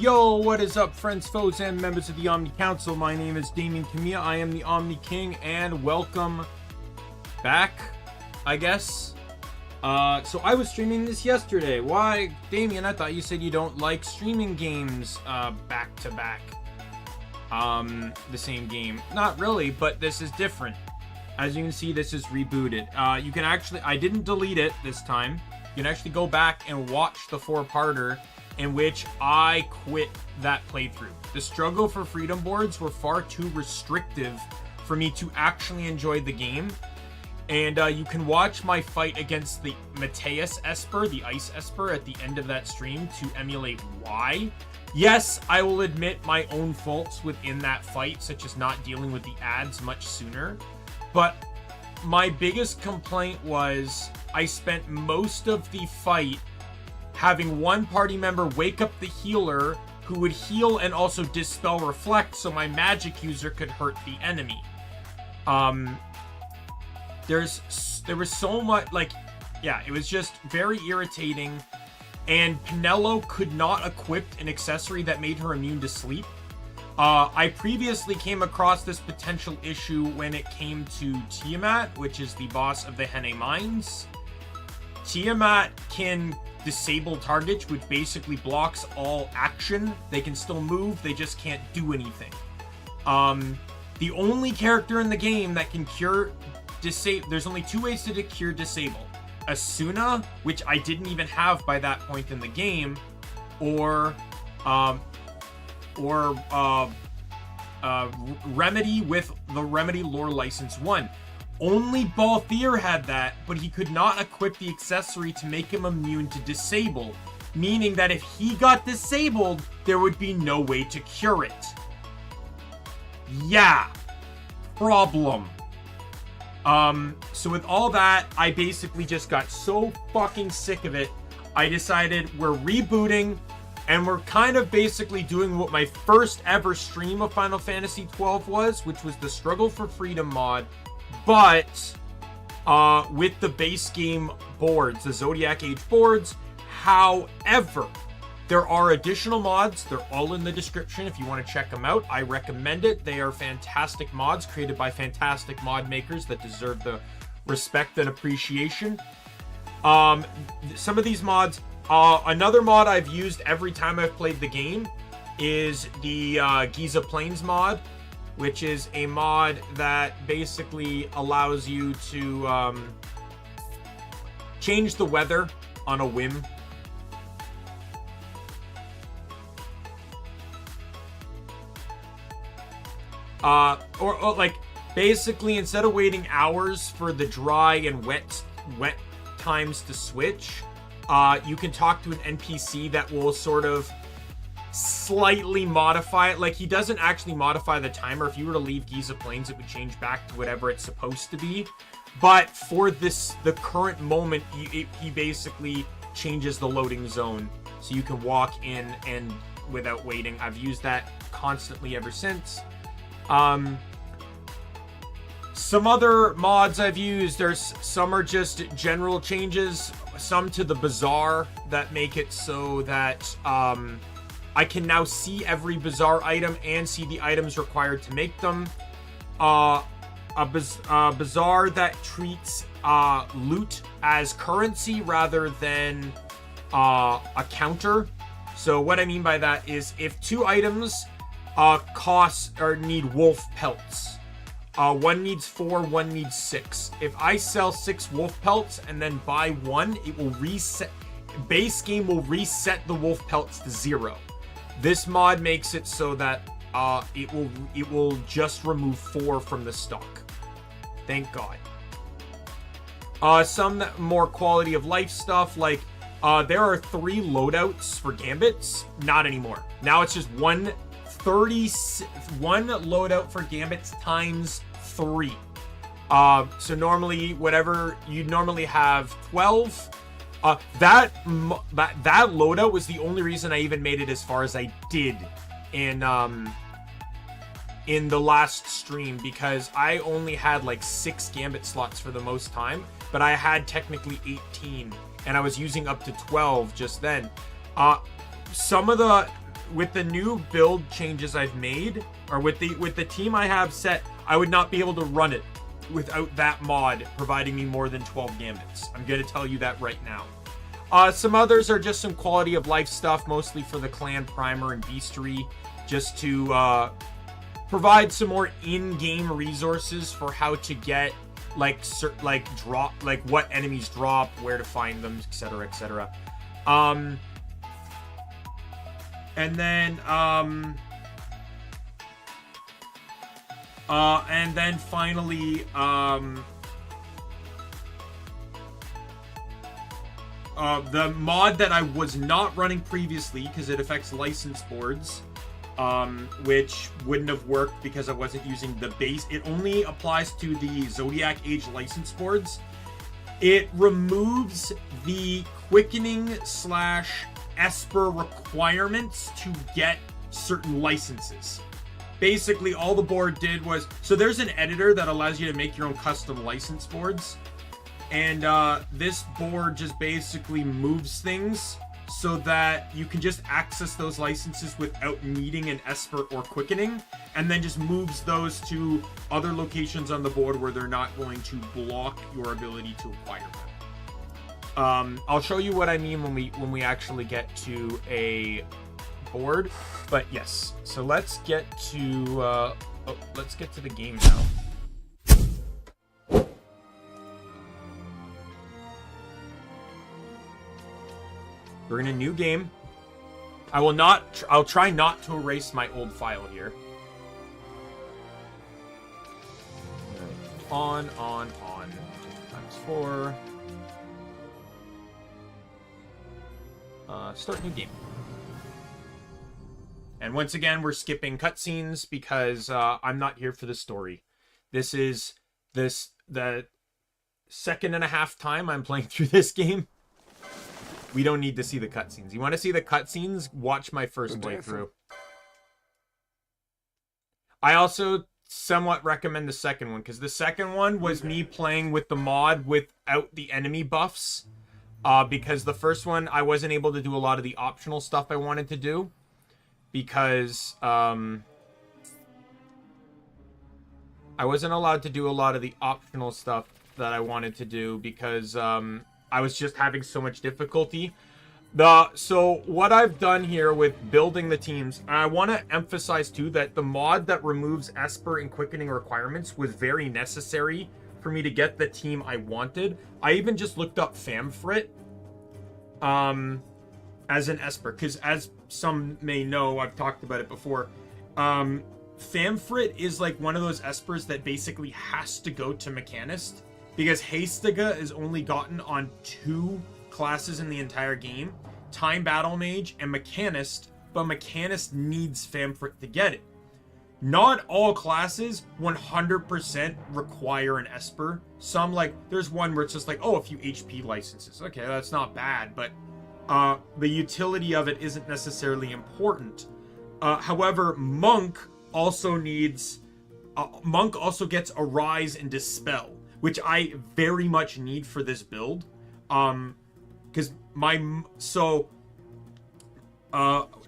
Yo, what is up, friends, foes, and members of the Omni Council? My name is Daimien Kamiya. I am the Omni King, and welcome back, I guess. So I was streaming this yesterday. Why, Daimien? I thought you said you don't like streaming games, back to back. The same game. Not really, but this is different. As you can see, this is rebooted. You can actually, I didn't delete it this time. You can actually go back and watch the 4-parter in which I quit that playthrough. The struggle for freedom boards were far too restrictive for me to actually enjoy the game. And you can watch my fight against the Mateus Esper, the Ice Esper, at the end of that stream to emulate why. Yes, I will admit my own faults within that fight, such as not dealing with the ads much sooner. But my biggest complaint was I spent most of the fight having one party member wake up the healer who would heal and also dispel reflect so my magic user could hurt the enemy. There was so much, like, yeah, it was just very irritating. And Penelo could not equip an accessory that made her immune to sleep. I previously came across this potential issue when it came to Tiamat, which is the boss of the Henne Mines. Tiamat can disable targets, which basically blocks all action. They can still move, they just can't do anything. The only character in the game that can cure disable, there's only 2 ways to cure disable. Asuna, which I didn't even have by that point in the game, or Remedy with the Remedy Lore License 1. Only Balthier had that, but he could not equip the accessory to make him immune to disable, meaning that if he got disabled, there would be no way to cure it. Yeah. Problem. So with all that, I basically just got so fucking sick of it, I decided we're rebooting, and we're kind of basically doing what my first ever stream of Final Fantasy XII was, which was the Struggle for Freedom mod, but with the base game boards, the Zodiac Age boards. However, there are additional mods. They're all in the description if you want to check them out. I recommend it. They are fantastic mods created by fantastic mod makers that deserve the respect and appreciation. Some of these mods, another mod I've used every time I've played the game is the Giza Plains mod, which is a mod that basically allows you to change the weather on a whim. Or like basically instead of waiting hours for the dry and wet times to switch, you can talk to an NPC that will sort of slightly modify it. Like, he doesn't actually modify the timer. If you were to leave Giza Plains, it would change back to whatever it's supposed to be. But for the current moment, he basically changes the loading zone so you can walk in and without waiting. I've used that constantly ever since. Some other mods I've used, some are just general changes, some to the bazaar that make it so that I can now see every bazaar item and see the items required to make them. A bazaar that treats loot as currency rather than a counter. So what I mean by that is if 2 items cost or need wolf pelts, one needs 4, one needs 6. If I sell 6 wolf pelts and then buy 1, it will reset. Base game will reset the wolf pelts to 0. This mod makes it so that it will just remove 4 from the stock. Thank God. Some more quality of life stuff, like there are 3 loadouts for gambits. Not anymore. Now it's just one loadout for gambits times 3. So normally, whatever you normally have 12. That loadout was the only reason I even made it as far as I did in the last stream, because I only had like 6 gambit slots for the most time, but I had technically 18, and I was using up to 12 just then. Some of the with the new build changes I've made, or with the team I have set, I would not be able to run it without that mod providing me more than 12 gambits. I'm gonna tell you that right now. Some others are just some quality of life stuff, mostly for the clan primer and beastery, just to provide some more in-game resources for how to get drop, like what enemies drop, where to find them, etc., etc. And then finally, the mod that I was not running previously because it affects license boards, which wouldn't have worked because I wasn't using the base. It only applies to the Zodiac Age license boards. It removes the quickening / Esper requirements to get certain licenses. Basically, all the board did was... So there's an editor that allows you to make your own custom license boards. And this board just basically moves things so that you can just access those licenses without needing an Esper or quickening, and then just moves those to other locations on the board where they're not going to block your ability to acquire them. I'll show you what I mean when we actually get to a board, but yes. So let's get to the game now. We're in a new game. I'll try not to erase my old file here. On. ×4. Start new game. And once again, we're skipping cutscenes because I'm not here for the story. This is the 2.5 time I'm playing through this game. We don't need to see the cutscenes. You want to see the cutscenes? Watch my first playthrough. I also somewhat recommend the second one, because the second one was me playing with the mod without the enemy buffs. Because the first one, I wasn't able to do a lot of the optional stuff I wanted to do. Because I wasn't allowed to do a lot of the optional stuff that I wanted to do because I was just having so much difficulty. So what I've done here with building the teams, I want to emphasize too that the mod that removes Esper and quickening requirements was very necessary for me to get the team I wanted. I even just looked up Famfrit as an Esper, because as some may know, I've talked about it before, Famfrit is like one of those Espers that basically has to go to Mechanist, because Hastega is only gotten on 2 classes in the entire game, Time Battle Mage and Mechanist, but Mechanist needs Famfrit to get it. Not all classes 100% require an Esper. Some, like, there's one where it's just like, oh, a few HP licenses. Okay, that's not bad, but the utility of it isn't necessarily important. However, Monk also needs... Monk also gets Arise and Dispel, which I very much need for this build. Because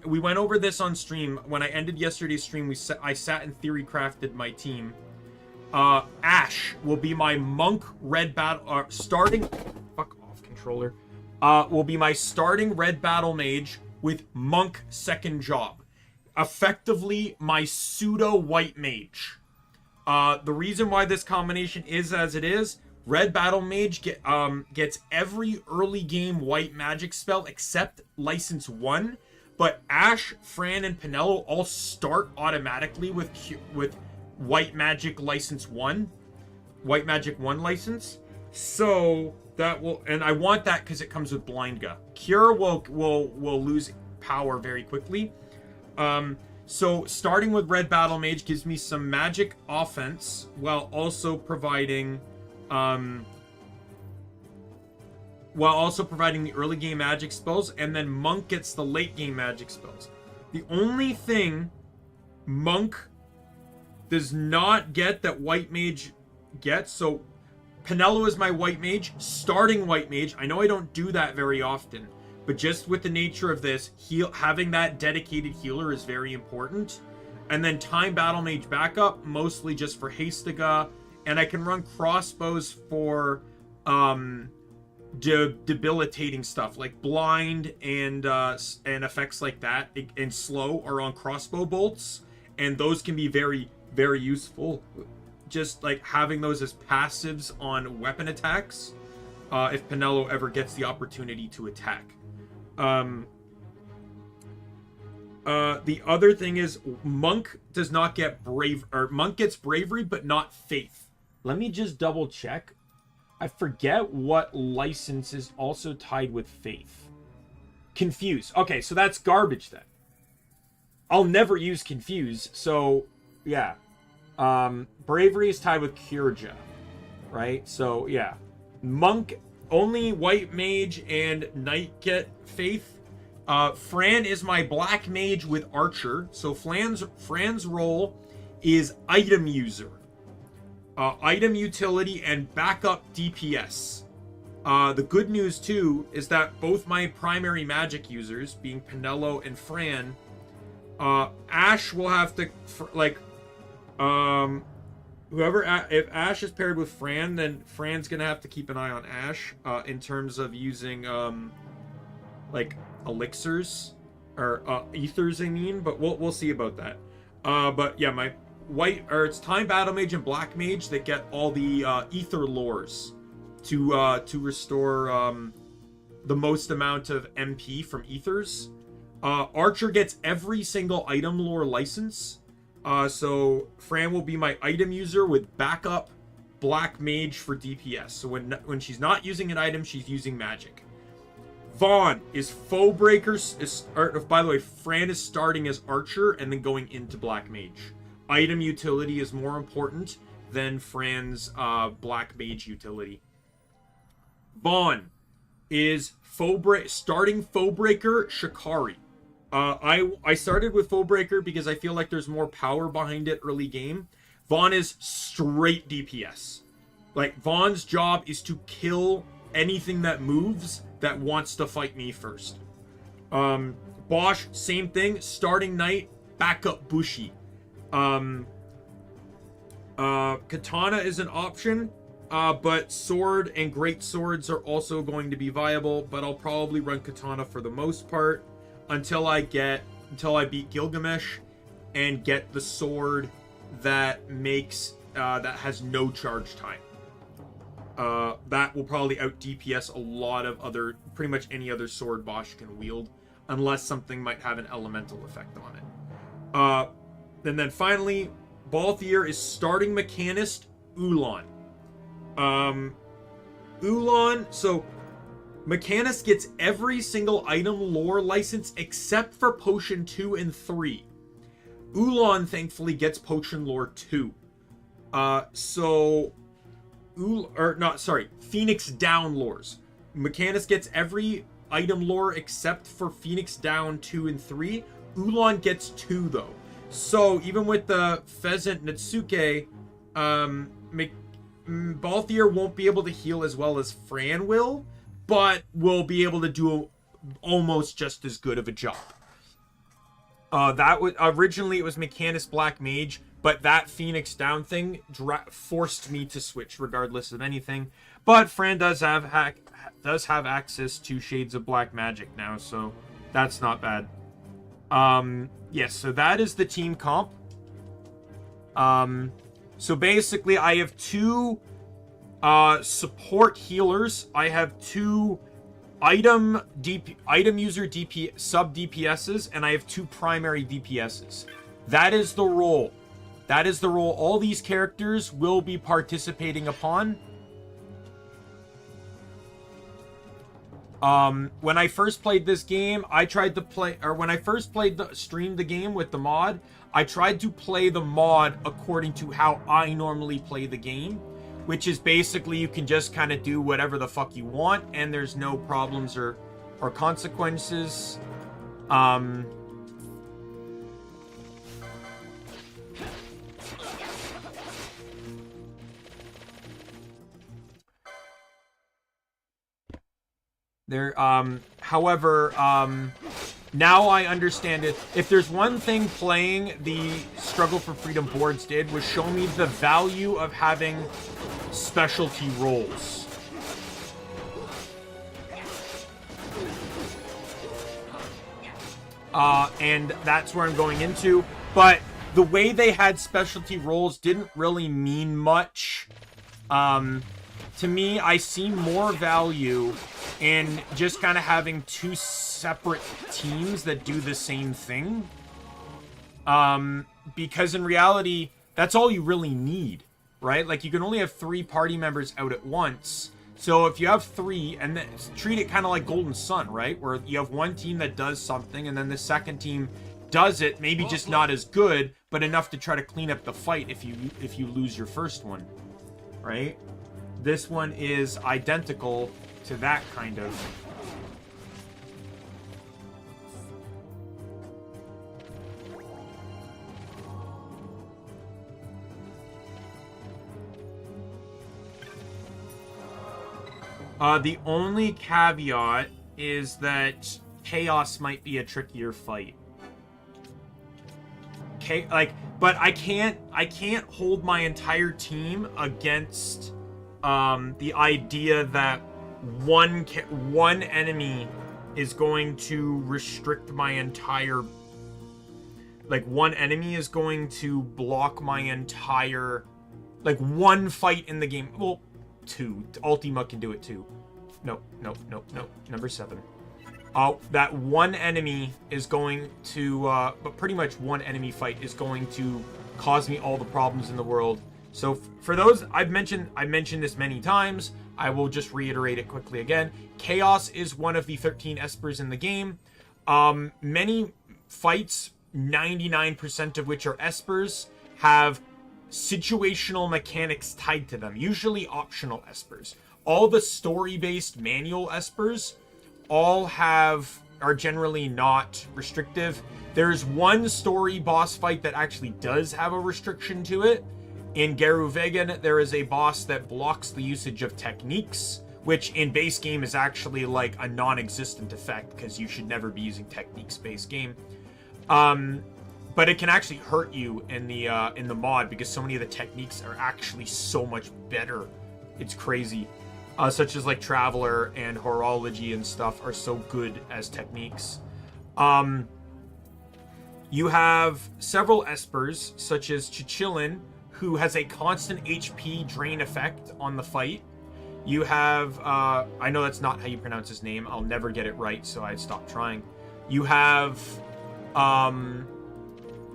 we went over this on stream. When I ended yesterday's stream, I sat and theory crafted my team. Ash will be my Monk Red Battle... starting... Fuck off, controller. Will be my starting Red Battle Mage with Monk Second Job. Effectively, my pseudo White Mage. The reason why this combination is as it is, Red Battle Mage gets every early game white magic spell except License 1, but Ash, Fran, and Pinello all start automatically with White Magic License 1. White Magic 1 license. So that will... And I want that because it comes with Blindga. Cure will lose power very quickly. So starting with Red Battle Mage gives me some magic offense while also providing the early game magic spells, and then Monk gets the late game magic spells. The only thing Monk does not get that White Mage gets, so Pinello is my White Mage, starting White Mage. I know I don't do that very often, but just with the nature of this, having that dedicated healer is very important. And then Time Battle Mage backup, mostly just for Hastiga, and I can run crossbows for debilitating stuff like blind and effects like that, and slow are on crossbow bolts, and those can be very, very useful. Just like having those as passives on weapon attacks, if Penelo ever gets the opportunity to attack. The other thing is Monk does not get Monk gets bravery, but not faith. Let me just double check. I forget what license is also tied with faith. Confuse. Okay, so that's garbage then. I'll never use Confuse, so yeah. Bravery is tied with Kirja, right? So yeah. Monk, only White Mage and Knight get faith. Fran is my Black Mage with Archer. So Fran's role is item user. Item utility and backup DPS. The good news too is that both my primary magic users, being Penelo and Fran, Ash will have to if Ash is paired with Fran, then Fran's gonna have to keep an eye on Ash in terms of using like elixirs or ethers, I mean, but we'll see about that. But yeah, my it's Time Battle Mage and Black Mage that get all the ether lores to restore the most amount of MP from ethers. Archer gets every single item lore license. So Fran will be my item user with backup Black Mage for DPS. So when she's not using an item, she's using magic. Vaughn is Foe Breaker. By the way, Fran is starting as Archer and then going into Black Mage. Item utility is more important than Fran's Black Mage utility. Vaughn is starting Foe Breaker Shikari. I started with Foe Breaker because I feel like there's more power behind it early game. Vaughn is straight DPS. Like, Vaughn's job is to kill anything that moves that wants to fight me first. Bosch, same thing. Starting Knight, backup Bushi. Katana is an option, but Sword and Great Swords are also going to be viable, but I'll probably run Katana for the most part until I beat Gilgamesh and get the sword that makes that has no charge time. That will probably out DPS a lot of pretty much any other sword Bosch can wield, unless something might have an elemental effect on it. And then finally, Balthier is starting Mechanist Ulan. Ulan, so Mechanist gets every single item lore license except for Potion 2 and 3. Ulan thankfully gets Potion lore 2. Phoenix Down lores. Mechanist gets every item lore except for Phoenix Down 2 and 3. Ulan gets 2 though. So even with the Pheasant Natsuke, Balthier won't be able to heal as well as Fran will, but will be able to do almost just as good of a job. Originally it was Mechanist Black Mage, but that Phoenix Down thing forced me to switch regardless of anything. But Fran does have access to Shades of Black Magic now, so that's not bad. Yes, so that is the team comp. So basically I have 2 support healers. I have 2 item user sub DPSs, and I have 2 primary DPSs. That is the role. That is the role all these characters will be participating upon. When I first played this game, when I first streamed the game with the mod, I tried to play the mod according to how I normally play the game, which is basically you can just kind of do whatever the fuck you want, and there's no problems or consequences. However, now I understand it. If there's one thing playing the Struggle for Freedom boards did, was show me the value of having specialty roles. And that's where I'm going into. But the way they had specialty roles didn't really mean much. To me, I see more value in just kind of having two separate teams that do the same thing. Because in reality, that's all you really need, right? Like, you can only have 3 party members out at once. So if you have 3, and then treat it kind of like Golden Sun, right? Where you have one team that does something, and then the second team does it, maybe just not as good, but enough to try to clean up the fight if you lose your first one, right? This one is identical to that kind of. The only caveat is that Chaos might be a trickier fight. Okay, but I can't hold my entire team against the idea that one enemy is going to restrict my entire. Like, one enemy is going to block my entire. Like, one fight in the game. Well, 2. Ultima can do it too. No. Number 7. That one enemy is going to, but pretty much one enemy fight is going to cause me all the problems in the world. So for those, I've mentioned this many times. I will just reiterate it quickly again. Chaos is one of the 13 espers in the game. Many fights, 99% of which are espers, have situational mechanics tied to them, usually optional espers. All the story-based manual espers are generally not restrictive. There's one story boss fight that actually does have a restriction to it. In Geruvegan, there is a boss that blocks the usage of techniques, which in base game is actually like a non-existent effect, because you should never be using techniques base game. But it can actually hurt you in the mod, because so many of the techniques are actually so much better. It's crazy. Such as like Traveler and Horology and stuff are so good as techniques. You have several espers, such as Chichilin, who has a constant HP drain effect on the fight. You have, I know that's not how you pronounce his name. I'll never get it right, so I stopped trying. You have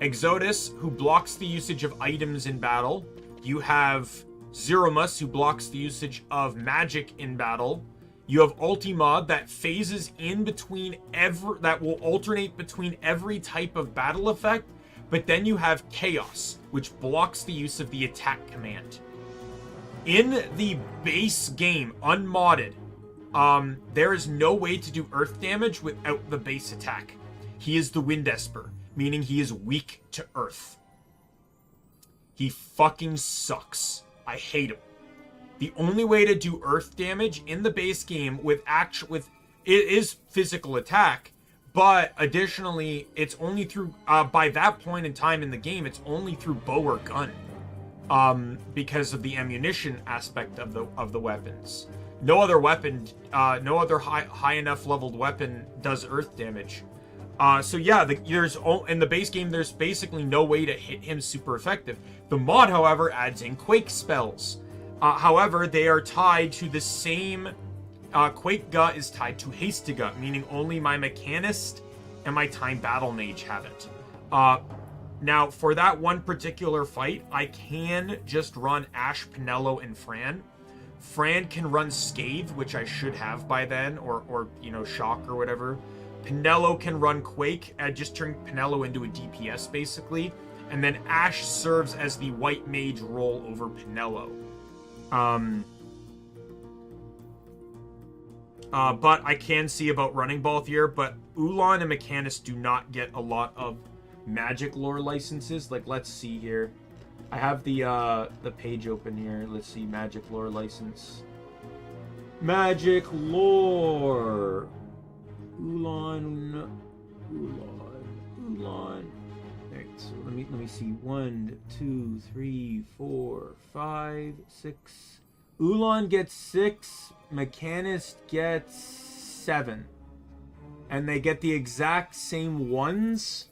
Exodus, who blocks the usage of items in battle. You have Zeromus, who blocks the usage of magic in battle. You have Ultima, that phases in between that will alternate between every type of battle effect. But then you have Chaos, which blocks the use of the attack command. In the base game, unmodded, there is no way to do earth damage without the base attack. He is the Wind Esper, meaning he is weak to earth. He fucking sucks. I hate him. The only way to do earth damage in the base game it is physical attack, but additionally, it's only through by that point in time in the game, it's only through bow or gun, because of the ammunition aspect of the weapons. No other weapon, no other high enough leveled weapon does earth damage. So yeah, in the base game, there's basically no way to hit him super effective. The mod, however, adds in Quake spells. However, they are tied to the same. Quake Gut is tied to Hasty Gut, meaning only my Mechanist and my Time Battle Mage have it. Now, for that one particular fight, I can just run Ash, Pinello, and Fran. Fran can run Scathe, which I should have by then, or Shock or whatever. Pinello can run Quake. I just turned Pinello into a DPS, basically. And then Ash serves as the White Mage role over Pinello. But I can see about running both here, but Ulan and Mechanist do not get a lot of magic lore licenses. Like, let's see here. I have the page open here. Let's see, magic lore license. Magic lore. Ulan. Alright, so let me see. 1, 2, 3, 4, 5, 6. Ulan gets 6. Mechanist gets 7. And they get the exact same ones.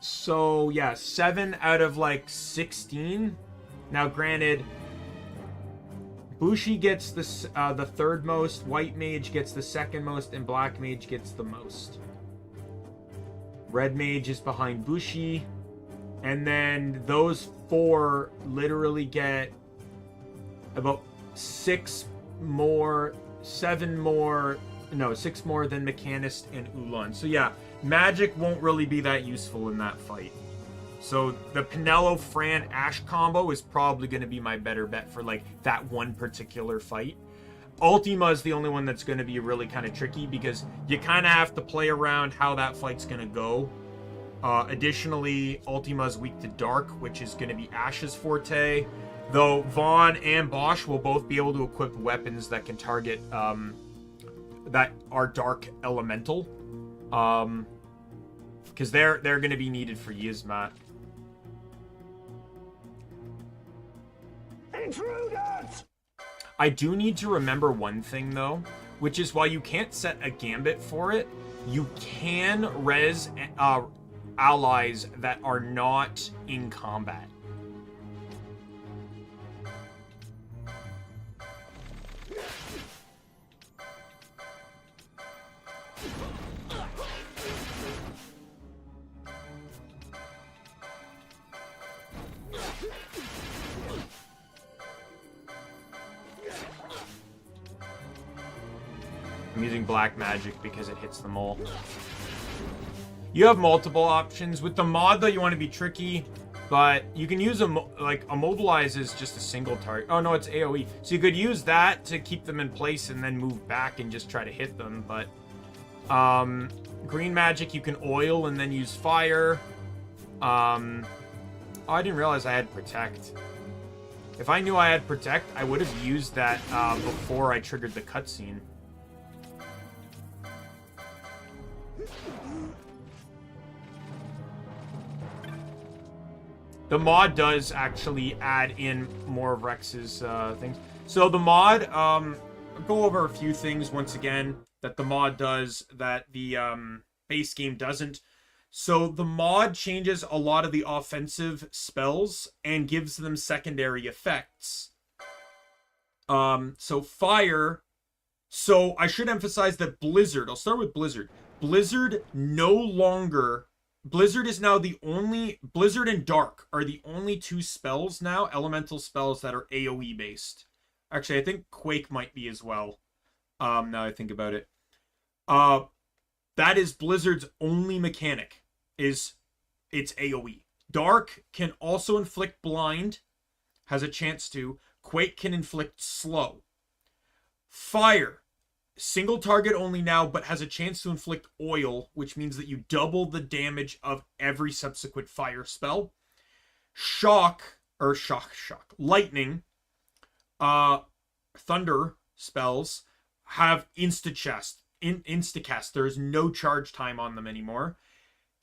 So yeah, 7 out of like 16. Now, granted, Bushi gets the third most, White Mage gets the second most, and Black Mage gets the most. Red Mage is behind Bushi, and then those 4 literally get about 6 more than Mechanist and Ulan. So yeah, magic won't really be that useful in that fight. So the Pinello Fran Ash combo is probably going to be my better bet for like that one particular fight. Ultima is the only one that's going to be really kind of tricky because you kind of have to play around how that fight's going to go. Additionally, Ultima is weak to Dark, which is going to be Ash's forte. Though Vaughn and Bosch will both be able to equip weapons that can target that are Dark Elemental. Because they're going to be needed for Yizmat. Intruders! I do need to remember one thing, though, which is while you can't set a gambit for it, you can res allies that are not in combat. I'm using black magic because it hits them all. You have multiple options. With the mod, though, you want to be tricky, but you can use immobilize is just a single target. Oh, no, it's AoE. So you could use that to keep them in place and then move back and just try to hit them, but green magic, you can oil and then use fire. Oh, I didn't realize I had protect. If I knew I had protect, I would have used that before I triggered the cutscene. The mod does actually add in more of Rex's things. So the mod, I'll go over a few things once again that the mod does that the base game doesn't. So the mod changes a lot of the offensive spells and gives them secondary effects. So fire. So I should emphasize that Blizzard, I'll start with Blizzard. Blizzard is now the only... Blizzard and Dark are the only 2 spells now, elemental spells, that are AoE based. Actually, I think Quake might be as well, now I think about it. That is Blizzard's only mechanic, is its AoE. Dark can also inflict blind, has a chance to. Quake can inflict slow. Fire, single target only now, but has a chance to inflict oil, which means that you double the damage of every subsequent fire spell. Lightning, thunder spells have instacast. There is no charge time on them anymore.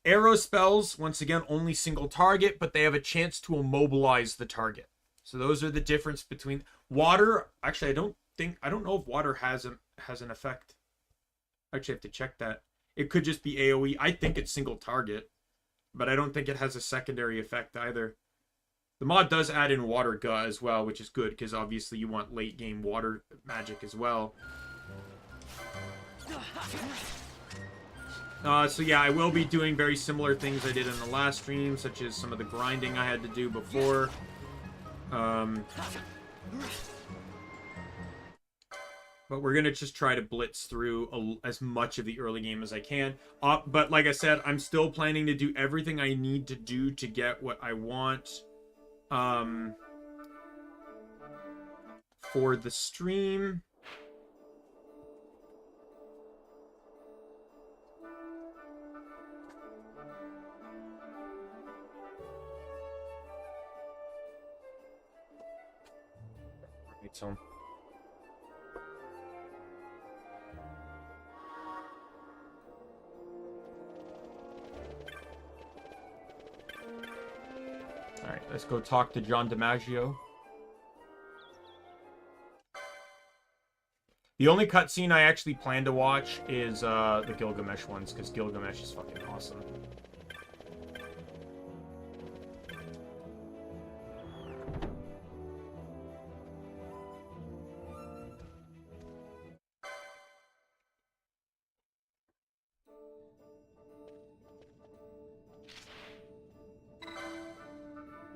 Arrow spells, once again, only single target, but they have a chance to immobilize the target. So those are the difference between water. Actually, I don't know if water has an effect. Actually, I have to check that. It could just be AoE. I think it's single target, but I don't think it has a secondary effect either. The mod does add in water Ga as well, which is good because obviously you want late game water magic as well. So yeah, I will be doing very similar things I did in the last stream, such as some of the grinding I had to do before. But we're going to just try to blitz through as much of the early game as I can. But like I said, I'm still planning to do everything I need to do to get what I want for the stream. Right, so Let's go talk to John DiMaggio. The only cutscene I actually plan to watch is the Gilgamesh ones, because Gilgamesh is fucking awesome.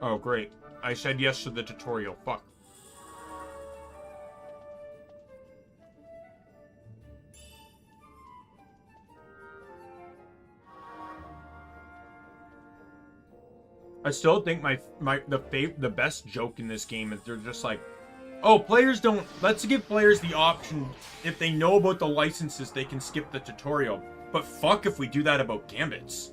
Oh, great. I said yes to the tutorial. Fuck. I still think the best joke in this game is they're just like, oh, players don't... Let's give players the option, if they know about the licenses, they can skip the tutorial. But fuck if we do that about gambits.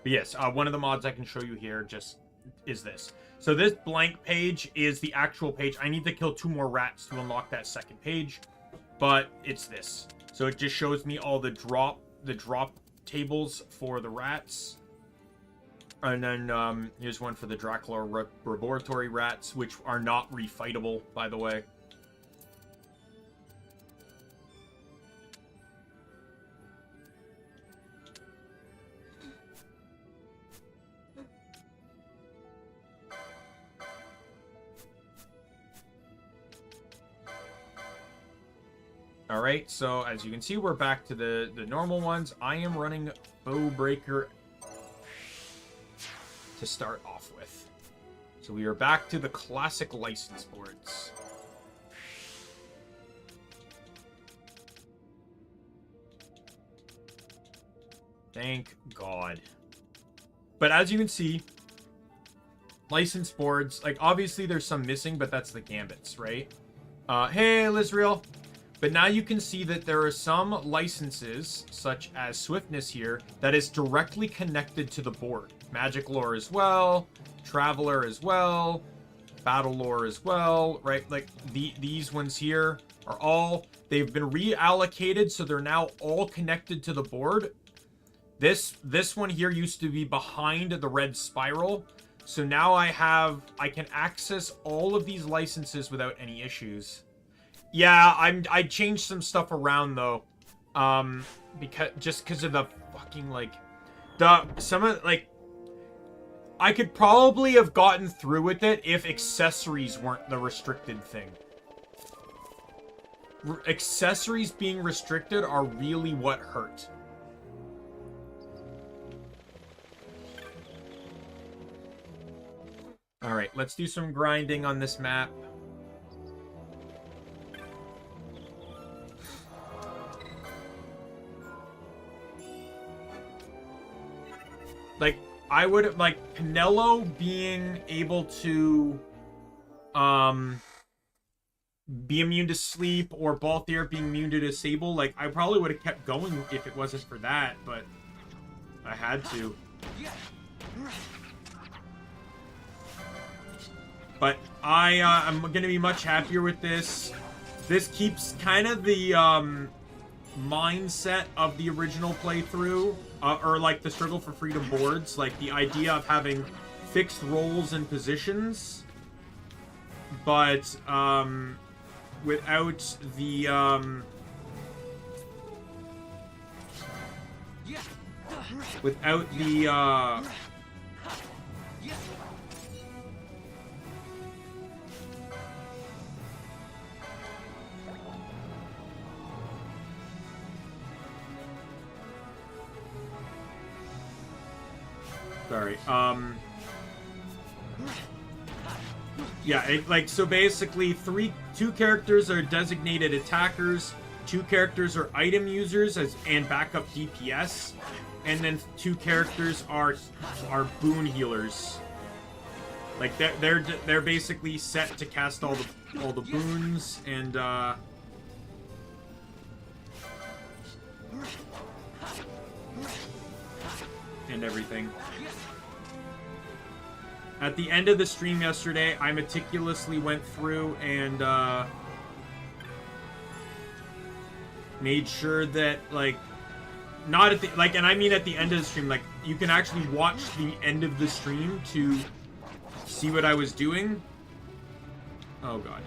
But yes, one of the mods I can show you here just is this. So this blank page is the actual page. I need to kill 2 more rats to unlock that second page, but it's this. So it just shows me all the drop tables for the rats. And then here's one for the Dracula laboratory rats, which are not refightable, by the way. Alright, so as you can see, we're back to the normal ones. I am running Bowbreaker to start off with. So we are back to the classic license boards. Thank God. But as you can see, license boards, like obviously there's some missing, but that's the gambits, right? Hey, Lizreal. But now you can see that there are some licenses, such as Swiftness here, that is directly connected to the board. Magic Lore as well, Traveler as well, Battle Lore as well, right? Like, these ones here are all... They've been reallocated, so they're now all connected to the board. This one here used to be behind the red spiral. So now I can access all of these licenses without any issues. Yeah, I changed some stuff around though, because of the fucking like, I could probably have gotten through with it if accessories weren't the restricted thing. Accessories being restricted are really what hurt. All right, let's do some grinding on this map. Like, I would, like, Pinello being able to, be immune to sleep, or Balthier being immune to disable, like, I probably would have kept going if it wasn't for that, but I had to. But I'm gonna be much happier with this. This keeps kind of the, mindset of the original playthrough, or like the Struggle for Freedom boards, like the idea of having fixed roles and positions, but without the sorry. Yeah, so basically, two characters are designated attackers, 2 characters are item users and backup DPS, and then 2 characters are boon healers. Like they're basically set to cast all the boons and everything. At the end of the stream yesterday, I meticulously went through and made sure that, like, not at the, like, and I mean at the end of the stream, like, you can actually watch the end of the stream to see what I was doing. Oh, God.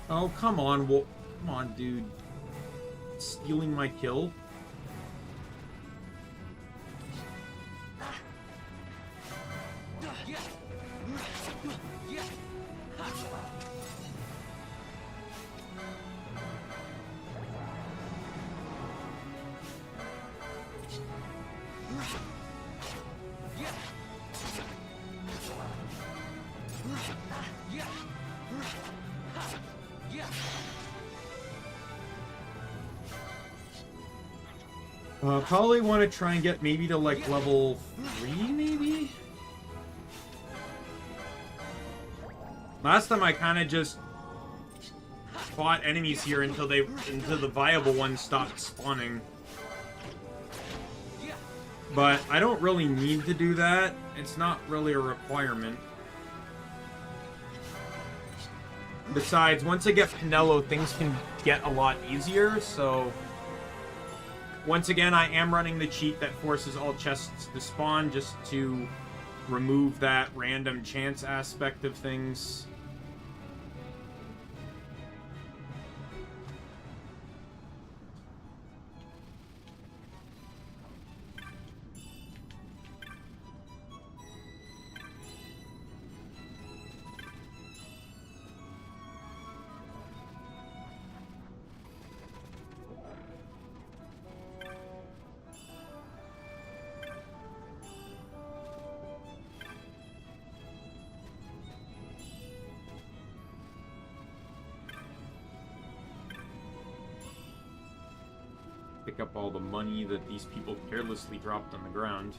Oh, come on, come on, dude. Stealing my kill? Probably want to try and get maybe to, like, level 3, maybe? Last time I kind of just fought enemies here until the viable ones stopped spawning. But I don't really need to do that. It's not really a requirement. Besides, once I get Pinello, things can get a lot easier, so... Once again, I am running the cheat that forces all chests to spawn just to remove that random chance aspect of things. Pick up all the money that these people carelessly dropped on the ground.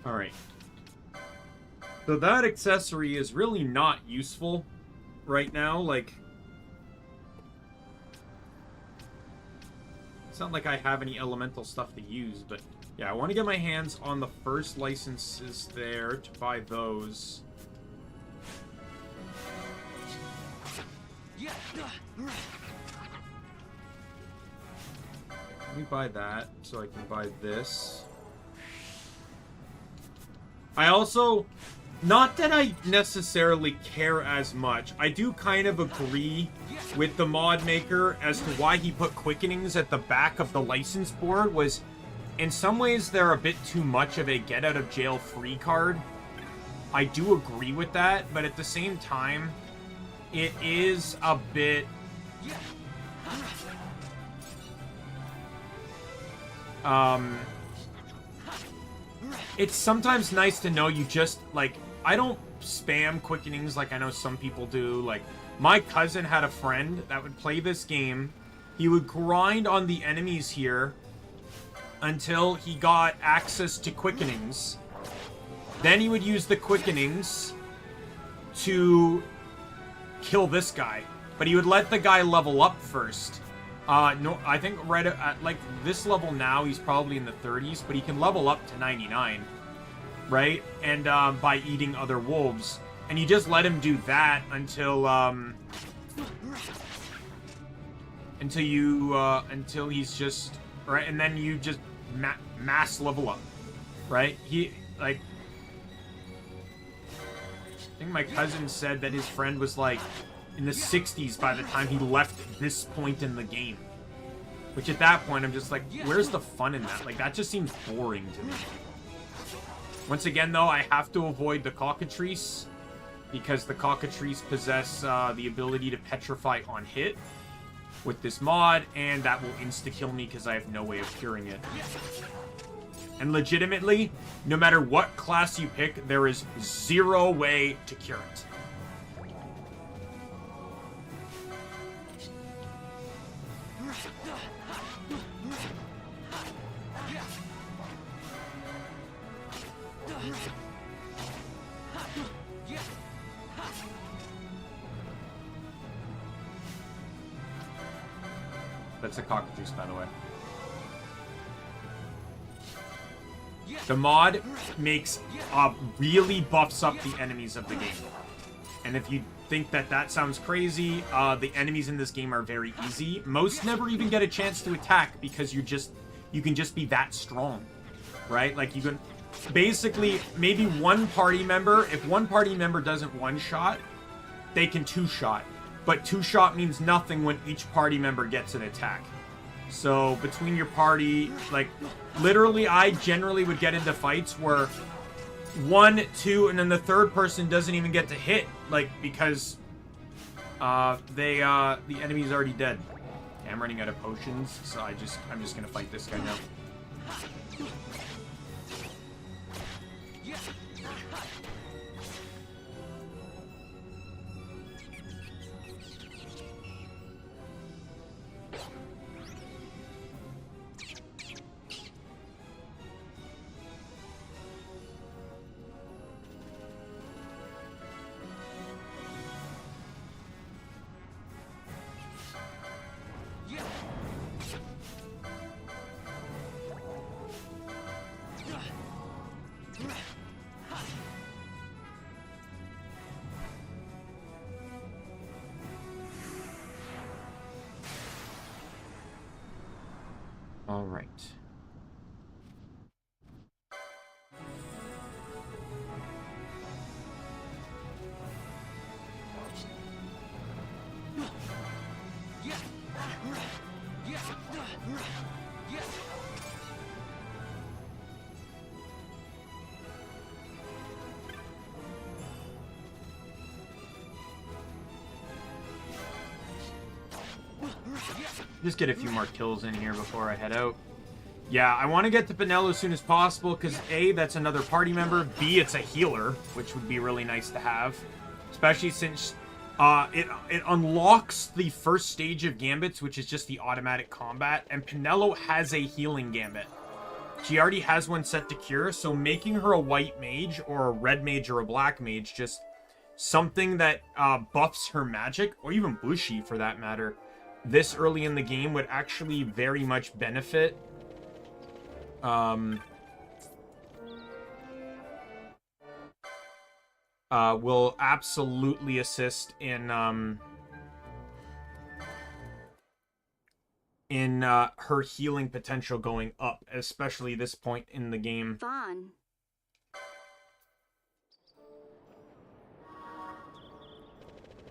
Alright. So that accessory is really not useful right now, like... It's not like I have any elemental stuff to use, but... Yeah, I want to get my hands on the first licenses there to buy those. Let me buy that, so I can buy this. I also, not that I necessarily care as much, I do kind of agree with the mod maker as to why he put quickenings at the back of the license board. Was, in some ways, they're a bit too much of a get-out-of-jail-free card. I do agree with that, but at the same time, it is a bit... It's sometimes nice to know you just, like, I don't spam quickenings like I know some people do. Like, my cousin had a friend that would play this game. He would grind on the enemies here until he got access to quickenings. Then he would use the quickenings to kill this guy. But he would let the guy level up first. No, I think right at like this level now, he's probably in the 30s, but he can level up to 99, right? And by eating other wolves. And you just let him do that until until he's just right, and then you just mass level up, right? He like, I think my cousin said that his friend was like in the 60s by the time he left this point in the game. Which at that point, I'm just like, where's the fun in that? Like, that just seems boring to me. Once again, though, I have to avoid the cockatrice, because the cockatrice possess the ability to petrify on hit with this mod, and that will insta-kill me because I have no way of curing it. And legitimately, no matter what class you pick, there is zero way to cure it. That's a cockatrice, by the way. The mod makes really buffs up the enemies of the game. And if you think that that sounds crazy, the enemies in this game are very easy. Most never even get a chance to attack because you can just be that strong, right? Like you can basically maybe one party member. If one party member doesn't one-shot, they can two-shot. But two-shot means nothing when each party member gets an attack. So between your party, like, literally, I generally would get into fights where 1, 2, and then the third person doesn't even get to hit, like, because the enemy's already dead. Okay, I'm running out of potions, so I'm just gonna fight this guy now. All right. Just get a few more kills in here before I head out. Yeah, I want to get to Pinello as soon as possible, because A, that's another party member, B, it's a healer, which would be really nice to have. Especially since it unlocks the first stage of Gambits, which is just the automatic combat, and Pinello has a healing Gambit. She already has one set to cure, so making her a white mage, or a red mage, or a black mage, just something that buffs her magic, or even Bushi for that matter, this early in the game would actually very much benefit. Will absolutely assist in her healing potential going up, especially this point in the game. Fun.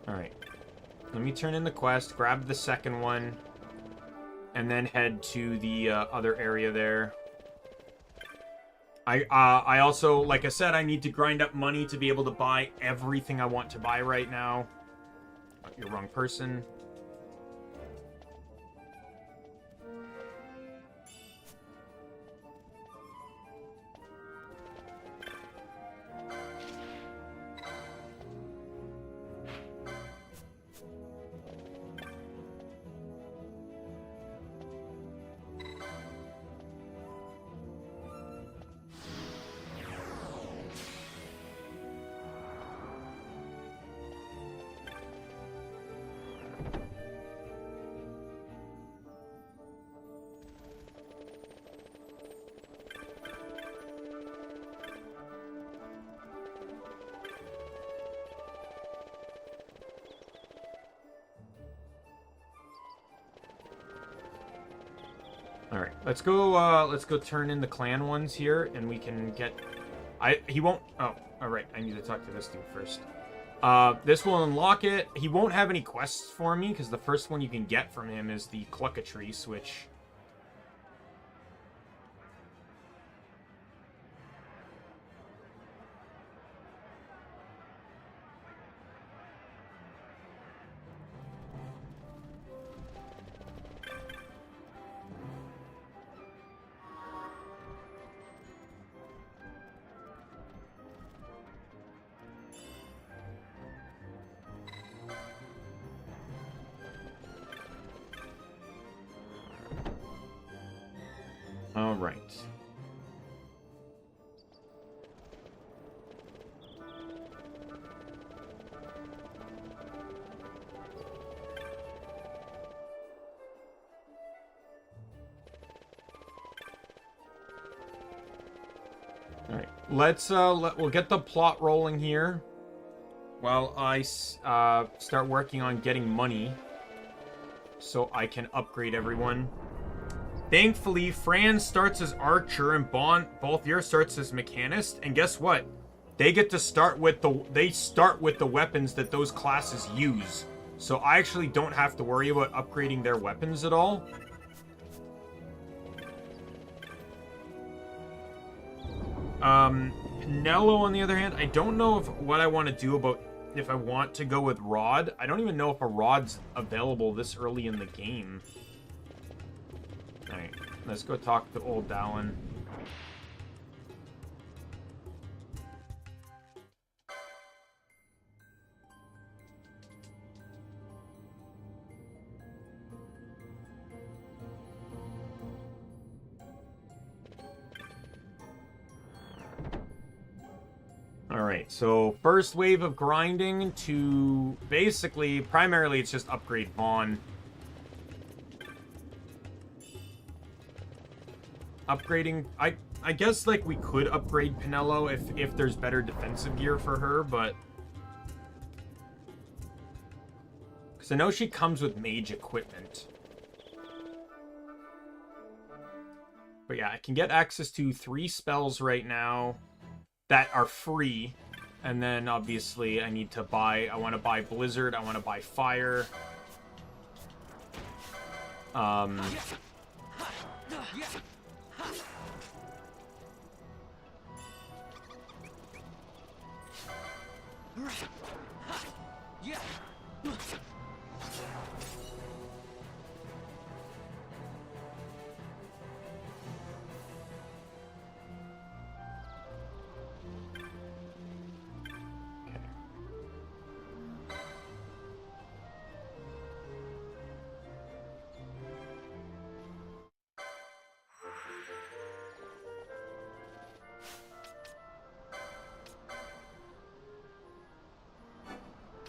All right. Let me turn in the quest, grab the second one, and then head to the other area there. I also, like I said, I need to grind up money to be able to buy everything I want to buy right now. You're wrong person. All right, let's go turn in the clan ones here, and we can get. He won't. Oh, all right. I need to talk to this dude first. This will unlock it. He won't have any quests for me because the first one you can get from him is the Cluckatrice, which. All right. All right. We'll get the plot rolling here while I start working on getting money so I can upgrade everyone. Thankfully, Fran starts as archer and Balthier starts as mechanist, and guess what? They get to start with the weapons that those classes use. So I actually don't have to worry about upgrading their weapons at all. Pinello, on the other hand, I don't know what I want to do about if I want to go with Rod. I don't even know if a Rod's available this early in the game. Alright, let's go talk to old Dallin. Alright, so first wave of grinding to basically, primarily it's just upgrade Vaughn. Upgrading, I guess like we could upgrade Pinello if there's better defensive gear for her, but because I know she comes with mage equipment. But yeah, I can get access to 3 spells right now that are free, and then obviously I need to buy. I want to buy Blizzard. I want to buy Fire.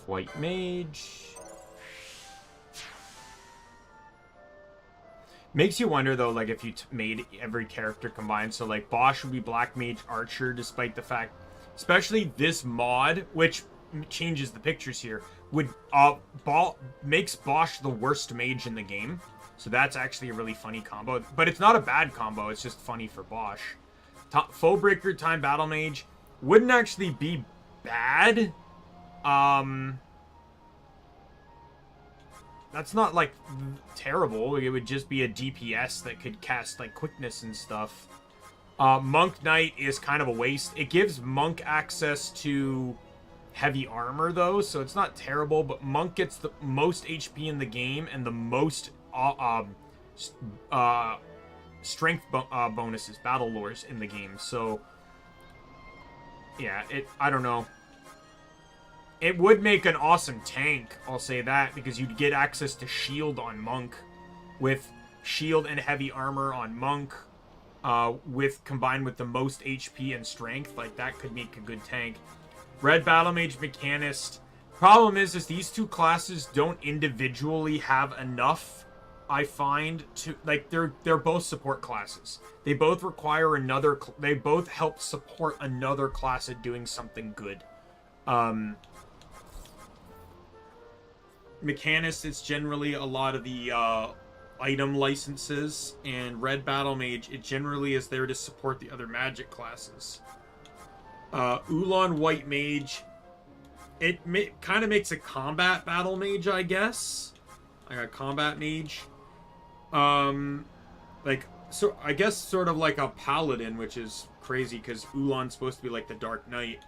White Mage. Makes you wonder, though, like, if you made every character combined. So, like, Bosch would be Black Mage Archer, despite the fact... Especially this mod, which changes the pictures here, would makes Bosch the worst mage in the game. So that's actually a really funny combo. But it's not a bad combo, it's just funny for Bosch. Foebreaker Time Battle Mage wouldn't actually be bad. That's not, like, terrible. It would just be a DPS that could cast, like, quickness and stuff. Monk Knight is kind of a waste. It gives Monk access to heavy armor, though, so it's not terrible, but Monk gets the most HP in the game and the most strength bonuses, battle lores in the game, so yeah, I don't know. It would make an awesome tank, I'll say that, because you'd get access to shield on Monk, with shield and heavy armor on Monk, combined with the most HP and strength. Like, that could make a good tank. Red Battle Mage Mechanist. Problem is these two classes don't individually have enough, I find, to, like, they're both support classes. They both require they both help support another class at doing something good. Mechanist is generally a lot of the item licenses, and red battle mage, it generally is there to support the other magic classes. Ulan white mage, it kind of makes a combat battle mage, I guess. Like a combat mage. Like, so I guess sort of like a paladin, which is crazy because Ulan's supposed to be like the Dark Knight.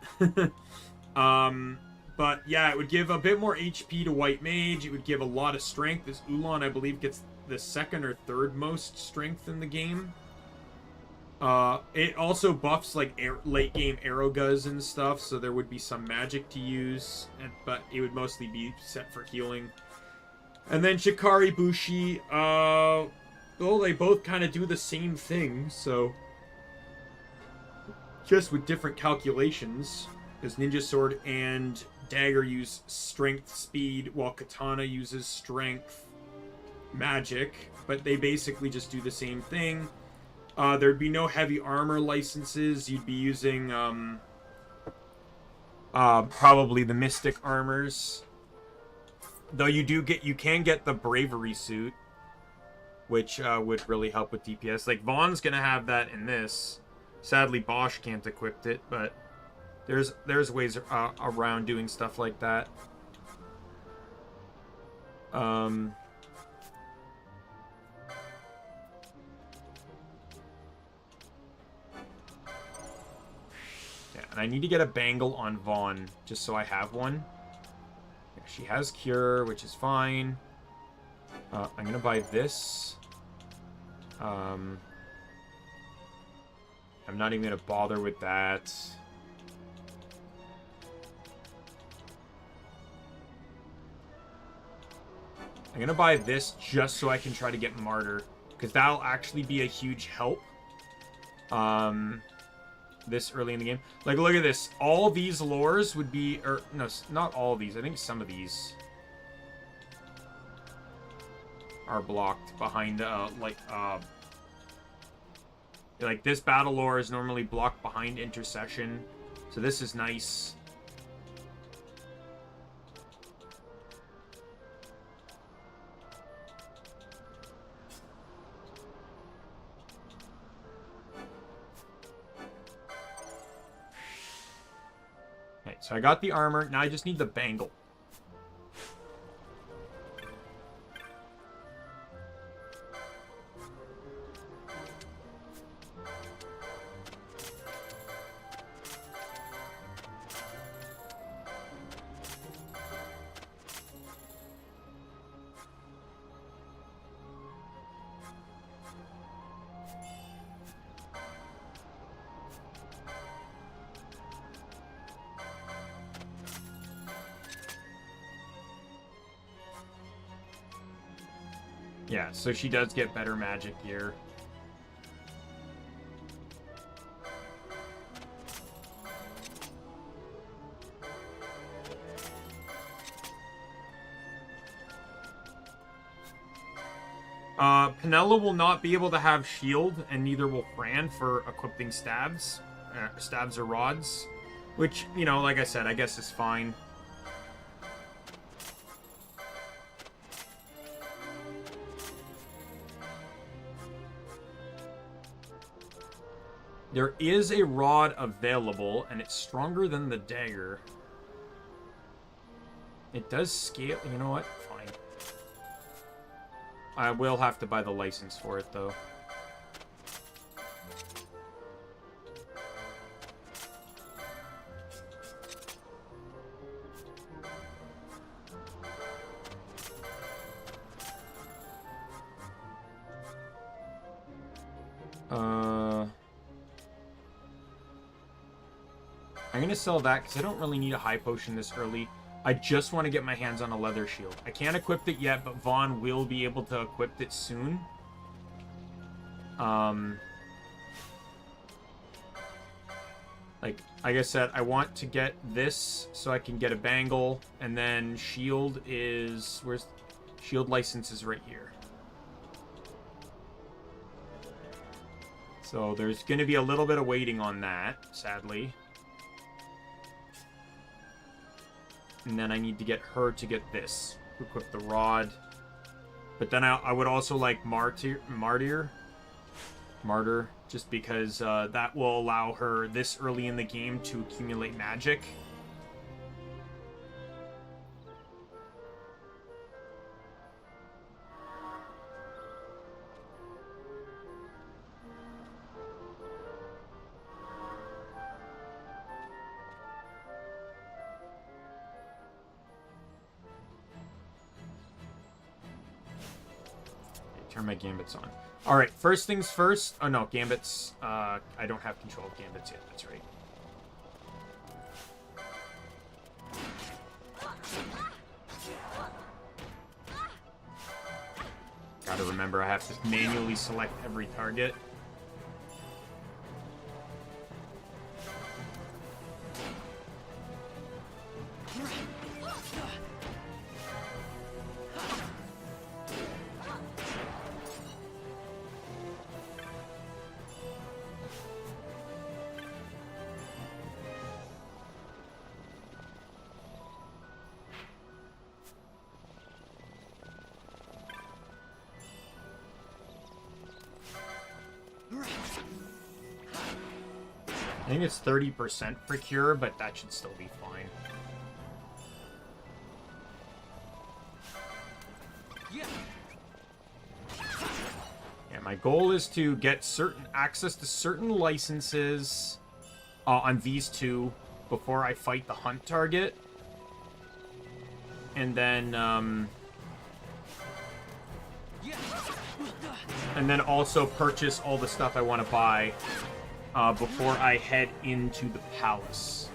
But yeah, it would give a bit more HP to white mage. It would give a lot of strength. This Ulan, I believe, gets the second or third most strength in the game. It also buffs like late game arrow guns and stuff, so there would be some magic to use, but it would mostly be set for healing. And then Shikari Bushi, well, they both kind of do the same thing, so just with different calculations. Because Ninja Sword and Dagger use strength, speed, while Katana uses strength, magic, but they basically just do the same thing. There'd be no heavy armor licenses. You'd be using probably the Mystic armors. Though you can get the Bravery suit, which would really help with DPS. Like Vaughn's gonna have that in this. Sadly, Bosch can't equip it, but there's ways around doing stuff like that. Yeah, and I need to get a bangle on Vaughn just so I have one. Yeah, she has cure, which is fine. I'm gonna buy this. I'm not even gonna bother with that. I'm gonna buy this just so I can try to get Martyr, because that'll actually be a huge help. This early in the game. Like, look at this. All these lores would be, or no, not all of these. I think some of these are blocked behind, like this battle lore is normally blocked behind intercession, so this is nice. Okay, so I got the armor. Now I just need the bangle. Yeah, so she does get better magic gear. Penella will not be able to have shield, and neither will Fran for equipping stabs or rods. Which, you know, like I said, I guess is fine. There is a rod available, and it's stronger than the dagger. It does scale. You know what? Fine. I will have to buy the license for it, though. I'm going to sell that because I don't really need a high potion this early. I just want to get my hands on a leather shield. I can't equip it yet, but Vaughn will be able to equip it soon. Like I said, I want to get this so I can get a bangle, and then shield is... Where's... Shield license is right here. So there's going to be a little bit of waiting on that, sadly. And then I need to get her to get this. Equip the rod. But then I would also like Martyr, just because that will allow her this early in the game to accumulate magic. Turn my gambits on. All right, first things first. Oh no, gambits. I don't have control of gambits yet. That's right. Gotta remember, I have to manually select every target. I think it's 30% for cure, but that should still be fine. Yeah, my goal is to get access to certain licenses on these two before I fight the hunt target. And then also purchase all the stuff I want to buy before I head into the palace.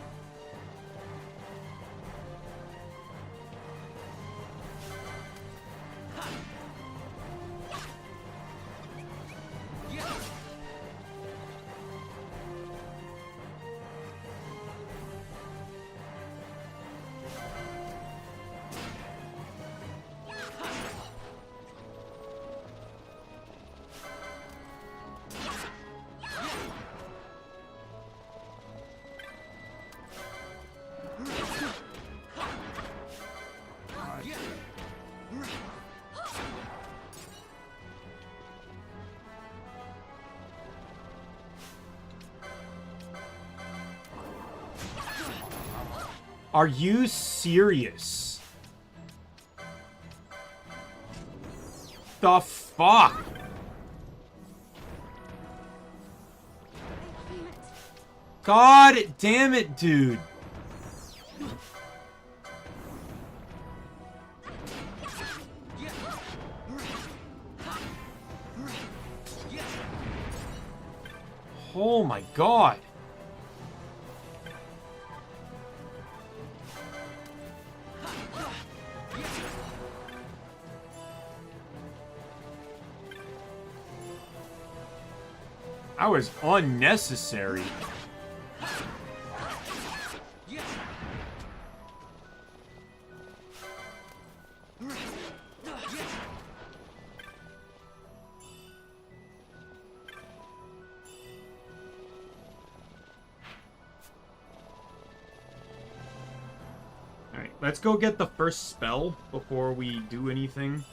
Are you serious? The fuck? God damn it, dude. Oh my god. That was unnecessary. Alright, let's go get the first spell before we do anything.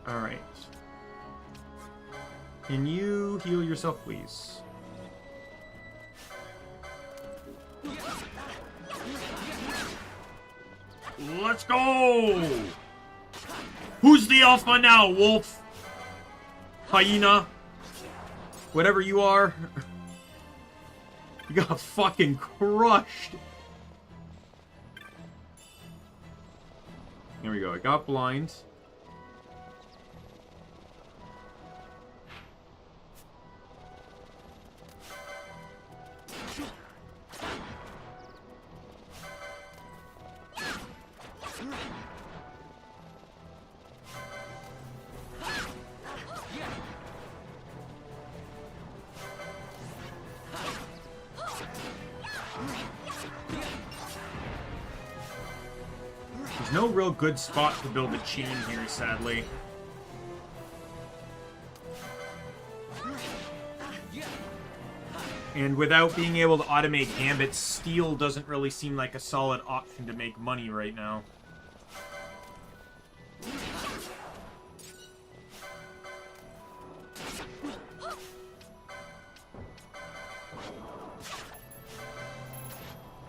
Alright. Can you heal yourself, please? Let's go! Who's the alpha now, wolf? Hyena? Whatever you are. You got fucking crushed. There we go. I got blind. There's no real good spot to build a chain here, sadly. And without being able to automate gambits, steel doesn't really seem like a solid option to make money right now.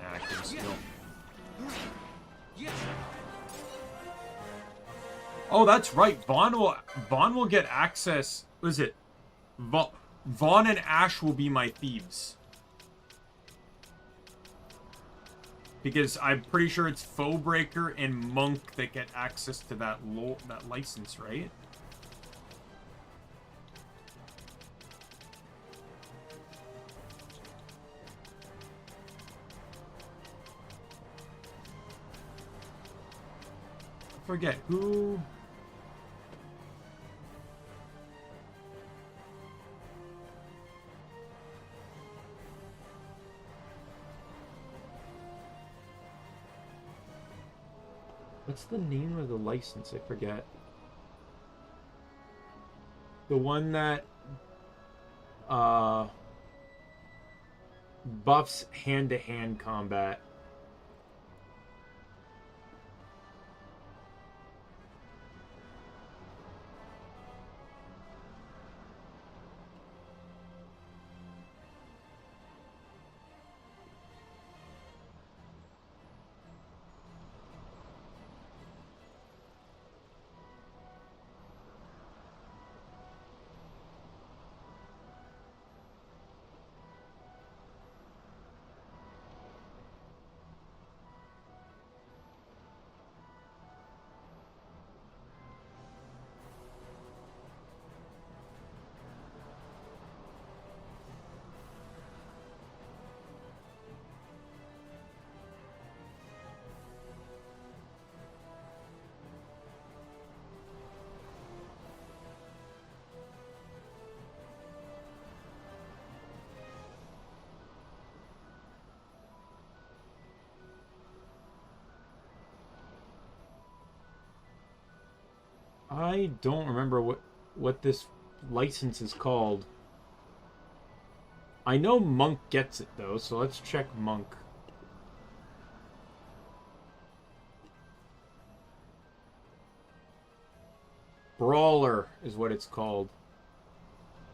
Active steel. Oh, that's right. Vaughn will get access. What is it? Vaughn and Ash will be my thieves. Because I'm pretty sure it's Foebreaker and Monk that get access to that license, right? I forget who. What's the name of the license? I forget. The one that buffs hand-to-hand combat. I don't remember what this license is called. I know Monk gets it, though, so let's check Monk. Brawler is what it's called.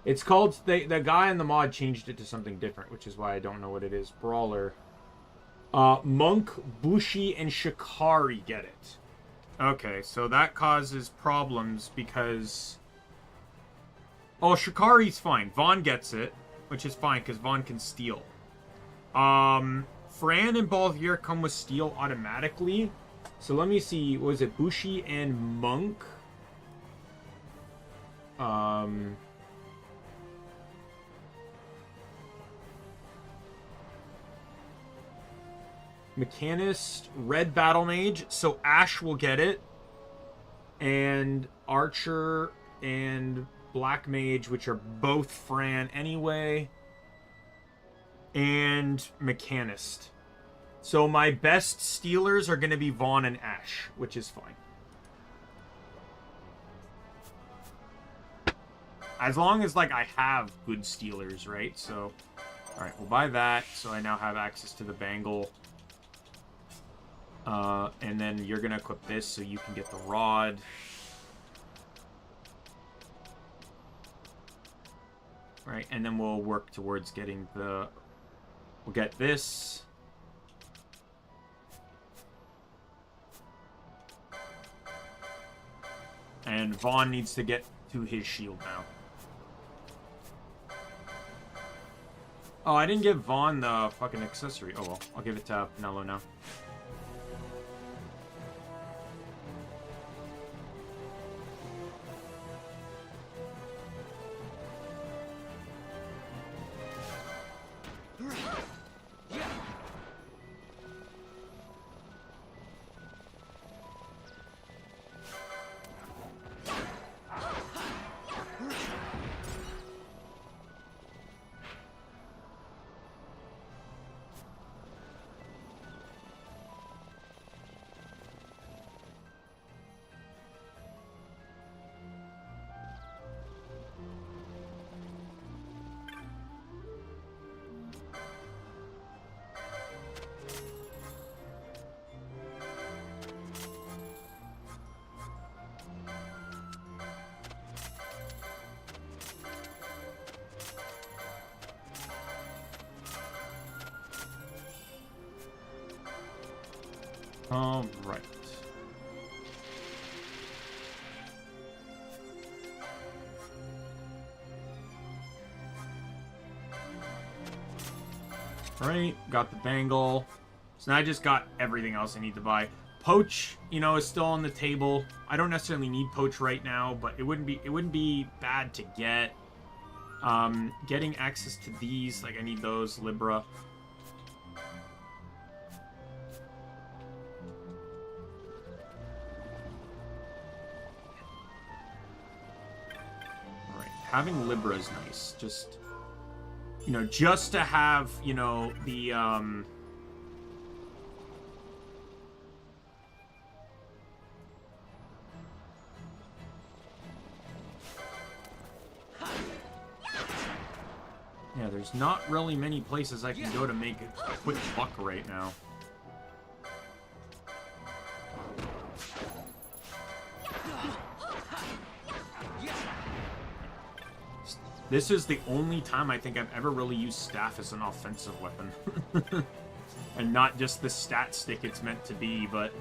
It's called... The guy in the mod changed it to something different, which is why I don't know what it is. Brawler. Monk, Bushi, and Shikari get it. Okay, so that causes problems because... Oh, Shikari's fine. Vaughn gets it, which is fine because Vaughn can steal. Fran and Balthier come with steal automatically. So let me see. Was it Bushi and Monk? Mechanist, Red Battle Mage, so Ash will get it. And Archer and Black Mage, which are both Fran anyway. And Mechanist. So my best stealers are going to be Vaughn and Ash, which is fine. As long as, like, I have good stealers, right? So, alright, we'll buy that. So I now have access to the bangle. And then you're going to equip this so you can get the rod. Right, and then we'll work towards getting the... We'll get this. And Vaughn needs to get to his shield now. Oh, I didn't give Vaughn the fucking accessory. Oh well, I'll give it to Pinello now. All right. Alright, got the bangle. So now I just got everything else I need to buy. Poach, you know, is still on the table. I don't necessarily need Poach right now, but it wouldn't be bad to get. Getting access to these, like I need those, Libra. Alright, having Libra is nice. Just, you know, just to have, you know, the, yeah, there's not really many places I can go to make a quick buck right now. This is the only time I think I've ever really used staff as an offensive weapon. And not just the stat stick it's meant to be, but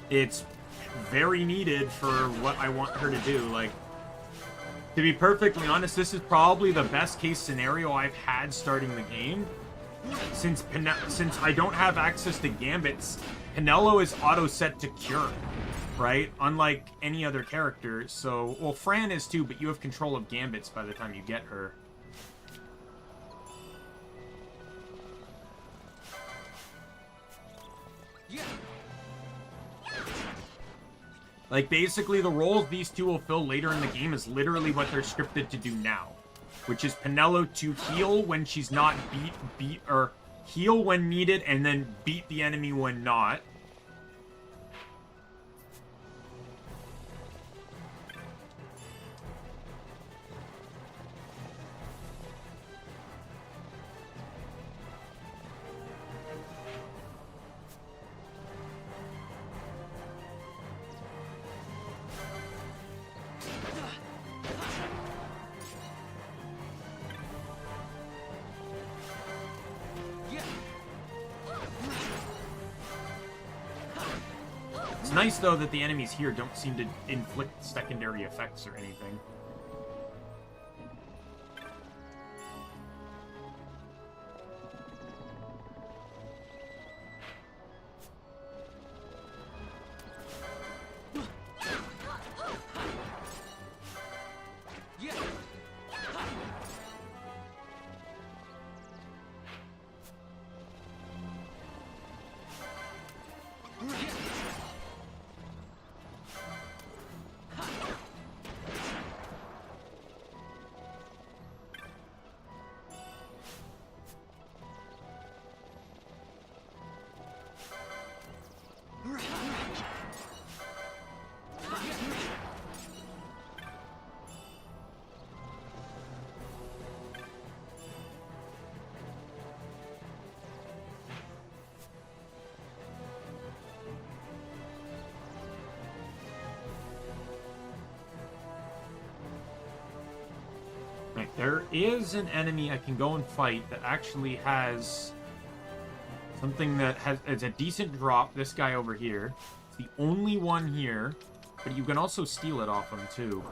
it's very needed for what I want her to do. Like, to be perfectly honest, this is probably the best case scenario I've had starting the game. Since I don't have access to gambits, Penelo is auto set to cure, right? Unlike any other character. So, well, Fran is too, but you have control of gambits by the time you get her. Like, basically, the roles these two will fill later in the game is literally what they're scripted to do now. Which is Penelo to heal when she's not or heal when needed, and then beat the enemy when not. Nice, though, that the enemies here don't seem to inflict secondary effects or anything. There is an enemy I can go and fight that actually has something that it's a decent drop. This guy over here. It's the only one here, but you can also steal it off him too.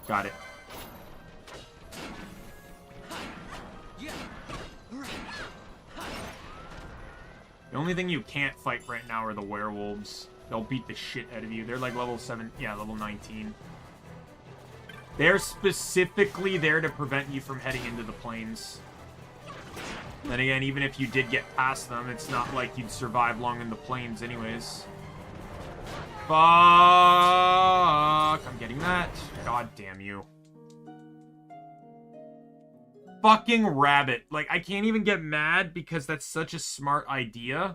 Got it. The only thing you can't fight right now are the werewolves. They'll beat the shit out of you. They're like level 7, yeah, level 19. They're specifically there to prevent you from heading into the plains. Then again, even if you did get past them, it's not like you'd survive long in the plains anyways. Fuck! I'm getting that. God damn you. Fucking rabbit. Like, I can't even get mad because that's such a smart idea.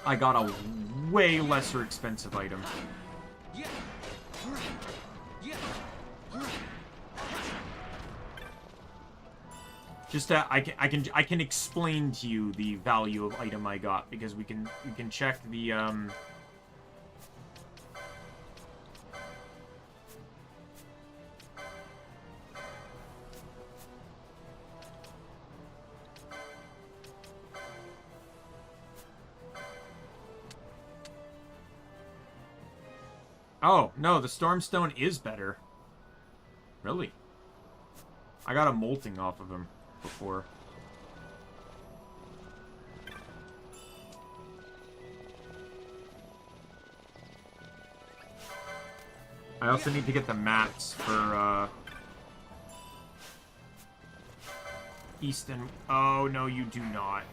I got a way lesser expensive item. Just I can explain to you the value of item I got, because we can check the Oh, no, the Stormstone is better. Really? I got a molting off of him before. I also need to get the mats for, Easton. Oh, no, you do not.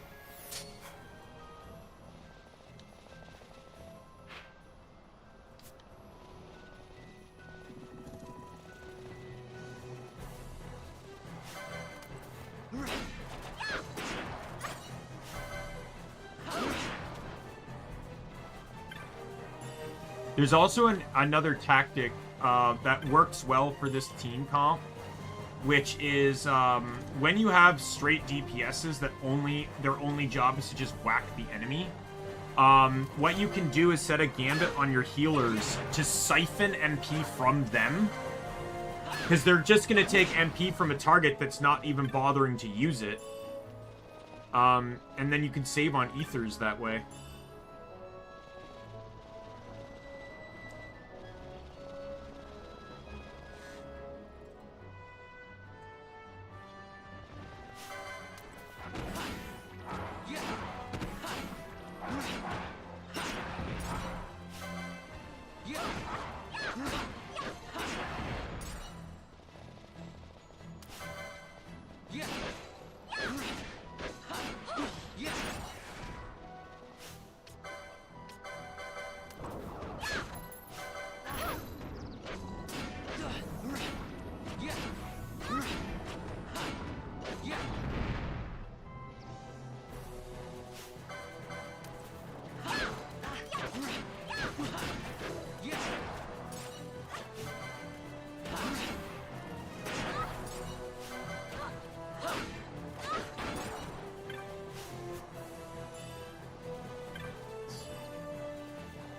There's also another tactic that works well for this team comp, which is when you have straight DPSs that their only job is to just whack the enemy. What you can do is set a gambit on your healers to siphon MP from them, because they're just going to take MP from a target that's not even bothering to use it. And then you can save on ethers that way.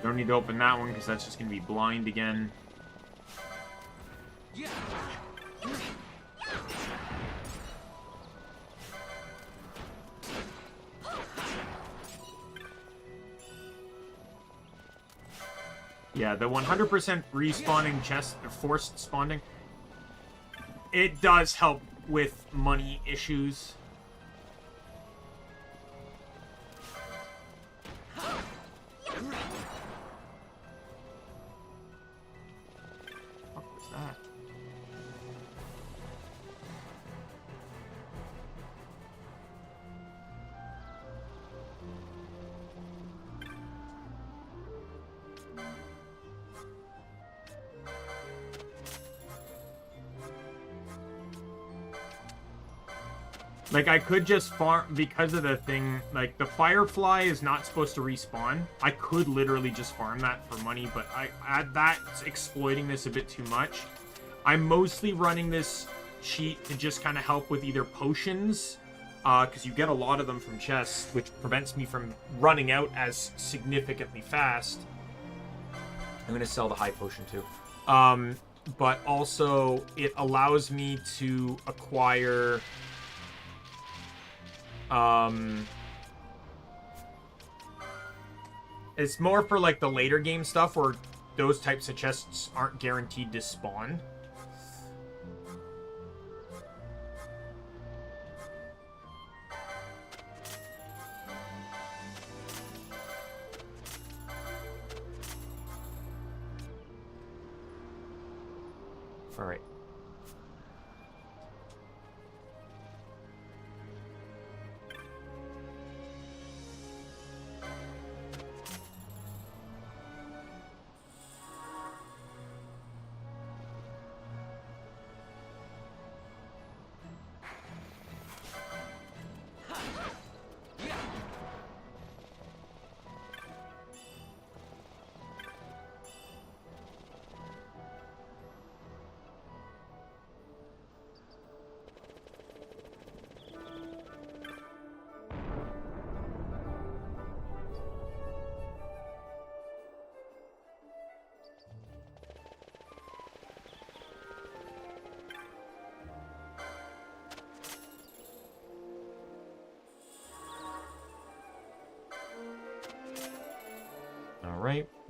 Don't need to open that one because that's just going to be blind again. Yeah, the 100% respawning chest, forced spawning, it does help with money issues. Like, I could just farm, because of the thing, like, the Firefly is not supposed to respawn. I could literally just farm that for money, but that's exploiting this a bit too much. I'm mostly running this cheat to just kind of help with either potions, because you get a lot of them from chests, which prevents me from running out as significantly fast. I'm going to sell the high potion, too. But also, it allows me to acquire... it's more for, like, the later game stuff where those types of chests aren't guaranteed to spawn. All right.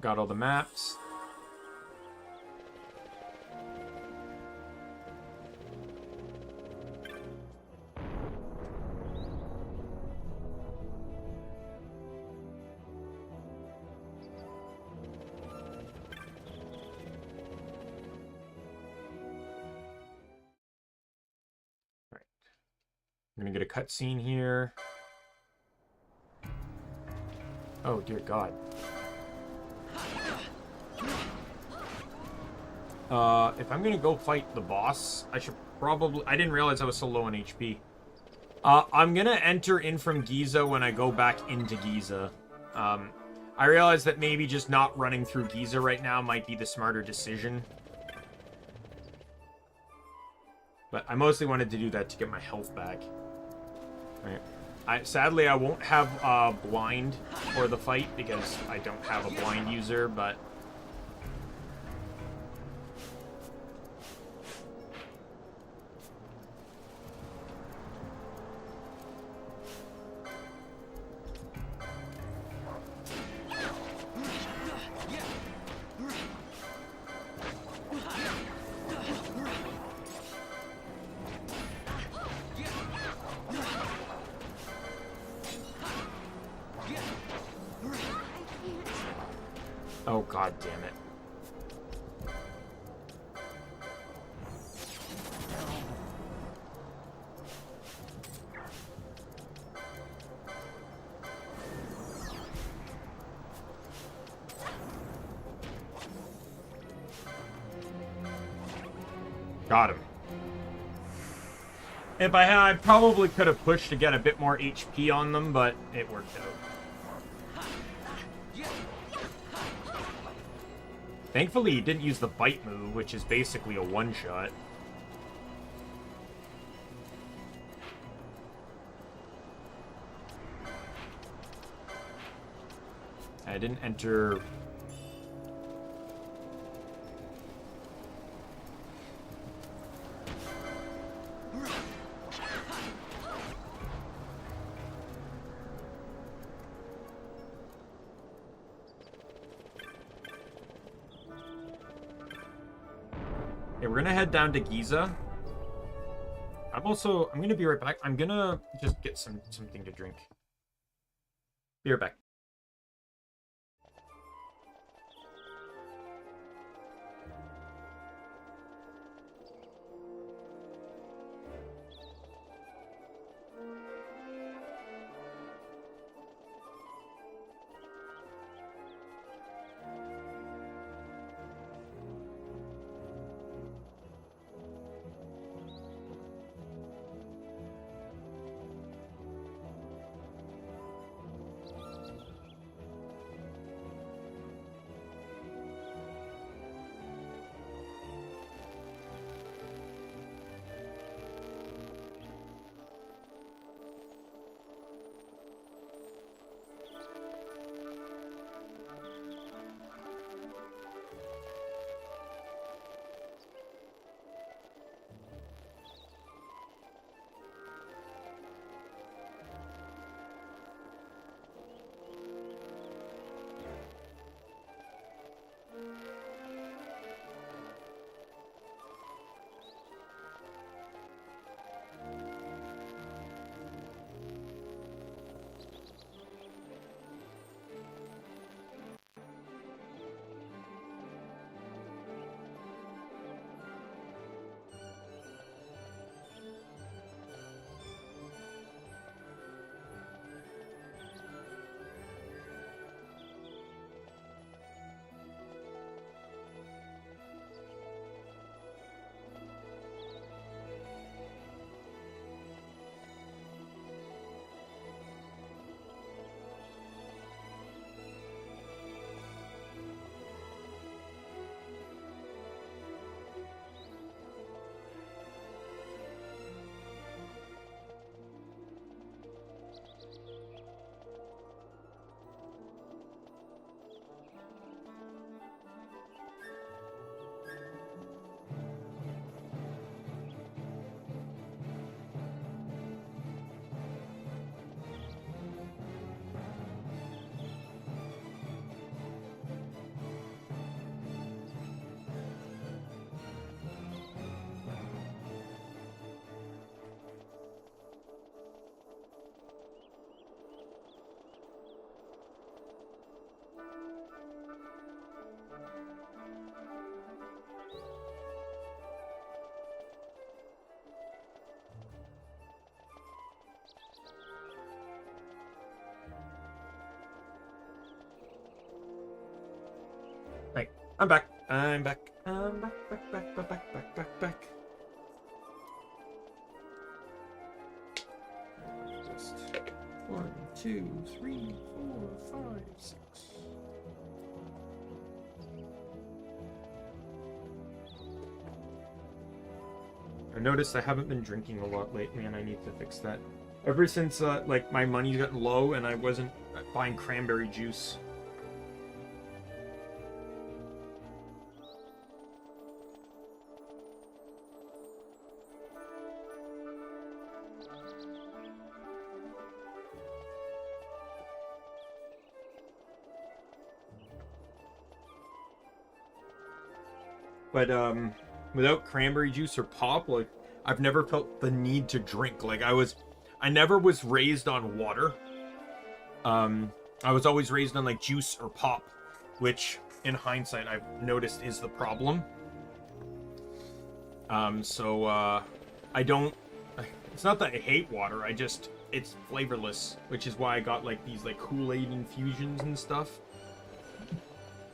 got all the maps. I'm gonna get a cutscene here. Oh, dear God. If I'm gonna go fight the boss, I should probably... I didn't realize I was so low on HP. I'm gonna enter in from Giza when I go back into Giza. I realize that maybe just not running through Giza right now might be the smarter decision. But I mostly wanted to do that to get my health back. Right. Sadly, I won't have blind for the fight because I don't have a blind user, but... Oh, God damn it. Got him. If I had, I probably could have pushed to get a bit more HP on them, but it worked out. Thankfully, he didn't use the bite move, which is basically a one-shot. I didn't enter... Okay, we're gonna head down to Giza. I'm gonna be right back. I'm gonna just get something to drink. Be right back. I'm back. I'm back. I'm back. Just 1, 2, 3, 4, 5, 6. I noticed I haven't been drinking a lot lately, and I need to fix that. Ever since, like, my money's gotten low and I wasn't buying cranberry juice. But, without cranberry juice or pop, like, I've never felt the need to drink. Like, I never was raised on water. I was always raised on, like, juice or pop, which, in hindsight, I've noticed is the problem. I don't... It's not that I hate water, it's flavorless, which is why I got, like, these, like, Kool-Aid infusions and stuff.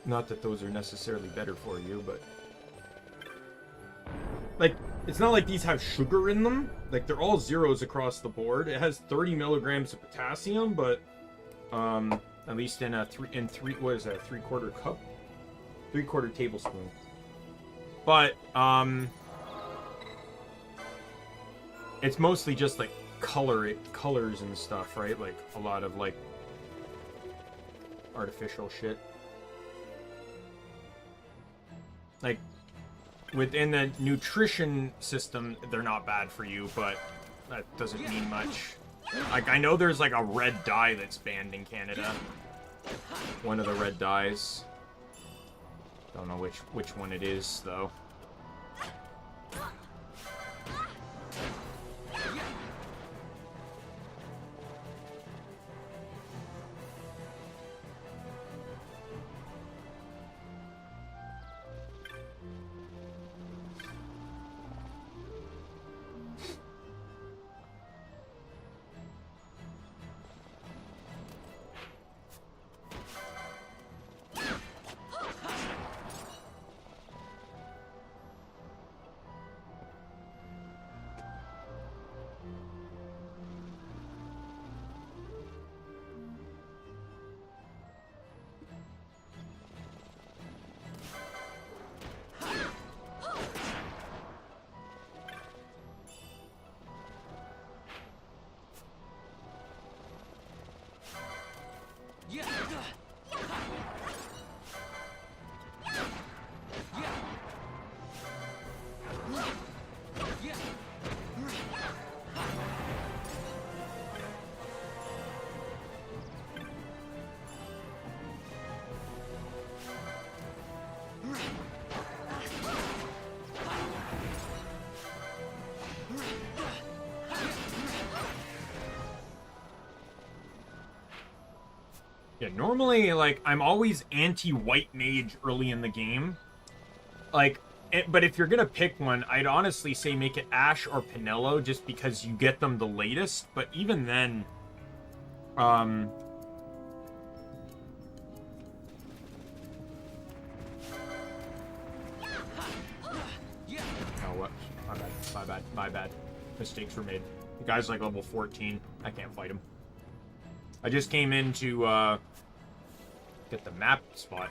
Not that those are necessarily better for you, but... Like, it's not like these have sugar in them. Like, they're all zeros across the board. It has 30 milligrams of potassium, but, at least in what is that, a 3/4 cup? 3/4 tablespoon. But, it's mostly just, like, colors and stuff, right? Like, a lot of, like, artificial shit. Like, within the nutrition system, they're not bad for you, but that doesn't mean much. Like, I know there's, like, a red dye that's banned in Canada. One of the red dyes. Don't know which one it is, though. Yeah, normally, like, I'm always anti-white mage early in the game. Like, but if you're gonna pick one, I'd honestly say make it Ashe or Pinello, just because you get them the latest. But even then, oh, what? My bad. Mistakes were made. The guy's like level 14. I can't fight him. I just came in to, get the map spot.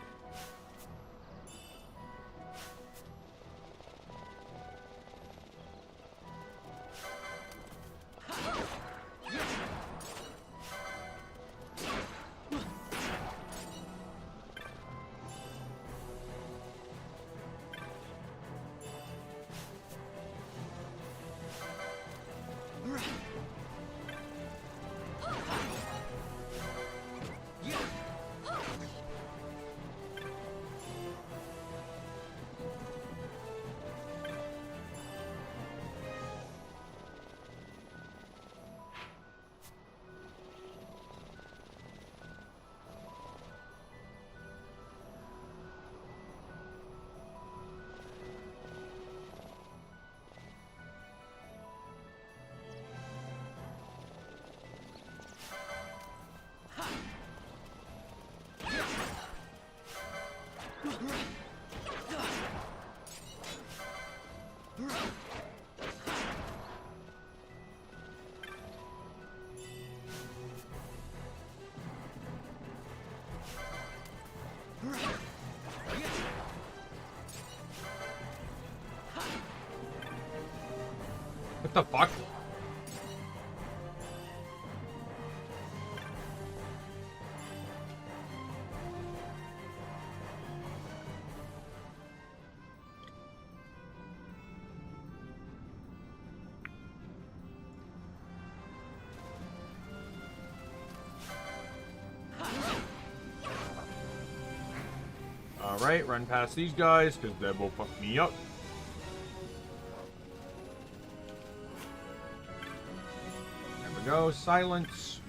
What the fuck? Alright, run past these guys, because they will fuck me up. There we go, silence.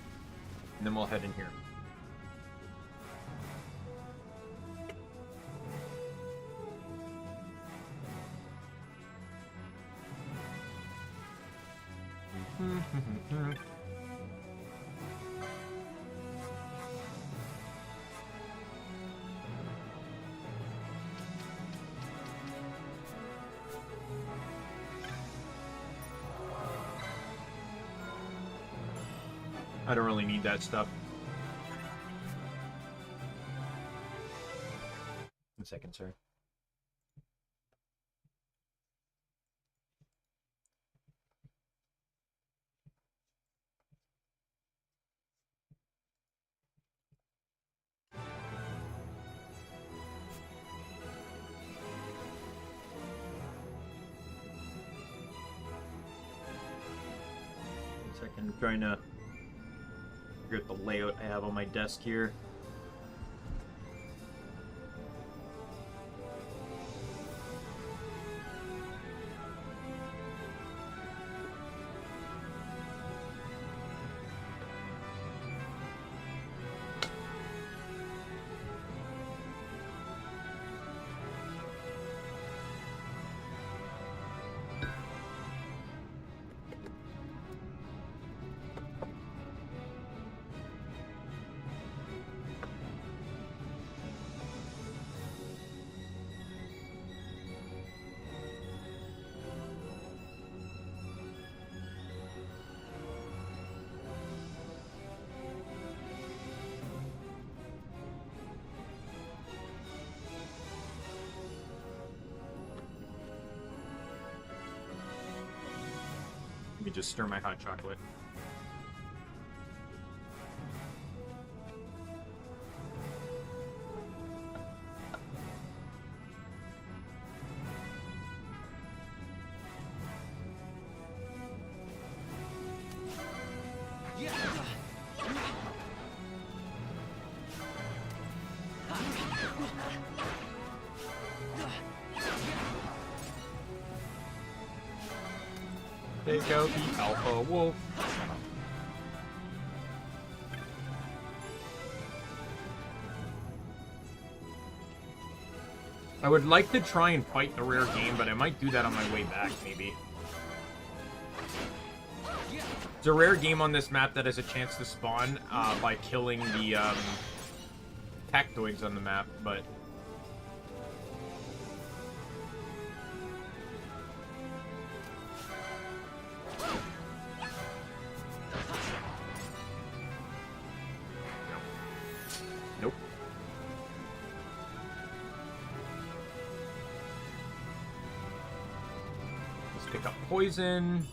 And then we'll head in here. I don't really need that stuff. 1 second, sir. I'm trying to figure out the layout I have on my desk here. Let me just stir my hot chocolate. Take out the alpha wolf. I would like to try and fight the rare game, but I might do that on my way back, maybe. It's a rare game on this map that has a chance to spawn by killing the tactoids on the map, but... Nope. Let's pick up poison.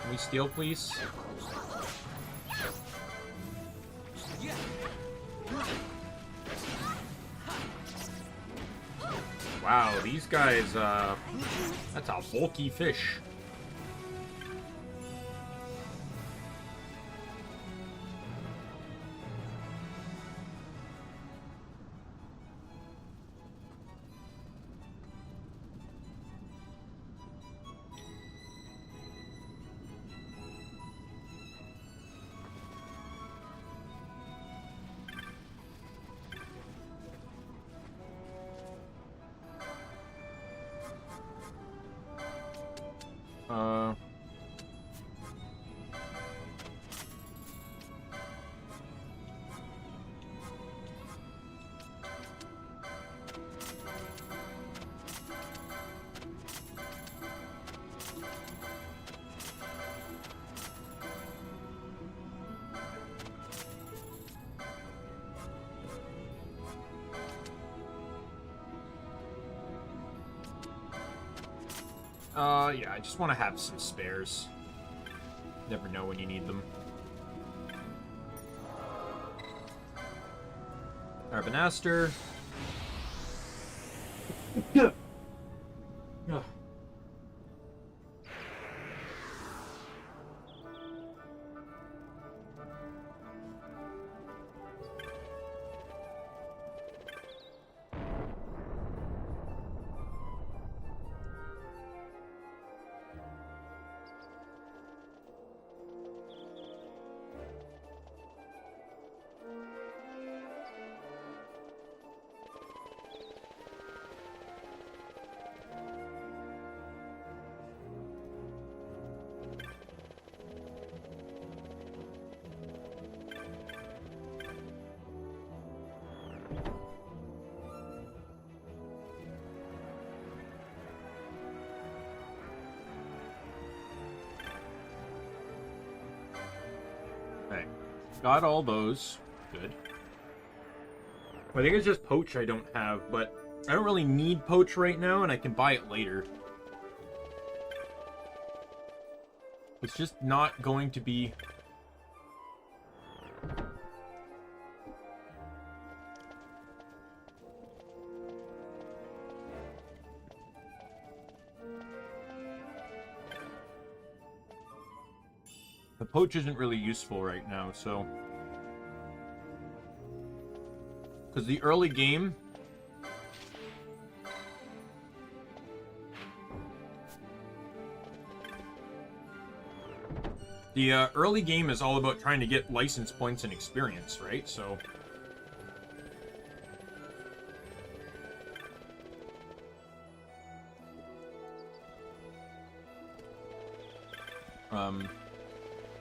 Can we steal, please? Wow, these guys, that's a bulky fish. Uh... yeah, I just want to have some spares. Never know when you need them. Carbon-aster. Yeah. Got all those. Good. I think it's just Poach I don't have, but I don't really need Poach right now, and I can buy it later. It's just not going to be... The Poach isn't really useful right now, so... Because the early game... The early game is all about trying to get license points and experience, right? So...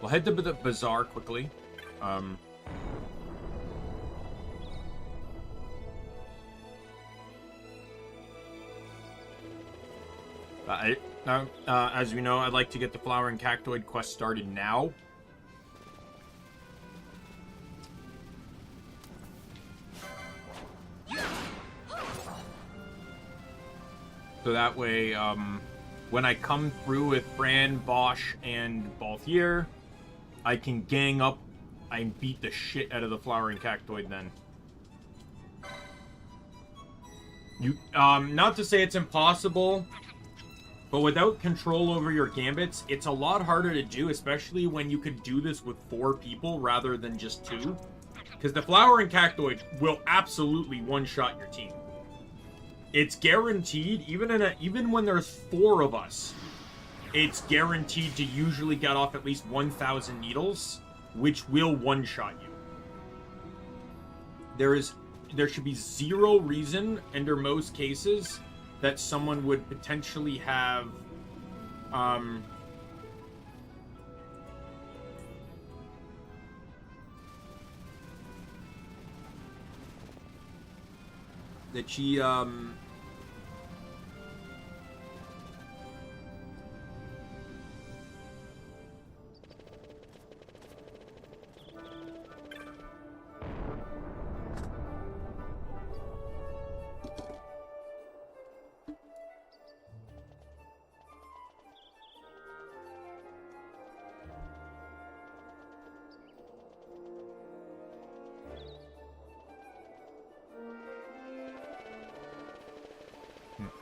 We'll head to the bazaar quickly. As you know, I'd like to get the Flower and Cactoid quest started now. So that way, when I come through with Bran, Bosch, and Balthier, I can gang up and beat the shit out of the Flower and Cactoid then. Not to say it's impossible, but without control over your gambits, it's a lot harder to do, especially when you could do this with 4 people rather than just 2. Because the Flower and Cactoid will absolutely one-shot your team. It's guaranteed, even when there's 4 of us, it's guaranteed to usually get off at least 1,000 needles, which will one-shot you. There should be 0 reason, under most cases, that someone would potentially have, that she,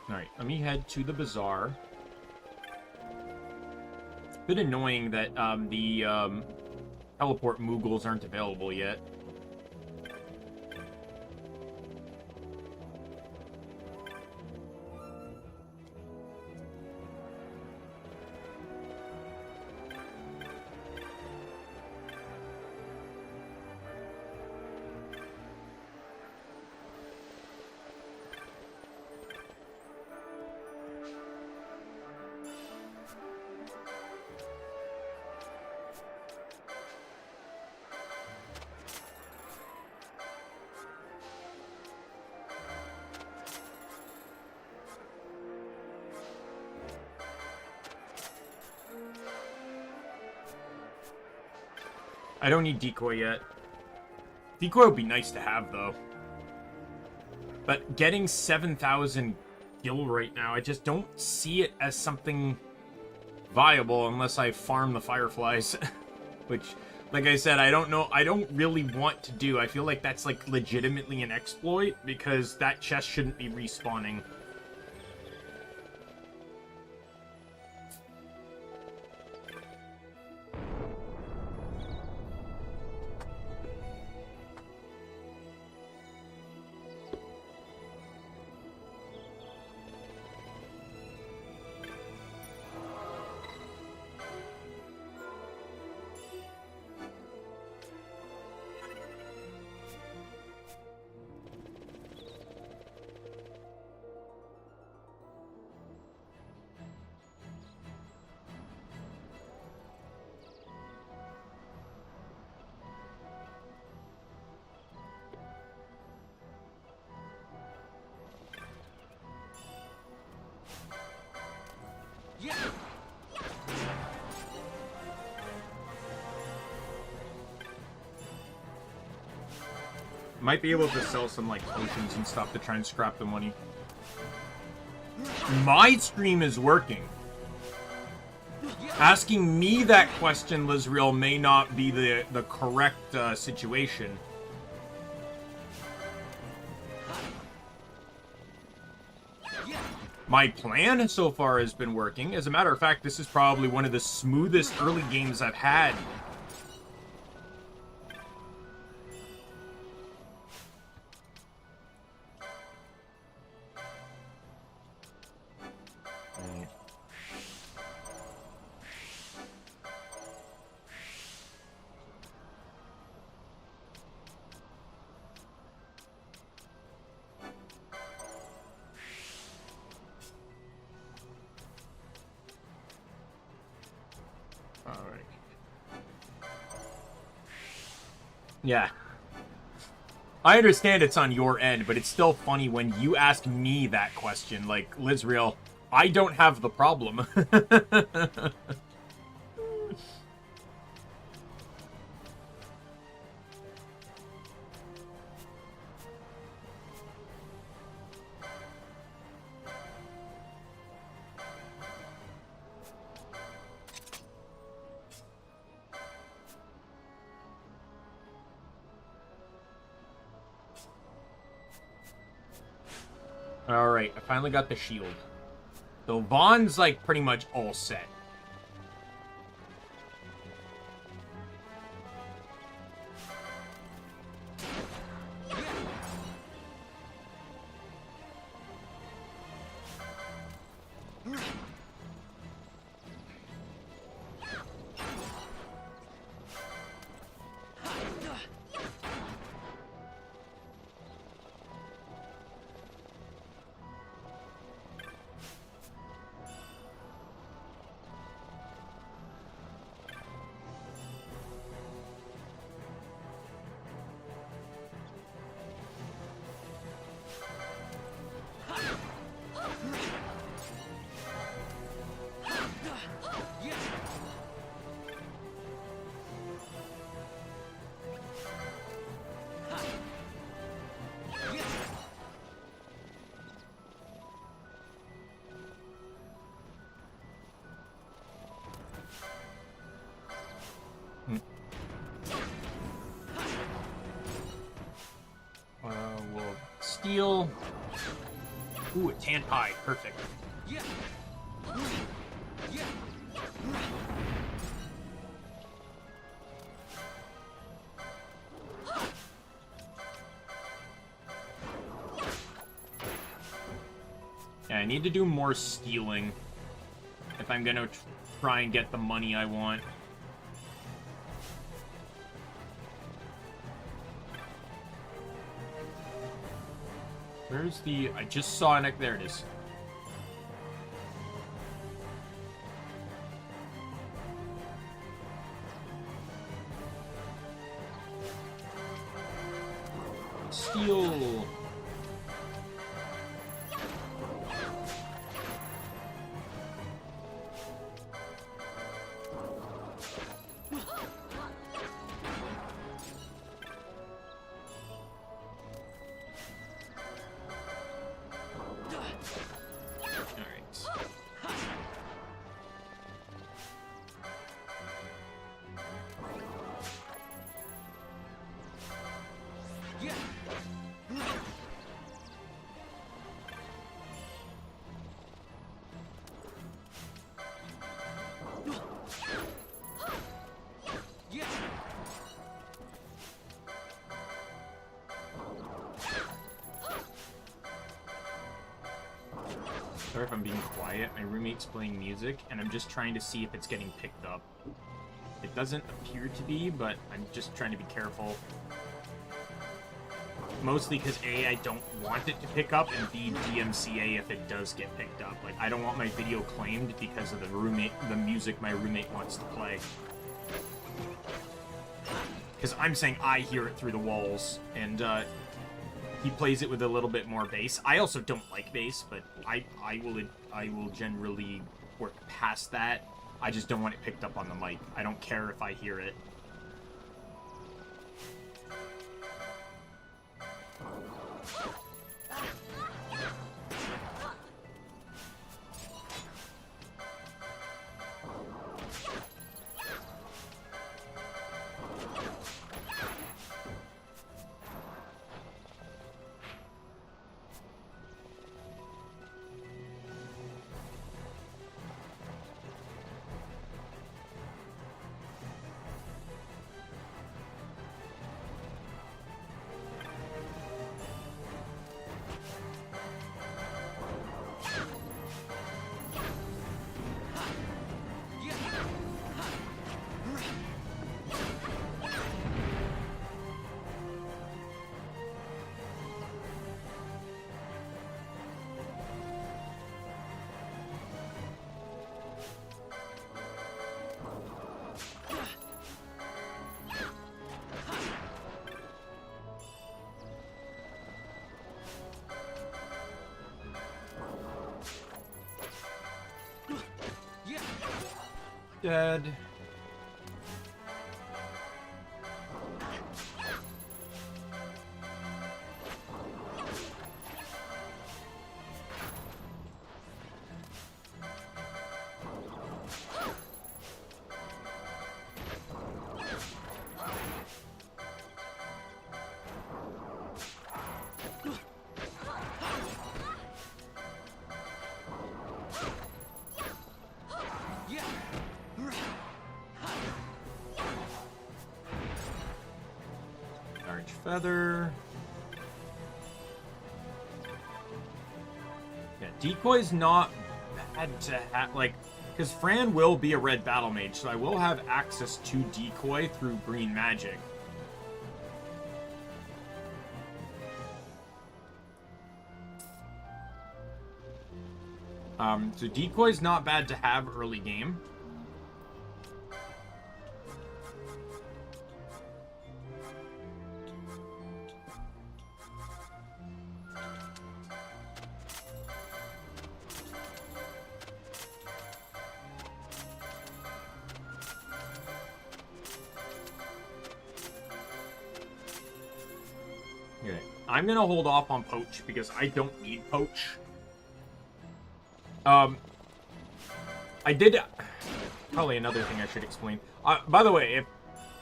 Alright, let me head to the bazaar. It's a bit annoying that the teleport Moogles aren't available yet. I don't need decoy yet. Decoy would be nice to have, though. But getting 7,000 gil right now, I just don't see it as something viable unless I farm the fireflies. Which, like I said, I don't know. I don't really want to do. I feel like that's, like, legitimately an exploit because that chest shouldn't be respawning. Might be able to sell some, like, potions and stuff to try and scrap the money. My stream is working. Asking me that question, Lizreal, may not be the correct situation. My plan so far has been working. As a matter of fact, this is probably one of the smoothest early games I've had. Yeah. I understand it's on your end, but it's still funny when you ask me that question. Like, Lizreal, I don't have the problem. Alright, I finally got the shield. So Vaughn's, like, pretty much all set. We'll steal. Ooh, a tan pie. Perfect. Yeah, I need to do more stealing if I'm gonna try and get the money I want. Where's the... I just saw an... There it is. Steal. Sorry if I'm being quiet. My roommate's playing music, and I'm just trying to see if it's getting picked up. It doesn't appear to be, but I'm just trying to be careful. Mostly because A, I don't want it to pick up, and B, DMCA if it does get picked up. Like, I don't want my video claimed because of the music my roommate wants to play. Because I'm saying I hear it through the walls, and he plays it with a little bit more bass. I also don't like bass, but I will generally work past that. I just don't want it picked up on the mic. I don't care if I hear it. Dead. Feather. Yeah, decoy's not bad to have, like, because Fran will be a red battle mage, so I will have access to decoy through green magic. So decoy's not bad to have early game. I'm gonna hold off on poach because I don't need poach. I did probably another thing I should explain. By the way,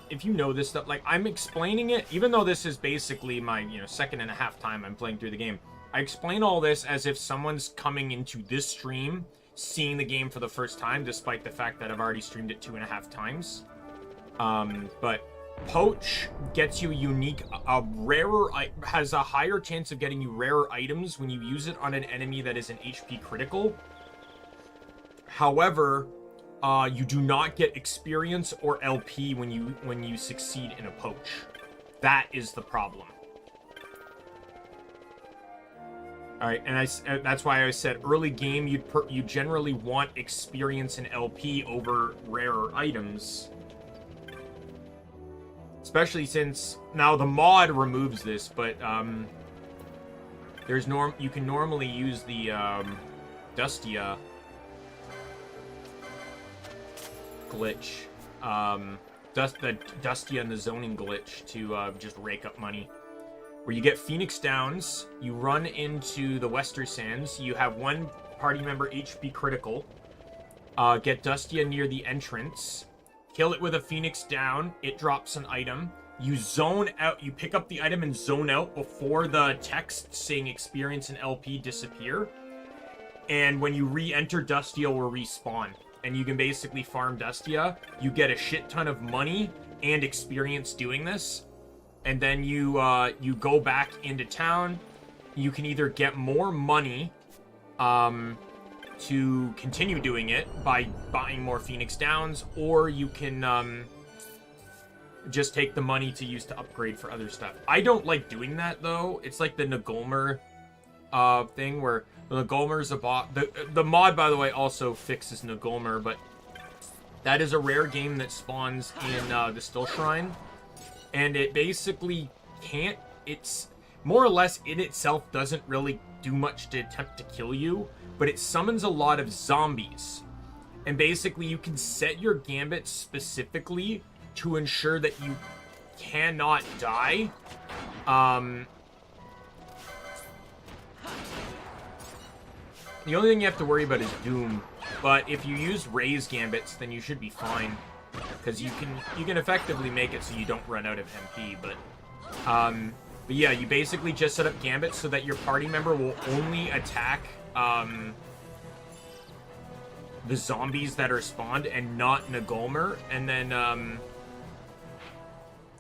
if you know this stuff, like, I'm explaining it, even though this is basically my, second and a half time I'm playing through the game. I explain all this as if someone's coming into this stream, seeing the game for the first time, despite the fact that I've already streamed it 2.5 times. But poach gets you unique, has a higher chance of getting you rarer items when you use it on an enemy that is an HP critical. However, you do not get experience or LP when you succeed in a poach. That is the problem. All right, and that's why I said early game you generally want experience and LP over rarer items. Especially since now the mod removes this, but you can normally use the Dustia glitch, the Dustia and the zoning glitch to just rake up money. Where you get Phoenix Downs, you run into the Western Sands, you have one party member HP critical, get Dustia near the entrance. Kill it with a Phoenix Down, it drops an item. You zone out, you pick up the item and zone out before the text saying experience and LP disappear. And when you re-enter, Dustia will respawn. And you can basically farm Dustia. You get a shit ton of money and experience doing this. And then you go back into town. You can either get more money, to continue doing it by buying more Phoenix Downs, or you can just take the money to use to upgrade for other stuff. I don't like doing that, though. It's like the Nagolmer thing where the Nagolmer's a bot. The mod, by the way, also fixes Nagolmer, but that is a rare game that spawns in the Still Shrine, and it basically can't. It's more or less in itself doesn't really do much to attempt to kill you, but it summons a lot of zombies. And basically you can set your gambits specifically to ensure that you cannot die. The only thing you have to worry about is Doom. But if you use Raise Gambits, then you should be fine. Because you can effectively make it so you don't run out of MP, but yeah, you basically just set up Gambits so that your party member will only attack the zombies that are spawned and not Nagolmer, and then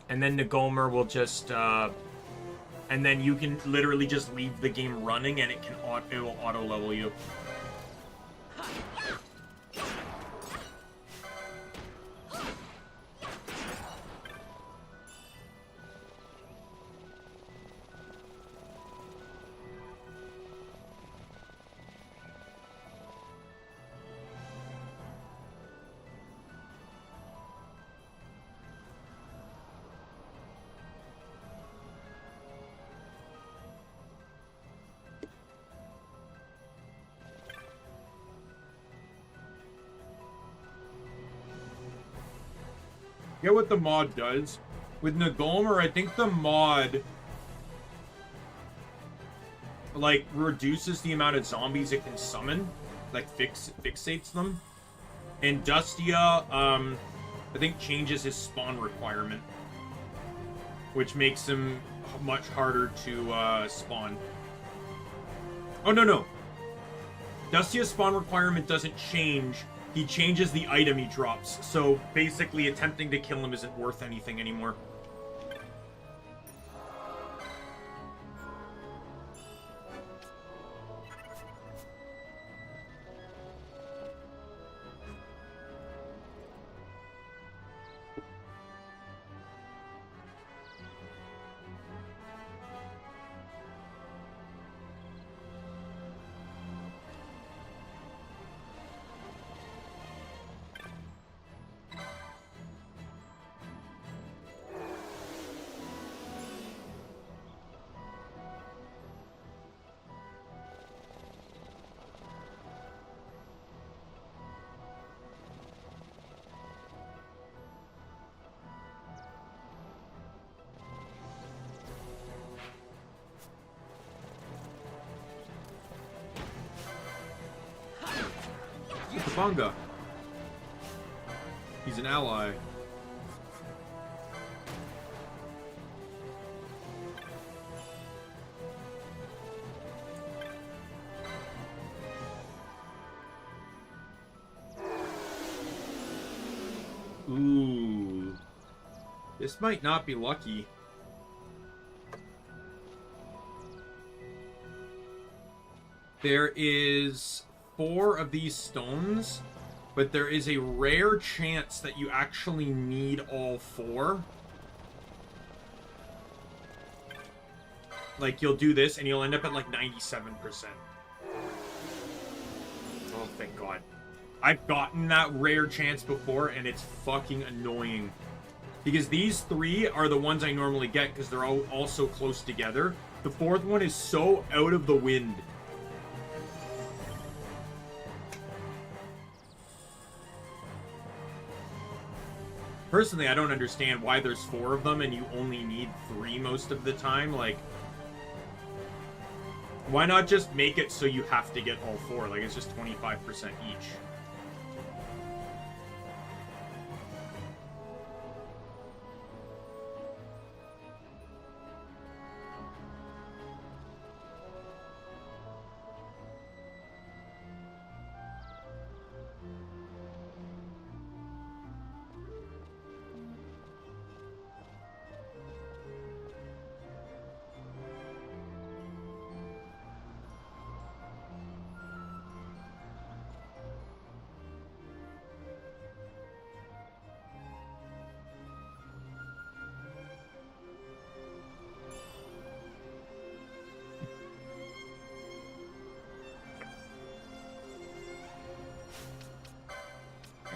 Nagolmer will just and then you can literally just leave the game running and it will auto level you. Get what the mod does. With Nagolmer, I think the mod like reduces the amount of zombies it can summon, like fixates them. And Dustia, I think changes his spawn requirement, which makes him much harder to spawn. Oh no. Dustia's spawn requirement doesn't change. He changes the item he drops, so basically attempting to kill him isn't worth anything anymore. Bunga. He's an ally. Ooh. This might not be lucky. There is 4 of these stones, but there is a rare chance that you actually need all 4. Like, you'll do this and you'll end up at like 97%. Oh, thank God. I've gotten that rare chance before and it's fucking annoying. Because these 3 are the ones I normally get because they're all so close together. The 4th one is so out of the wind. Personally, I don't understand why there's 4 of them and you only need 3 most of the time. Like, why not just make it so you have to get all 4? Like, it's just 25% each.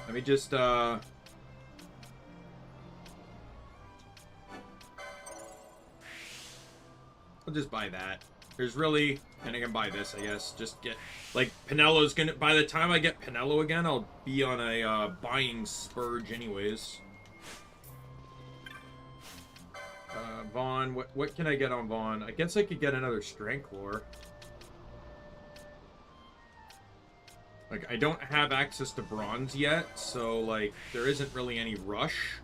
Let me just, I'll just buy that. There's really, and I can buy this, I guess. Just get, like, Pinello's gonna, by the time I get Pinello again, I'll be on a, buying spurge anyways. Vaughn, what can I get on Vaughn? I guess I could get another Strength Lore. Like, I don't have access to Bronze yet, so, like, there isn't really any rush.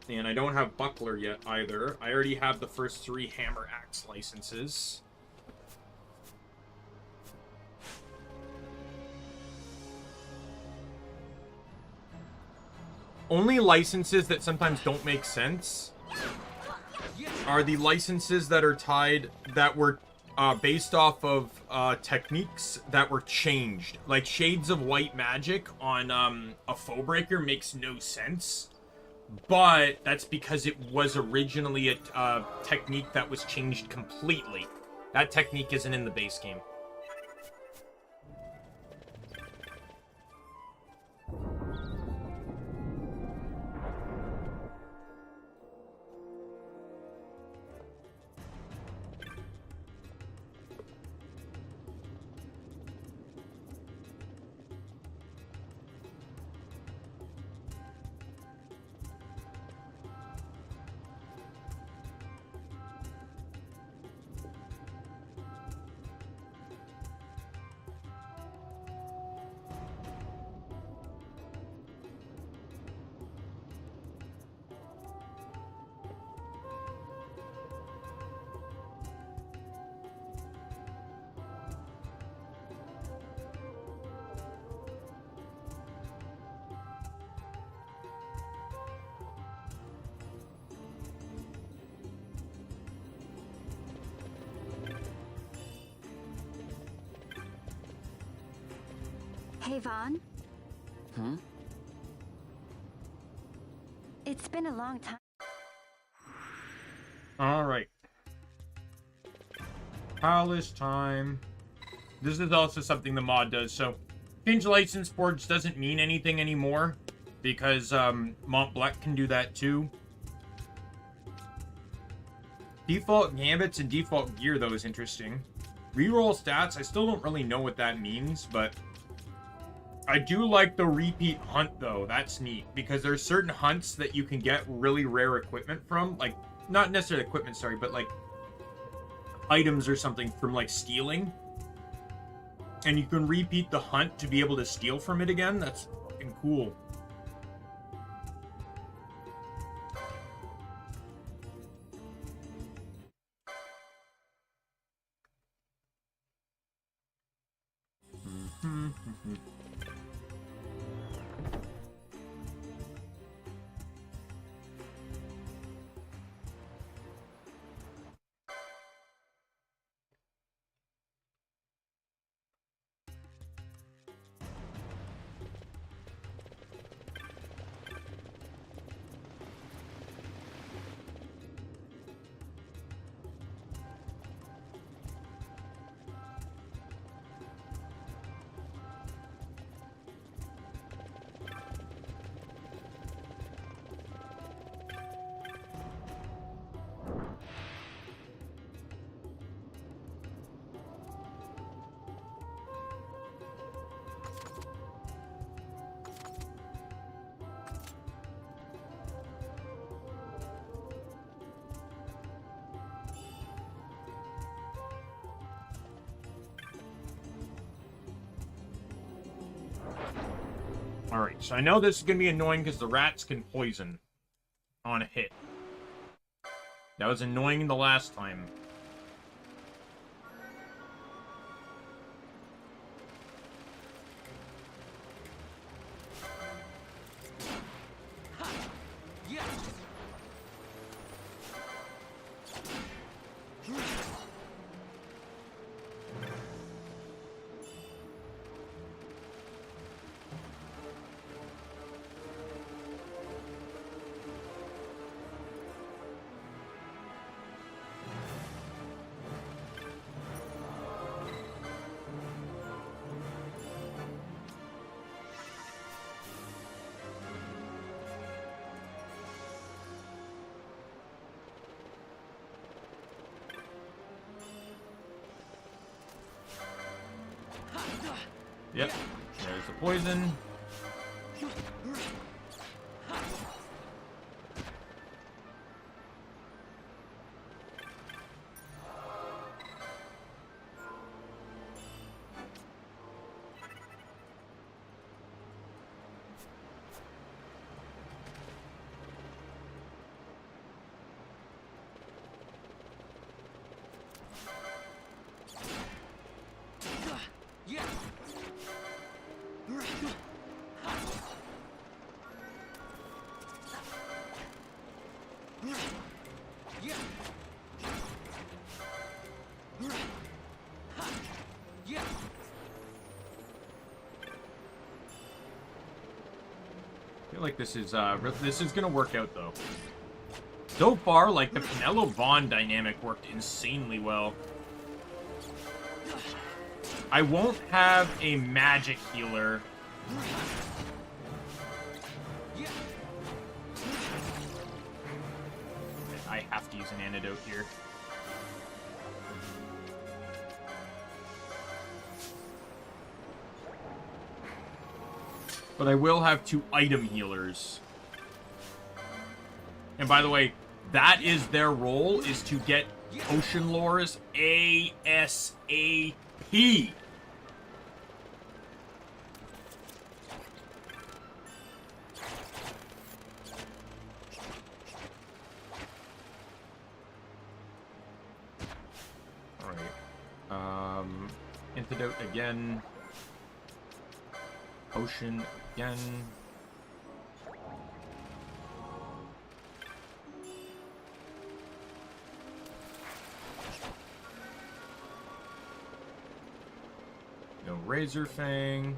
And I don't have Buckler yet, either. I already have the first 3 Hammer Axe licenses. Only licenses that sometimes don't make sense are the licenses that are tied, that were based off of techniques that were changed. Like Shades of White Magic on a Foebreaker makes no sense, but that's because it was originally a technique that was changed completely. That technique isn't in the base game. Hey, Vaughn. Huh? It's been a long time. Alright. Palace time. This is also something the mod does, so change license boards doesn't mean anything anymore, because Mont Blanc can do that too. Default gambits and default gear, though, is interesting. Reroll stats, I still don't really know what that means, but I do like the repeat hunt, though. That's neat, because there's certain hunts that you can get really rare equipment from. Like, not necessarily equipment, sorry, but, like, items or something from, like, stealing. And you can repeat the hunt to be able to steal from it again. That's fucking cool. Alright, so I know this is going to be annoying because the rats can poison on a hit. That was annoying the last time. Yep. There's the poison. I feel like this is gonna work out though. So far, like the Pinello Vaughn dynamic worked insanely well. I won't have a magic healer. I have to use an antidote here. But I will have 2 item healers. And by the way, that is their role, is to get Ocean Lores ASAP. Alright. Antidote again. Potion again. No Razor Fang.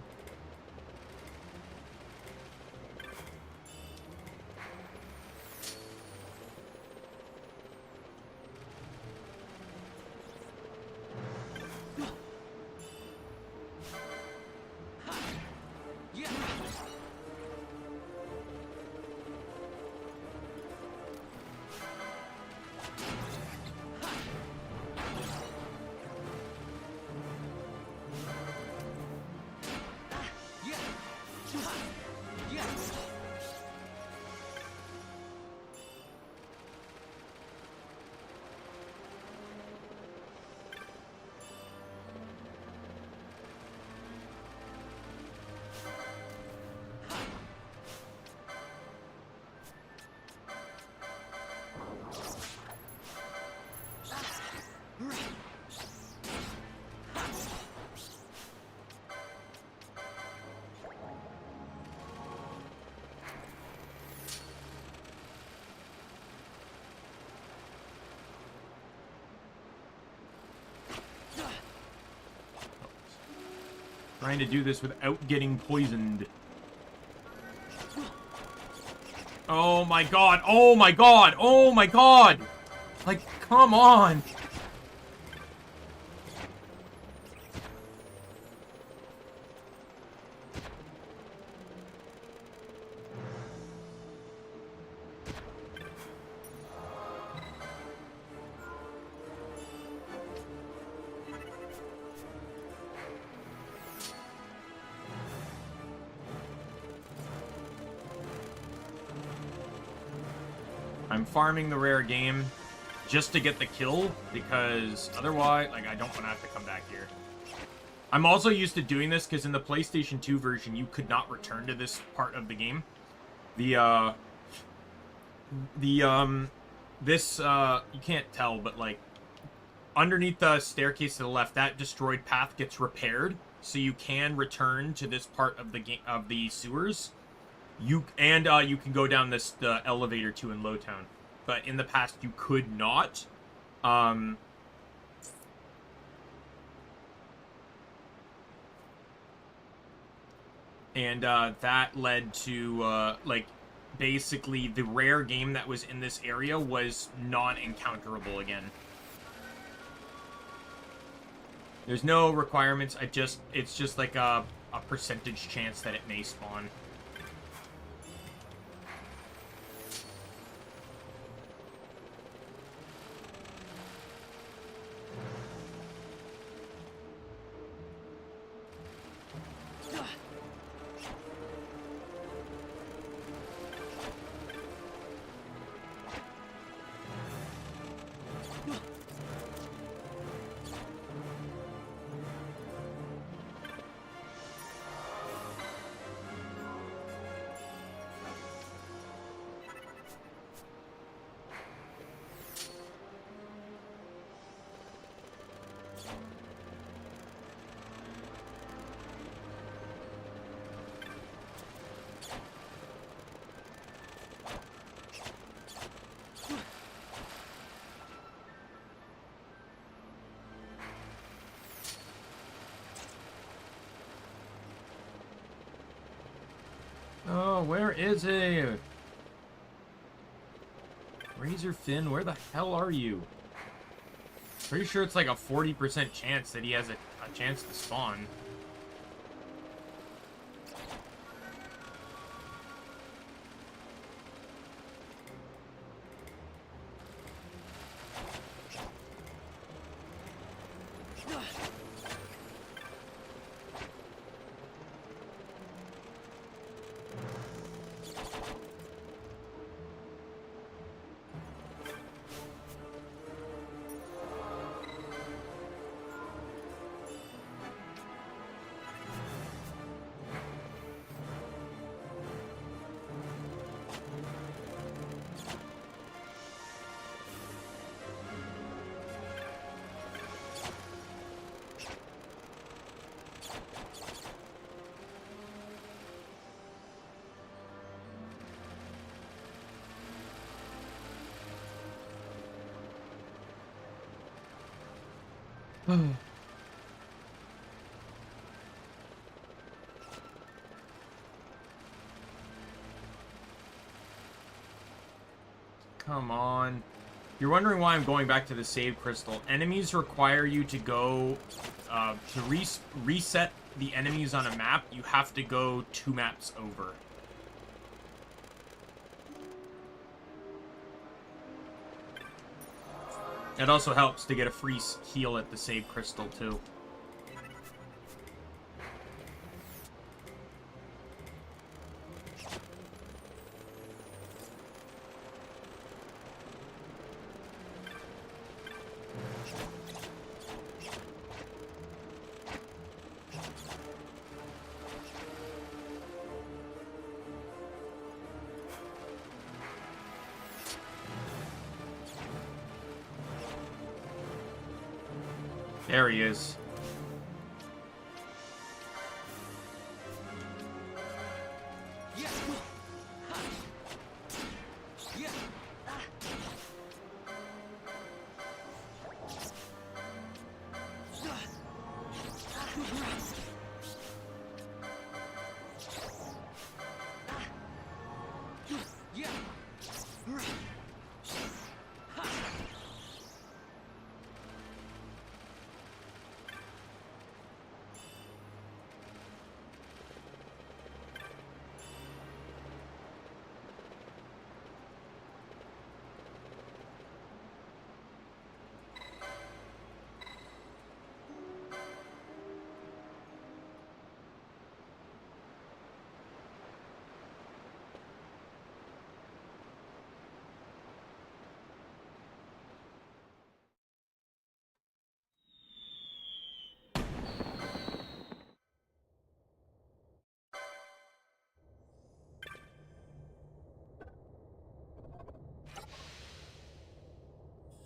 Trying to do this without getting poisoned. Oh my god! Oh my god! Oh my god! Like, come on! I'm farming the rare game just to get the kill, because otherwise, like, I don't want to have to come back here. I'm also used to doing this because in the PlayStation 2 version, you could not return to this part of the game. You can't tell, but, like, underneath the staircase to the left, that destroyed path gets repaired, so you can return to this part of the game, of the sewers. You can go down the elevator too in Lowtown, but in the past you could not. And that led to like basically the rare game that was in this area was non-encounterable again. There's no requirements. It's just like a percentage chance that it may spawn. Oh, where is he? Razor Finn, where the hell are you? Pretty sure it's like a 40% chance that he has a chance to spawn. Come on. You're wondering why I'm going back to the save crystal. Enemies require you to go, to reset the enemies on a map, you have to go 2 maps over. It also helps to get a free heal at the save crystal, too. There he is.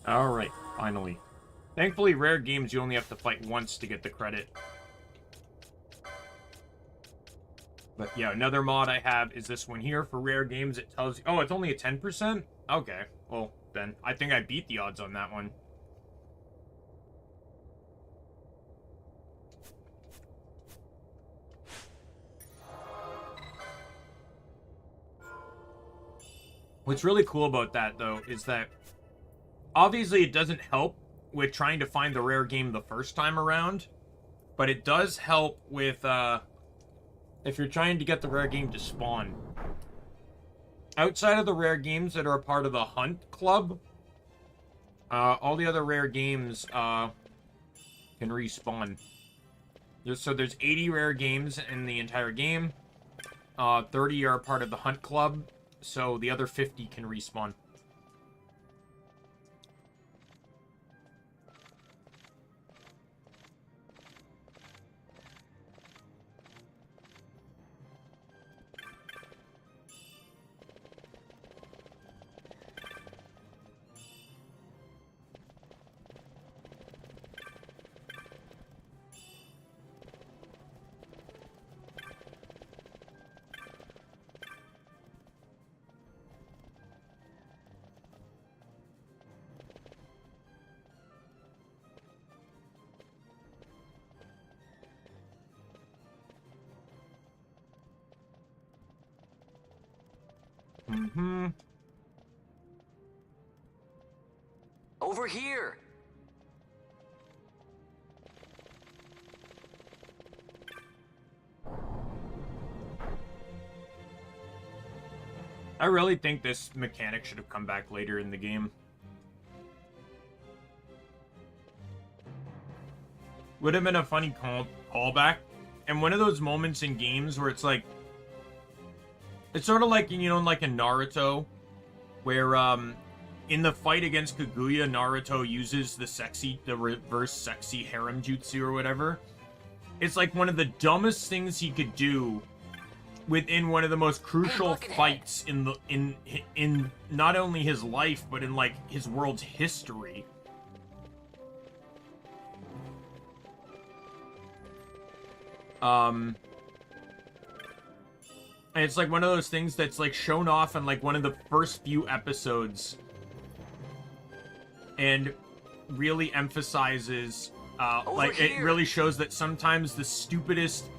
Alright, finally. Thankfully, rare games, you only have to fight once to get the credit. But yeah, another mod I have is this one here. For rare games, it tells you... Oh, it's only a 10%? Okay, well, then I think I beat the odds on that one. What's really cool about that, though, is that obviously it doesn't help with trying to find the rare game the first time around, but it does help with, if you're trying to get the rare game to spawn. Outside of the rare games that are a part of the Hunt Club, all the other rare games, can respawn. There's 80 rare games in the entire game. 30 are a part of the Hunt Club, so the other 50 can respawn. Over here. I really think this mechanic should have come back later in the game. Would have been a funny callback. And one of those moments in games where it's like... It's sort of like, you know, like in Naruto, where, in the fight against Kaguya, Naruto uses the reverse sexy harem jutsu or whatever. It's like one of the dumbest things he could do within one of the most crucial fights in not only his life, but in, like, his world's history. And it's like one of those things that's like shown off in like one of the first few episodes and really emphasizes like it really shows that sometimes the stupidest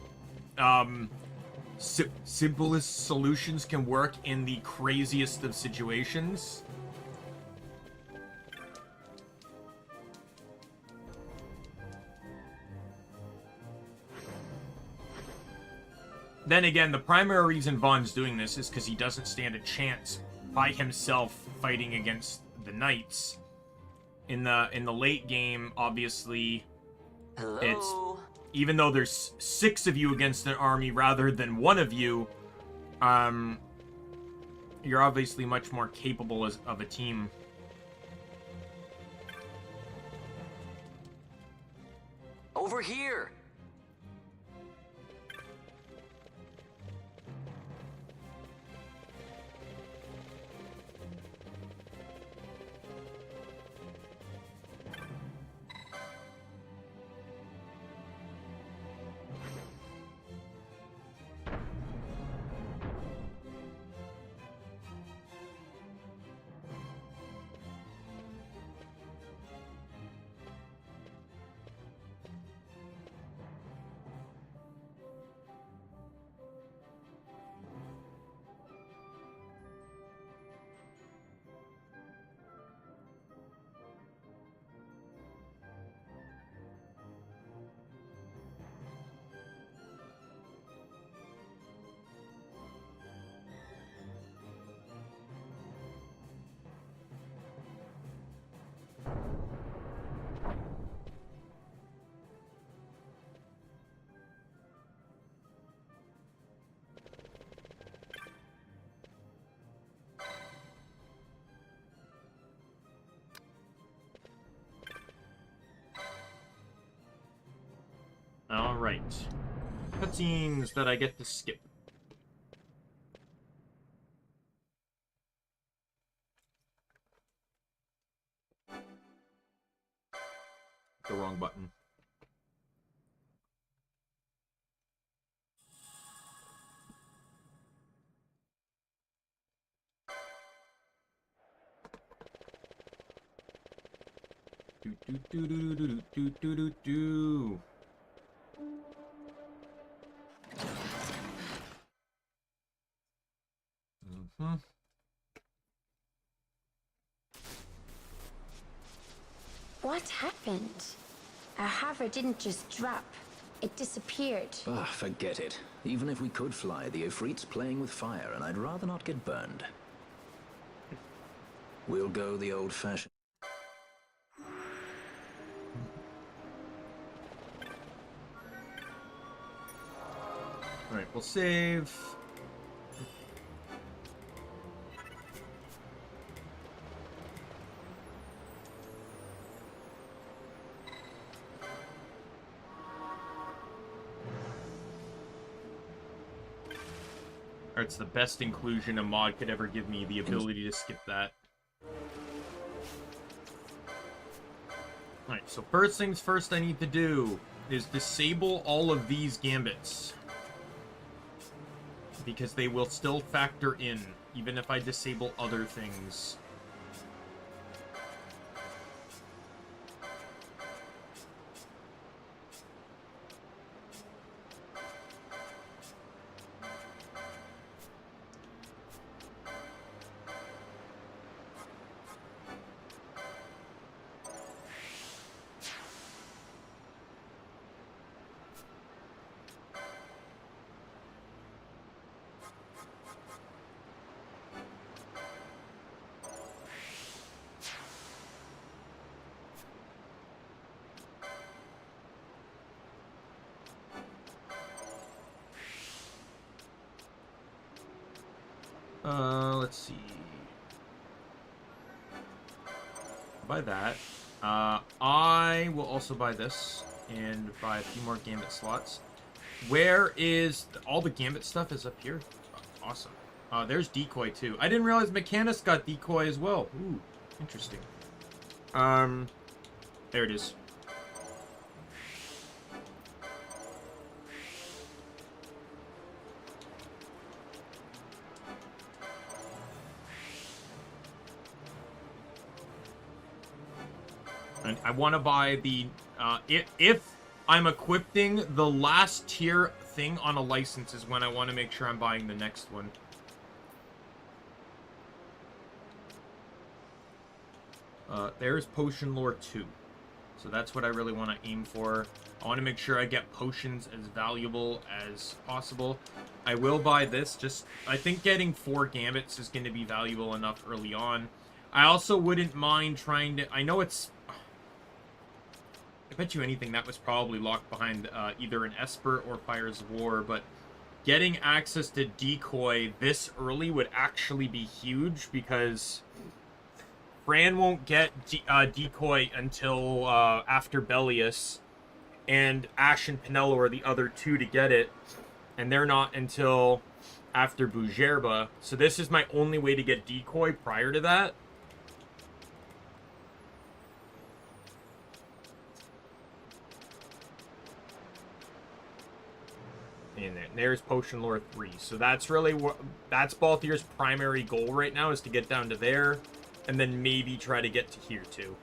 simplest solutions can work in the craziest of situations. Then again, the primary reason Vaughn's doing this is because he doesn't stand a chance by himself fighting against the knights. In the late game, obviously, it's even though there's 6 of you against an army rather than 1 of you, you're obviously much more capable of a team. Over here. Alright. Cutscenes that I get to skip. The wrong button. Do. What happened? Our hover didn't just drop. It disappeared. Ah, forget it. Even if we could fly, the Ifrit's playing with fire, and I'd rather not get burned. We'll go the old-fashioned... Alright, we'll save. It's the best inclusion a mod could ever give me, the ability to skip that. Alright, so first things first I need to do is disable all of these gambits. Because they will still factor in, even if I disable other things. Let's see. Buy that. I will also buy this and buy a few more Gambit slots. Where is all the Gambit stuff is up here? Oh, awesome. There's Decoy too. I didn't realize Mechanus got Decoy as well. Ooh, interesting. There it is. And I want to buy the, if I'm equipping the last tier thing on a license is when I want to make sure I'm buying the next one. There's Potion Lore 2. So that's what I really want to aim for. I want to make sure I get potions as valuable as possible. I will buy this. I think getting 4 Gambits is going to be valuable enough early on. I also wouldn't mind trying to... I know it's... I bet you anything that was probably locked behind either an Esper or Fires of War, but getting access to Decoy this early would actually be huge, because Fran won't get Decoy until after Bellius, and Ash and Pinello are the other two to get it, and they're not until after Bujerba, so this is my only way to get Decoy prior to that. And there's Potion Lore 3. So that's really what... That's Balthier's primary goal right now, is to get down to there. And then maybe try to get to here, too.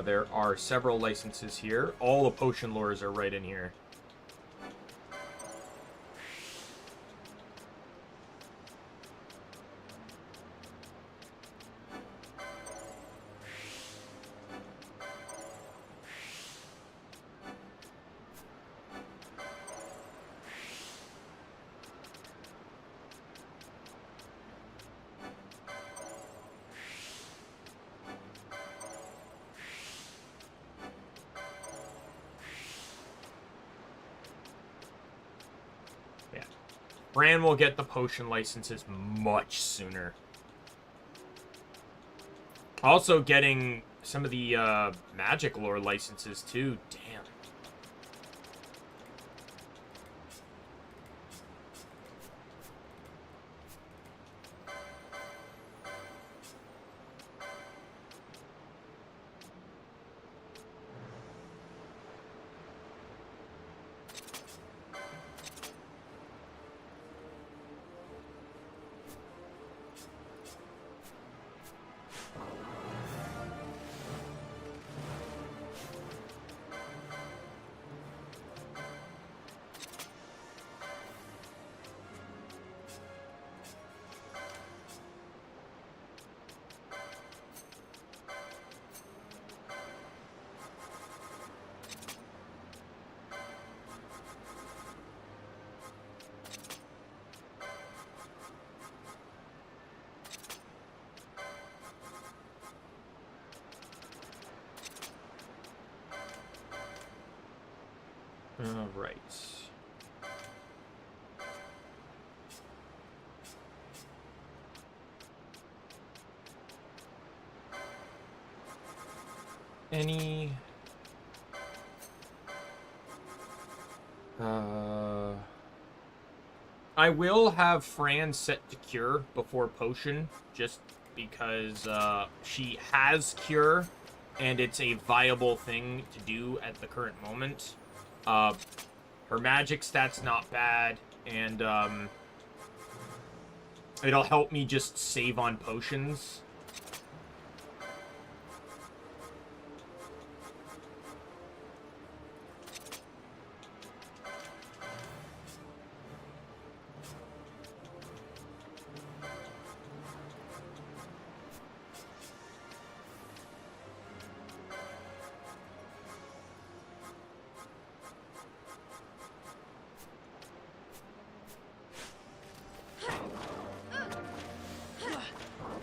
There are several licenses here. All the Potion Lores are right in here. Bran will get the potion licenses much sooner. Also getting some of the magic lore licenses too. Damn. Right. Any... I will have Fran set to Cure before Potion, just because she has Cure, and it's a viable thing to do at the current moment. Her magic stat's not bad, and it'll help me just save on potions.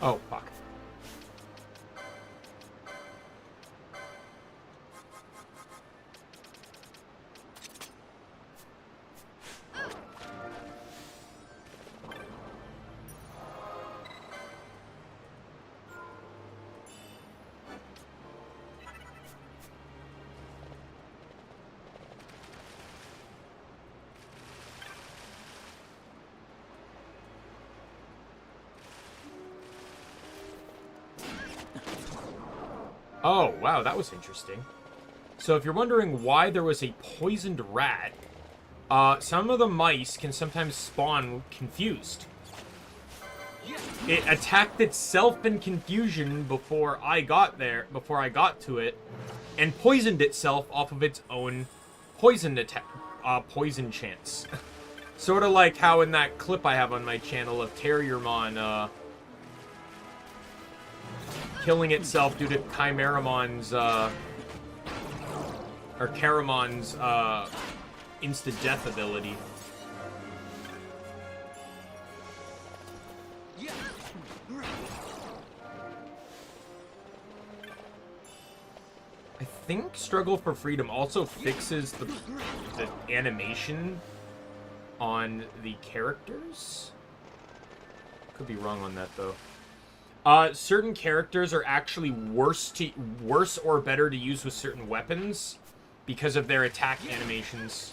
Oh, fuck. Oh, wow, that was interesting. So if you're wondering why there was a poisoned rat, some of the mice can sometimes spawn confused. It attacked itself in confusion before I got to it, and poisoned itself off of its own poison chance. Sort of like how in that clip I have on my channel of Terriermon, killing itself due to Chimeramon's, or Caramon's, insta-death ability. I think Struggle for Freedom also fixes the animation on the characters. Could be wrong on that, though. Certain characters are actually worse or better to use with certain weapons because of their attack animations.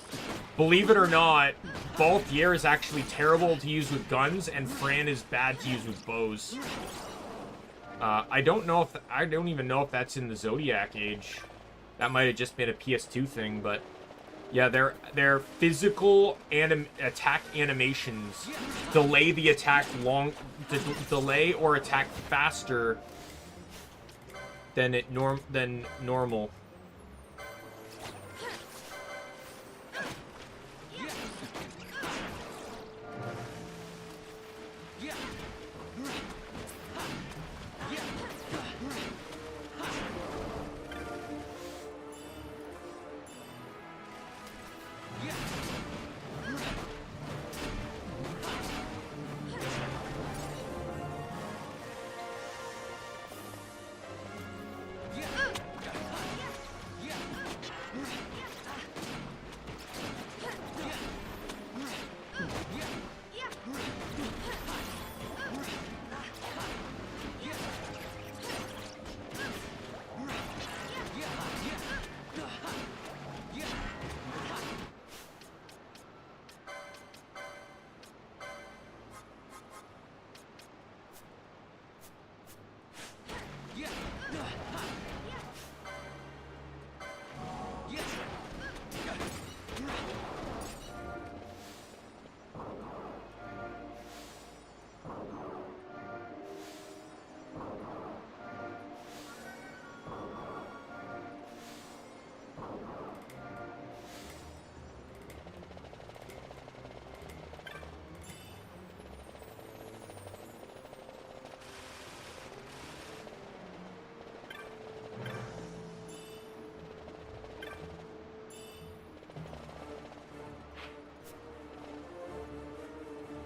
Believe it or not, Balthier is actually terrible to use with guns, and Fran is bad to use with bows. I don't even know if that's in the Zodiac Age. That might have just been a PS2 thing, but yeah, their physical attack animations delay the attack delay or attack faster than normal.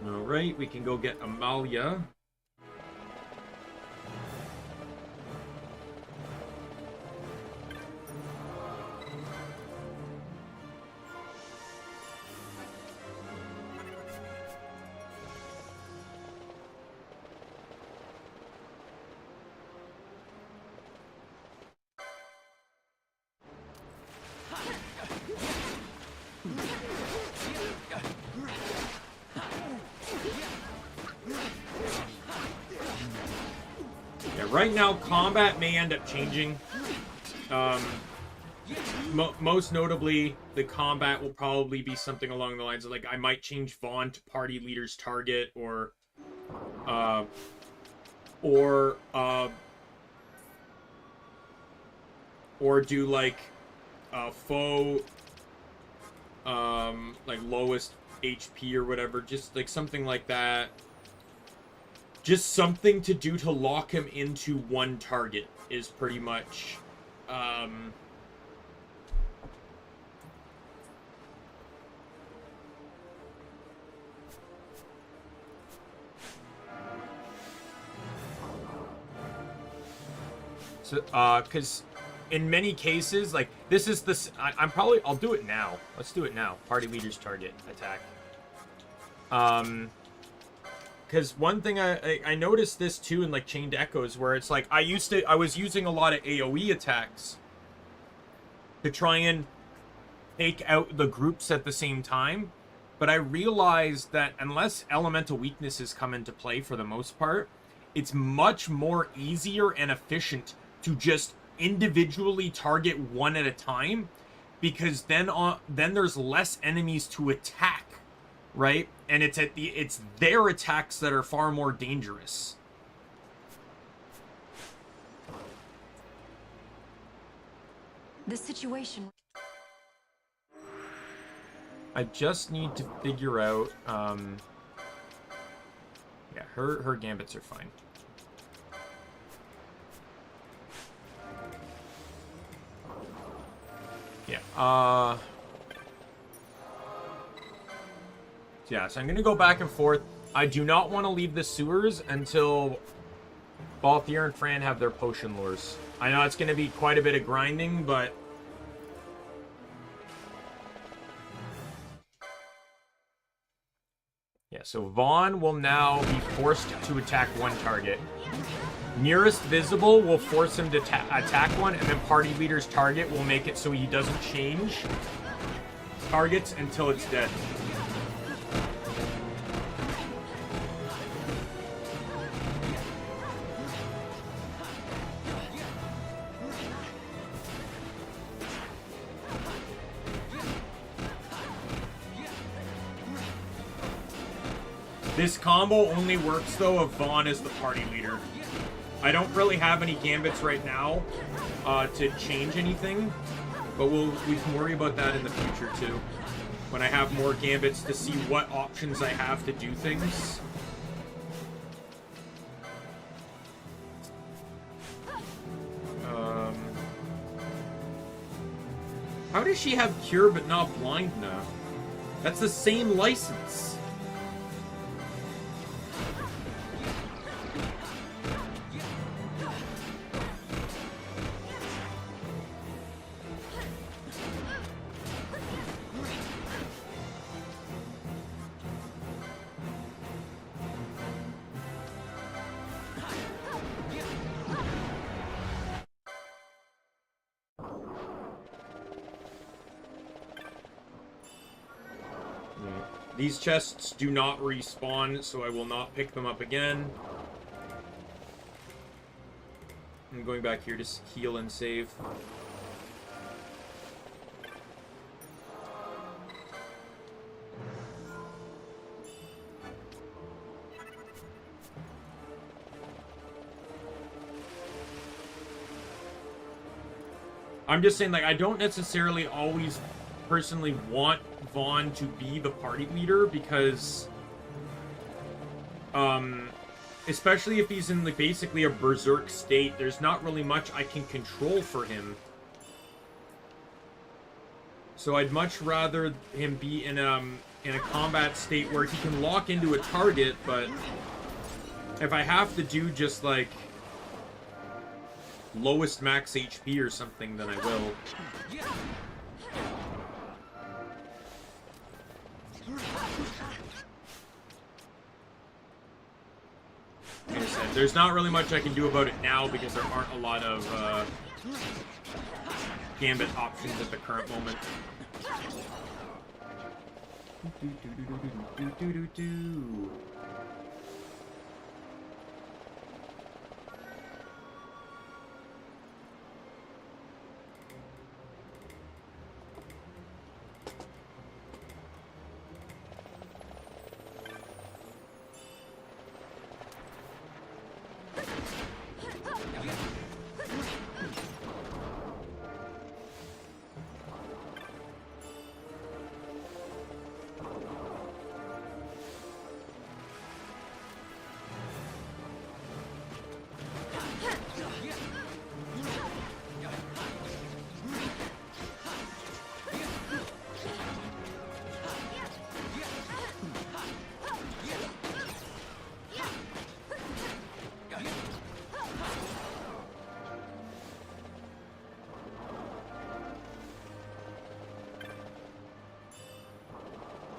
Alright, we can go get Amalia. Right now, combat may end up changing. Most notably, the combat will probably be something along the lines of, like, I might change Vaughn to party leader's target, or do, like, foe, like, lowest HP or whatever, just, like, something like that. Just something to do to lock him into one target is pretty much, so, because in many cases, like, this is the, I'll do it now. Let's do it now. Party leader's target attack. Because one thing I noticed this too in, like, Chained Echoes, where it's like I was using a lot of AoE attacks to try and take out the groups at the same time, but I realized that unless elemental weaknesses come into play for the most part, it's much more easier and efficient to just individually target one at a time, because then there's less enemies to attack, right? And it's their attacks that are far more dangerous. The situation. I just need to figure out, yeah, her gambits are fine. Yeah, yeah, so I'm gonna go back and forth. I do not want to leave the sewers until Balthier and Fran have their potion lures. I know it's gonna be quite a bit of grinding, but yeah, so Vaughn will now be forced to attack one target. Nearest visible will force him to attack one, and then party leader's target will make it so he doesn't change targets until it's dead. This combo only works, though, if Vaughn is the party leader. I don't really have any gambits right now to change anything, but we can worry about that in the future, too. When I have more gambits to see what options I have to do things. How does she have Cure but not Blind now? That's the same license. These chests do not respawn, so I will not pick them up again. I'm going back here to heal and save. I'm just saying, like, I don't necessarily always personally want Vaughn to be the party leader, because especially if he's in, like, basically a berserk state, there's not really much I can control for him. So I'd much rather him be in a combat state where he can lock into a target, but if I have to do just, like, lowest max HP or something, then I will. Like I said, there's not really much I can do about it now because there aren't a lot of gambit options at the current moment.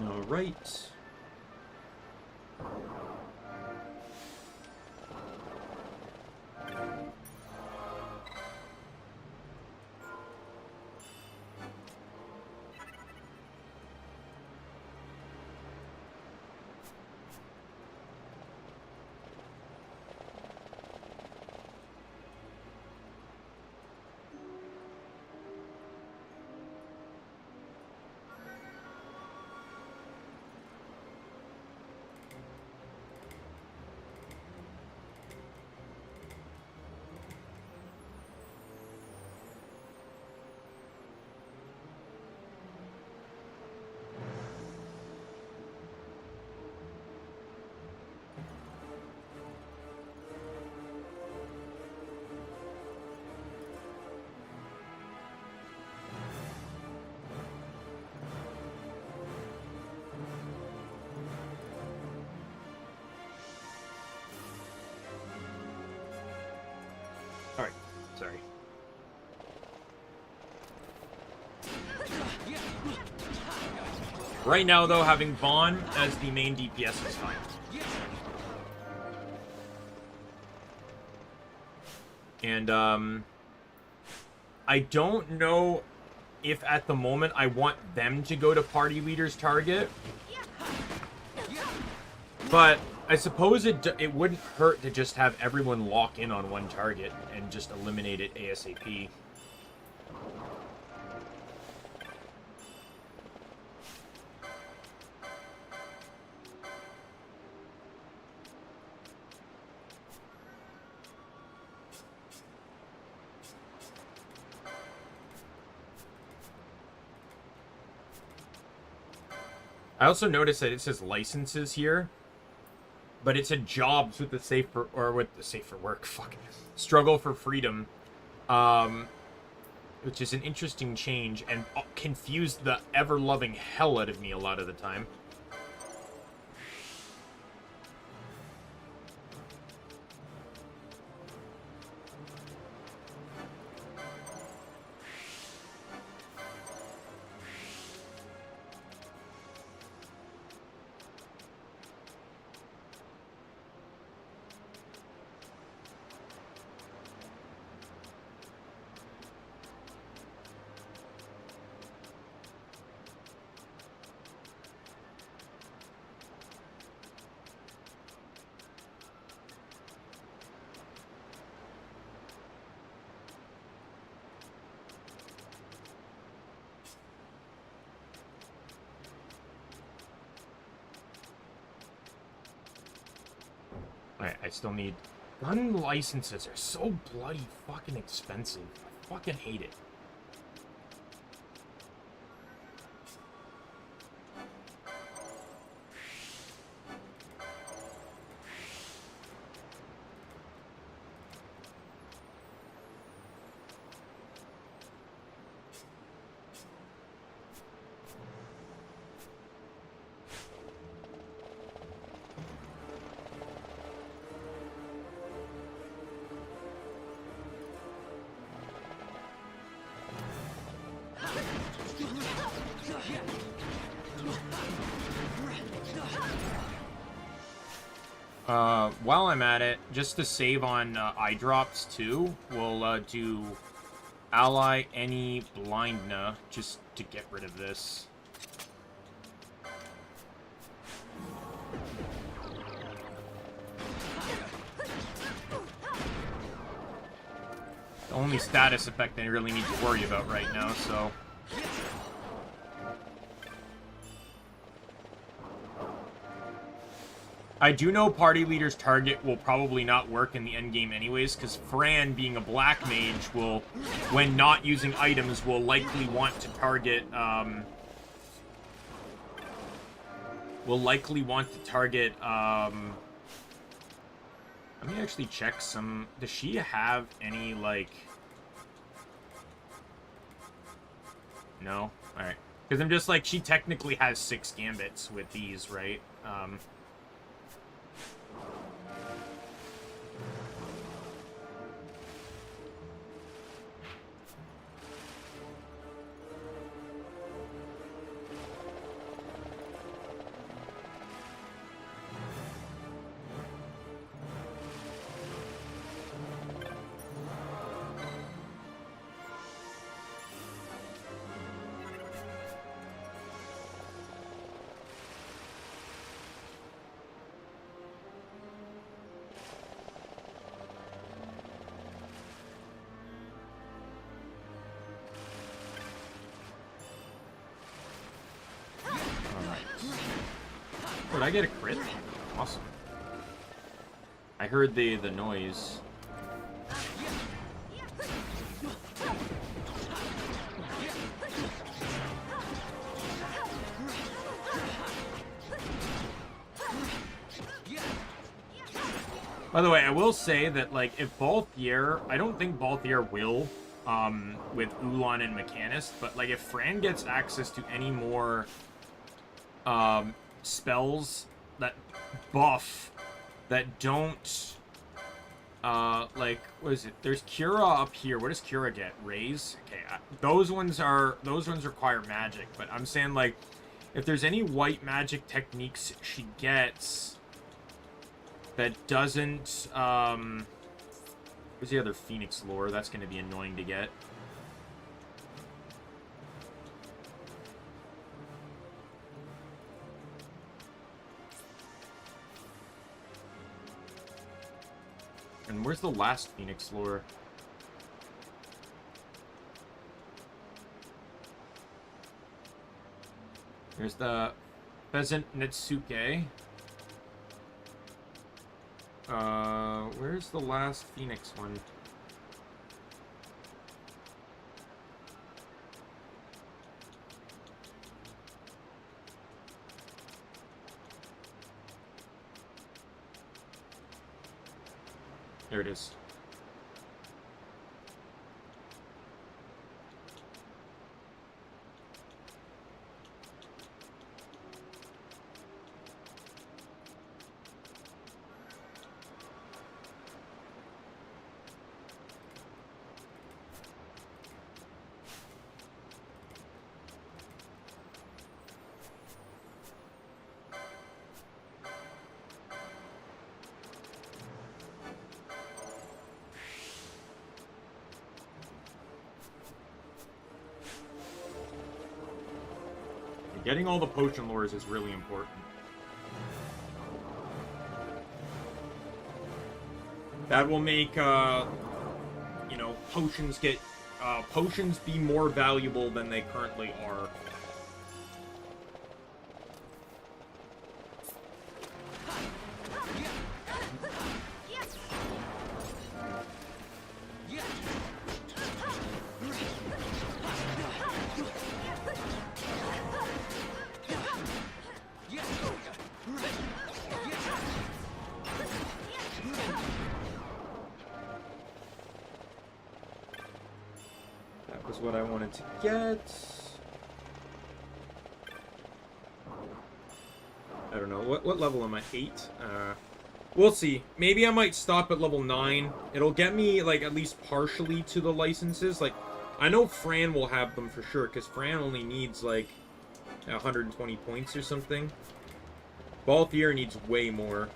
All right. Right now, though, having Vaughn as the main DPS is fine. And, I don't know if at the moment I want them to go to party leader's target. But I suppose it wouldn't hurt to just have everyone lock in on one target and just eliminate it ASAP. I also noticed that it says licenses here, but it said jobs with the safe for work, fuck, struggle for freedom, which is an interesting change and confused the ever-loving hell out of me a lot of the time. I still need... Gun licenses are so bloody fucking expensive. I fucking hate it. While I'm at it, just to save on eye drops too, we'll do ally any blindna just to get rid of this. The only status effect I really need to worry about right now, so... I do know party leader's target will probably not work in the endgame anyways, because Fran, being a black mage, will, when not using items, will likely want to target, let me actually check some, does she have any, like, no? Alright. Because I'm just like, she technically has 6 gambits with these, right? Did I get a crit? Awesome. I heard the noise. By the way, I will say that, like, if Balthier, I don't think Balthier will, with Ulan and Mechanist, but, like, if Fran gets access to any more, spells that buff, that don't, like, what is it? There's Cura up here. What does Cura get? Raise? Okay, those ones require magic, but I'm saying, like, if there's any white magic techniques she gets that doesn't, where's the other Phoenix lore? That's going to be annoying to get. And where's the last Phoenix lore? There's the Pheasant Netsuke. Where's the last Phoenix one? There it is. Getting all the potion lures is really important. That will make, you know, potions be more valuable than they currently are. What I wanted to get. I don't know. What level am I? 8? We'll see. Maybe I might stop at level 9. It'll get me, like, at least partially to the licenses. Like, I know Fran will have them for sure, because Fran only needs, like, 120 points or something. Balthier needs way more.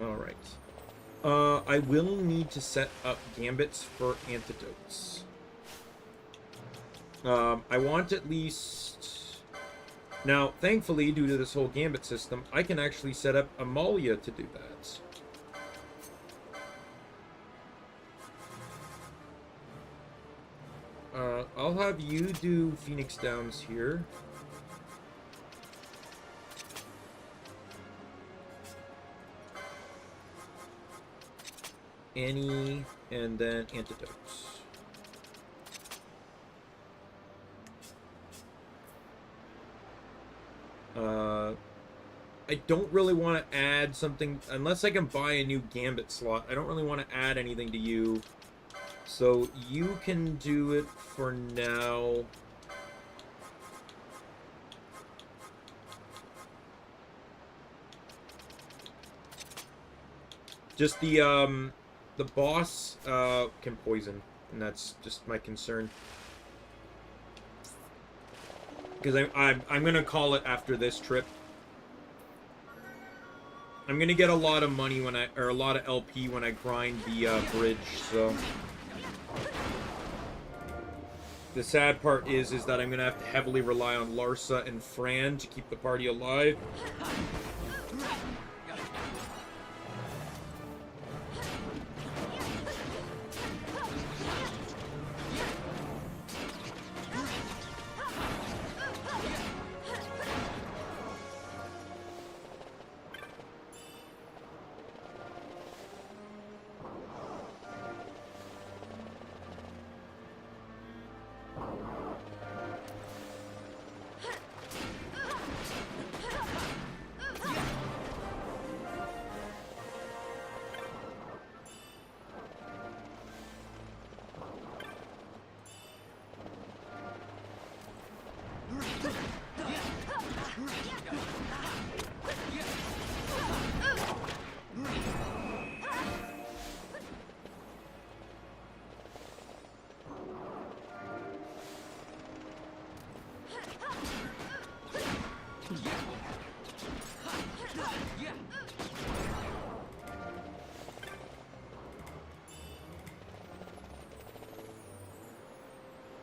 Alright. I will need to set up gambits for antidotes. I want at least... Now, thankfully, due to this whole gambit system, I can actually set up Amalia to do that. I'll have you do Phoenix Downs here. Annie, and then antidotes. I don't really want to add something, unless I can buy a new gambit slot. I don't really want to add anything to you. So you can do it for now. Just the, the boss can poison, and that's just my concern. Because I'm gonna call it after this trip. I'm gonna get a lot of money when or a lot of LP when I grind the bridge. So the sad part is that I'm gonna have to heavily rely on Larsa and Fran to keep the party alive.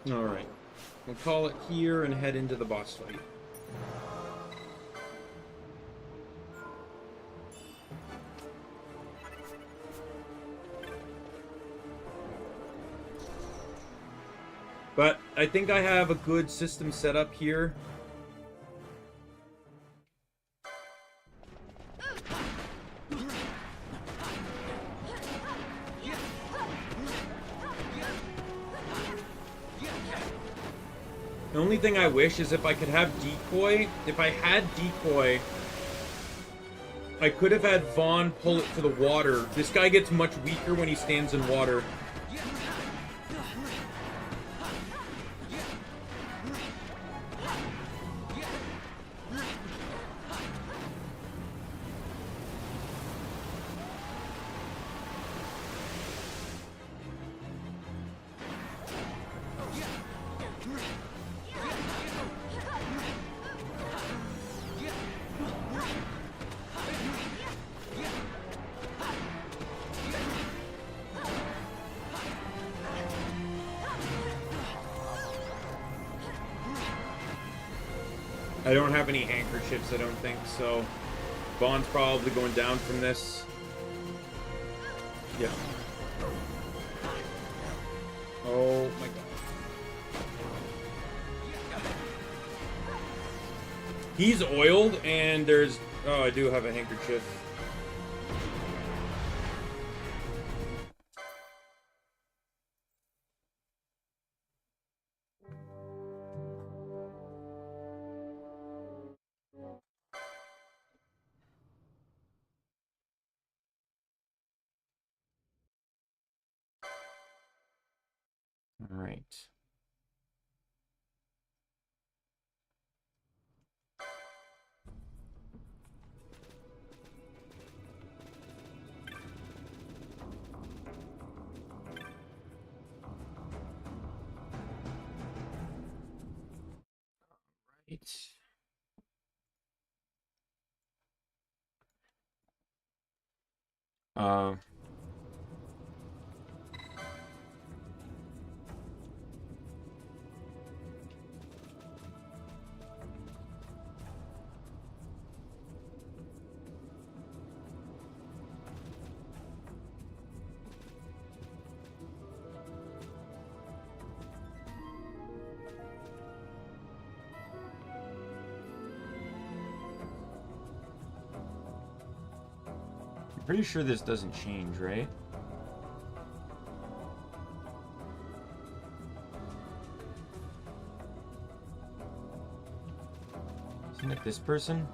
Alright. We'll call it here and head into the boss fight. But I think I have a good system set up here. The only thing I wish is if I could have decoy. If I had decoy, I could have had Vaughn pull it to the water. This guy gets much weaker when he stands in water. I don't have any handkerchiefs, I don't think, so Vaughn's probably going down from this. Yeah. Oh my god. He's oiled, and there's... Oh, I do have a handkerchief. All right. Right. Pretty sure this doesn't change, right? Isn't it this person?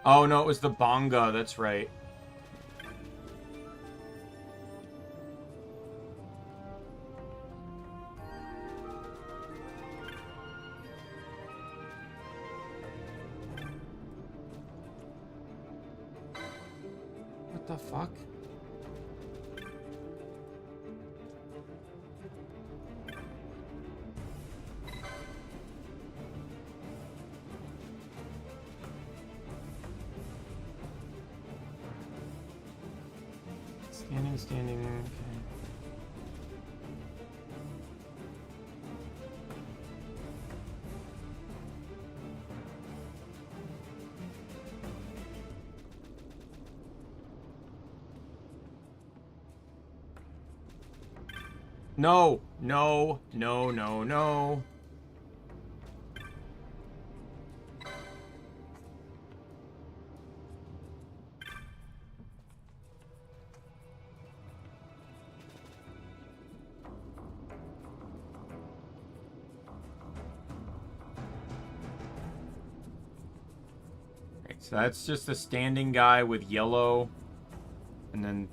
Oh no, it was the Bonga, that's right. What the fuck? Standing, okay. No, no, no, no, no. Right, so that's just a standing guy with yellow, and then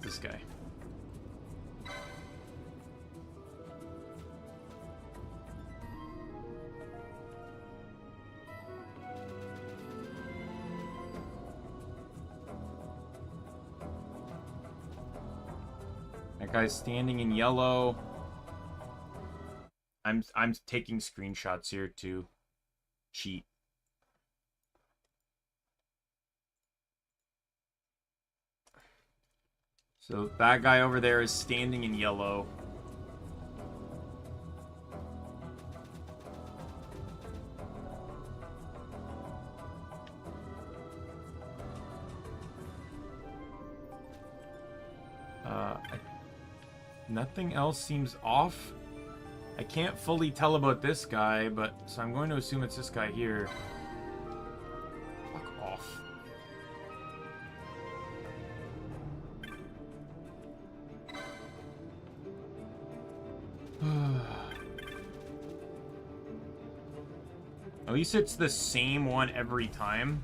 this guy. That guy's standing in yellow. I'm taking screenshots here to cheat. So that guy over there is standing in yellow. Nothing else seems off. I can't fully tell about this guy, but so I'm going to assume it's this guy here. Fuck off. At least it's the same one every time.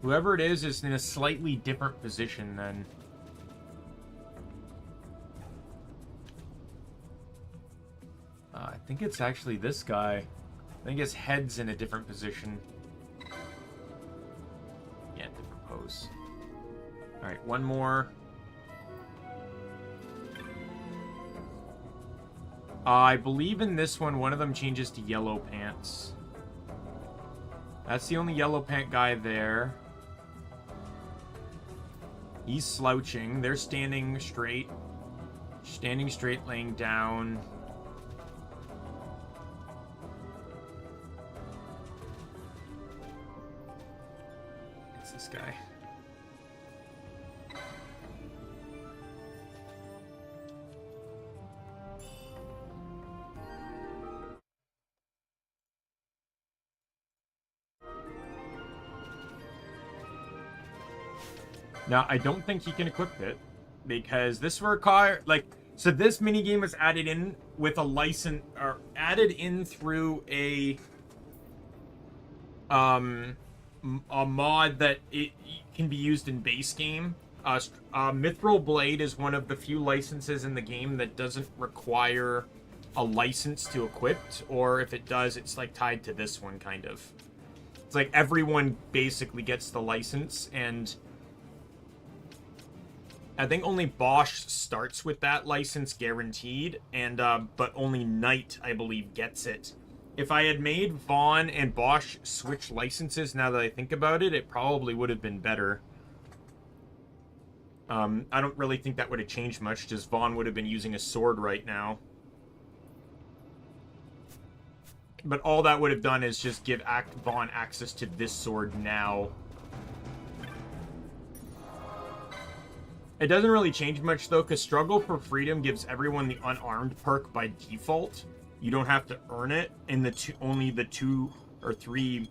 Whoever it is in a slightly different position than... I think it's actually this guy. I think his head's in a different position. Yeah, different pose. Alright, one more. I believe in this one of them changes to yellow pants. That's the only yellow pant guy there. He's slouching. They're standing straight. Standing straight, laying down. It's this guy. Now, I don't think he can equip it, because this require, like, so this minigame was added in with a license, or added in through a mod that it can be used in base game. Mithril Blade is one of the few licenses in the game that doesn't require a license to equip, or if it does, it's like tied to this one, kind of. It's like everyone basically gets the license, and I think only Bosch starts with that license guaranteed, and but only Knight, I believe, gets it If I had made Vaughn and Bosch switch licenses, now that I think about it, it probably would have been better. I don't really think that would have changed much, just Vaughn would have been using a sword right now. But all that would have done is just give Vaughn access to this sword now. It doesn't really change much, though, because Struggle for Freedom gives everyone the unarmed perk by default. You don't have to earn it in only the 2 or 3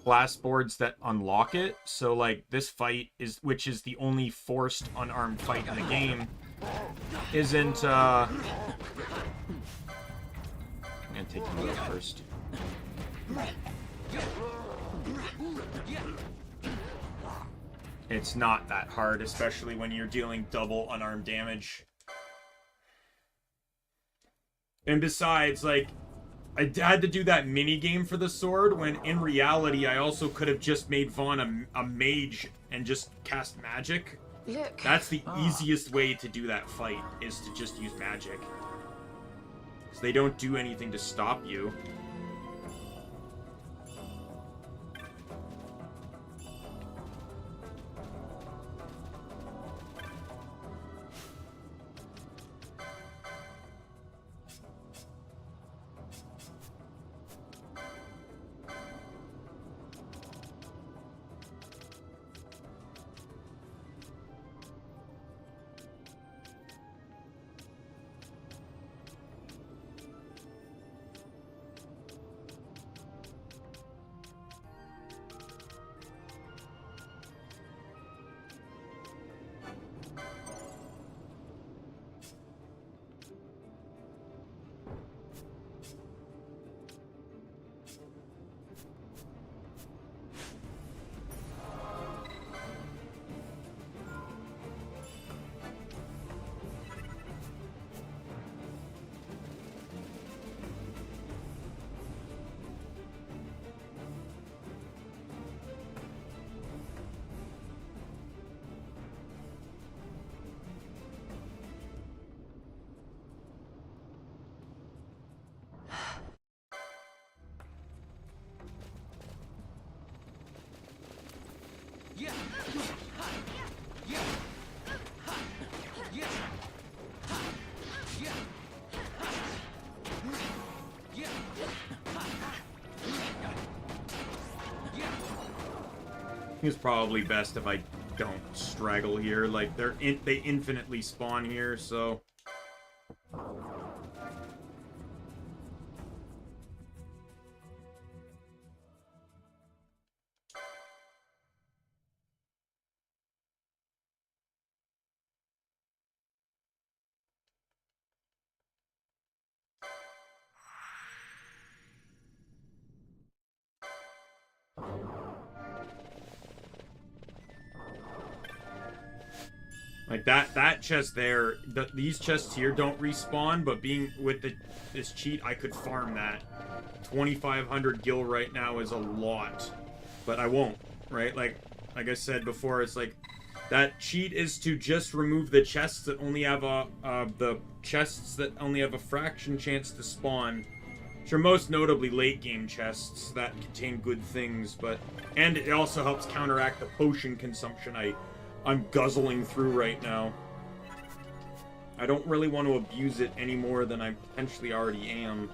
class boards that unlock it. So, like, this fight, which is the only forced unarmed fight in the game, isn't, I'm gonna take you out first. It's not that hard, especially when you're dealing double unarmed damage. And besides, like, I had to do that mini game for the sword, when in reality I also could have just made Vaughn a mage and just cast magic. Look. That's the easiest way to do that fight, is to just use magic. Because they don't do anything to stop you. It's probably best if I don't straggle here. Like, they infinitely spawn here, so... Like, that chest there, these chests here don't respawn, but being with this cheat, I could farm that. 2,500 gil right now is a lot, but I won't, right? Like I said before, it's like, that cheat is to just remove the chests that only have the chests that only have a fraction chance to spawn. Which are most notably late game chests that contain good things, and it also helps counteract the potion consumption I'm guzzling through right now. I don't really want to abuse it any more than I potentially already am.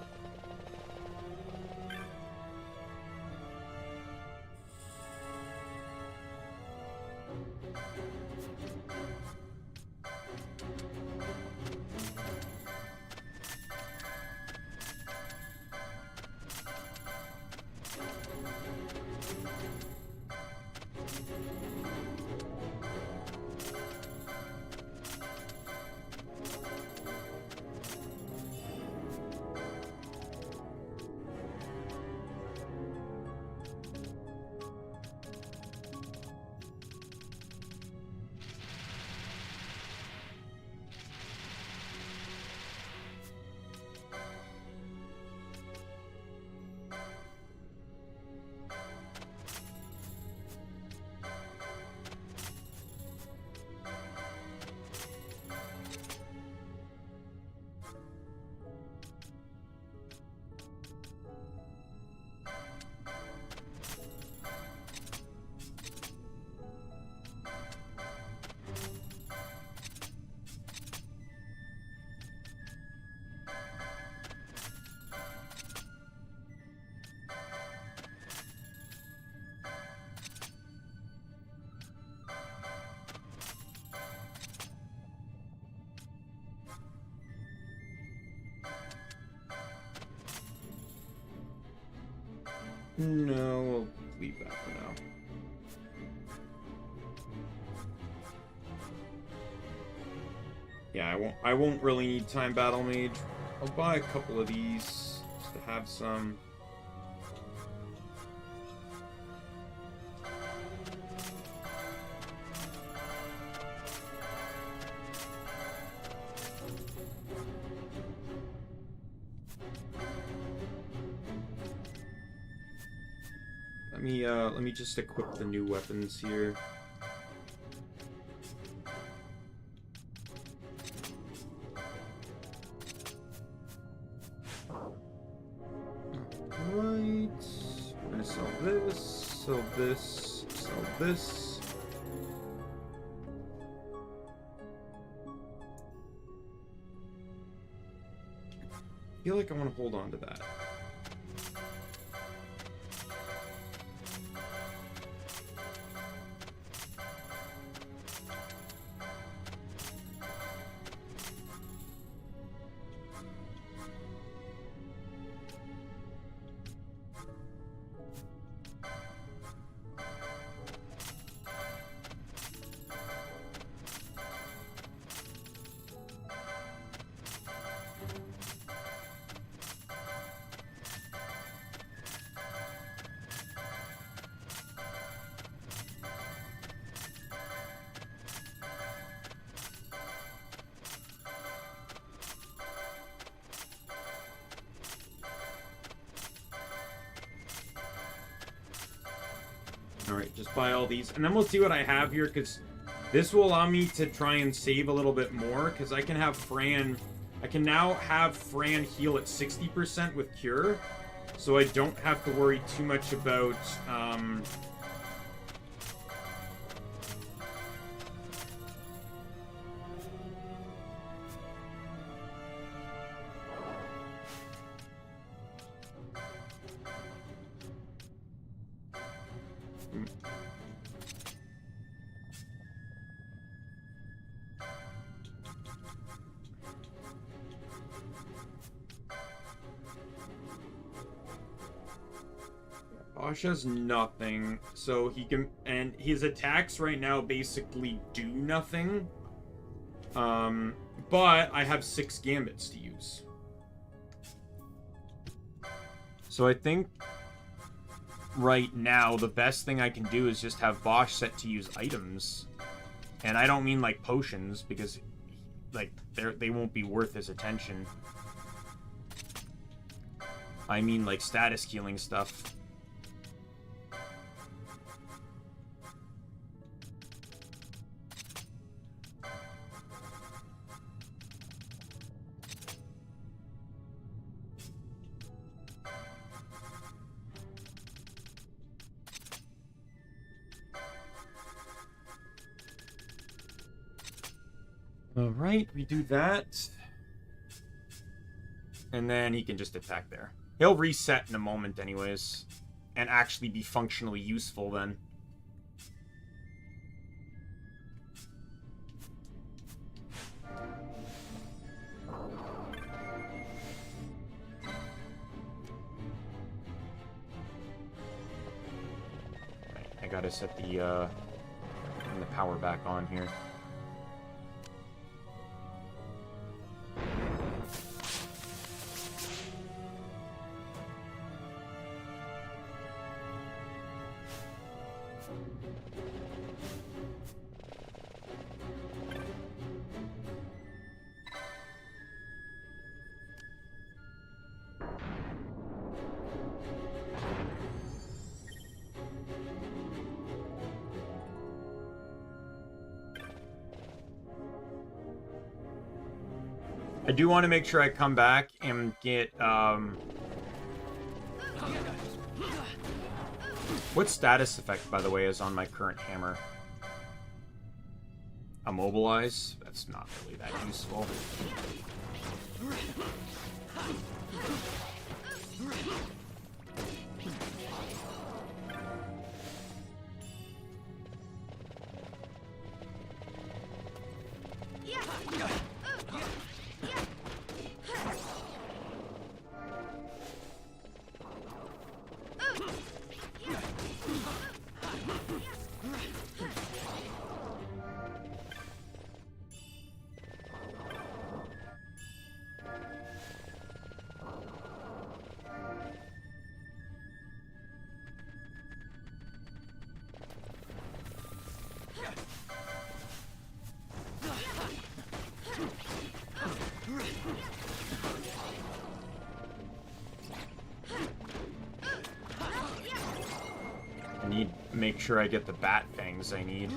No, we'll leave that for now. Yeah, I won't really need Time Battle Mage. I'll buy a couple of these just to have some. Let me just equip the new weapons here. Alright. We're gonna sell this, sell this, sell this. I feel like I want to hold on to that. Alright, just buy all these. And then we'll see what I have here, because this will allow me to try and save a little bit more, because I can have Fran... I can now have Fran heal at 60% with Cure, so I don't have to worry too much about... Bosch has nothing, so he can, and his attacks right now basically do nothing. But I have 6 gambits to use. So I think right now the best thing I can do is just have Bosch set to use items. And I don't mean like potions, because like they won't be worth his attention. I mean like status healing stuff. Alright, we do that. And then he can just attack there. He'll reset in a moment anyways. And actually be functionally useful then. Right, I gotta set the power back on here. I do want to make sure I come back and get, what status effect, by the way, is on my current hammer? Immobilize? That's not really that useful. I need to make sure I get the bat fangs I need.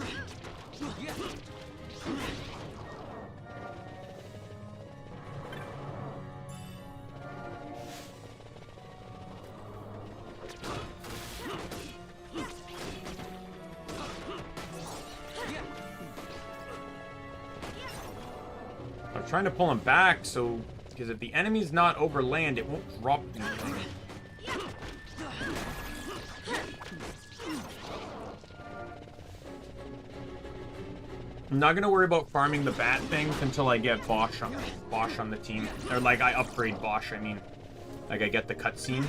I'm trying to pull him back, so... Because if the enemy's not over land, it won't drop anything. I'm not gonna worry about farming the bat things until I get Bosch on the team. Or, like, I upgrade Bosch, I mean. Like, I get the cutscene.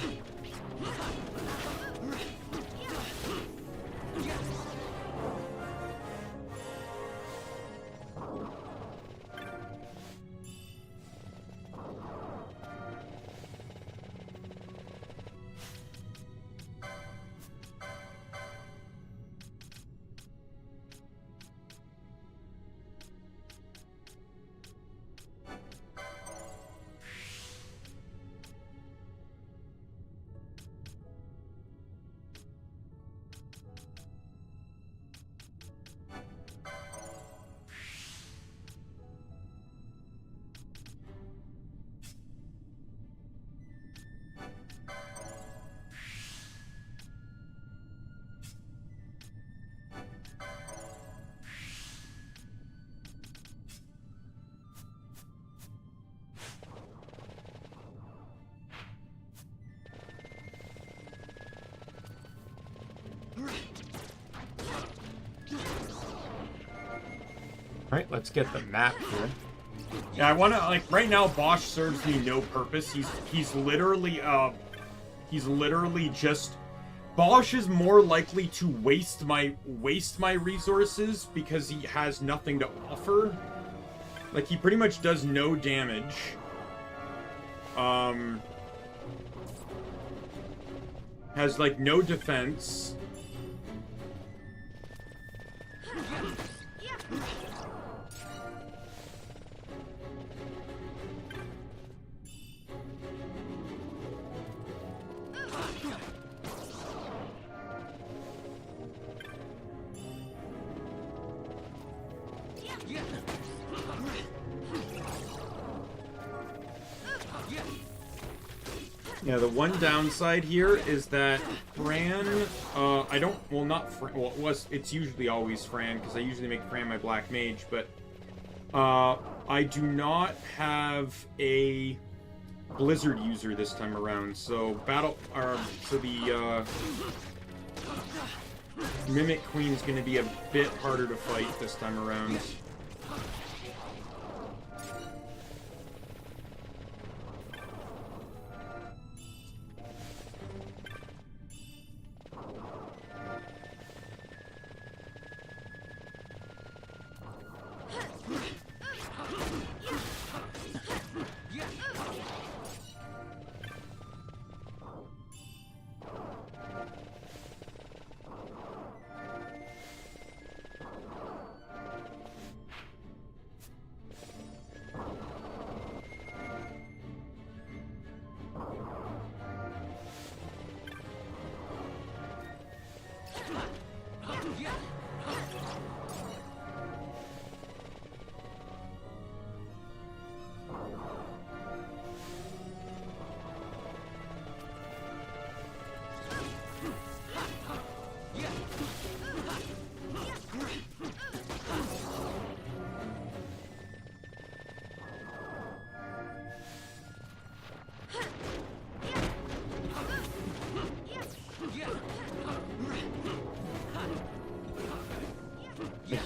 Alright, let's get the map here. Yeah, I wanna, like, right now Bosch serves me no purpose. He's literally just... Bosch is more likely to waste my resources because he has nothing to offer. Like, he pretty much does no damage. Has, like, no defense. Yeah, the one downside here is that Fran, it's usually always Fran, because I usually make Fran my black mage, but, I do not have a Blizzard user this time around, so the Mimic Queen's gonna be a bit harder to fight this time around.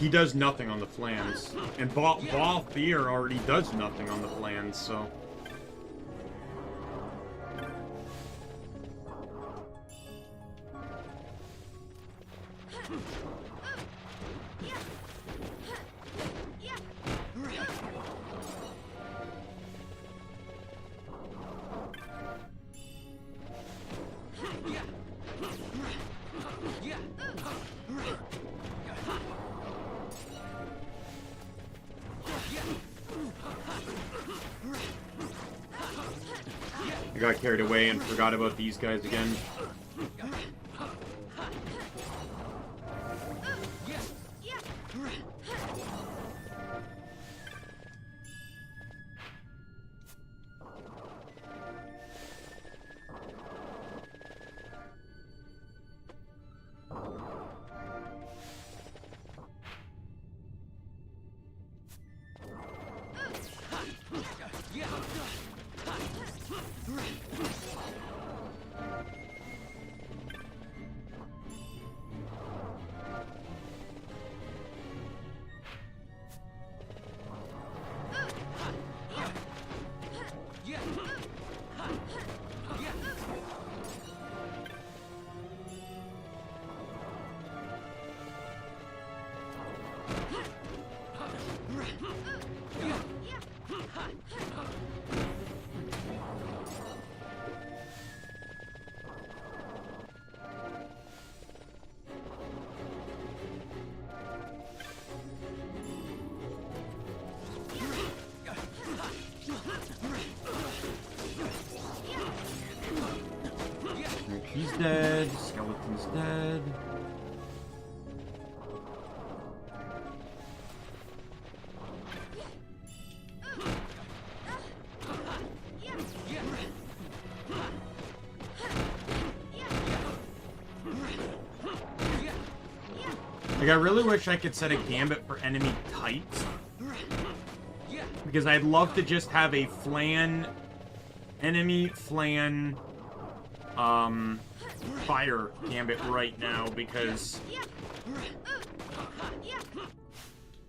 He does nothing on the flans. And Balthier already does nothing on the flans, so... I got carried away and forgot about these guys again. She's dead. Skeleton's dead. Like, I really wish I could set a gambit for enemy types. Because I'd love to just have a flan, enemy flan, fire gambit right now, because,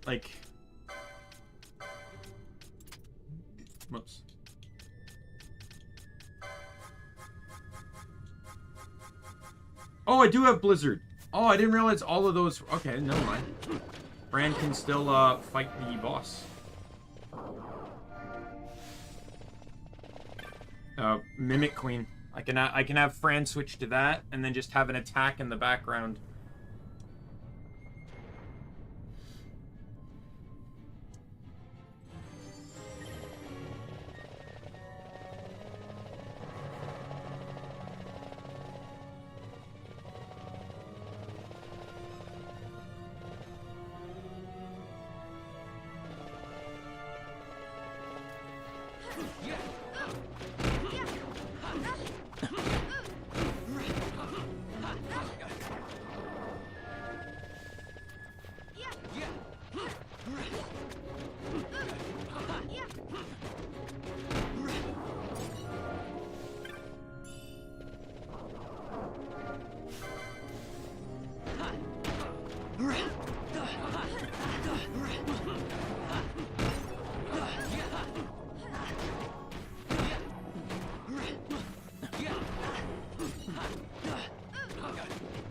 like, whoops. Oh, I do have Blizzard. Oh, I didn't realize all of those. Okay, never mind. Bran can still fight the boss. Mimic Queen. I can have Fran switch to that, and then just have an attack in the background.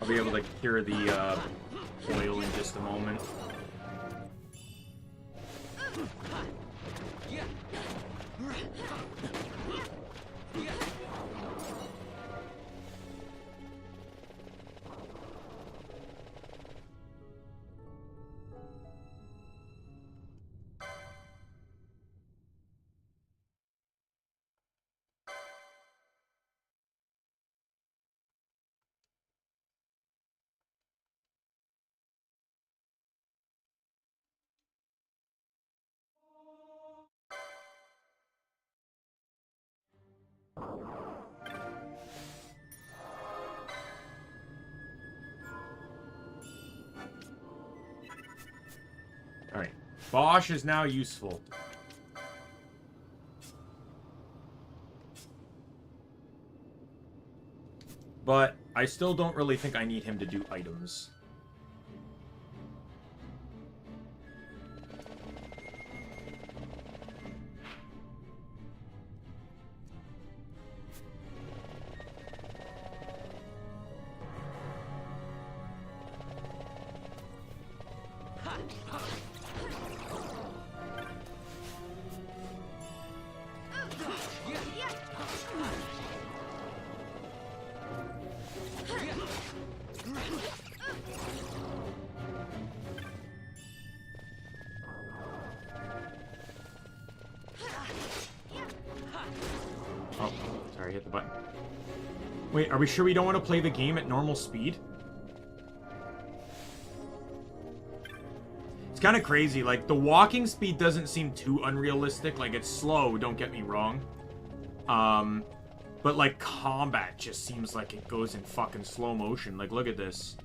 I'll be able to cure the oil in just a moment. Alright. Bosch is now useful. But I still don't really think I need him to do items. Oh, sorry, hit the button. Wait, are we sure we don't want to play the game at normal speed? It's kind of crazy. Like, the walking speed doesn't seem too unrealistic. Like, it's slow, don't get me wrong. But, like, combat just seems like it goes in fucking slow motion. Like, look at this.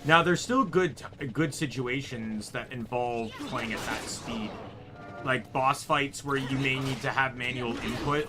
Now, there's still good situations that involve playing at that speed. Like boss fights where you may need to have manual input.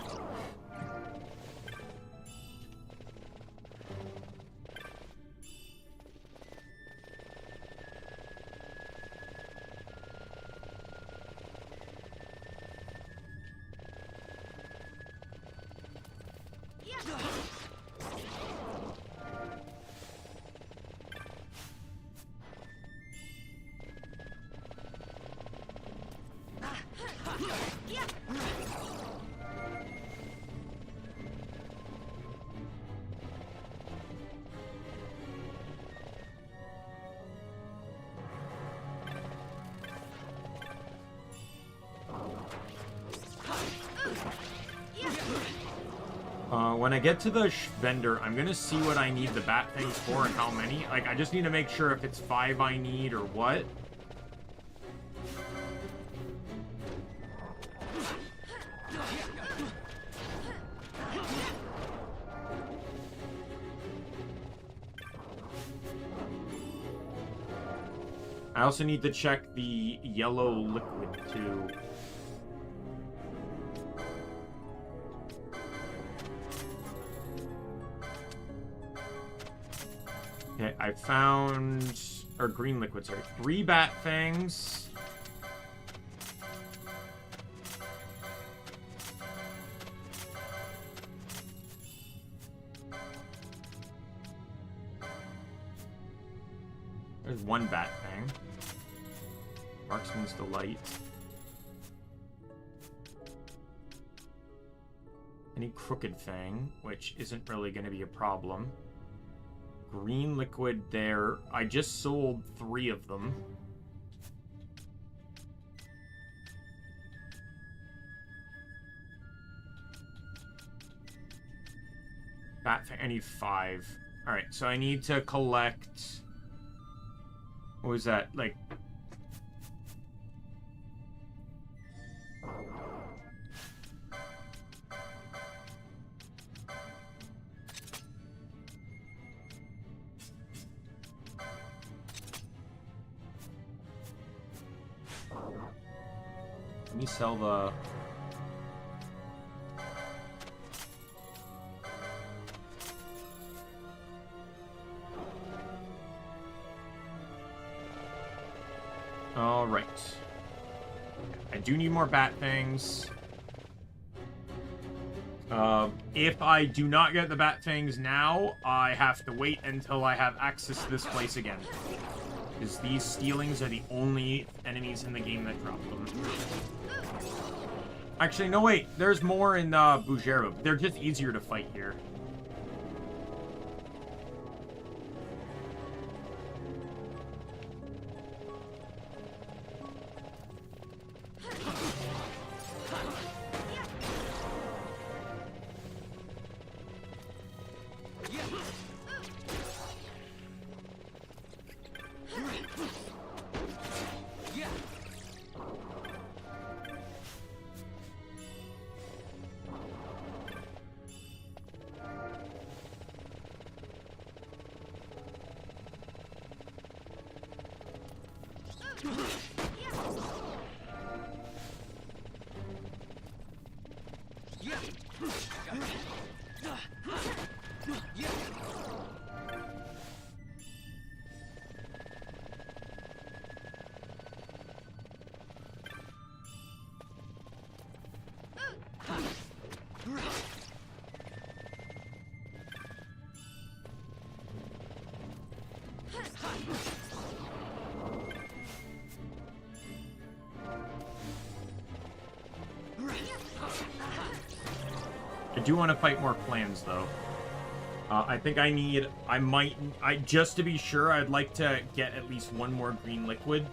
When I get to the vendor, I'm gonna see what I need the bat things for and how many. Like, I just need to make sure if it's 5 I need or what. I also need to check the yellow liquid, too. Okay, I found... or green liquid, sorry. 3 bat fangs. There's 1 bat fang. Marksman's Delight. Any crooked fang, which isn't really going to be a problem. Green liquid there. I just sold 3 of them. Bat fang, I need 5. Alright, so I need to collect... what was that? Like... let me sell the... Alright. I do need more bat things. If I do not get the bat things now, I have to wait until I have access to this place again. Because these stealings are the only enemies in the game that drop them. Actually, no, wait. There's more in Bujero. They're just easier to fight here. I do want to fight more clans, though. I think just to be sure, I'd like to get at least 1 more green liquid.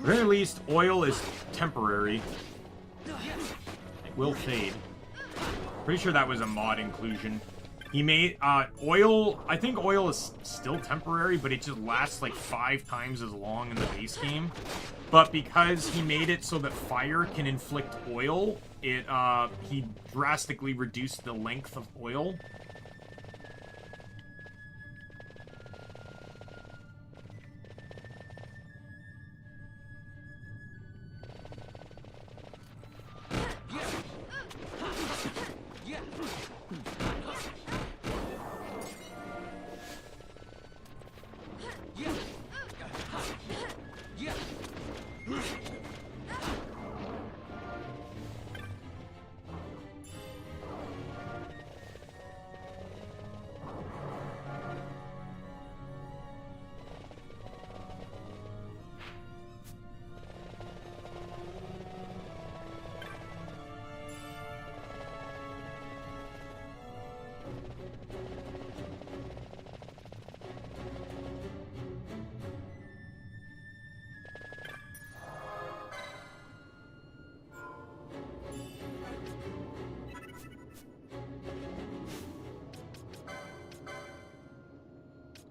At the very least, oil is temporary. will fade. Pretty sure that was a mod inclusion. He made, oil, I think oil is still temporary, but it just lasts like 5 times as long in the base game. But because he made it so that fire can inflict oil, he drastically reduced the length of oil.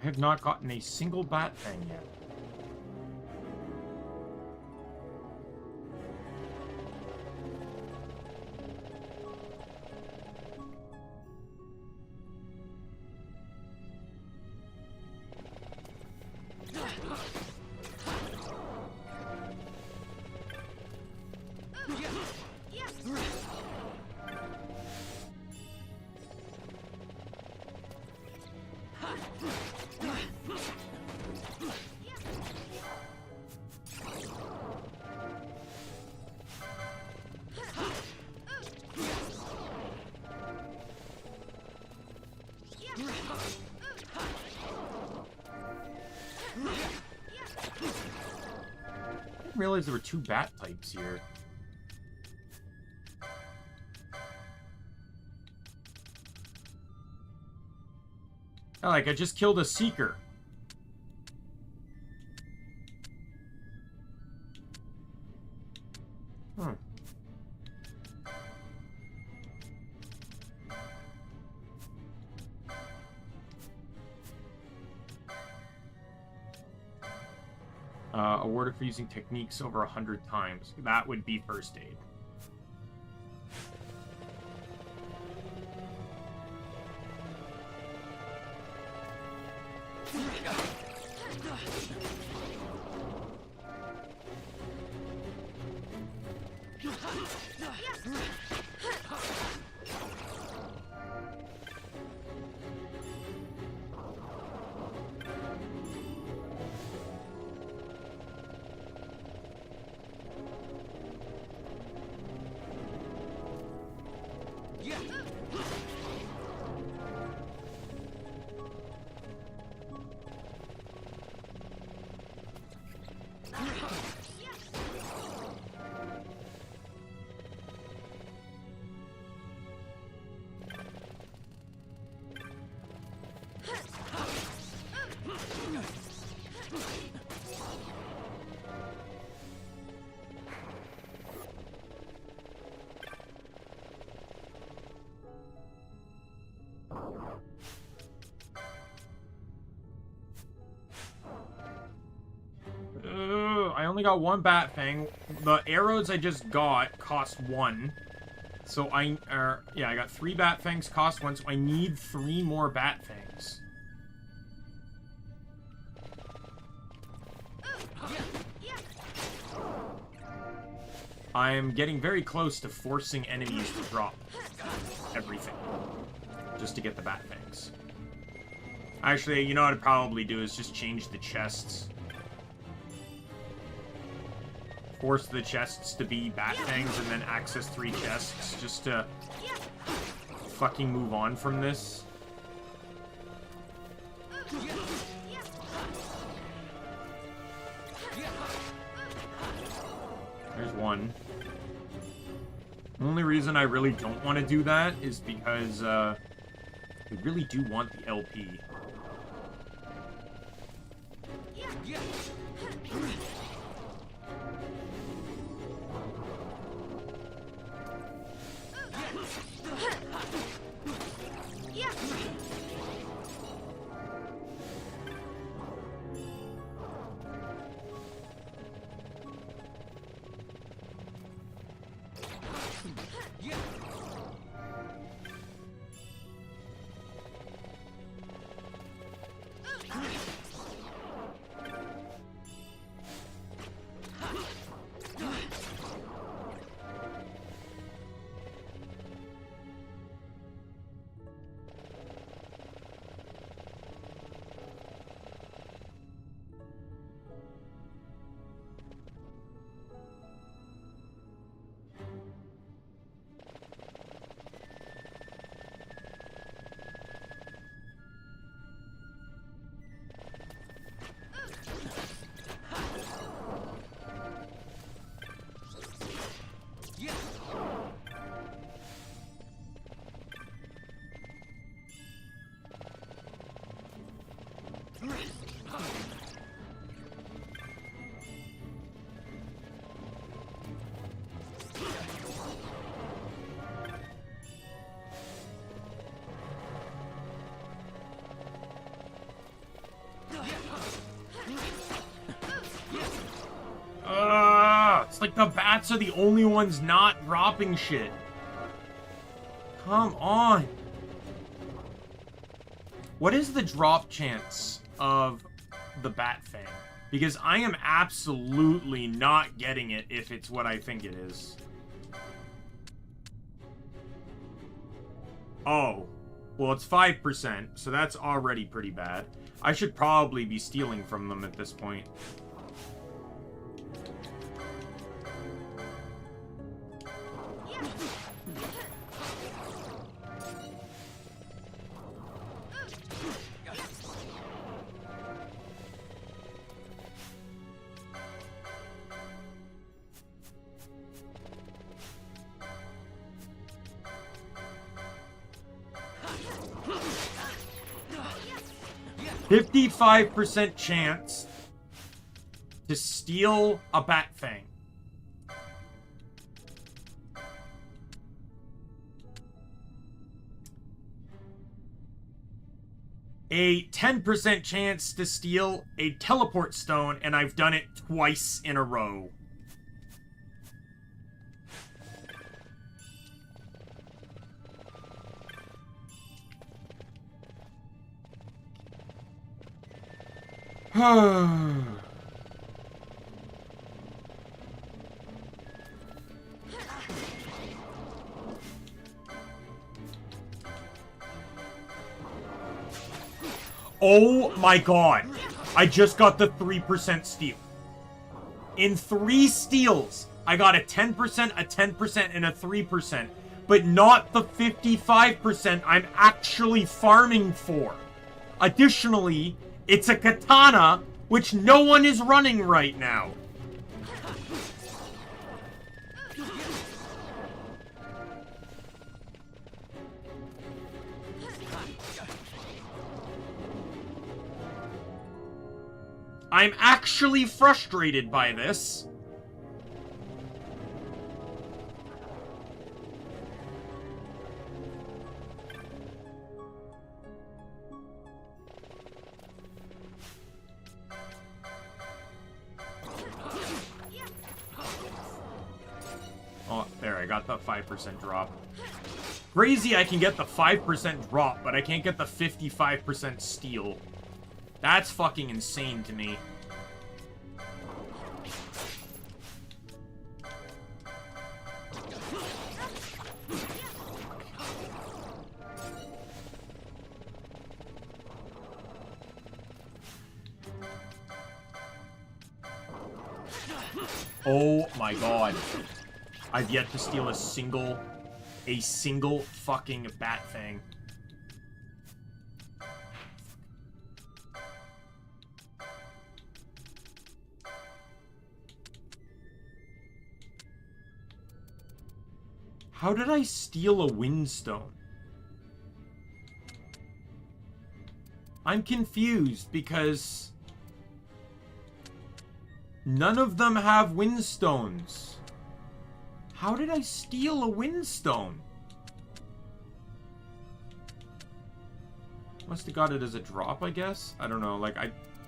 I have not gotten a single bat thing yet. I didn't realize there were 2 bat types here. Oh, like I just killed a seeker. Hmm. Awarded for using techniques over 100 times. That would be first aid. I only got 1 bat fang. The arrows I just got cost 1. So yeah, I got 3 bat fangs cost 1, so I need 3 more bat fangs. I am getting very close to forcing enemies to drop everything just to get the bat fangs. Actually, you know what I'd probably do is just change the chests. Force the chests to be bat fangs and then access 3 chests just to fucking move on from this. There's 1. The only reason I really don't want to do that is because I really do want the LP. It's like the bats are the only ones not dropping shit. Come on. What is the drop chance of the bat fang? Because I am absolutely not getting it if it's what I think it is. Oh. Well, it's 5%, so that's already pretty bad. I should probably be stealing from them at this point. $55% chance to steal a bat fang. A 10% chance to steal a teleport stone, and I've done it twice in a row. Oh my god. I just got the 3% steal. In 3 steals, I got a 10%, a 10%, and a 3%. But not the 55% I'm actually farming for. Additionally, it's a katana, which no one is running right now. I'm actually frustrated by this. Oh, there, I got the 5% drop. Crazy I can get the 5% drop, but I can't get the 55% steal. That's fucking insane to me. Oh my god. I've yet to steal a single fucking bat fang. How did I steal a windstone? I'm confused because none of them have windstones. How did I steal a windstone? Must have got it as a drop, I guess. I don't know, like,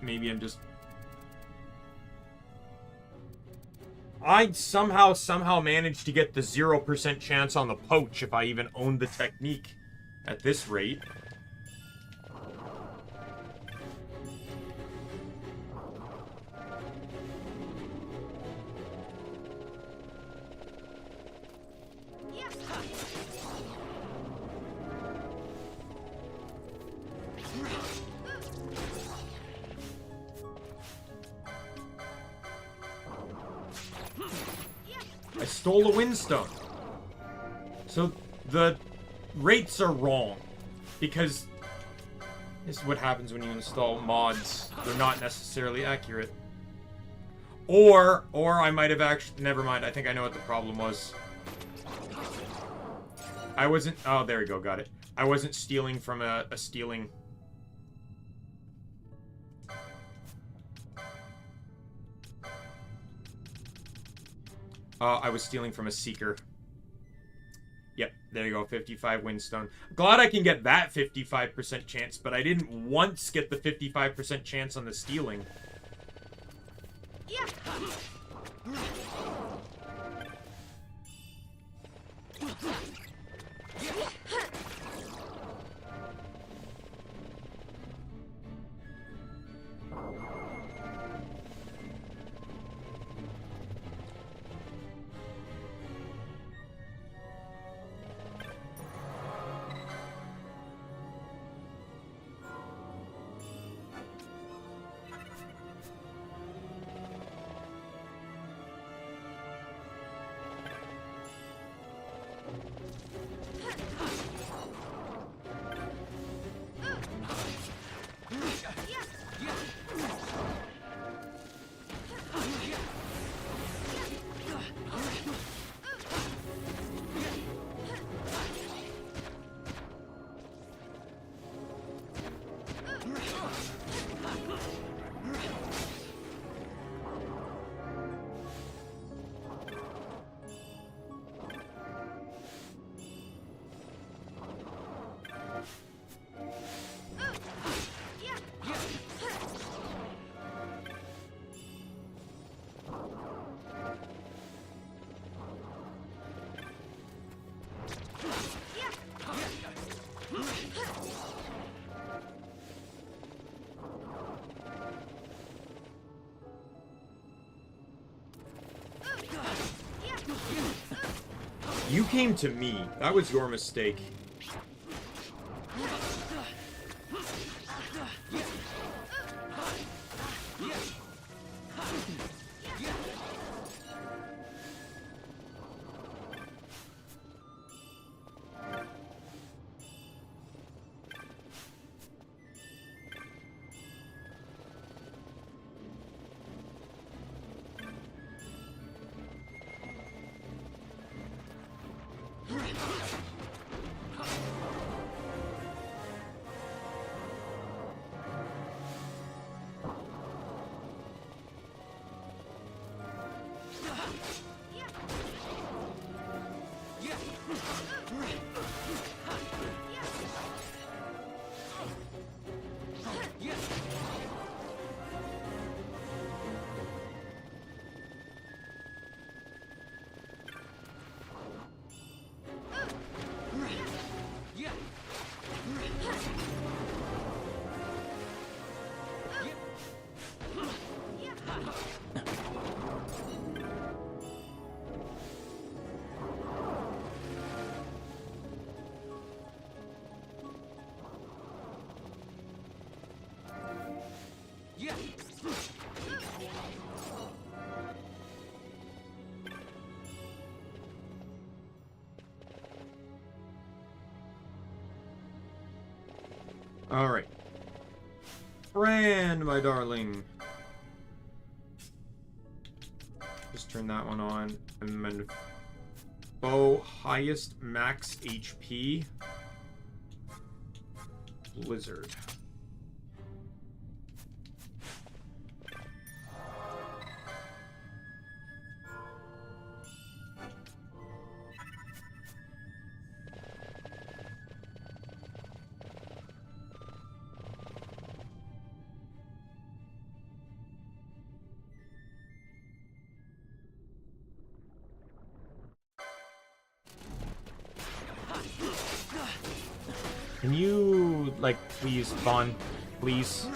maybe I'm just... I'd somehow managed to get the 0% chance on the poach if I even owned the technique at this rate. I stole a windstone. So the rates are wrong. Because this is what happens when you install mods. They're not necessarily accurate. Or I might have actually... Never mind, I think I know what the problem was. I wasn't... Oh, there we go, got it. I wasn't stealing from a stealing... I was stealing from a seeker. Yep, there you go, 55 windstone. Glad I can get that 55% chance, but I didn't once get the 55% chance on the stealing. Yeah. You came to me. That was your mistake. Alright. Fran, my darling. Just turn that one on. And then bow highest max HP. Blizzard. Can you, like, please spawn? Please?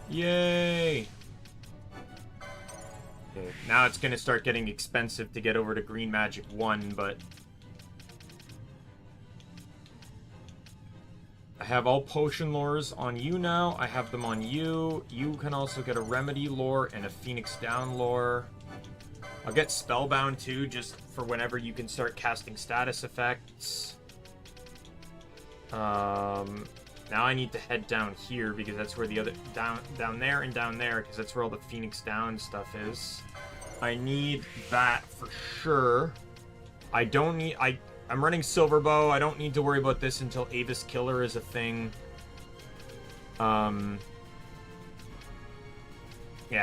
Yay! Okay, now it's gonna start getting expensive to get over to Green Magic 1, but... I have all potion lores on you now. I have them on you. You can also get a remedy lore and a Phoenix Down lore. I'll get Spellbound too, just for whenever you can start casting status effects. Now I need to head down here because that's where the other down there and down there because that's where all the Phoenix Down stuff is. I need that for sure. I don't need I'm running Silver Bow. I don't need to worry about this until Avis Killer is a thing. Yeah,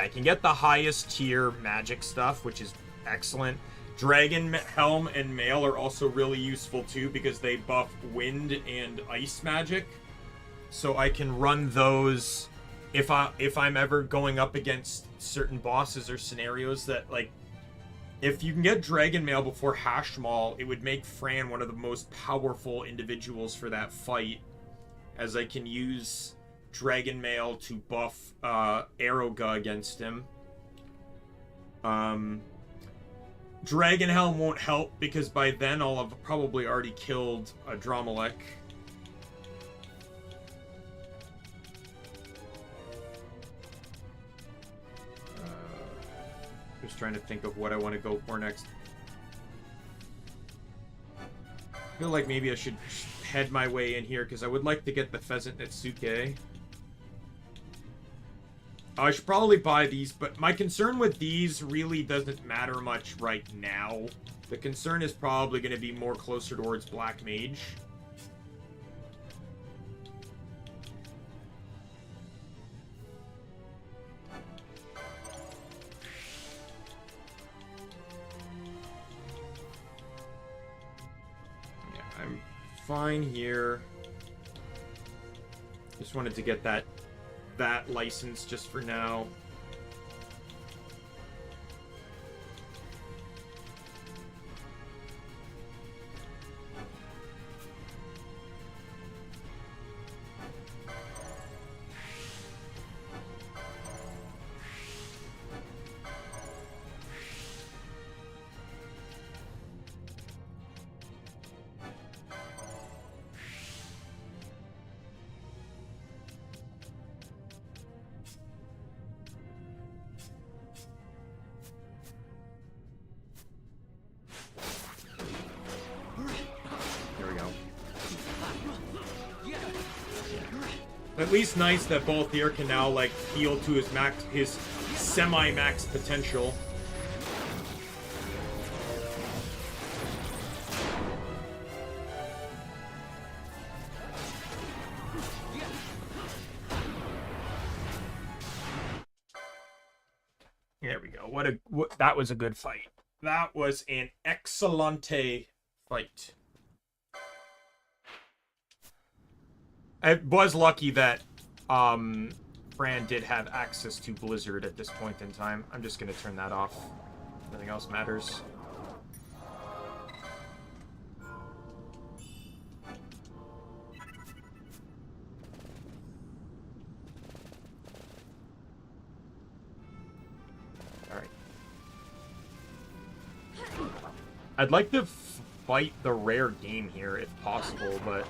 I can get the highest tier magic stuff, which is excellent. Dragon Helm and Mail are also really useful too because they buff wind and ice magic. So I can run those if I'm ever going up against certain bosses or scenarios that, like, if you can get Dragon Mail before Hash Maul, it would make Fran one of the most powerful individuals for that fight, as I can use Dragon Mail to buff Aeroga against him. Dragon Helm won't help because by then I'll have probably already killed a Dromelek. Just trying to think of what I want to go for next. I feel like maybe I should head my way in here because I would like to get the Pheasant Netsuke. I should probably buy these, but my concern with these really doesn't matter much right now. The concern is probably going to be more closer towards Black Mage. I'm fine here. Just wanted to get that license just for now. At least nice that both here can now, like, heal to his semi-max potential. There we go. That was a good fight. That was an excellente fight. I was lucky that Fran did have access to Blizzard at this point in time. I'm just going to turn that off. Nothing else matters. Alright. I'd like to fight the rare game here if possible, but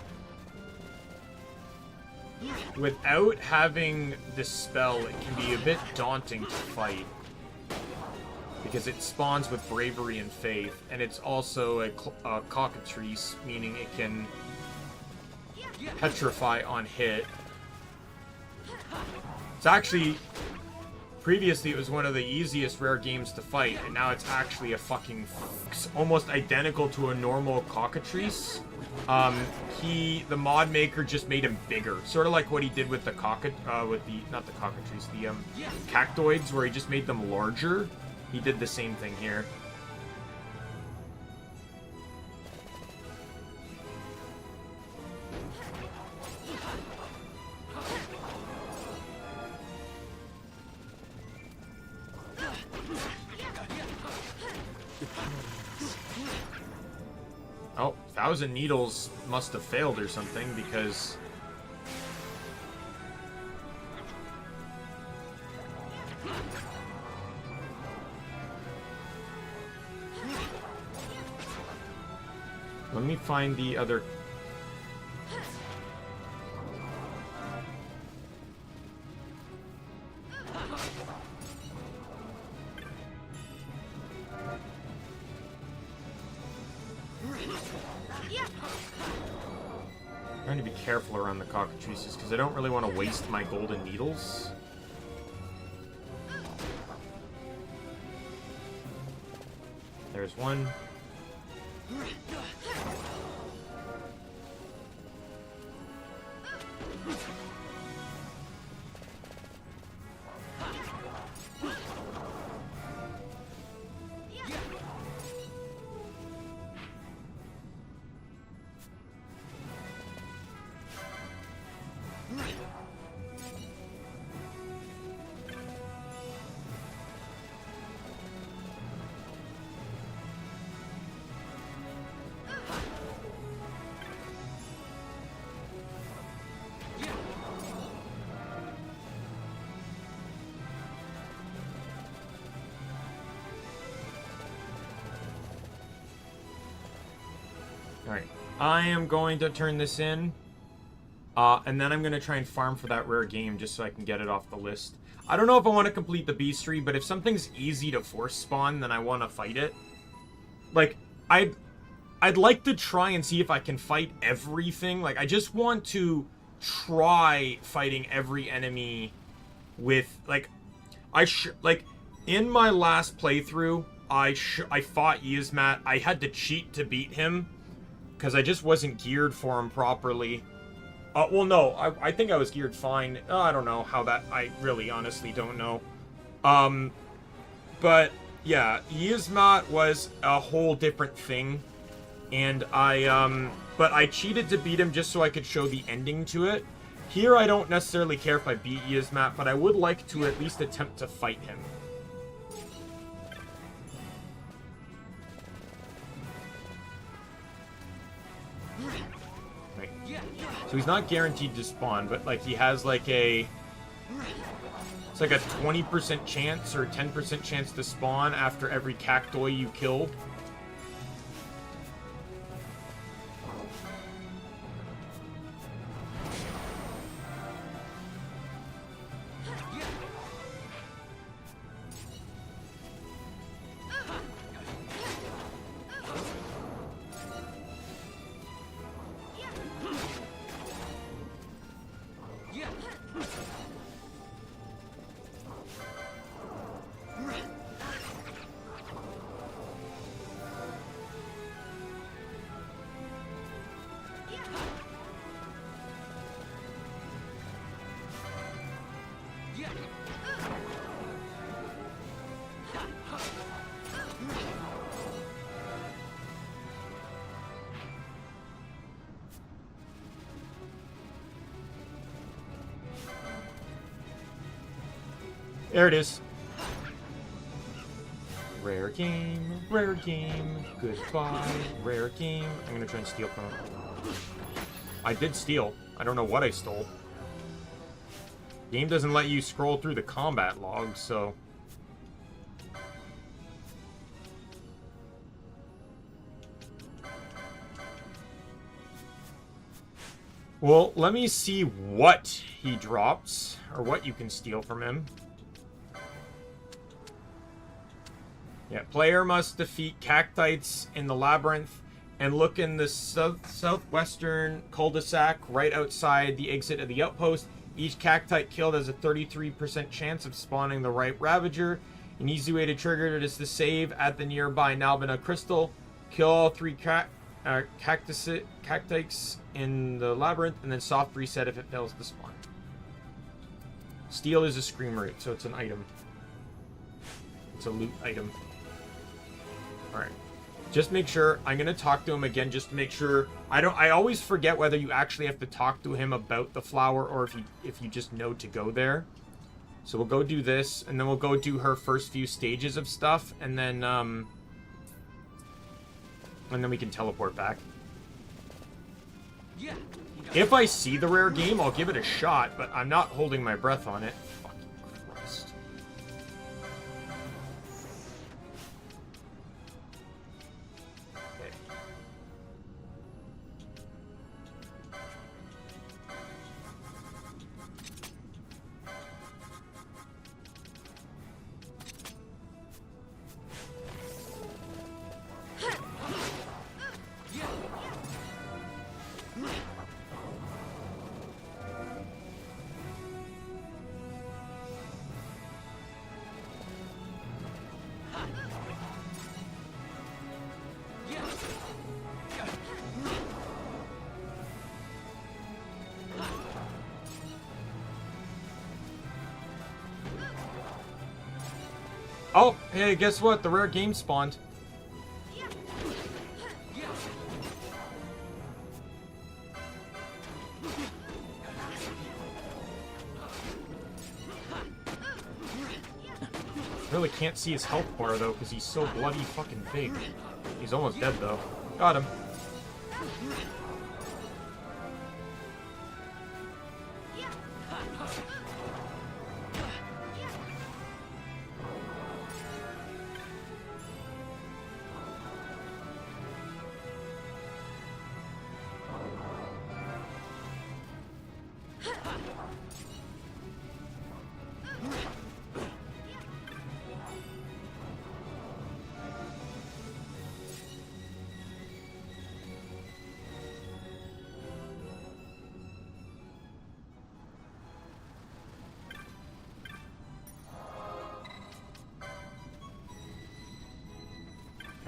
without having this spell, it can be a bit daunting to fight. Because it spawns with Bravery and Faith, and it's also a cockatrice, meaning it can petrify on hit. It's actually... Previously, it was one of the easiest rare games to fight, and now it's actually a fucking... almost identical to a normal cockatrice. The mod maker just made him bigger. Sort of like what he did with the not the cockatrice, the cactoids, where he just made them larger. He did the same thing here. Oh, 1,000 Needles must have failed or something, because let me find the other... Trying to be careful around the cockatrices because I don't really want to waste my golden needles. There's one. Alright, I am going to turn this in, and then I'm going to try and farm for that rare game just so I can get it off the list. I don't know if I want to complete the beastry, but if something's easy to force spawn, then I want to fight it. Like, I'd like to try and see if I can fight everything. Like, I just want to try fighting every enemy with, like, in my last playthrough, I fought Yzmat. I had to cheat to beat him, because I just wasn't geared for him properly. Well, no, I think I was geared fine. I don't know how that... I really honestly don't know. But, yeah, Yzmat was a whole different thing. And but I cheated to beat him just so I could show the ending to it. Here, I don't necessarily care if I beat Yzmat, but I would like to at least attempt to fight him. So he's not guaranteed to spawn, but like he has like a... It's like a 20% chance or 10% chance to spawn after every cactoid you kill. There it is. Rare game, goodbye, rare game. I'm gonna try and steal from him. I did steal. I don't know what I stole. Game doesn't let you scroll through the combat logs, so... Well, let me see what he drops, or what you can steal from him. Yeah, player must defeat cactites in the labyrinth and look in the southwestern cul-de-sac right outside the exit of the outpost. Each cactite killed has a 33% chance of spawning the right Ravager. An easy way to trigger it is to save at the nearby Nalbina crystal. Kill all 3 cactites in the labyrinth and then soft reset if it fails to spawn. Steel is a scream root, so it's an item. It's a loot item. Alright. Just make sure, I'm going to talk to him again just to make sure. I always forget whether you actually have to talk to him about the flower or if you just know to go there. So we'll go do this, and then we'll go do her first few stages of stuff, and then we can teleport back. Yeah. If I see the rare game, I'll give it a shot, but I'm not holding my breath on it. Fucking Christ. Oh, hey, guess what? The rare game spawned. Really can't see his health bar though, because he's so bloody fucking big. He's almost dead though. Got him.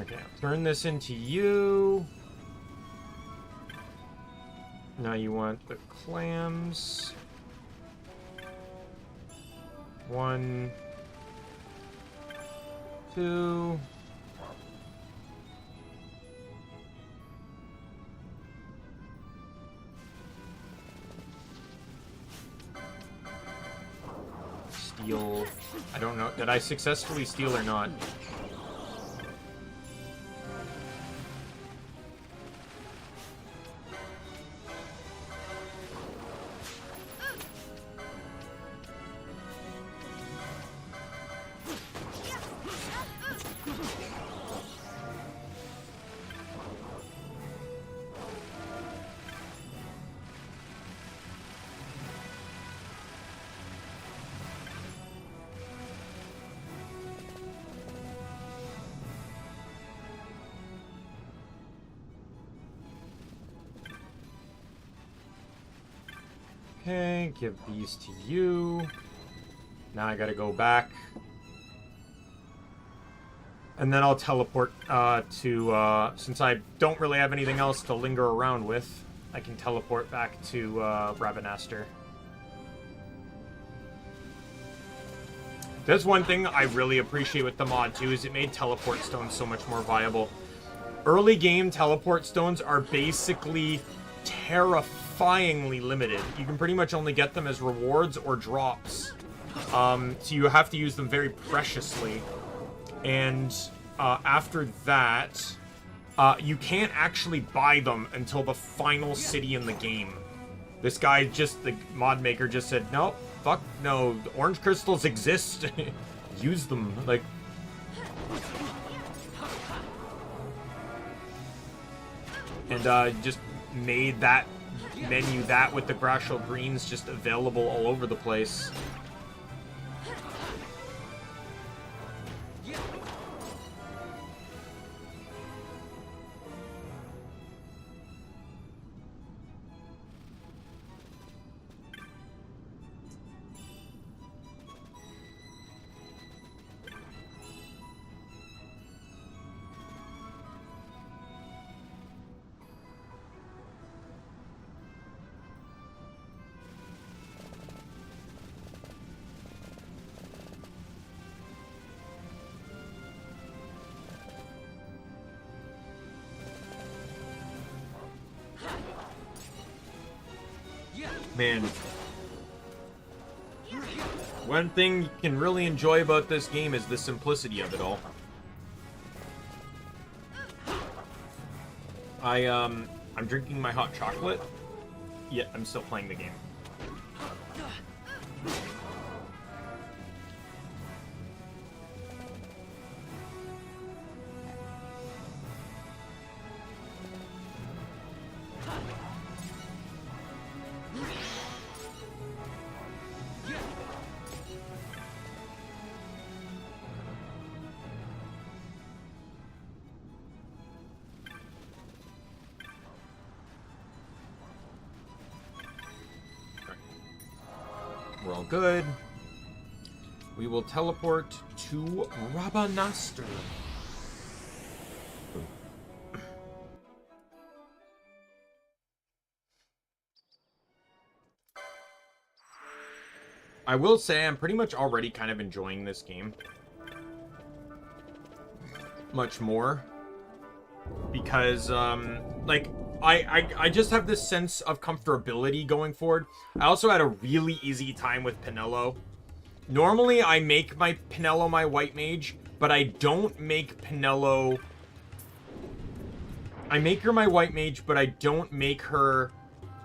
Okay, I'll turn this into you. Now you want the clams. 1, 2. Steal. I don't know. Did I successfully steal or not? Okay, give these to you. Now I gotta go back. And then I'll teleport since I don't really have anything else to linger around with, I can teleport back to Rabanastor. That's one thing I really appreciate with the mod too, is it made teleport stones so much more viable. Early game teleport stones are basically terrifyingly limited. You can pretty much only get them as rewards or drops. So you have to use them very preciously. And after that, you can't actually buy them until the final city in the game. This guy the mod maker just said, nope, fuck no, the orange crystals exist. Use them, like... And just made that menu, that with the Gratial Greens, just available all over the place. Man, one thing you can really enjoy about this game is the simplicity of it all. I'm drinking my hot chocolate, yet I'm still playing the game. We're all good. We will teleport to Rabanastor. I will say I'm pretty much already kind of enjoying this game. much more. Because, like, I just have this sense of comfortability going forward. I also had a really easy time with Pinello. Normally, I make my Pinello my white mage, but I don't make Pinello... I make her my white mage, but I don't make her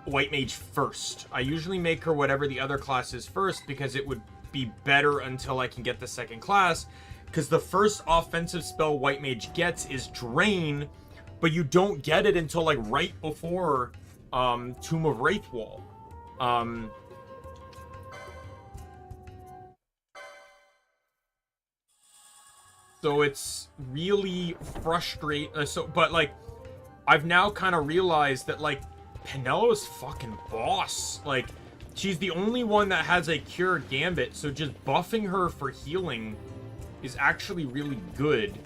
white mage first. I usually make her whatever the other class is first, because it would be better until I can get the second class. Because the first offensive spell white mage gets is Drain, but you don't get it until, like, right before Tomb of Wraithwall. So it's really frustrating. But, like, I've now kind of realized that, like, Pinello's fucking boss. Like, she's the only one that has a Cure Gambit, so just buffing her for healing is actually really good.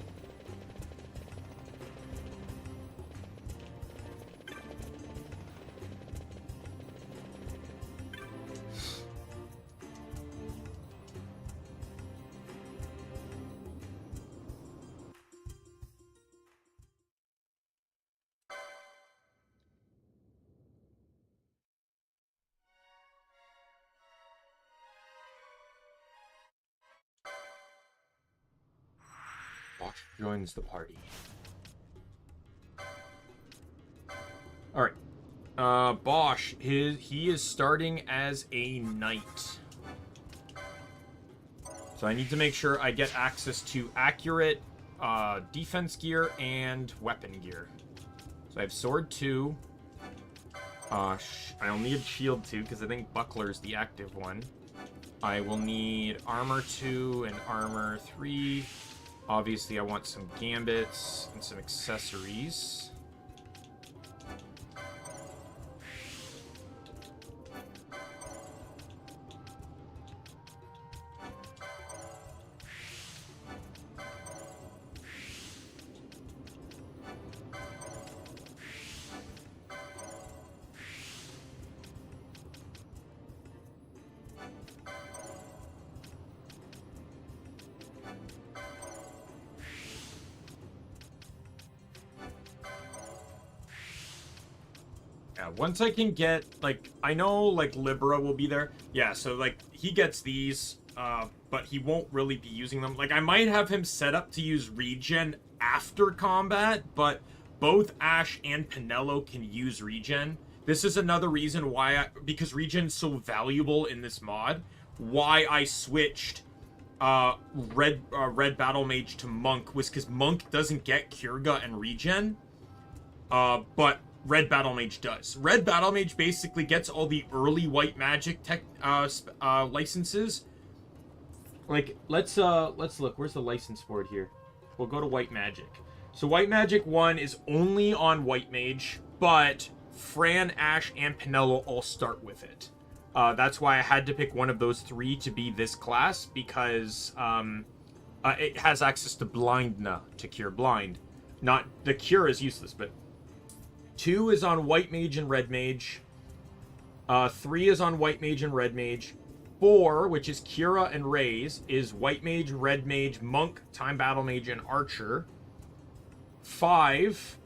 Bosch joins the party. Alright. Bosch, he is starting as a knight. So I need to make sure I get access to accurate defense gear and weapon gear. So I have sword 2. I'll need shield 2 because I think buckler's the active one. I will need armor 2 and armor 3. Obviously, I want some gambits and some accessories. Once I can get, like, I know, like, Libera will be there. Yeah, so, like, he gets these, but he won't really be using them. Like, I might have him set up to use regen after combat, but both Ashe and Pinello can use regen. This is another reason why because regen's so valuable in this mod, why I switched Red Battle Mage to Monk was because Monk doesn't get Kurga and regen, but Red Battle Mage does. Red Battle Mage basically gets all the early white magic tech licenses. Like, let's look. Where's the license for it here? We'll go to white magic. So white magic 1 is only on white mage, but Fran, Ashe, and Pinello all start with it. That's why I had to pick one of those 3 to be this class, because it has access to Blindna to cure blind. Not the cure is useless, but 2 is on white mage and red mage. 3 is on white mage and red mage. 4, which is Kira and Raze, is white mage, red mage, monk, time battle mage, and archer. 5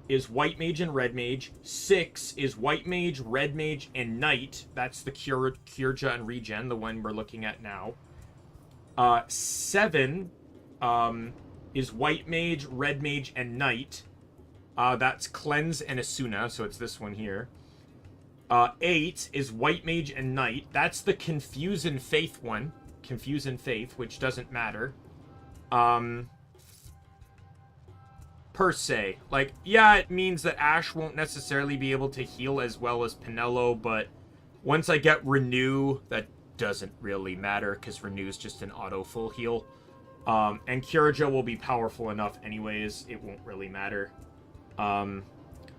is white mage and red mage. 6 is white mage, red mage, and knight. That's the Kurja and regen, the one we're looking at now. 7 is white mage, red mage, and knight. That's Cleanse and Asuna, so it's this one here. 8 is White Mage and Knight. That's the Confuse and Faith one. Confuse and Faith, which doesn't matter. Per se. Like, yeah, it means that Ashe won't necessarily be able to heal as well as Pinello, but once I get Renew, that doesn't really matter, because Renew's just an auto full heal. And Kurja will be powerful enough anyways, it won't really matter.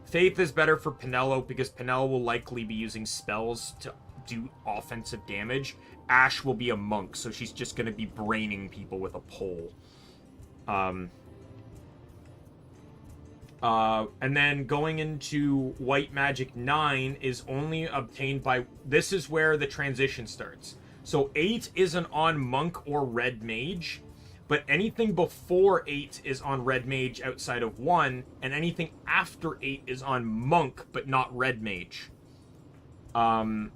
Faith is better for Pinello because Pinello will likely be using spells to do offensive damage. Ashe will be a monk, so she's just going to be braining people with a pole. And then going into White Magic 9 is only obtained by... This is where the transition starts. So 8 isn't on monk or red mage. but anything before 8 is on Red Mage outside of 1, and anything after 8 is on Monk, but not Red Mage. So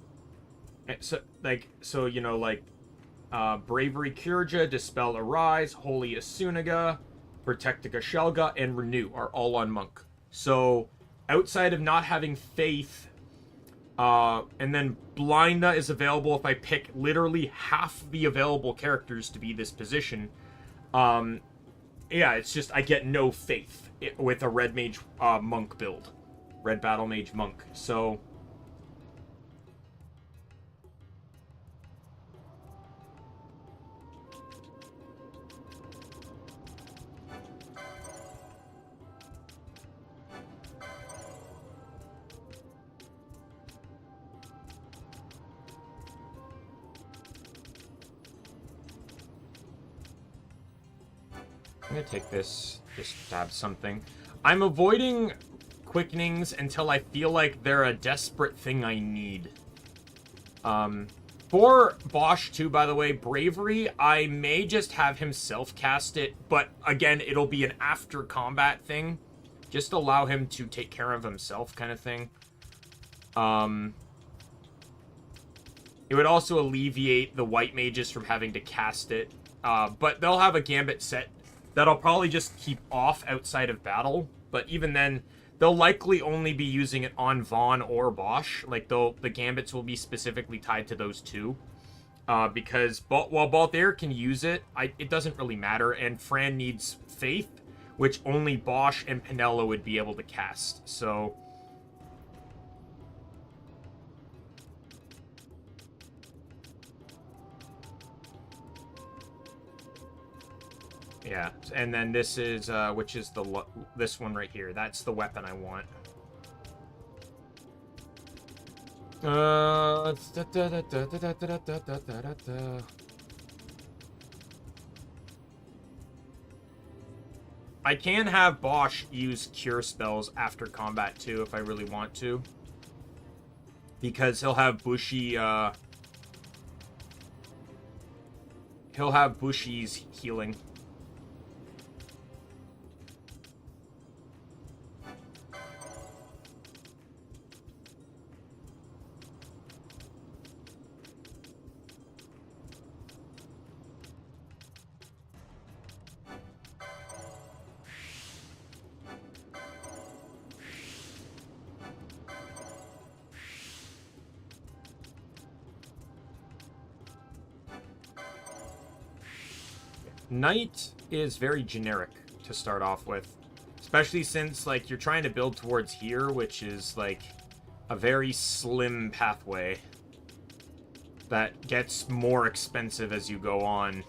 you know, like, Bravery Kurja, Dispel Arise, Holy Asunaga, Protectica Shelga, and Renew are all on Monk. So, outside of not having Faith, and then Blinda is available if I pick literally half the available characters to be this position. Yeah, it's just I get no Faith with a Red Mage Monk build. Red Battle Mage Monk. So... I'm gonna take this, just stab something. I'm avoiding quickenings until I feel like they're a desperate thing I need. For Bosch too, by the way, Bravery, I may just have him self-cast it, but again, it'll be an after-combat thing. Just allow him to take care of himself kind of thing. It would also alleviate the white mages from having to cast it. But they'll have a gambit set that I'll probably just keep off outside of battle. But even then, they'll likely only be using it on Vaughn or Bosch. Like, the gambits will be specifically tied to those two. Because while Balthair can use it, it doesn't really matter. And Fran needs Faith, which only Bosch and Pinello would be able to cast. So... yeah, and then this is, which is this one right here. That's the weapon I want. I can have Bosch use cure spells after combat too, if I really want to. Because he'll have Bushi, he'll have Bushi's healing. Knight is very generic to start off with. Especially since, like, you're trying to build towards here, which is, like, a very slim pathway that gets more expensive as you go on.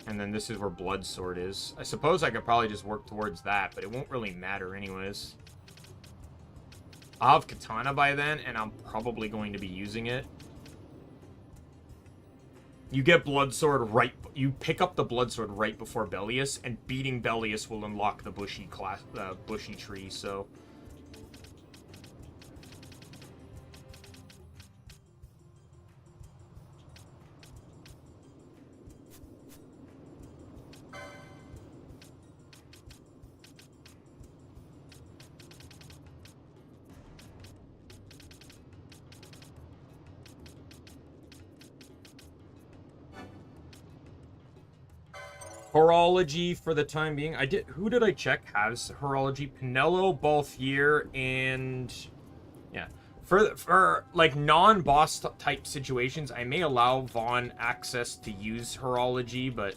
And then this is where Bloodsword is. I suppose I could probably just work towards that, but it won't really matter anyways. I'll have Katana by then, and I'm probably going to be using it. You get Bloodsword right... You pick up the Bloodsword right before Bellius, and beating Bellius will unlock the Bushy class, Bushy tree, so... Horology for the time being. Who did I check has Horology? Pinello, Balthier, and... yeah. For like, non-boss type situations, I may allow Vaughn access to use Horology, but...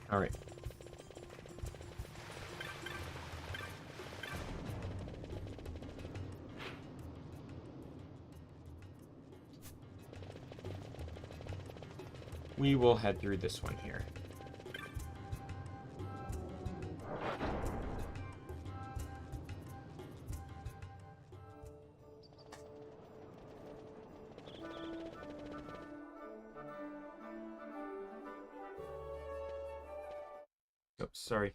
All right. We will head through this one here. Oops, sorry.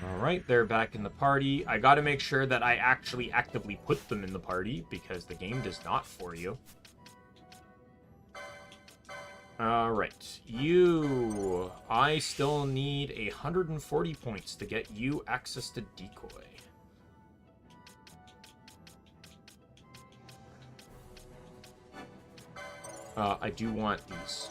Alright, they're back in the party. I gotta make sure that I actually actively put them in the party, because the game does not for you. Alright, you... I still need 140 points to get you access to Decoy. I do want these.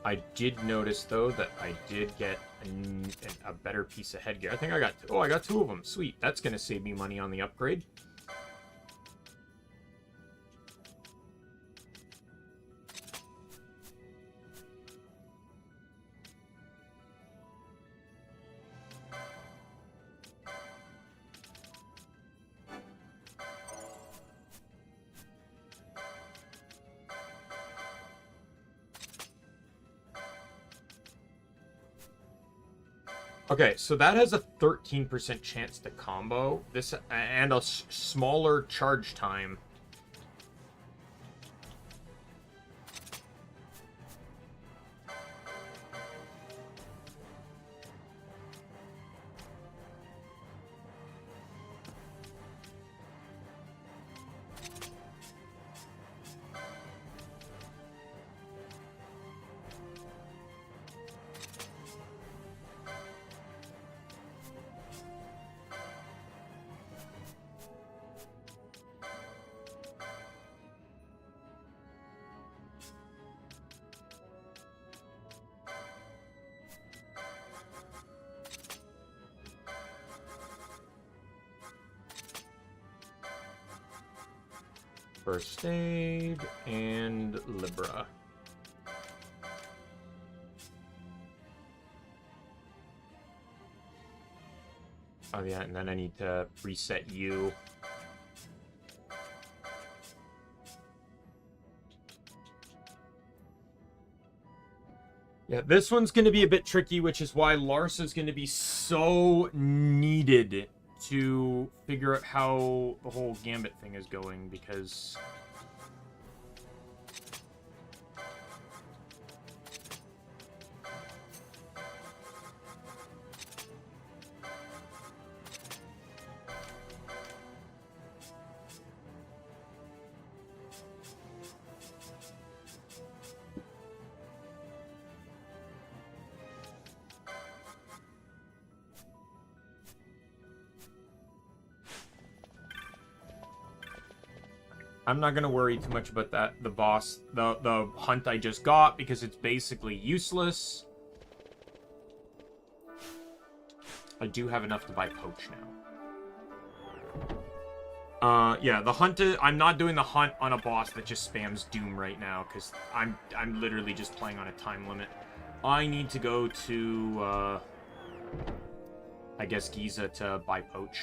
I did notice, though, that I did get a better piece of headgear. I think I got... Oh, I got 2 of them. Sweet. That's going to save me money on the upgrade. Okay, so that has a 13% chance to combo this, and a smaller charge time. First Aid, and Libra. Oh yeah, and then I need to reset you. Yeah, this one's going to be a bit tricky, which is why Larsa's going to be so needed to figure out how the whole Gambit thing is going, because... I'm not going to worry too much about that, the boss, the hunt I just got, because it's basically useless. I do have enough to buy Poach now. Yeah, the hunt, I'm not doing the hunt on a boss that just spams Doom right now, because I'm literally just playing on a time limit. I need to go to, I guess, Giza to buy Poach.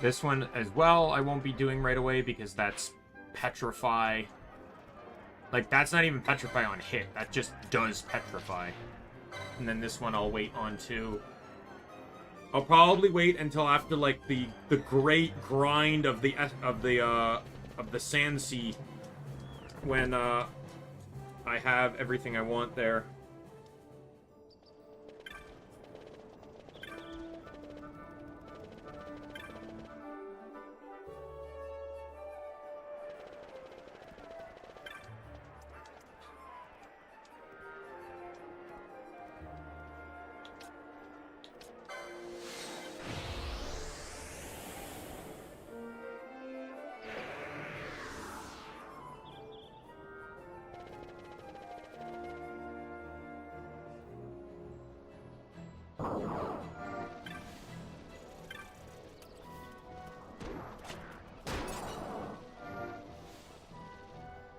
This one as well, I won't be doing right away because that's petrify. Like, that's not even petrify on hit. That just does petrify. And then this one I'll wait on too. I'll probably wait until after like the great grind of the Sand Sea, when I have everything I want there.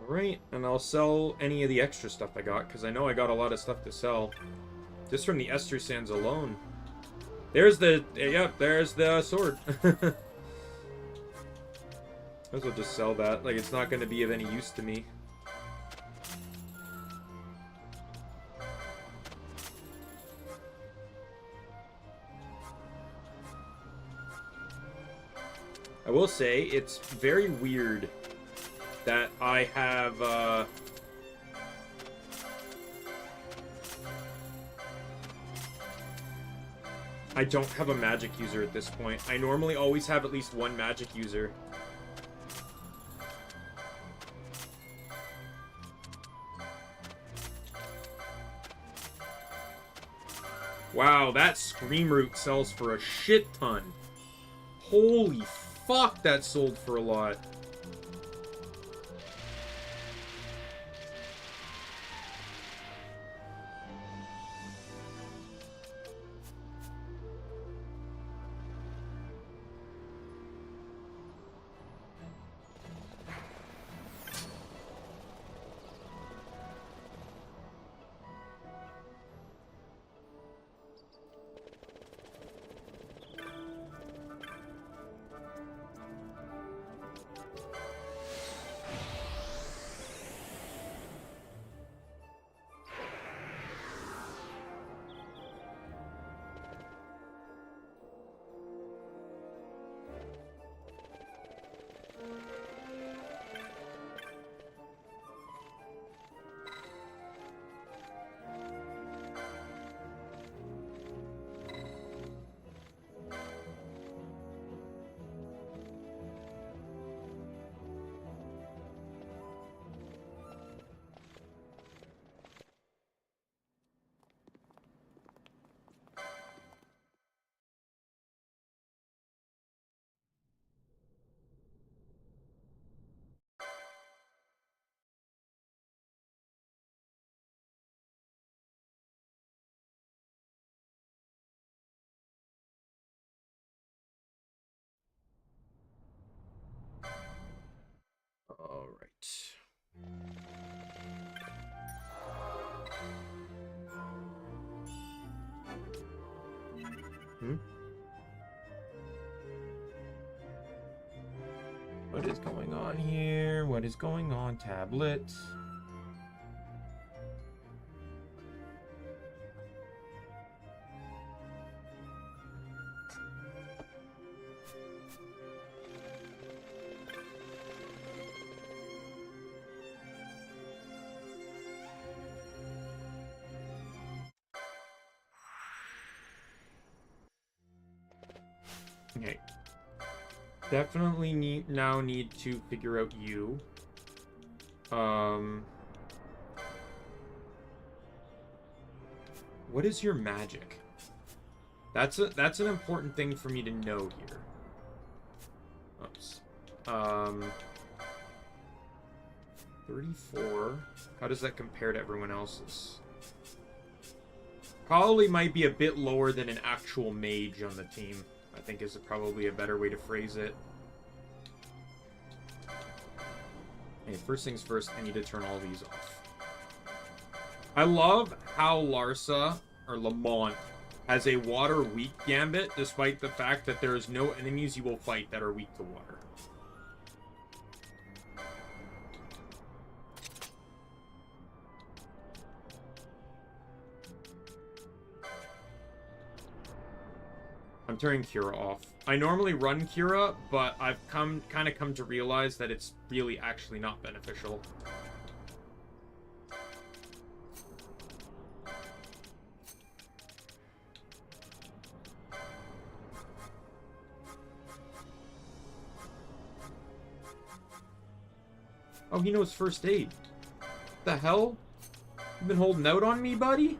Alright, and I'll sell any of the extra stuff I got, because I know I got a lot of stuff to sell. Just from the Ester Sands alone. There's the... Yep, there's the sword. Might as well just sell that. Like, it's not going to be of any use to me. I will say, it's very weird that I have, I don't have a magic user at this point. I normally always have at least one magic user. Wow, that Scream Root sells for a shit ton. Holy fuck, that sold for a lot. All right. What is going on here? What is going on, tablet? Okay. Definitely now need to figure out you. What is your magic? That's an important thing for me to know here. Oops. 34. How does that compare to everyone else's? Probably might be a bit lower than an actual mage on the team, I think is probably a better way to phrase it. Okay, first things first, I need to turn all these off. I love how Larsa, or Lamont, has a water weak gambit, despite the fact that there is no enemies you will fight that are weak to water. I'm turning Kira off. I normally run Kira, but I've kind of come to realize that it's really actually not beneficial. Oh, he knows first aid. What the hell? You been holding out on me, buddy?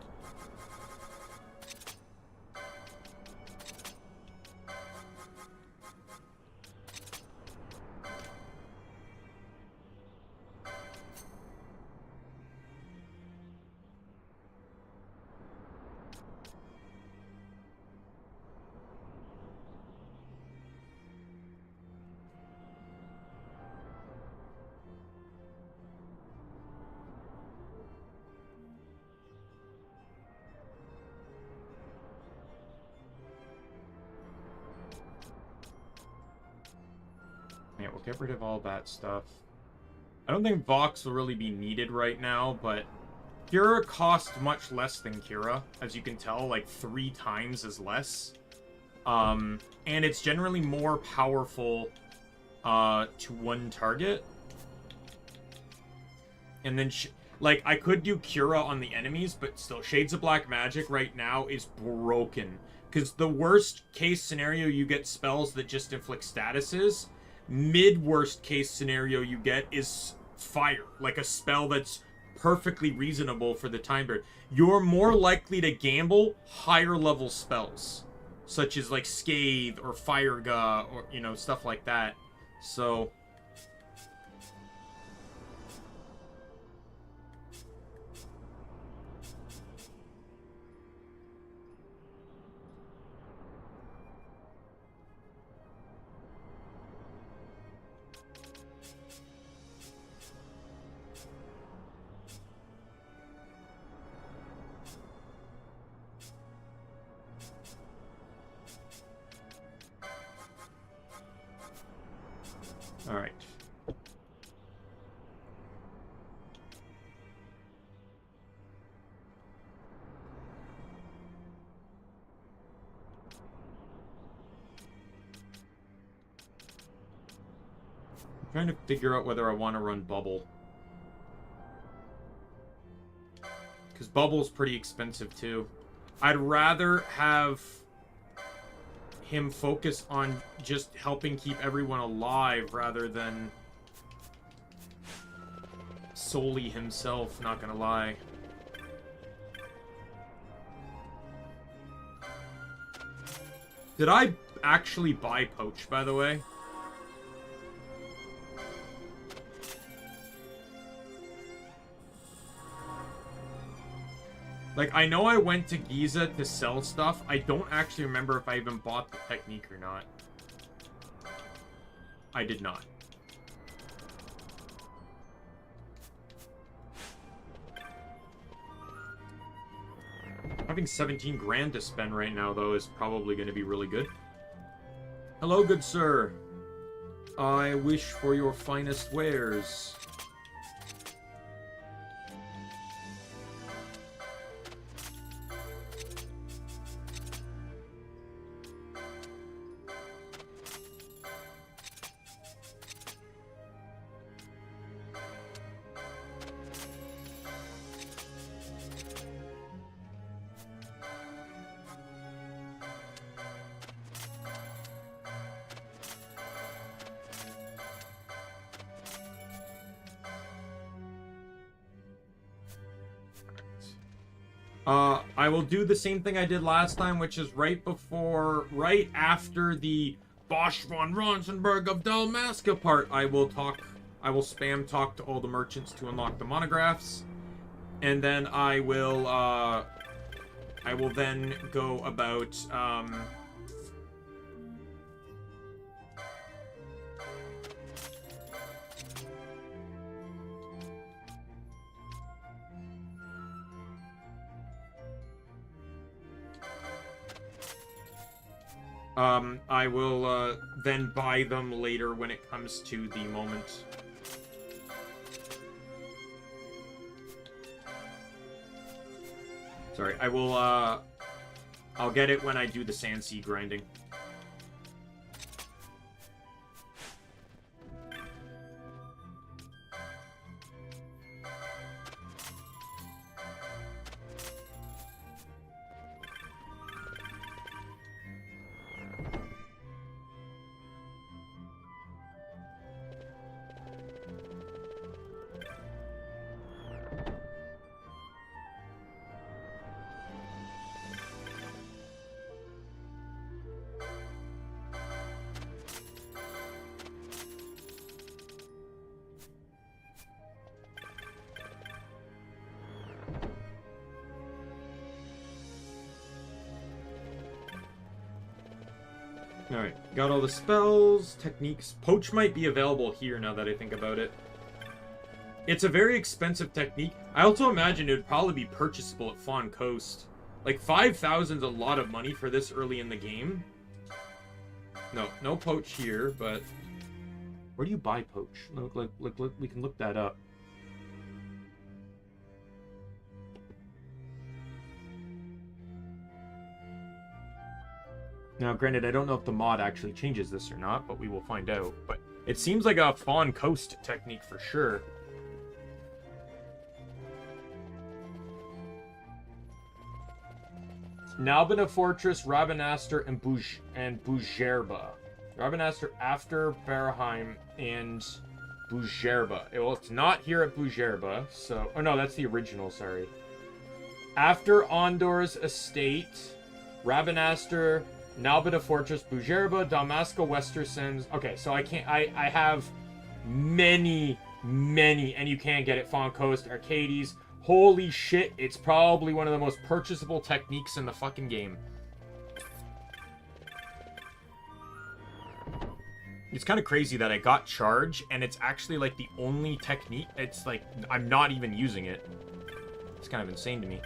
Yeah, we'll get rid of all that stuff. I don't think Vox will really be needed right now, but Kira costs much less than Kira, as you can tell, like 3 times as less. And it's generally more powerful to one target. And then, like, I could do Kira on the enemies, but still, Shades of Black Magic right now is broken. Because the worst case scenario, you get spells that just inflict statuses. Mid-worst case scenario you get is fire, like a spell that's perfectly reasonable for the time period. You're more likely to gamble higher level spells, such as like Scathe or Fire Ga, or, you know, stuff like that. So all right. I'm trying to figure out whether I want to run Bubble. Because Bubble's pretty expensive too. I'd rather have him focus on just helping keep everyone alive rather than solely himself, not gonna lie. Did I actually buy Poach, by the way? Like, I know I went to Giza to sell stuff. I don't actually remember if I even bought the technique or not. I did not. Having 17 grand to spend right now, though, is probably going to be really good. Hello, good sir. I wish for your finest wares. I will do the same thing I did last time, which is right after the Bosch von Ronsenberg of Dalmasca part, I will spam talk to all the merchants to unlock the monographs, and then I will then go about, I will then buy them later when it comes to the moment. Sorry, I will, I'll get it when I do the sand sea grinding. Alright, got all the spells, techniques. Poach might be available here now that I think about it. It's a very expensive technique. I also imagine it would probably be purchasable at Fawn Coast. Like, 5,000 is a lot of money for this early in the game. No Poach here, but... Where do you buy Poach? Look, we can look that up. Now, granted, I don't know if the mod actually changes this or not, but we will find out. But it seems like a Fawn Coast technique for sure. Nalbina Fortress, Rabanastre, and Bujerba. Rabanastre after Baraheim and Bujerba. Well, it's not here at Bujerba, so... Oh, no, that's the original, sorry. After Ondor's Estate, Rabanastre... Nalbina Fortress, Bujerba, Dalmasca, Westersons. Okay, so I have many, and you can't get it. Fawn Coast, Arcades. Holy shit, it's probably one of the most purchasable techniques in the fucking game. It's kind of crazy that I got Charge, and it's actually, like, the only technique. It's, like, I'm not even using it. It's kind of insane to me.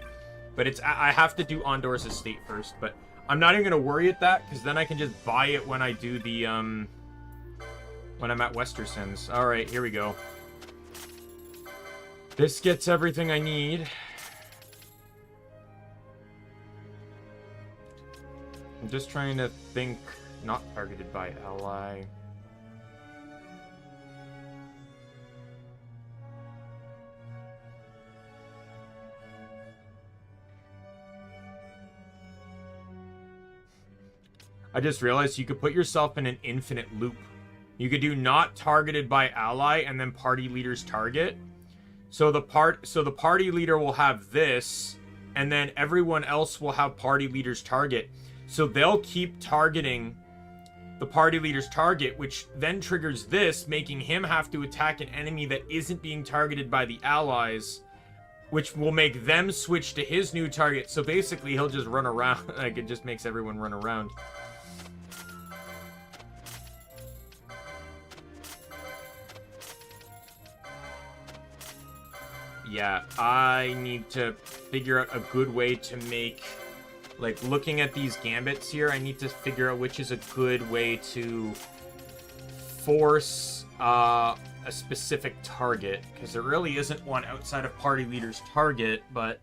But it's, I have to do Ondor's Estate first, but... I'm not even going to worry at that, because then I can just buy it when I do the, when I'm at Westersons. Alright, here we go. This gets everything I need. I'm just trying to think, not targeted by ally. I just realized you could put yourself in an infinite loop. You could do not targeted by ally and then party leader's target. So the party leader will have this, and then everyone else will have party leader's target. So they'll keep targeting the party leader's target, which then triggers this, making him have to attack an enemy that isn't being targeted by the allies, which will make them switch to his new target. So basically he'll just run around. Like, it just makes everyone run around. Yeah, I need to figure out a good way to make, like, looking at these gambits here, I need to figure out which is a good way to force a specific target, because there really isn't one outside of party leader's target, but...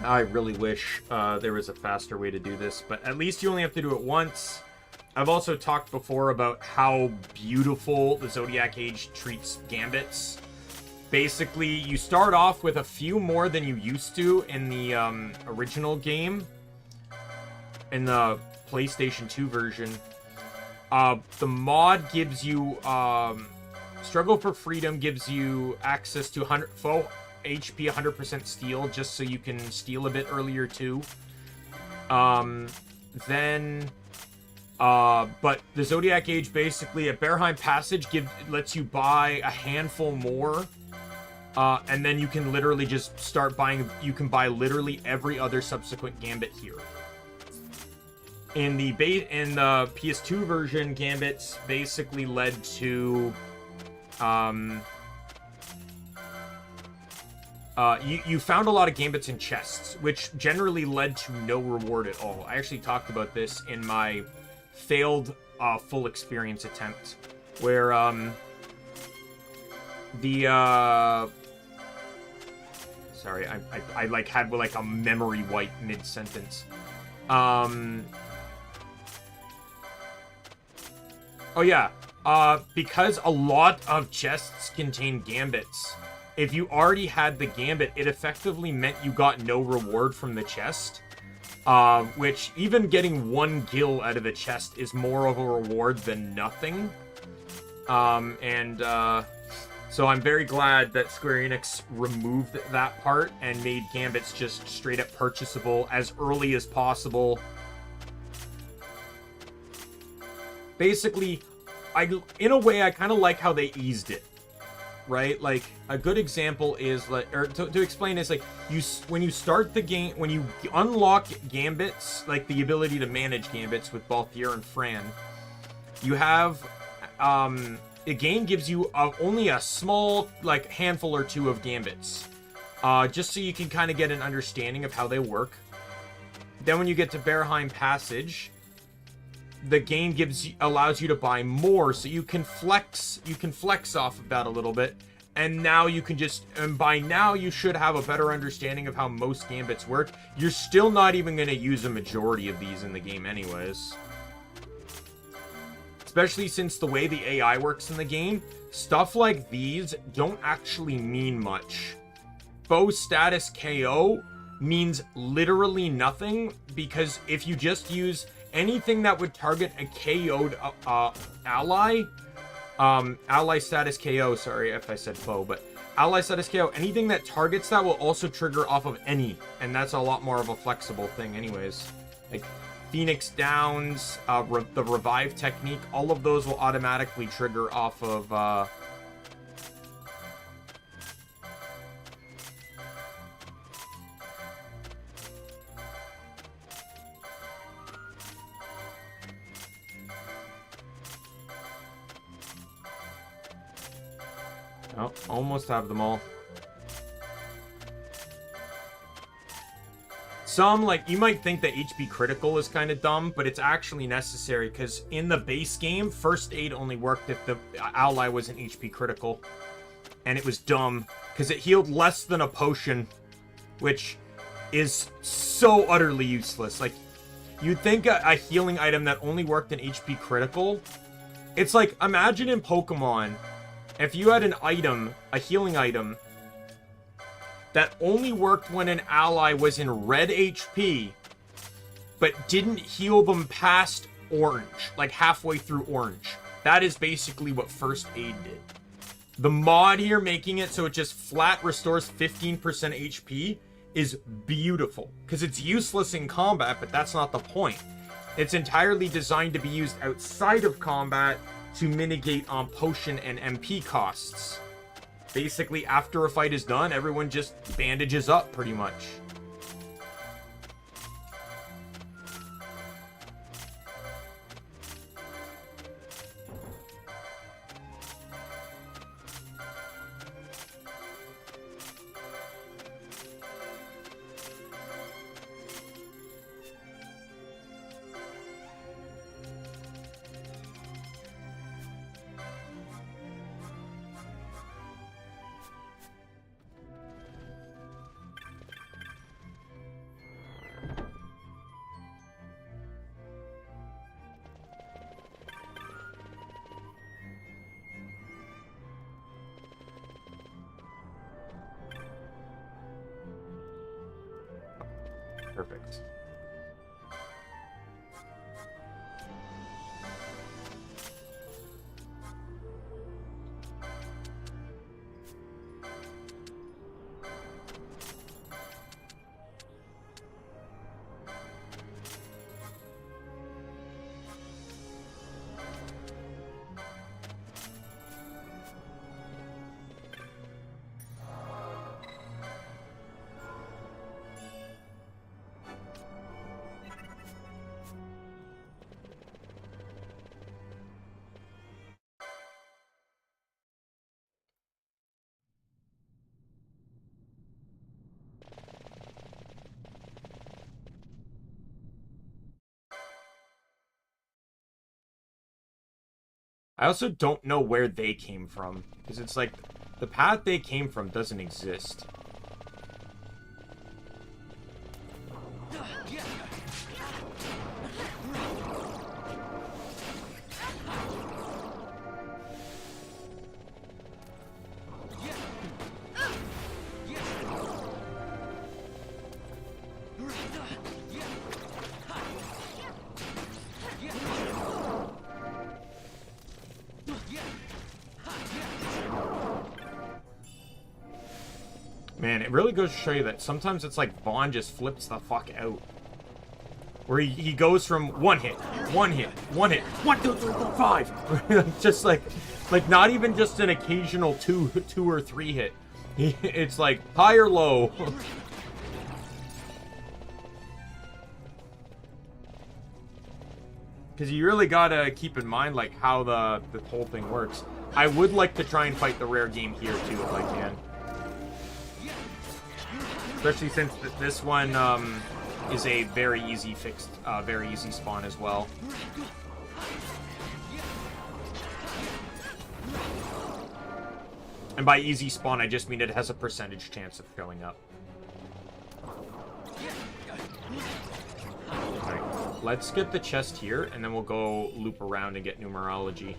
I really wish there was a faster way to do this, but at least you only have to do it once. I've also talked before about how beautiful the Zodiac Age treats gambits. Basically, you start off with a few more than you used to in the original game, in the PlayStation 2 version. The mod gives you... Struggle for Freedom gives you access to 100 full HP 100% steal, just so you can steal a bit earlier too. Then But the Zodiac Age, basically, a Berheim Passage lets you buy a handful more, and then you can literally just start buying. You can buy literally every other subsequent Gambit here. In the PS2 version, Gambits basically led to, you found a lot of Gambits in chests, which generally led to no reward at all. I actually talked about this in my failed full experience attempt, where sorry, I like had like a memory wipe mid-sentence. Oh yeah, because a lot of chests contain Gambits, if you already had the Gambit, it effectively meant you got no reward from the chest. Which, even getting 1 gil out of the chest is more of a reward than nothing. So I'm very glad that Square Enix removed that part and made Gambits just straight up purchasable as early as possible. Basically, in a way, I kind of like how they eased it, right? Like, a good example is, like, or to explain this, like, when you start the game, when you unlock Gambits, like the ability to manage Gambits with Balthier and Fran, you have, the game gives you only a small, like, handful or two of Gambits, just so you can kind of get an understanding of how they work. Then when you get to Berheim Passage, the game allows you to buy more, so you can flex off of that a little bit, and now you can and by now you should have a better understanding of how most Gambits work. You're still not even going to use a majority of these in the game anyways. Especially since the way the AI works in the game, stuff like these don't actually mean much. Foe status KO means literally nothing, because if you just use anything that would target a KO'd ally, ally status KO, sorry if I said foe, but ally status KO, anything that targets that will also trigger off of any, and that's a lot more of a flexible thing anyways. Like, Phoenix Downs, the revive technique, all of those will automatically trigger off of, oh, almost have them all. Some, like, you might think that HP critical is kind of dumb, but it's actually necessary, because in the base game, first aid only worked if the ally was an HP critical. And it was dumb, because it healed less than a potion, which is so utterly useless. Like, you'd think a healing item that only worked in HP critical, it's like, imagine in Pokemon, if you had an item, a healing item, that only worked when an ally was in red HP, but didn't heal them past orange, like halfway through orange. That is basically what first aid did. The mod here making it so it just flat restores 15% HP is beautiful, because it's useless in combat, but that's not the point. It's entirely designed to be used outside of combat to mitigate on potion and MP costs. Basically, after a fight is done, everyone just bandages up, pretty much. Perfect. I also don't know where they came from, because it's like, the path they came from doesn't exist. Man, it really goes to show you that sometimes it's like Vaughn just flips the fuck out. Where he goes from one hit, 1, 2, 3, 4, 5. Just like not even just an occasional two or three hit. It's like high or low. Because you really gotta keep in mind like how the whole thing works. I would like to try and fight the rare game here too if I can. Especially since this one is a very easy very easy spawn as well. And by easy spawn, I just mean it has a percentage chance of showing up. Alright, let's get the chest here, and then we'll go loop around and get numerology.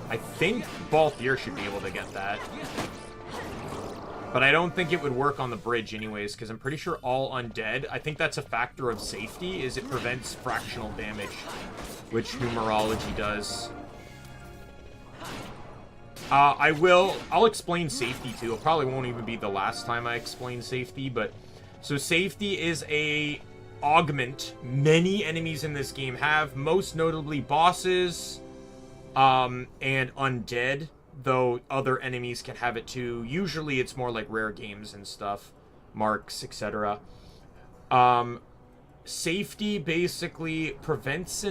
I think Balthier should be able to get that. But I don't think it would work on the bridge anyways, because I'm pretty sure all undead, I think that's a factor of safety, is it prevents fractional damage, which numerology does. I'll explain safety too. It probably won't even be the last time I explain safety, but so safety is a augment many enemies in this game have, most notably bosses, and undead. Though other enemies can have it too. Usually it's more like rare games and stuff. Marks, etc. Safety basically prevents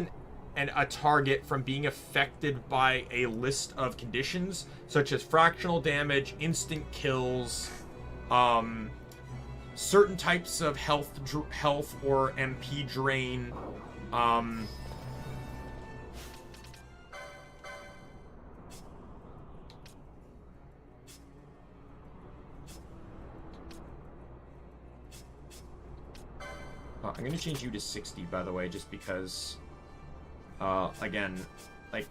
a target from being affected by a list of conditions, such as fractional damage, instant kills, certain types of health or MP drain, I'm going to change you to 60, by the way, just because, again, like,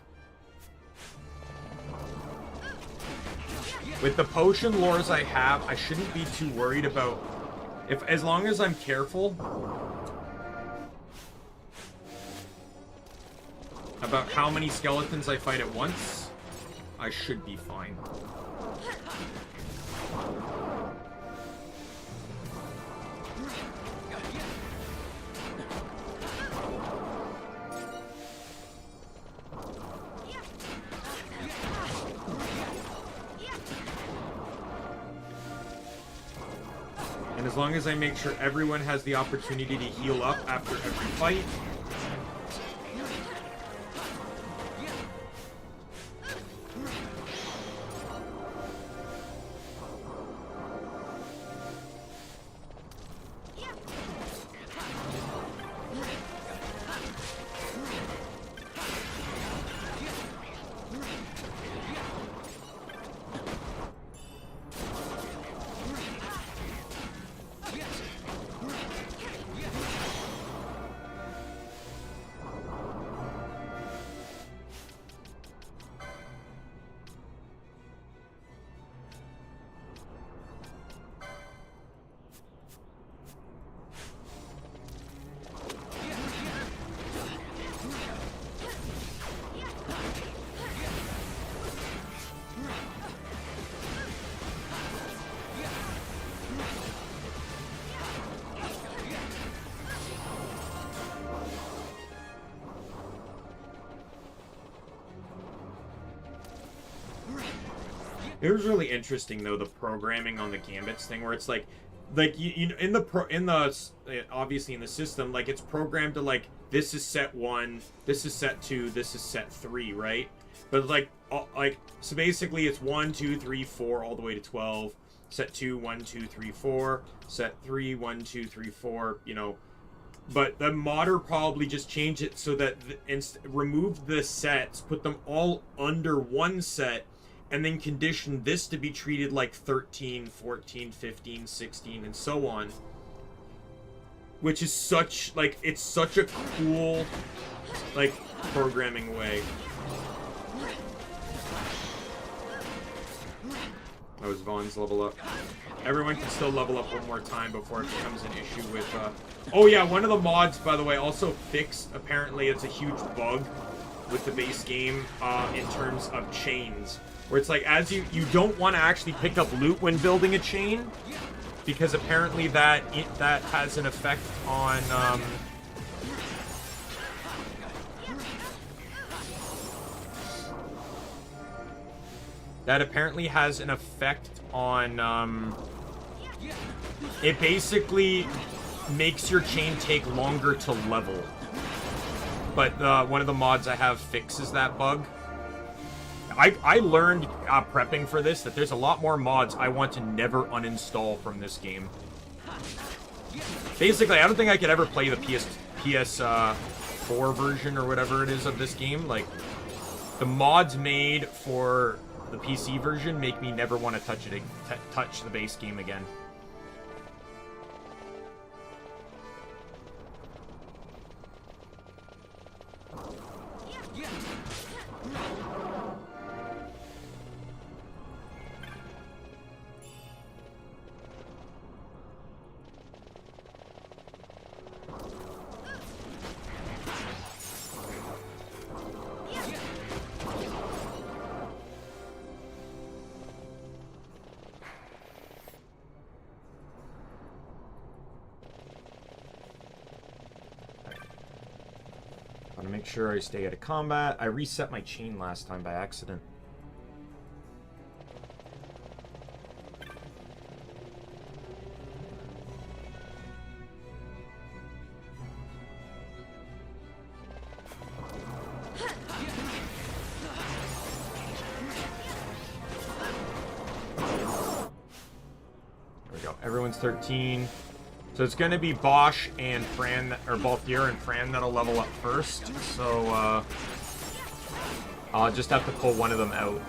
with the potion lores I have, I shouldn't be too worried about, as long as I'm careful about how many skeletons I fight at once, I should be fine. And as long as I make sure everyone has the opportunity to heal up after every fight. It was really interesting though, the programming on the gambits thing, where it's like you know, obviously in the system, like it's programmed to like, this is set 1, this is set 2, this is set 3, right? But like so basically it's 1, 2, 3, 4 all the way to 12. Set 2, 1, 2, 3, 4. Set 3, 1, 2, 3, 4. You know, But the modder probably just changed it so that removed the sets, put them all under one set, and then conditioned this to be treated like 13, 14, 15, 16, and so on. Which is such, like, it's such a cool, like, programming way. That was Vaughn's level up. Everyone can still level up one more time before it becomes an issue with, Oh yeah, one of the mods, by the way, also fixed, apparently it's a huge bug with the base game, in terms of chains. Where it's like, as you don't want to actually pick up loot when building a chain, because apparently that has an effect on, that apparently has an effect on, it basically makes your chain take longer to level. But one of the mods I have fixes that bug. I learned prepping for this that there's a lot more mods I want to never uninstall from this game. Basically, I don't think I could ever play the PS4 version or whatever it is of this game. Like, the mods made for the PC version make me never want to touch the base game again. Make sure I stay out of combat. I reset my chain last time by accident. There we go. Everyone's 13. So it's going to be Bosch and Fran, or Balthier and Fran that'll level up first. So I'll just have to pull one of them out.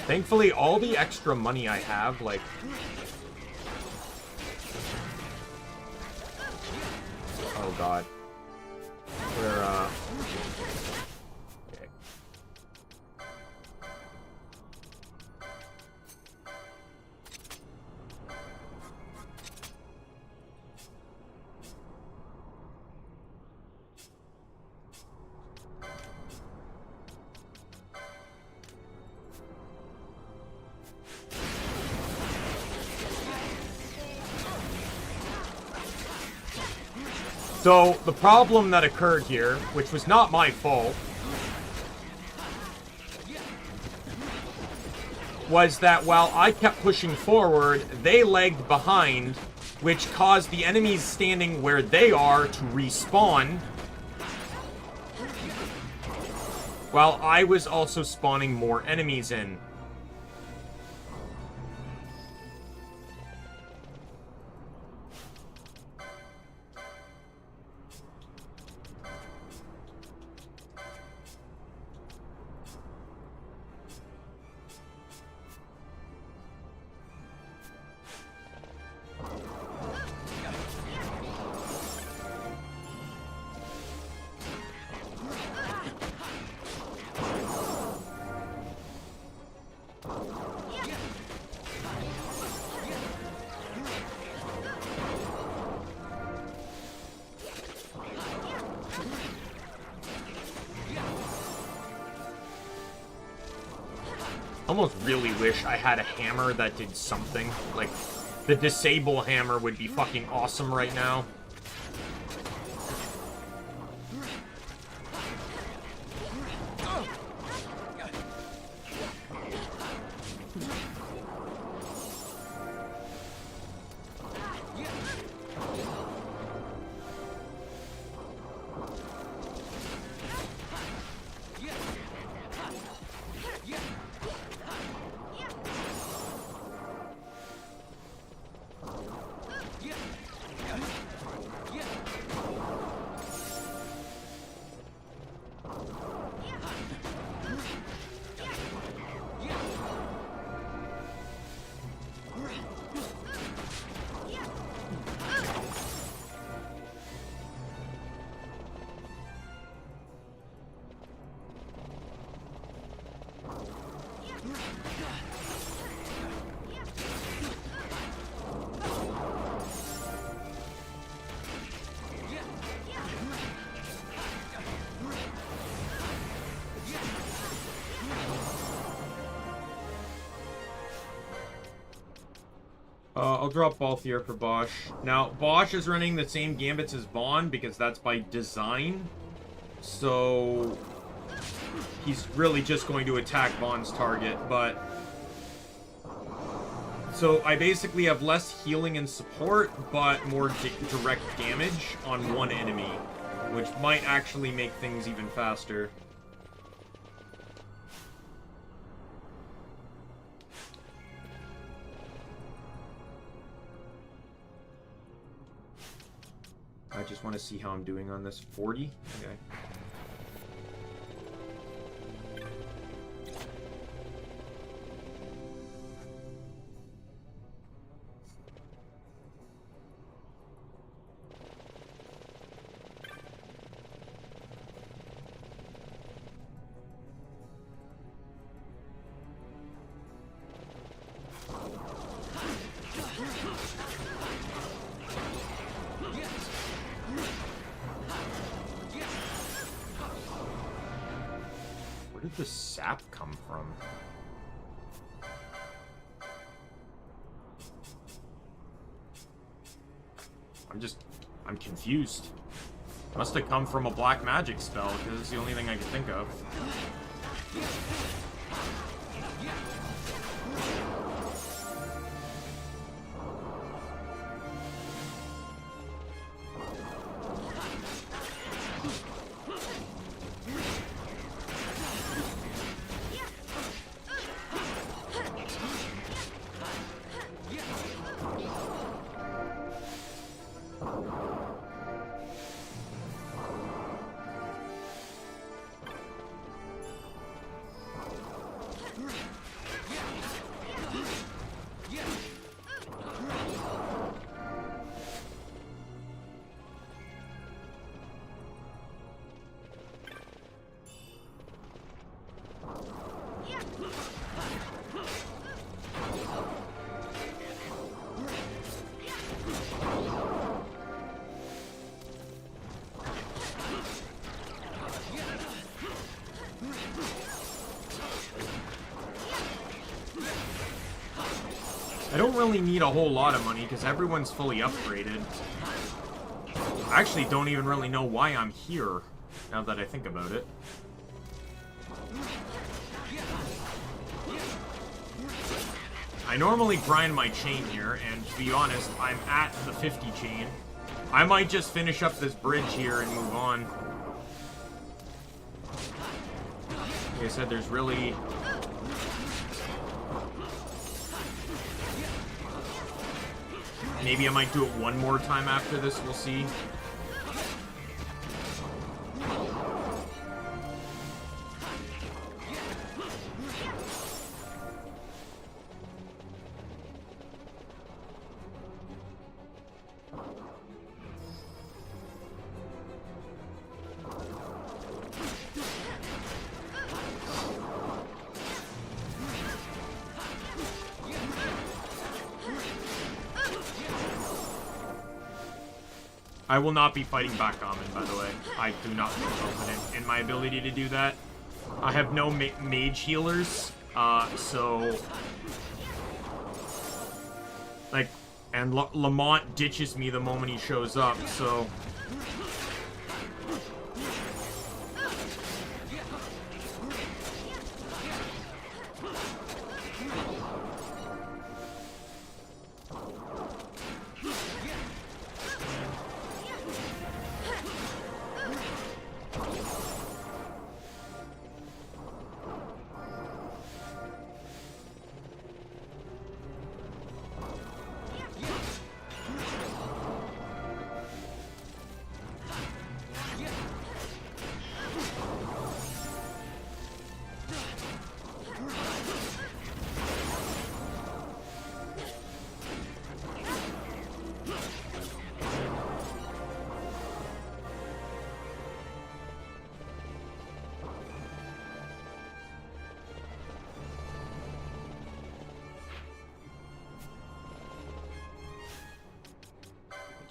Thankfully, all the extra money I have, like... Oh, God. We're, okay. So, the problem that occurred here, which was not my fault, was that while I kept pushing forward, they lagged behind, which caused the enemies standing where they are to respawn, while I was also spawning more enemies in. Almost really wish I had a hammer that did something. Like, the disable hammer would be fucking awesome right now. I'll drop Balthier for Bosch. Now, Bosch is running the same gambits as Vaughn because that's by design. So, he's really just going to attack Vaughn's target, but... So, I basically have less healing and support, but more direct damage on one enemy, which might actually make things even faster. I just want to see how I'm doing on this. 40? Okay. Where did the sap come from? I'm confused. Must have come from a black magic spell, because it's the only thing I can think of. I don't really need a whole lot of money because everyone's fully upgraded. I actually don't even really know why I'm here, now that I think about it. I normally grind my chain here, and to be honest, I'm at the 50 chain. I might just finish up this bridge here and move on. Like I said, there's really... Maybe I might do it one more time after this, we'll see. I will not be fighting backgammon, by the way. I do not feel confident in my ability to do that. I have no mage healers, so... Like, and Lamont ditches me the moment he shows up, so...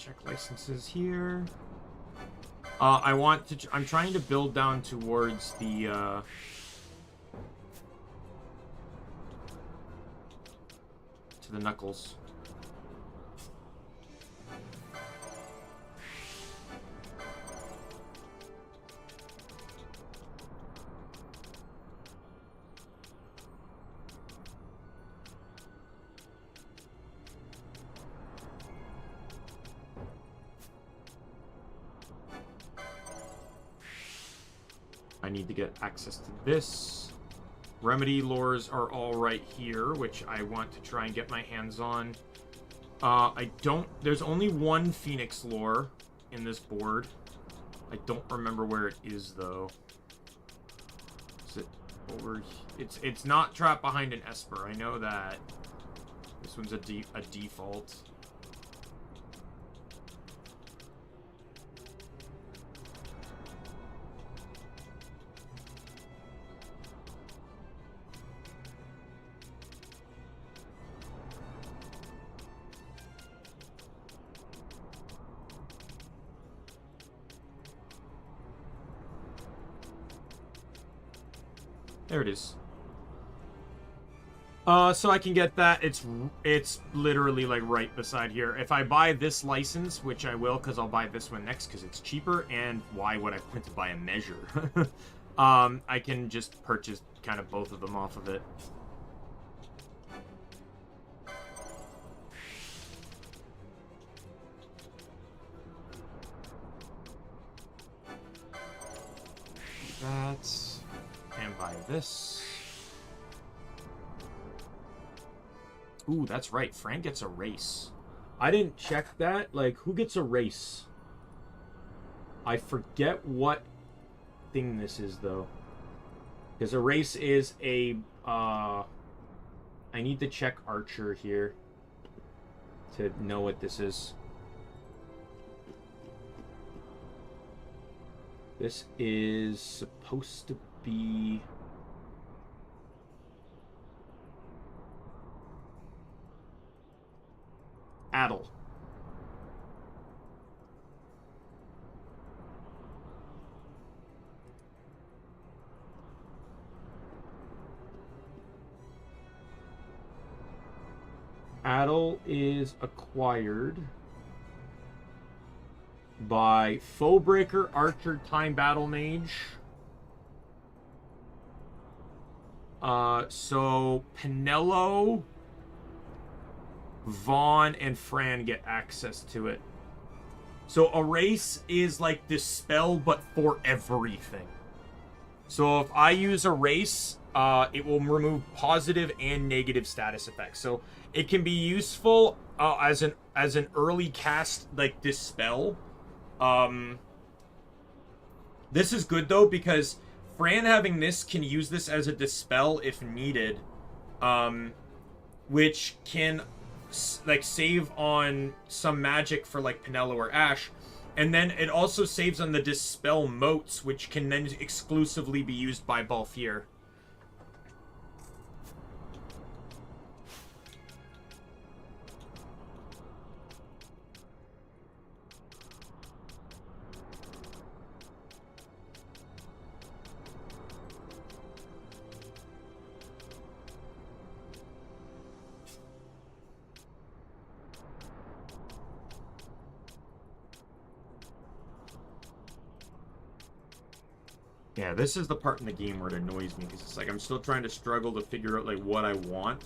check licenses here. I'm trying to build down towards the, to the knuckles. I need to get access to this. Remedy lures are all right here, which I want to try and get my hands on. There's only one Phoenix lore in this board. I don't remember where it is, though. Is it over? It's not trapped behind an Esper. I know that. This one's a default. There it is. So I can get that. It's literally like right beside here. If I buy this license, which I will, because I'll buy this one next because it's cheaper, and why would I want to buy a measure? I can just purchase kind of both of them off of it. That's... and buy this. Ooh, that's right. Fran gets a race. I didn't check that. Like, who gets a race? I forget what thing this is, though. Because a race is a... I need to check Archer here to know what this is. This is supposed to be... Addle. Addle is acquired by Foebreaker, Archer, Time Battle Mage. So Pinello, Vaughn, and Fran get access to it. So Erase is like this spell, but for everything. So if I use Erase, it will remove positive and negative status effects. So it can be useful as an early cast, like this spell. This is good though, because Fran having this can use this as a dispel if needed, which can like save on some magic for like Pinello or Ash, and then it also saves on the dispel motes, which can then exclusively be used by Balthier. Yeah, this is the part in the game where it annoys me, because it's like I'm still trying to struggle to figure out like what I want.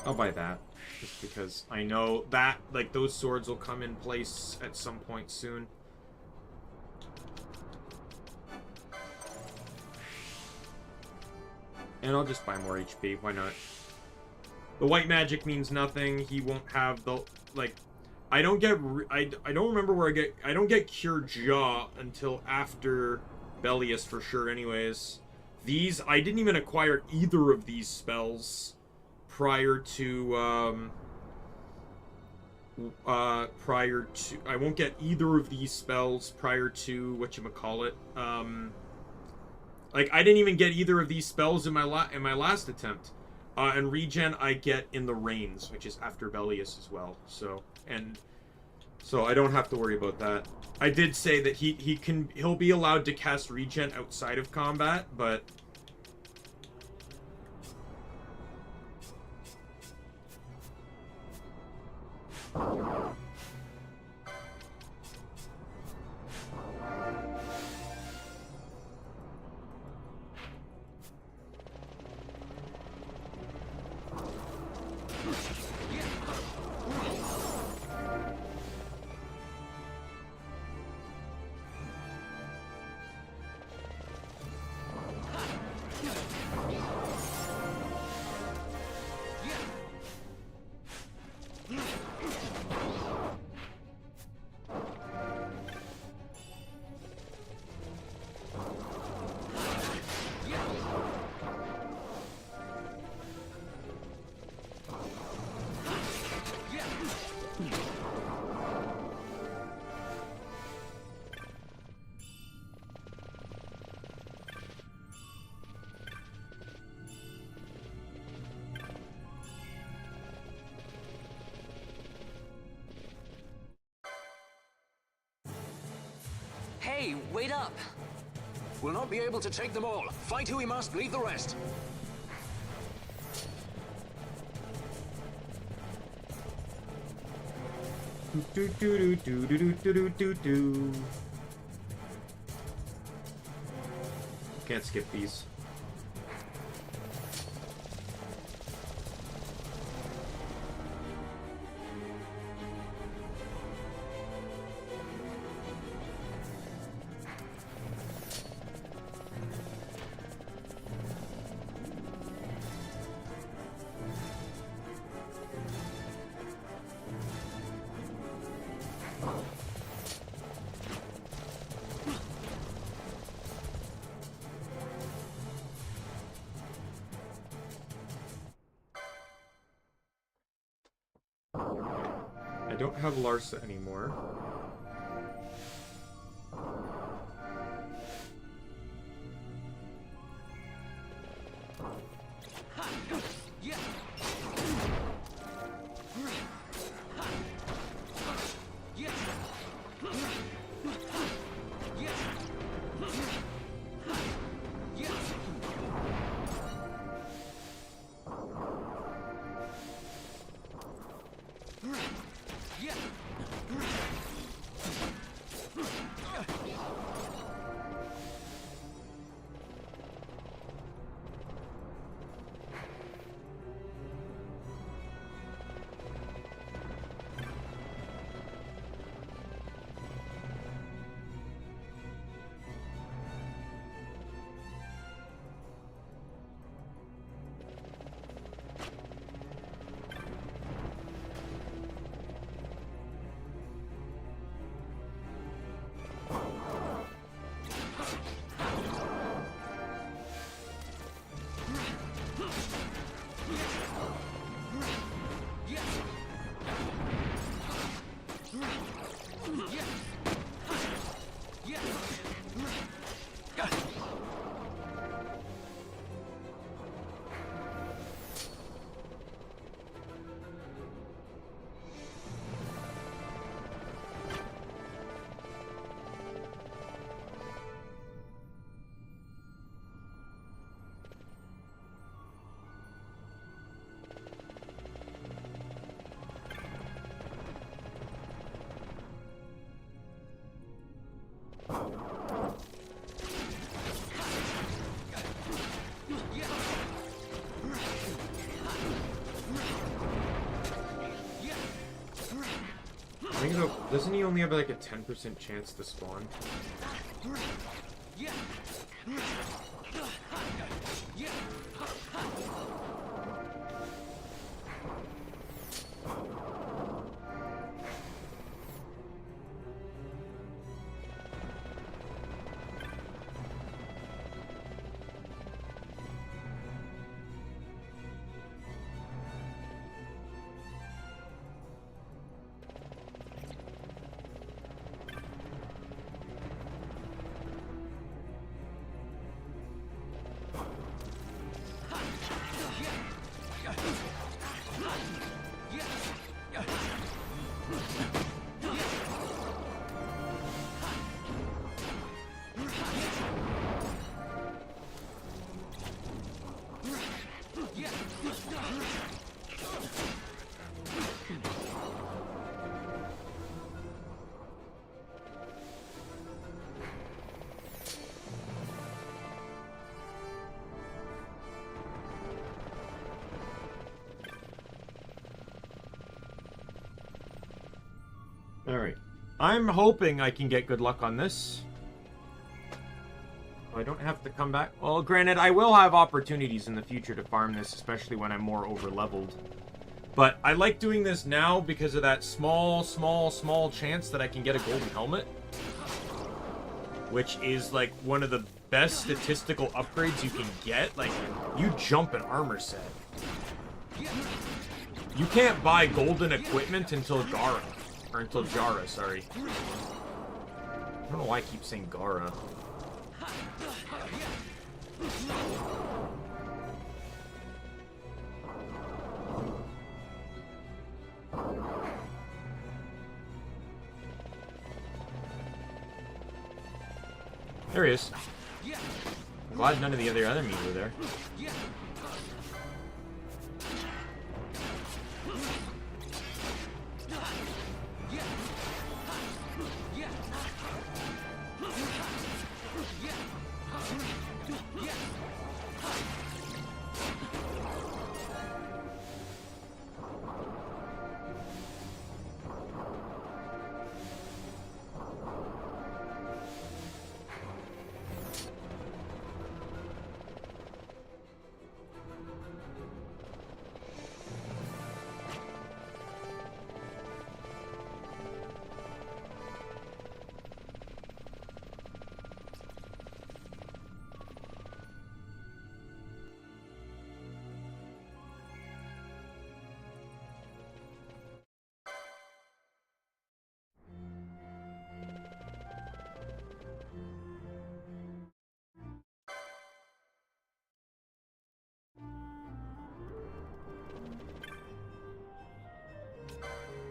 I'll buy that, just because I know that, like, those swords will come in place at some point soon. And I'll just buy more HP. Why not? The white magic means nothing. He won't have the... Like, I don't get... I don't remember where I get... I don't get Cure Jaw until after Bellius for sure anyways. These... I didn't even acquire either of these spells prior to... I won't get either of these spells prior to whatchamacallit. Like, I didn't even get either of these spells in my last attempt. And regen I get in the Reigns, which is after Bellius as well. So I don't have to worry about that. I did say that he'll be allowed to cast regen outside of combat, but Hey, wait up! We'll not be able to take them all. Fight who we must, leave the rest. Can't skip these. I don't have Larsa anymore. Doesn't he only have like a 10% chance to spawn? Alright. I'm hoping I can get good luck on this. I don't have to come back. Well, granted, I will have opportunities in the future to farm this, especially when I'm more over-leveled. But I like doing this now because of that small chance that I can get a golden helmet. Which is, like, one of the best statistical upgrades you can get. Like, you jump an armor set. You can't buy golden equipment until Gara. Or until Jara, sorry. I don't know why I keep saying Gara. There he is. I'm glad none of the other enemies were there.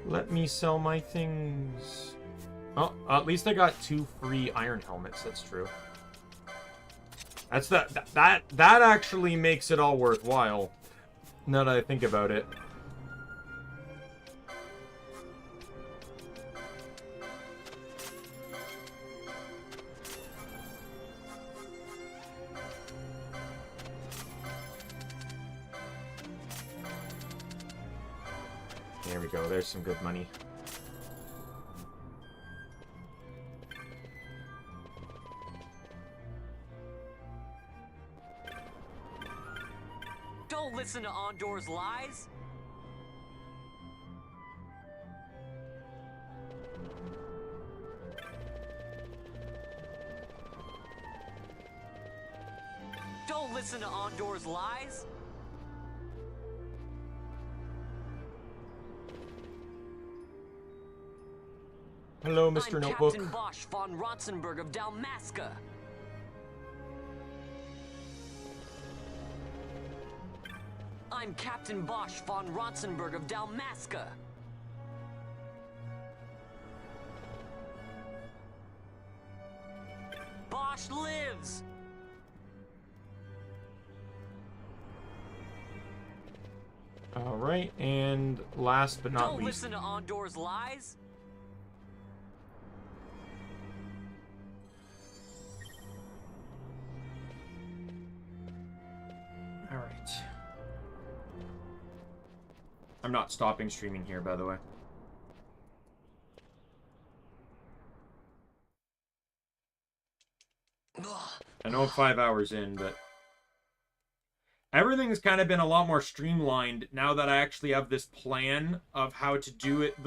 Let me sell my things. Oh, at least I got 2 free iron helmets. That's true. That's that actually makes it all worthwhile. Now that I think about it. There we go, there's some good money. Don't listen to Ondor's lies! Don't listen to Ondor's lies! Hello, Mr. Notebook. I'm Captain Bosch von Rotzenberg of Dalmasca. I'm Captain Bosch von Rotzenberg of Dalmasca. Bosch lives! Alright, and last but not Don't least... listen to Ondor's lies! Alright. I'm not stopping streaming here, by the way. I know I'm 5 hours in, but... everything's kind of been a lot more streamlined now that I actually have this plan of how to do it.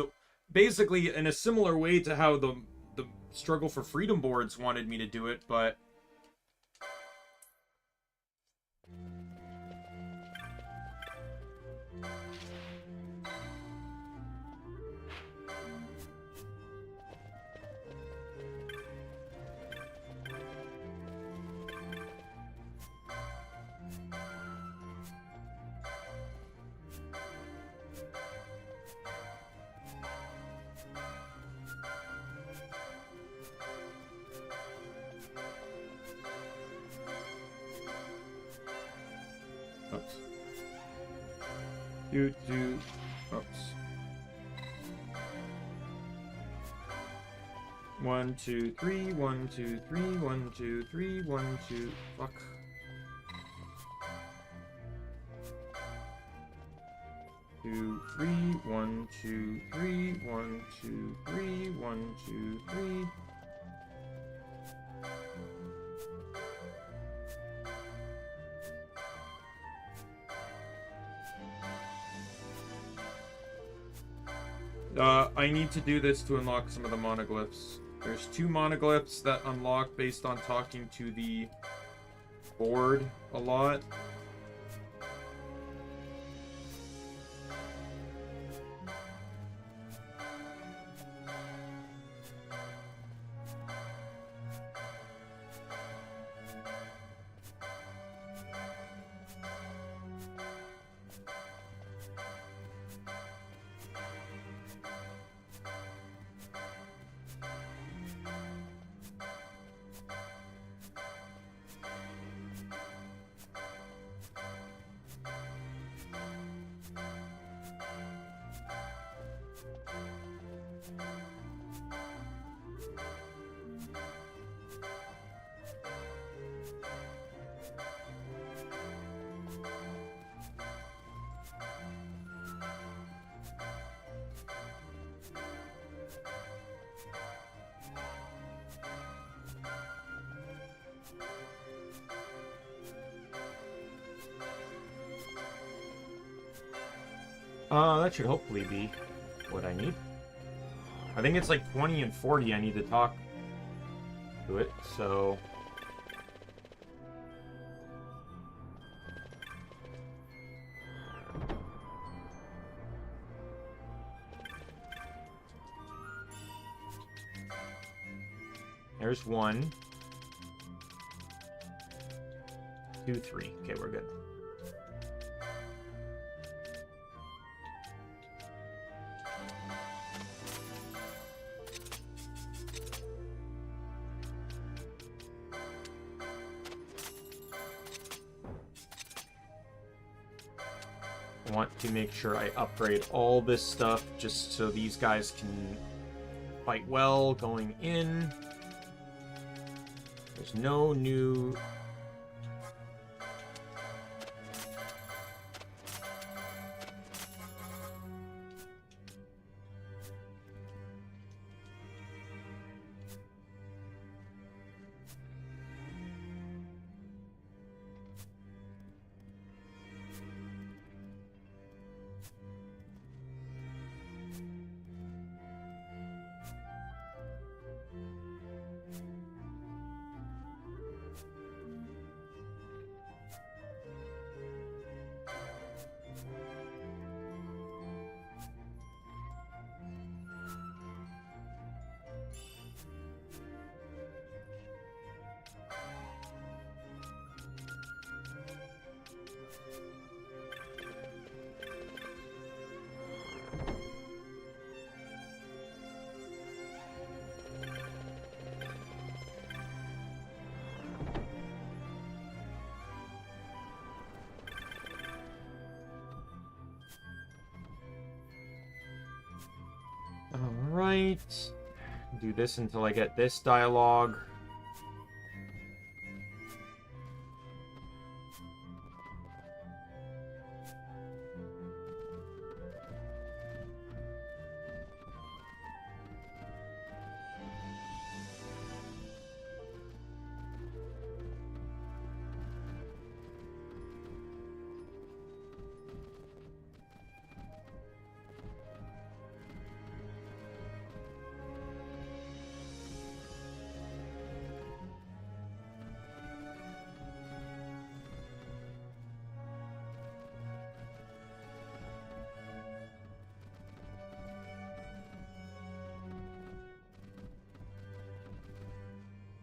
Basically, in a similar way to how the Struggle for Freedom boards wanted me to do it, but... oops. Oops. 1, 2, 3, 1, 2, 3, 1, 2, 3, 1, 2, fuck. 2, 3, 1, 2, 3, 1, 2, 3, 1, 2, 3. I need to do this to unlock some of the monoglyphs. There's 2 monoglyphs that unlock based on talking to the board a lot. That should hopefully be what I need. I think it's like 20 and 40 I need to talk to it, so... There's 1. 2, 3. Okay, we're good. I want to make sure I upgrade all this stuff just so these guys can fight well going in. There's no new... Alright. Do this until I get this dialogue.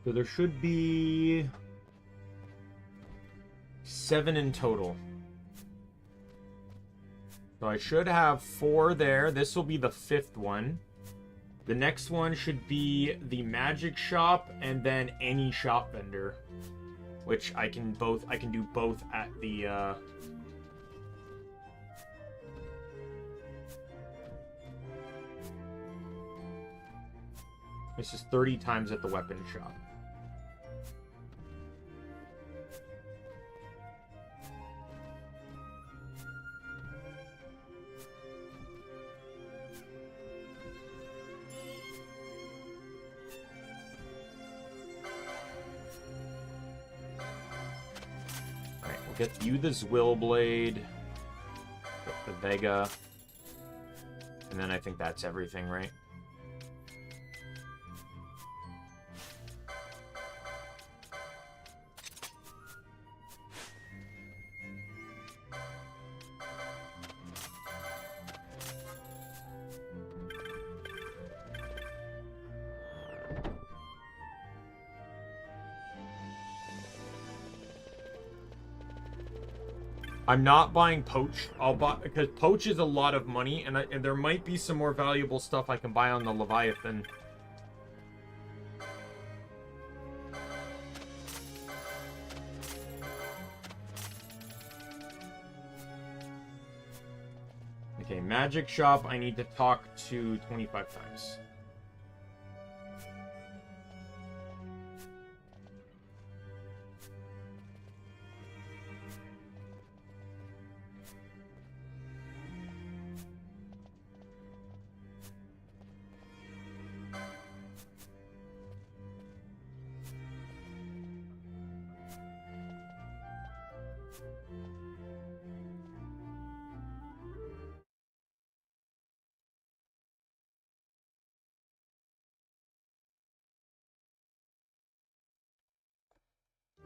So there should be 7 in total. So I should have 4 there. This will be the 5th one. The next one should be the magic shop and then any shop vendor, which I can do both at the This is 30 times at the weapon shop. Get you the Zwillblade. Get the Vega. And then I think that's everything, right? I'm not buying Poach. I'll buy because Poach is a lot of money, and there might be some more valuable stuff I can buy on the Leviathan. Okay, Magic Shop. I need to talk to 25 times.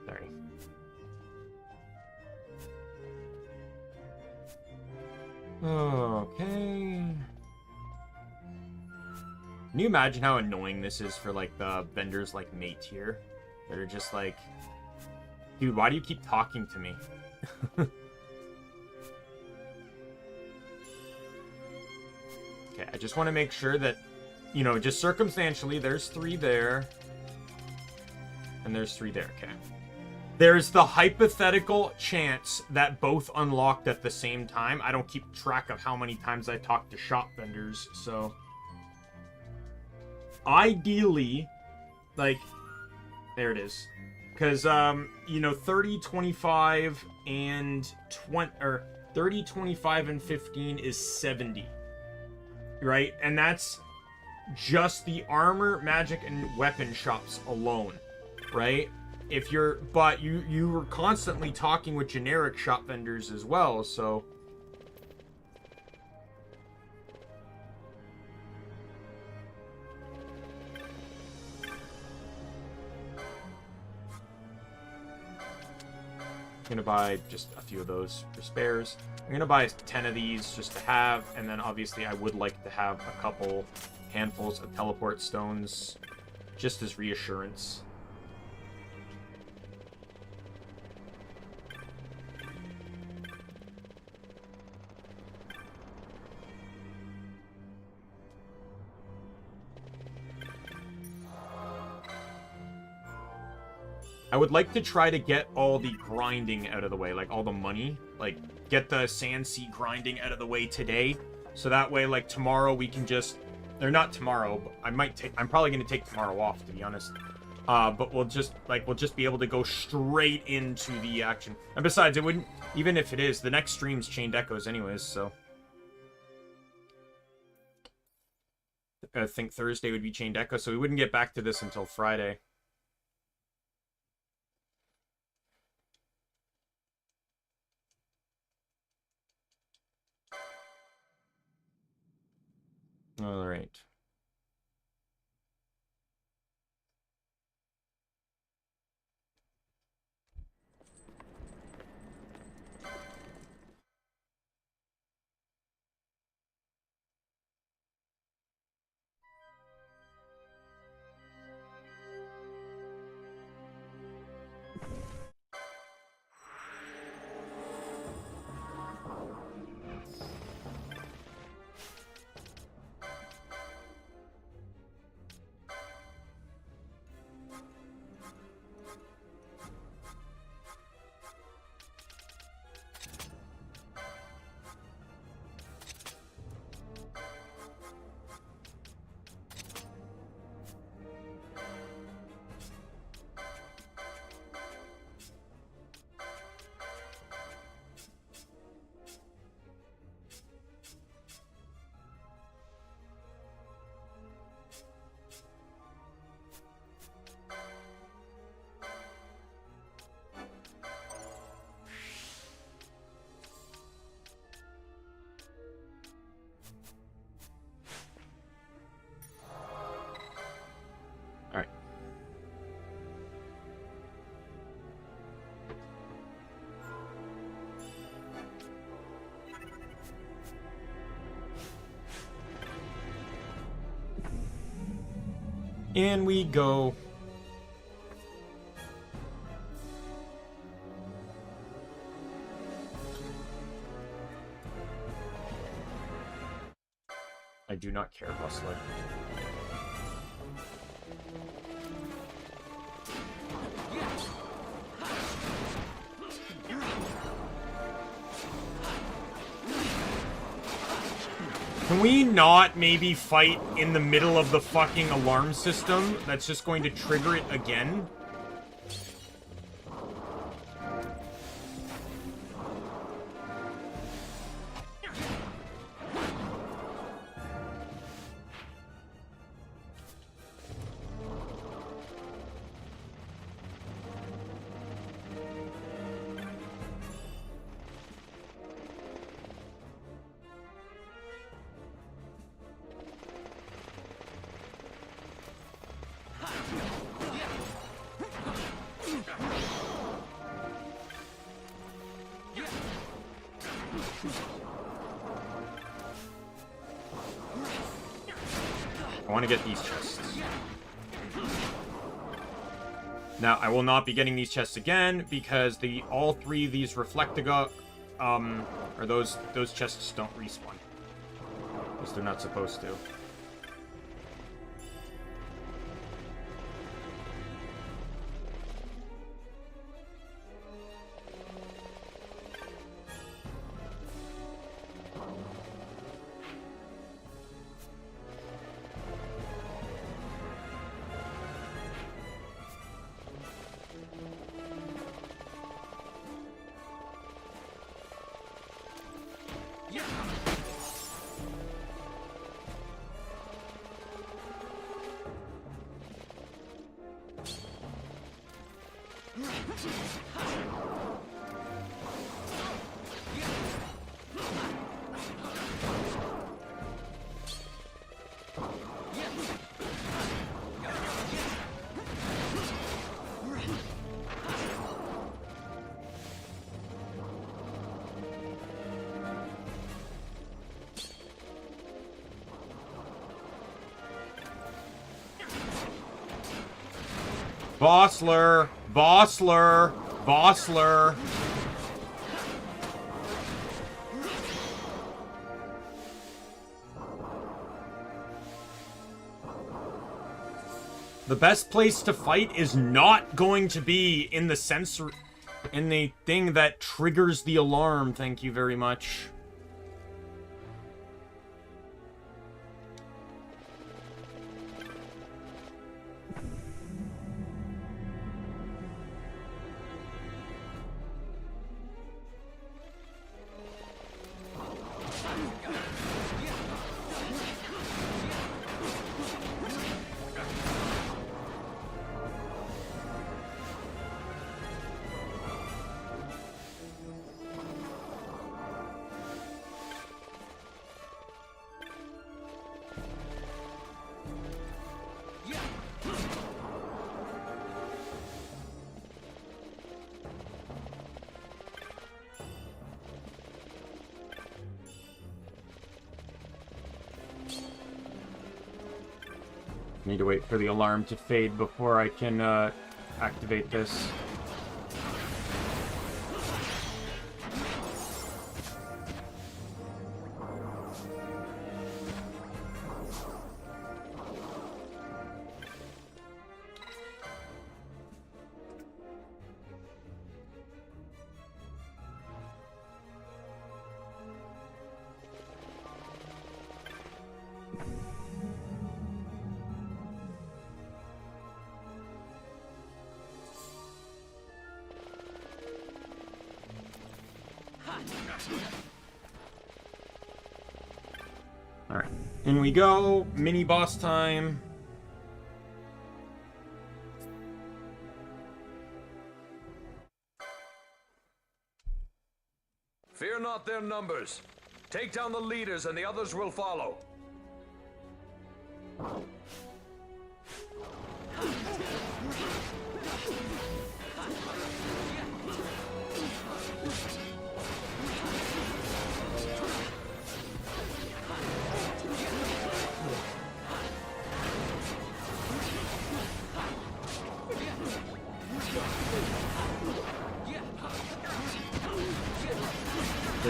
Sorry. Okay. Can you imagine how annoying this is for, like, the vendors like Mate here? They're just like, dude, why do you keep talking to me? Okay, I just want to make sure that, you know, just circumstantially, there's 3 there. And there's 3 there, okay. There's the hypothetical chance that both unlocked at the same time. I don't keep track of how many times I talk to shop vendors, so... Ideally, like... There it is. Because, you know, 30, 25, and 20... Or 30, 25, and 15 is 70. Right? And that's just the armor, magic, and weapon shops alone. Right? If you're, but you were constantly talking with generic shop vendors as well, so I'm gonna buy just a few of those for spares. I'm gonna buy 10 of these just to have, and then obviously I would like to have a couple handfuls of teleport stones just as reassurance. I would like to try to get all the grinding out of the way, like all the money, like get the Sand Sea grinding out of the way today, so that way, like tomorrow we can just, or not tomorrow, but I'm probably going to take tomorrow off, to be honest, but we'll just be able to go straight into the action. And besides, it wouldn't, even if it is, the next stream's Chained Echoes anyways, so I think Thursday would be Chained Echo, so we wouldn't get back to this until Friday. All right. In we go. I do not care, Bustler. Can we not maybe fight in the middle of the fucking alarm system that's just going to trigger it again? I want to get these chests. Now, I will not be getting these chests again because all three of these Reflectiga, or those chests don't respawn. At least they're not supposed to. Bossler! Bossler! Bossler! The best place to fight is not going to be in the sensor... in the thing that triggers the alarm, thank you very much. Need to wait for the alarm to fade before I can activate this. Alright, in we go. Mini boss time. Fear not their numbers. Take down the leaders and the others will follow.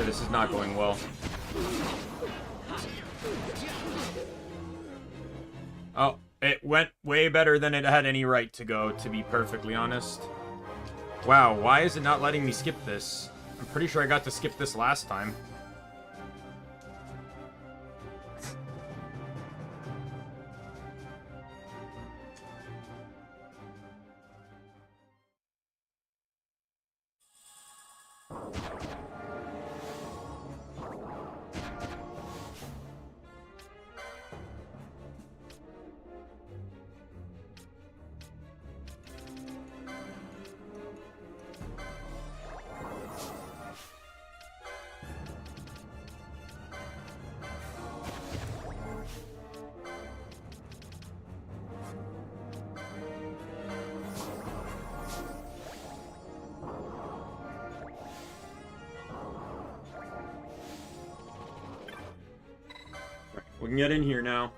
this is not going well. Oh, it went way better than it had any right to go, to be perfectly honest. Wow, why is it not letting me skip this? I'm pretty sure I got to skip this last time. We can get in here now.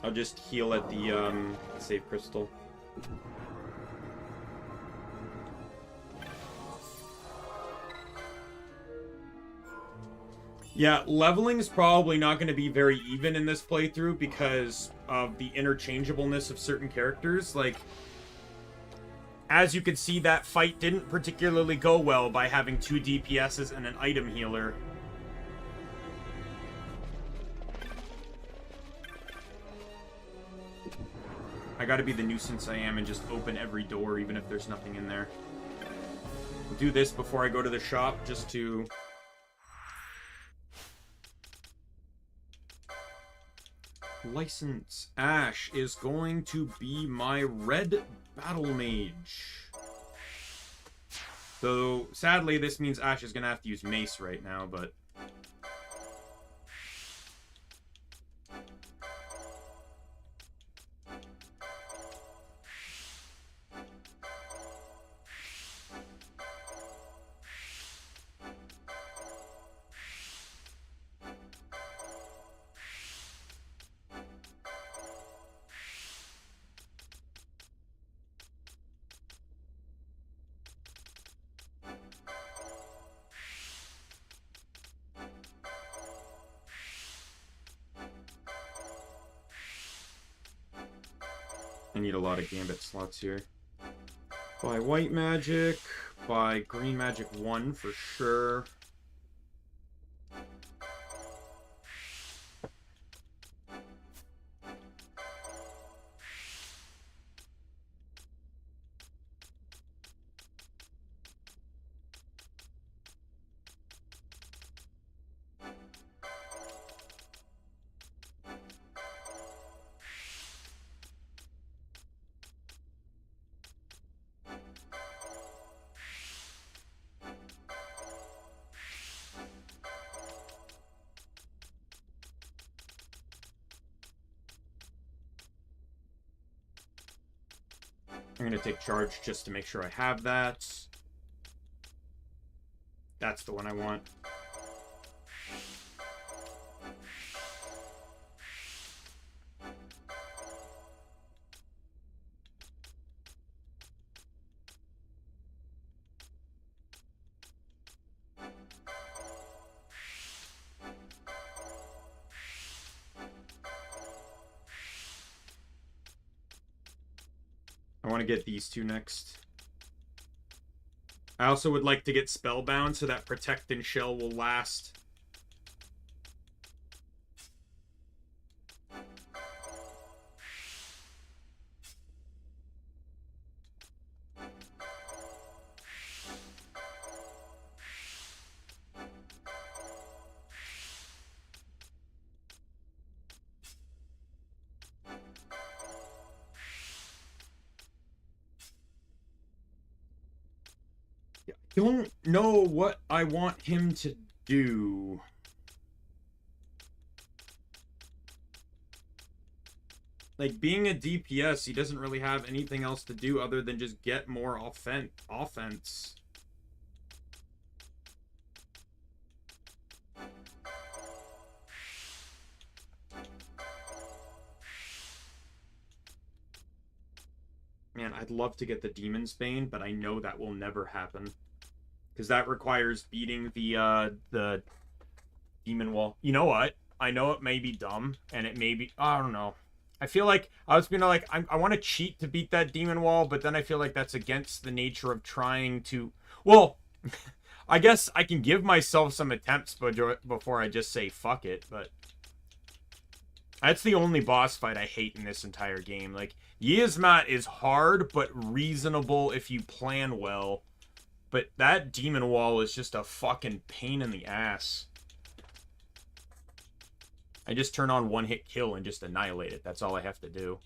I'll just heal at the save crystal. Yeah, leveling is probably not going to be very even in this playthrough because of the interchangeableness of certain characters. Like, as you can see, that fight didn't particularly go well by having 2 DPSs and an item healer. I gotta be the nuisance I am and just open every door even if there's nothing in there. I'll do this before I go to the shop just to... License. Ash is going to be my red battle mage. Though, sadly, this means Ash is going to have to use mace right now, but... I need a lot of gambit slots here. Buy white magic, buy green magic 1 for sure. I'm going to take charge just to make sure I have that. That's the one I want. I want to get these 2 next. I also would like to get Spellbound so that Protect and Shell will last. Don't know what I want him to do. Like, being a DPS, he doesn't really have anything else to do other than just get more offense. Man, I'd love to get the Demon's Bane, but I know that will never happen. Because that requires beating the Demon Wall. You know what? I know it may be dumb, and it may be... I don't know. I feel like I was gonna, like, I want to cheat to beat that Demon Wall, but then I feel like that's against the nature of trying to... Well, I guess I can give myself some attempts before I just say fuck it, but... That's the only boss fight I hate in this entire game. Like, Yizmat is hard, but reasonable if you plan well. But that Demon Wall is just a fucking pain in the ass. I just turn on one-hit kill and just annihilate it. That's all I have to do.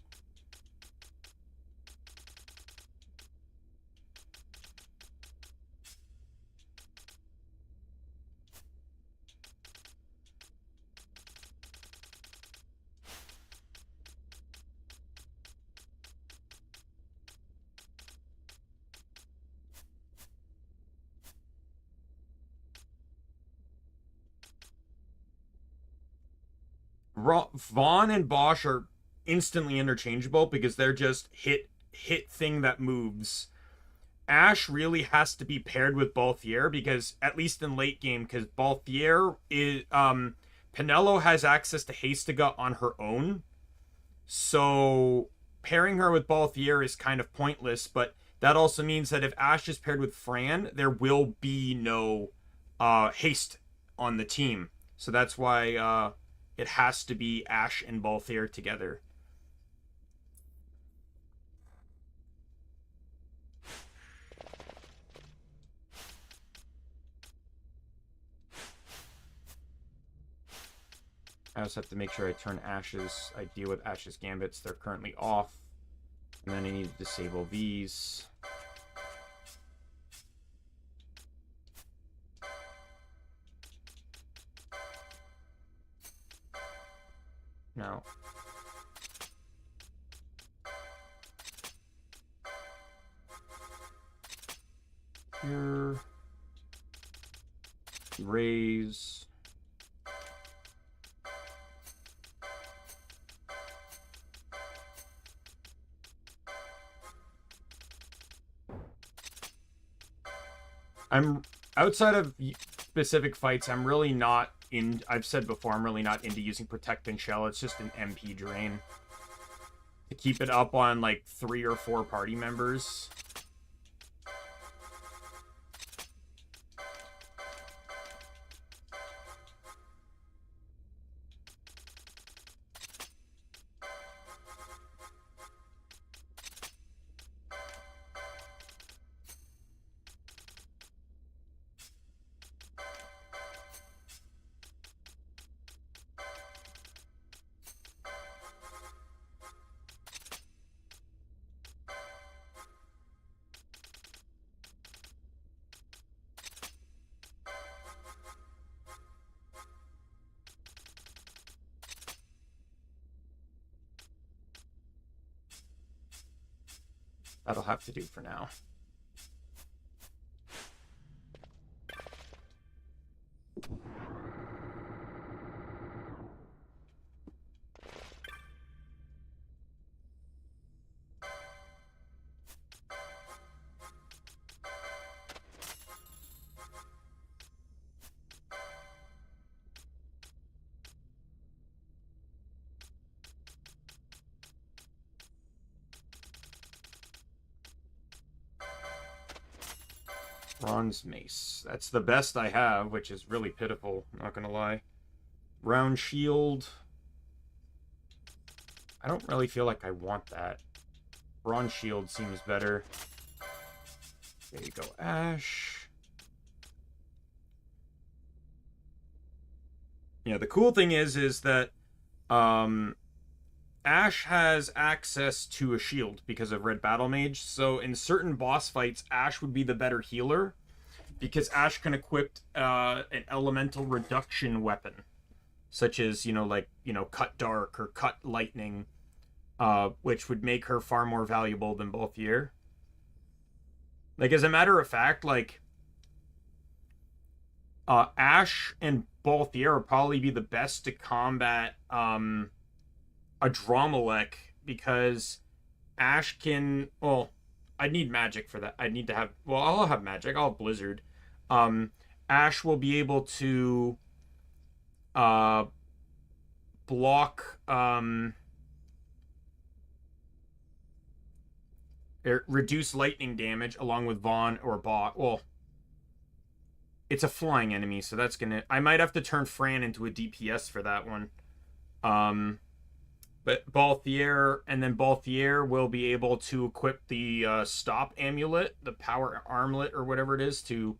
Vaughn and Bosch are instantly interchangeable because they're just hit thing that moves. Ash really has to be paired with Balthier because, at least in late game, because Balthier is Pinello has access to Hastiga on her own, so pairing her with Balthier is kind of pointless. But that also means that if Ash is paired with Fran, there will be no haste on the team. So that's why it has to be Ash and Balthier together. I also have to make sure I turn Ash's... I deal with Ash's gambits. They're currently off. And then I need to disable these. Now, here, raise, I'm outside of specific fights, I'm really not in... I've said before, I'm really not into using Protect and Shell. It's just an MP drain. To keep it up on, like, 3 or 4 party members. That'll have to do for now. Bronze Mace. That's the best I have, which is really pitiful, not gonna lie. Round Shield. I don't really feel like I want that. Bronze Shield seems better. There you go, Ash. Yeah, the cool thing is that Ash has access to a shield because of Red Battle Mage, so in certain boss fights, Ash would be the better healer, because Ash can equip an elemental reduction weapon, such as, Cut Dark or Cut Lightning, which would make her far more valuable than Balthier. Like, as a matter of fact, Ash and Balthier would probably be the best to combat a Dromalek, because Ash can... Well, I need magic for that. I need to have... Well, I'll have magic. I'll have Blizzard. Ash will be able to block... reduce lightning damage along with Vaughn or Bot. Well, it's a flying enemy, so that's gonna... I might have to turn Fran into a DPS for that one. But Balthier, and then Balthier will be able to equip the stop amulet, the power armlet, or whatever it is, to...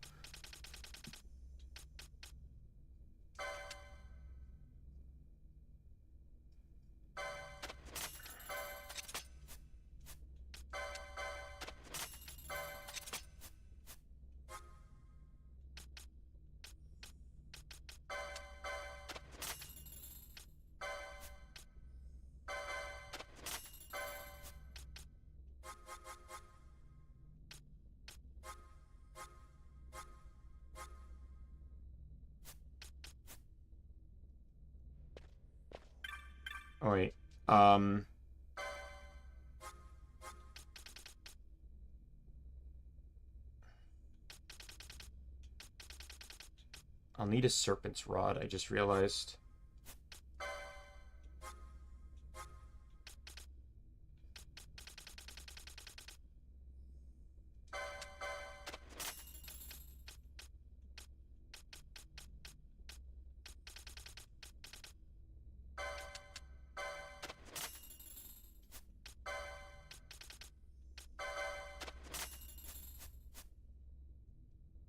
Oh, wait. I'll need a Serpent's Rod, I just realized.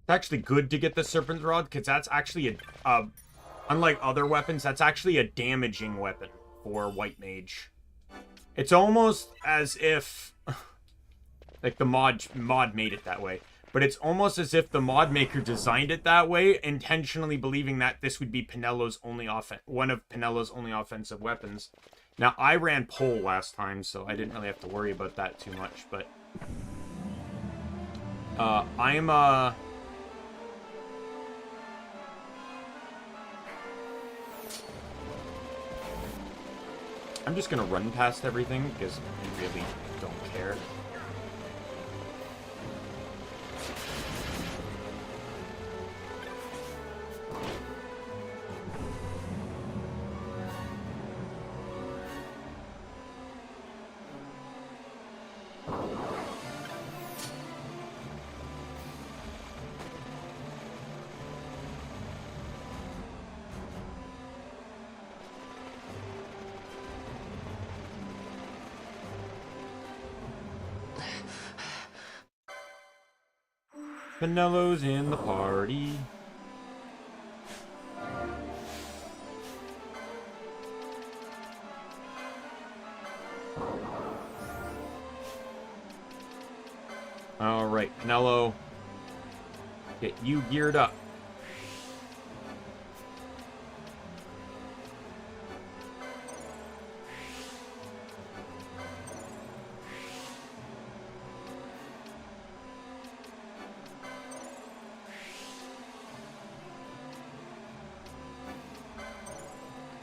It's actually good to get the Serpent's Rod, because that's actually a... unlike other weapons, that's actually a damaging weapon for White Mage. It's almost as if... like, the mod made it that way. But it's almost as if the mod maker designed it that way, intentionally believing that this would be Penello's only one of Penello's only offensive weapons. Now, I ran pole last time, so I didn't really have to worry about that too much, but... I'm just gonna run past everything, because I really don't care. Penello's in the party. Alright, Penello. Get you geared up.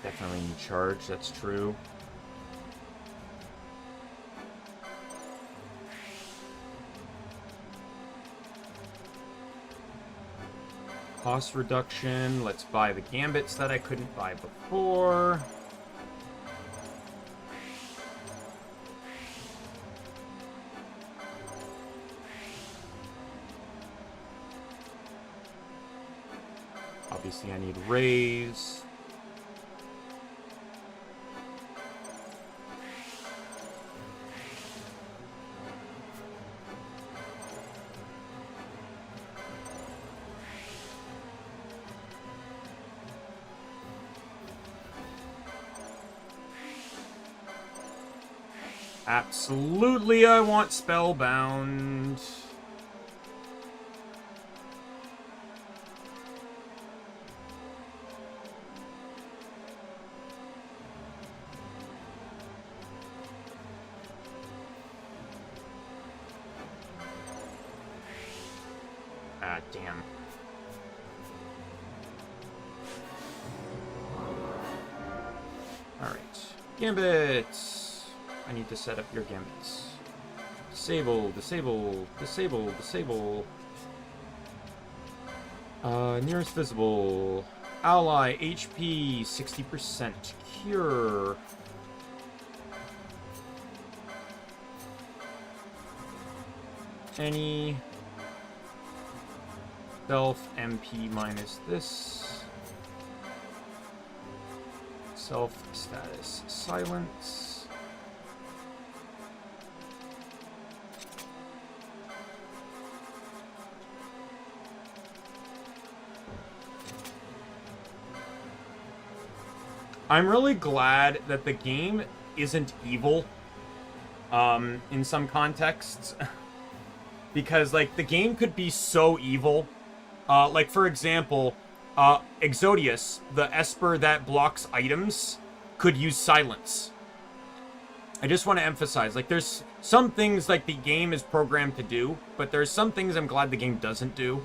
Definitely need charge, that's true. Cost reduction. Let's buy the gambits that I couldn't buy before. Obviously, I need raise. Absolutely, I want Spellbound. Ah, damn. Alright. Gambits. I need to set up your gambits. Disable, disable, disable, disable. Nearest visible. Ally, HP, 60%. Cure. Any. Self, MP minus this. Self, status, silence. I'm really glad that the game isn't evil, in some contexts. Because, like, the game could be so evil. Like, for example, Exodius, the Esper that blocks items, could use silence. I just want to emphasize, like, there's some things, like, the game is programmed to do, but there's some things I'm glad the game doesn't do.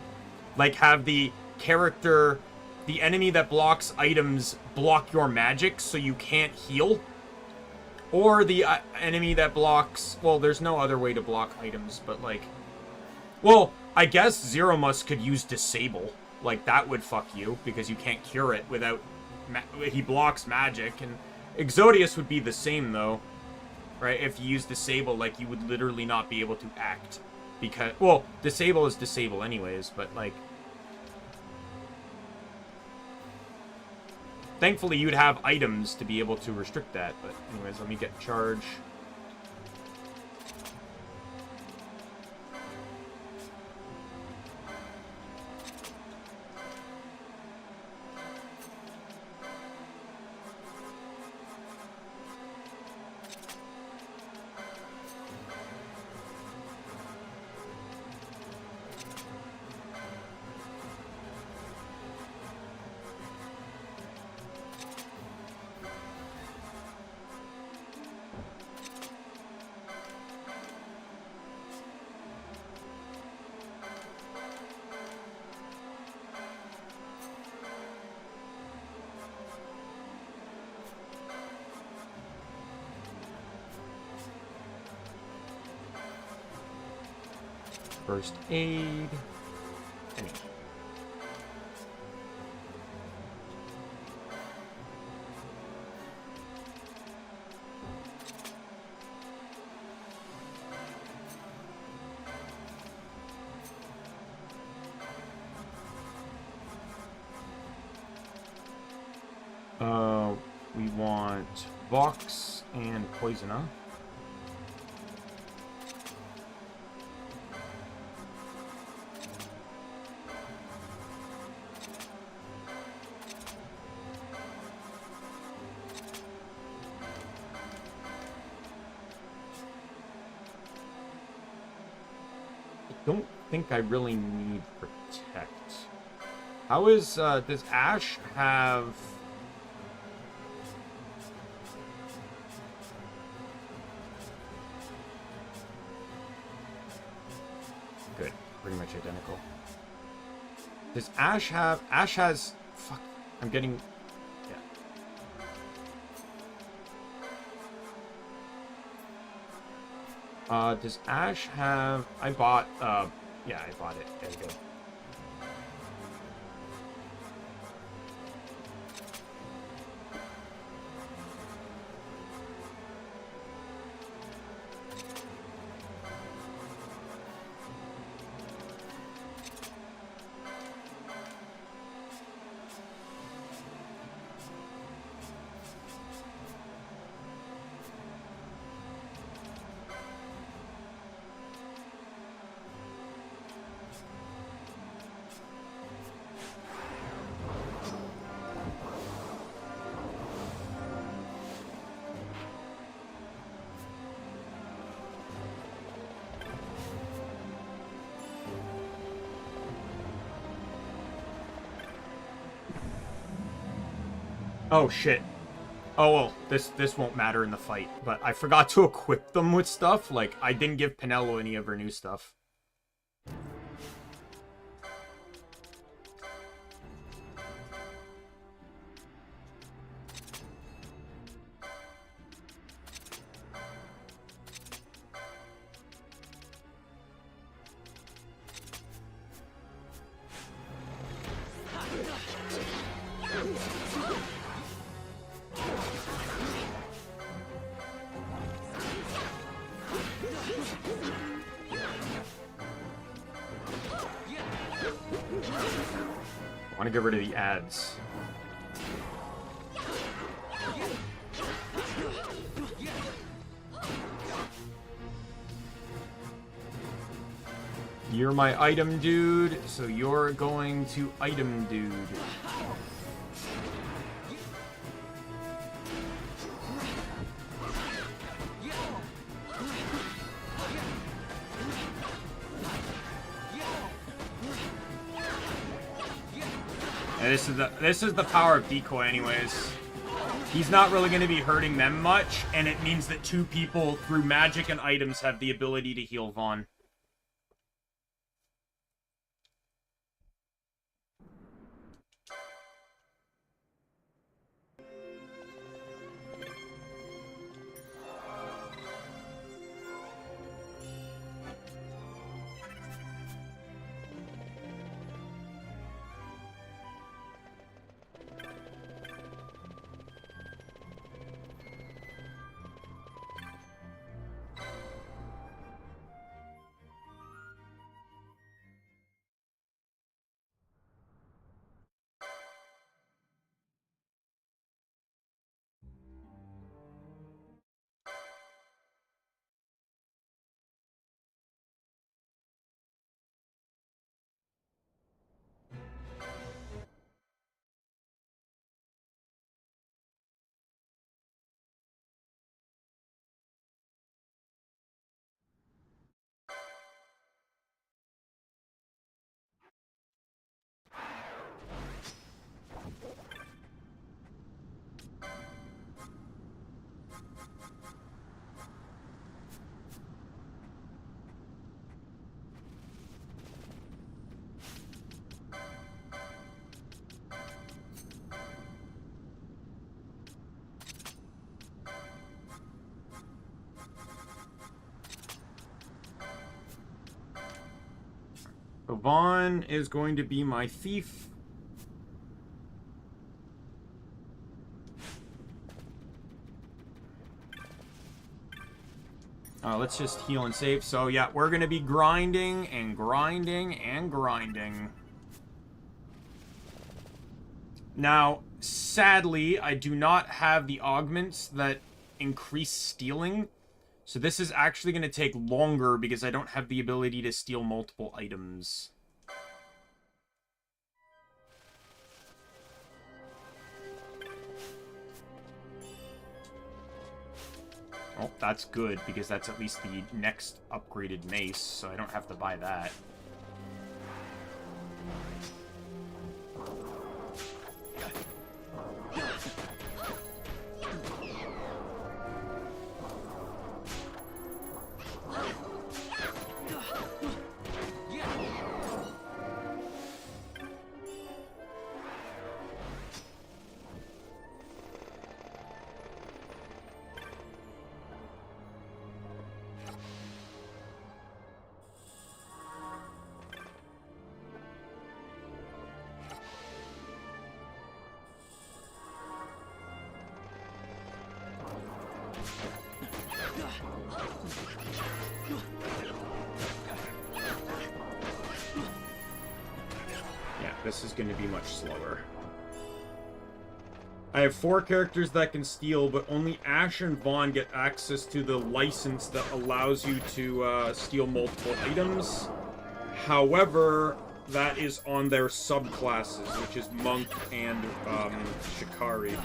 Like, have the character... the enemy that blocks items block your magic so you can't heal. Or the enemy that blocks... well, there's no other way to block items, but, like... well, I guess Zeromus could use disable. Like, that would fuck you, because you can't cure it without... he blocks magic. And Exodius would be the same, though. Right? If you use disable, like, you would literally not be able to act. Because... well, disable is disable anyways, but, like... thankfully, you'd have items to be able to restrict that. But anyways, let me get charge. First aid. Any. We want Vox and Poisoner. Don't think I really need protect. How is, does Ash have... good, pretty much identical. Does Ash have... Ash has... fuck, I'm getting... does Ash have... I bought, yeah, I bought it. There we go. Oh, shit. Oh, well, this won't matter in the fight, but I forgot to equip them with stuff. Like, I didn't give Pinello any of her new stuff. I want to get rid of the ads. You're my item dude, so you're going to item dude. And this is the power of decoy anyways. He's not really going to be hurting them much, and it means that two people through magic and items have the ability to heal Vaughn. So Vaughn is going to be my thief. Let's just heal and save. So yeah, we're going to be grinding and grinding and grinding. Now, sadly, I do not have the augments that increase stealing. So this is actually going to take longer because I don't have the ability to steal multiple items. Oh, that's good because that's at least the next upgraded mace, so I don't have to buy that. This is going to be much slower. I have 4 characters that can steal, but only Ash and Vaughn get access to the license that allows you to steal multiple items. However, that is on their subclasses, which is Monk and Shikari.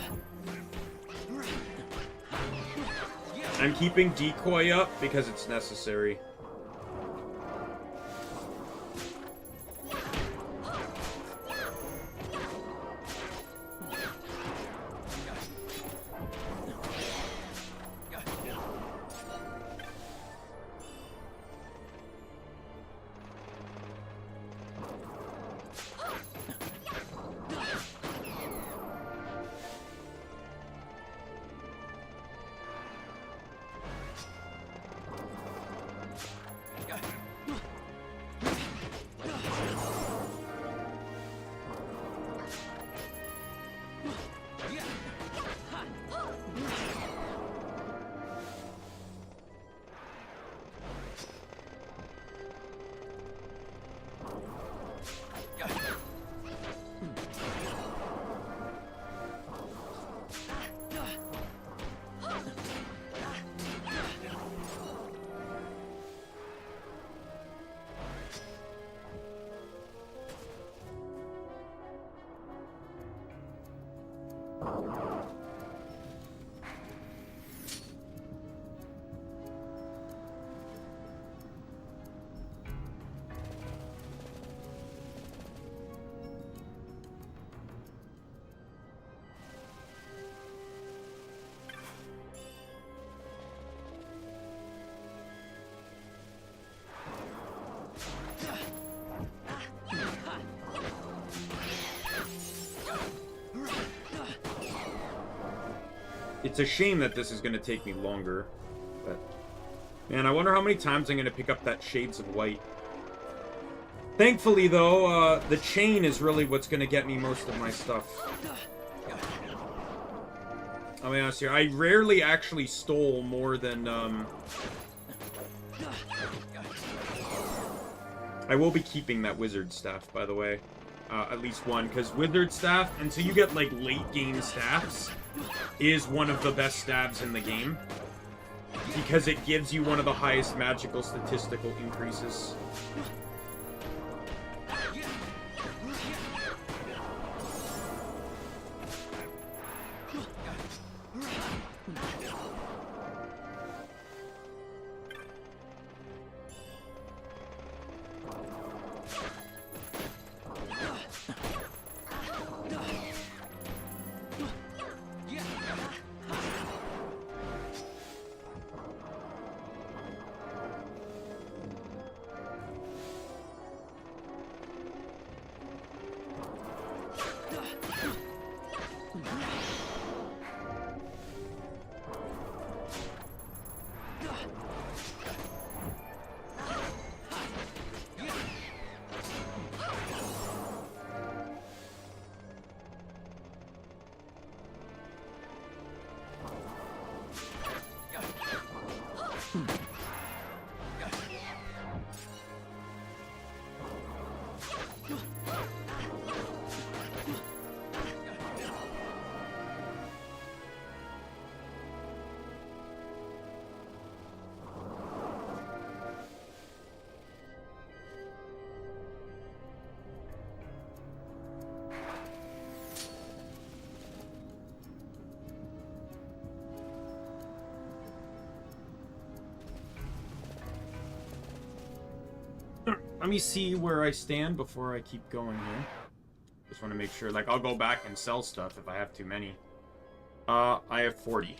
I'm keeping Decoy up because it's necessary. It's a shame that this is going to take me longer. But, man, I wonder how many times I'm going to pick up that Shades of White. Thankfully, though, the chain is really what's going to get me most of my stuff. I'll be honest here. I rarely actually stole more than, I will be keeping that wizard staff, by the way. At least one, because wizard staff, until you get, like, late game staffs, is one of the best stabs in the game. Because it gives you one of the highest magical statistical increases. Let me see where I stand before I keep going here. Just want to make sure. Like, I'll go back and sell stuff if I have too many. I have 40.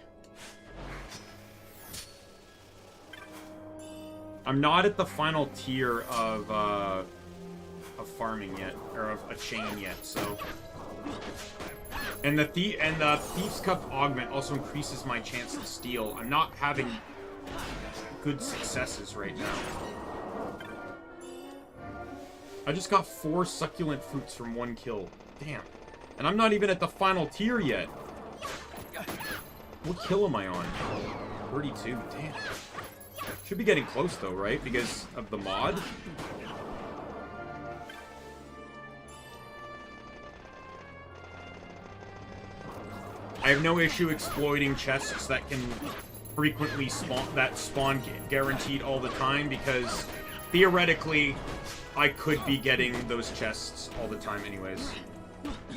I'm not at the final tier of farming yet, or of a chain yet, so... And the Thief's Cup Augment also increases my chance to steal. I'm not having good successes right now. I just got 4 succulent fruits from 1 kill. Damn. And I'm not even at the final tier yet. What kill am I on? 32. Damn. Should be getting close though, right? Because of the mod? I have no issue exploiting chests that can frequently spawn guaranteed all the time, because theoretically I could be getting those chests all the time anyways.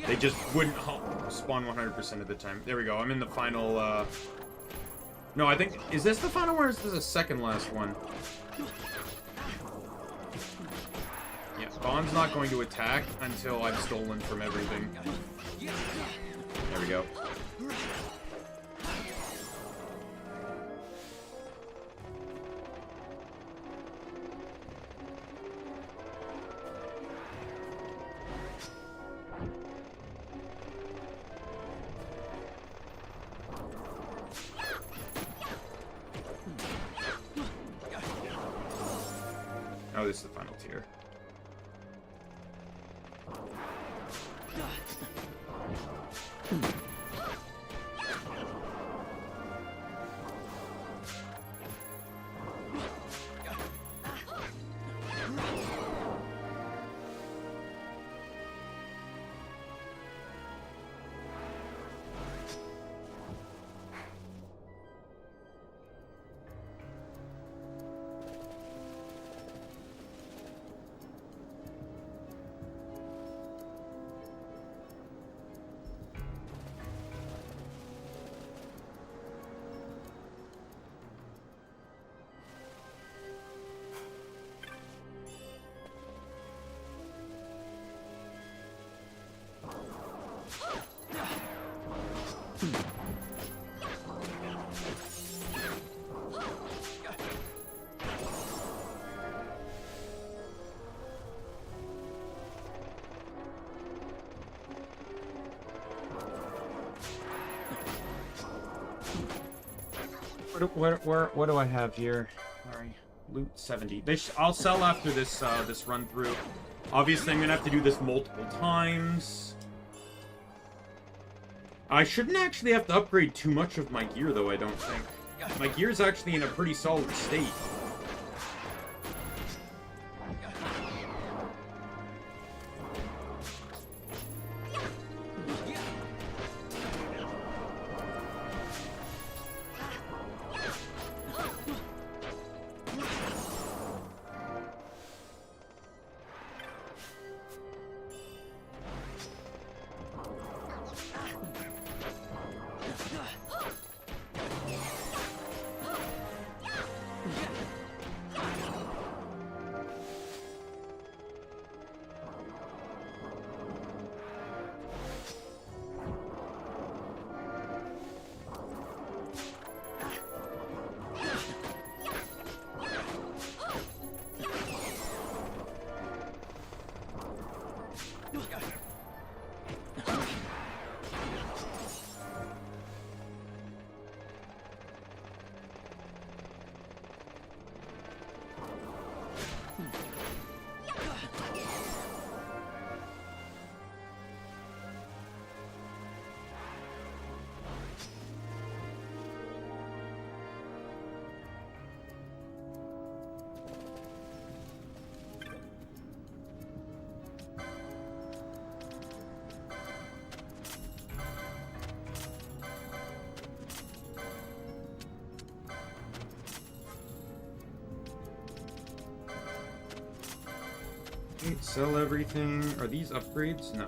They just wouldn't spawn 100% of the time. There we go. I'm in the final, No, I think... Is this the final one, or is this the second last one? Yeah, Bond's not going to attack until I've stolen from everything. There we go. Oh, this is the final tier. What do I have here? Sorry, loot 70. I'll sell after this this run through. Obviously, I'm gonna have to do this multiple times. I shouldn't actually have to upgrade too much of my gear, though. I don't think my gear's actually in a pretty solid state. Sell everything. Are these upgrades? No.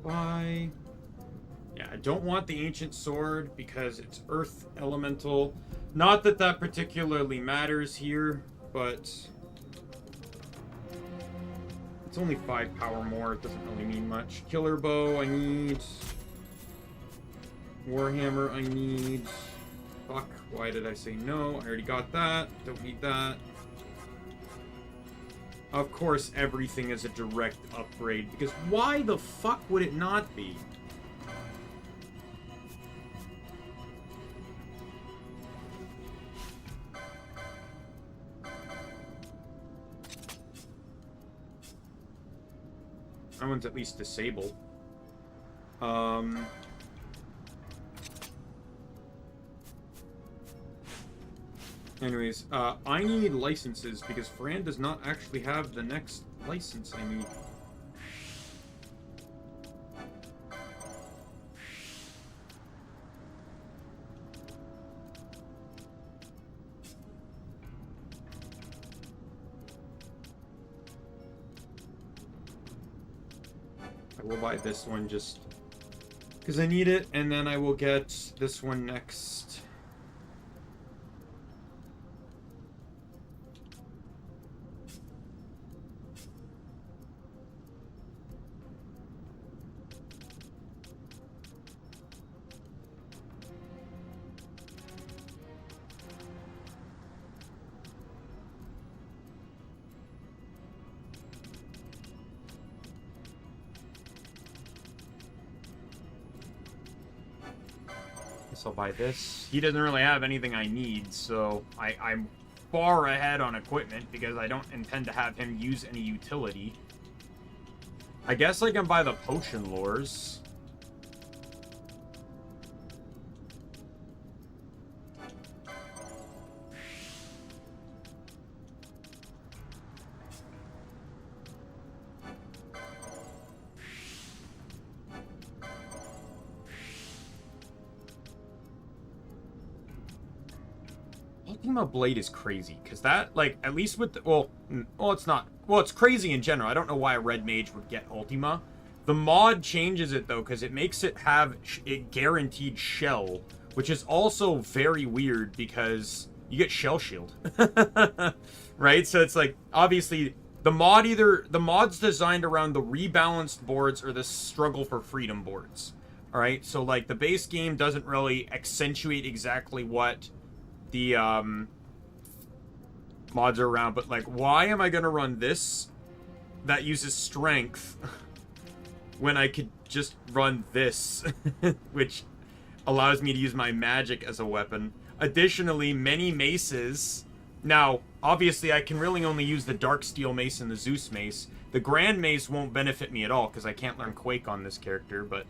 Why? I don't want the ancient sword because it's earth elemental. Not that that particularly matters here, but it's only 5 power more. It doesn't really mean much. Killer bow I need. Warhammer I need. Fuck, why did I say no? I already got that. Don't need that. Of course, everything is a direct upgrade, because why the fuck would it not be? That one's at least disabled. Anyways, I need licenses because Fran does not actually have the next license I need. I will buy this one just because I need it, and then I will get this one next. I'll buy this. He doesn't really have anything I need, so I'm far ahead on equipment because I don't intend to have him use any utility. I guess I can buy the potion lures. Ultima Blade is crazy, because that, like, at least with the, well, it's not well, it's crazy in general. I don't know why a red mage would get Ultima. The mod changes it, though, because it makes it have a guaranteed shell, which is also very weird because you get shell shield. Right? So it's like, obviously, the mod's designed around the rebalanced boards or the struggle for freedom boards. Alright? So, like, the base game doesn't really accentuate exactly what the, mods are around, but, like, why am I gonna run this that uses strength when I could just run this, which allows me to use my magic as a weapon? Additionally, many maces... Now, obviously, I can really only use the Darksteel Mace and the Zeus Mace. The Grand Mace won't benefit me at all, because I can't learn Quake on this character, but...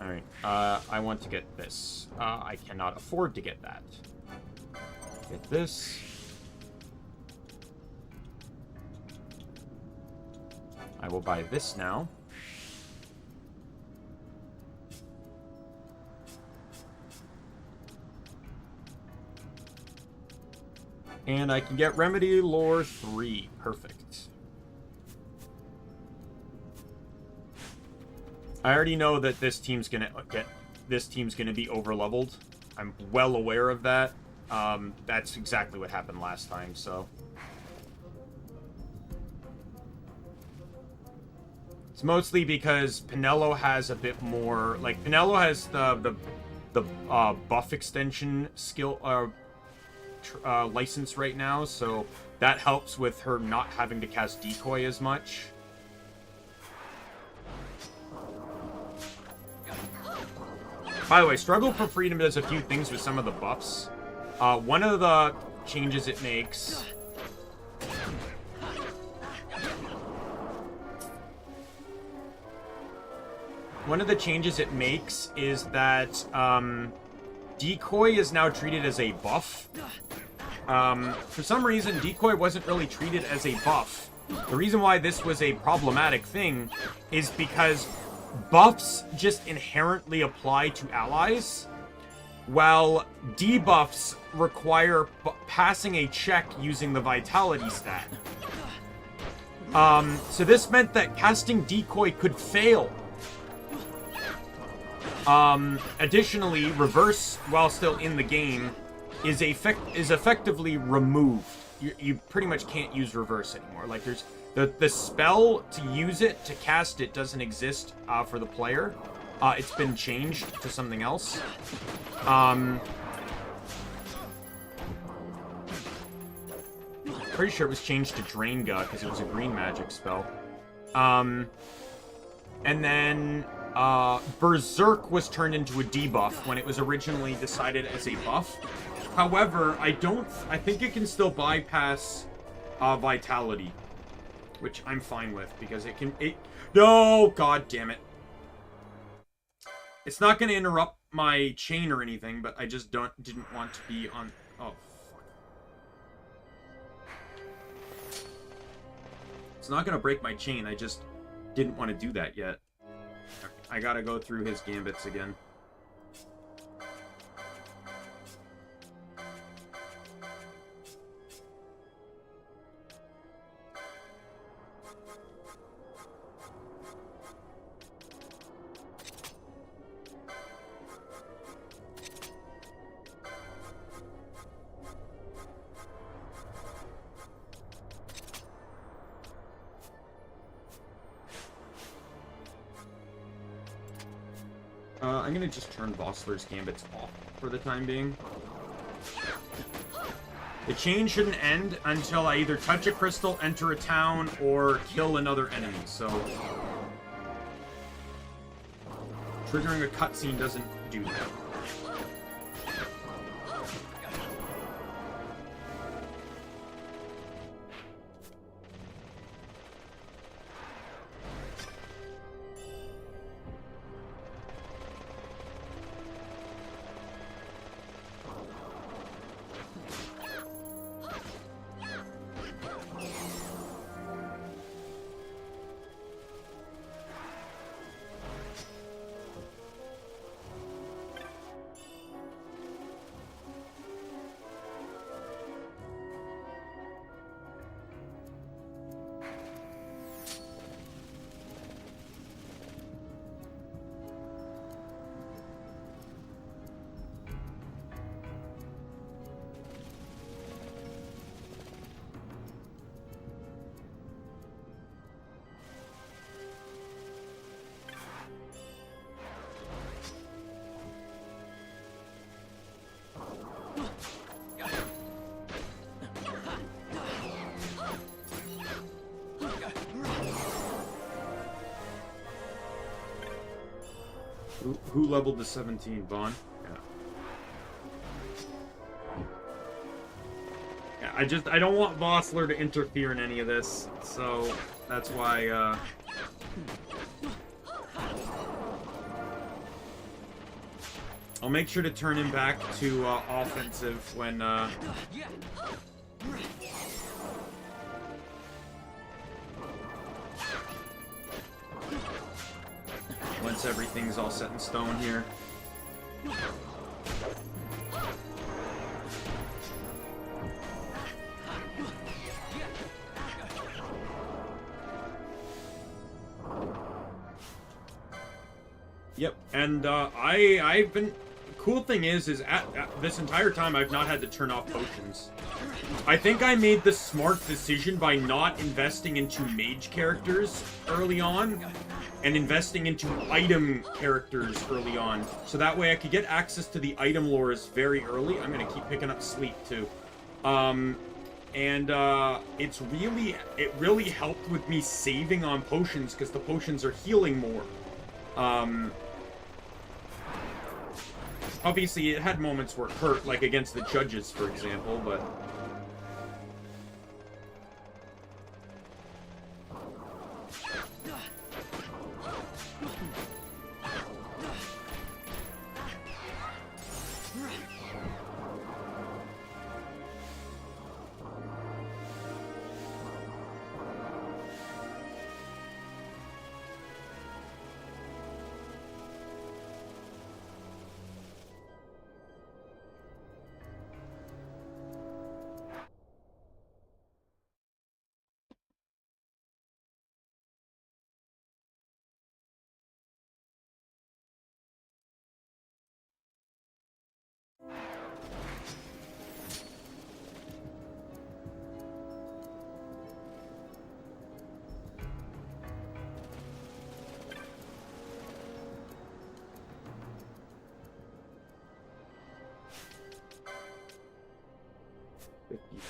Alright, I want to get this. I cannot afford to get that. Get this. I will buy this now. And I can get Remedy Lore 3. Perfect. I already know that this team's gonna be over-leveled. I'm well aware of that. That's exactly what happened last time, so. It's mostly because Pinello has a bit more, like, Pinello has the buff extension skill, license right now, so that helps with her not having to cast Decoy as much. By the way, Struggle for Freedom does a few things with some of the buffs. One of the changes it makes... One of the changes it makes is that Decoy is now treated as a buff. For some reason, Decoy wasn't really treated as a buff. The reason why this was a problematic thing is because buffs just inherently apply to allies, while debuffs require passing a check using the vitality stat. So this meant that casting Decoy could fail. Additionally, Reverse, while still in the game, is effectively removed. You pretty much can't use Reverse anymore. Like, there's... The spell to use it, to cast it, doesn't exist for the player. It's been changed to something else. Pretty sure it was changed to Drainga, because it was a green magic spell. And then Berserk was turned into a debuff when it was originally decided as a buff. However, I think it can still bypass Vitality. Which I'm fine with, because no, god damn it. It's not going to interrupt my chain or anything, but I just didn't want to be on... Oh, fuck. It's not going to break my chain, I just didn't want to do that yet. I gotta go through his gambits again. I'm gonna just turn Vossler's gambits off for the time being. The chain shouldn't end until I either touch a crystal, enter a town, or kill another enemy, so... Triggering a cutscene doesn't do that. Who leveled to 17? Vaughn? Yeah. I don't want Vossler to interfere in any of this, so that's why, I'll make sure to turn him back to, offensive when, once everything's all set in stone here. Yep, and I've been. Cool thing is at this entire time I've not had to turn off potions. I think I made the smart decision by not investing into mage characters early on and investing into item characters early on, so that way I could get access to the item lores very early. I'm gonna keep picking up sleep too. It really helped with me saving on potions because the potions are healing more. Obviously, it had moments where it hurt, like against the judges, for example, but...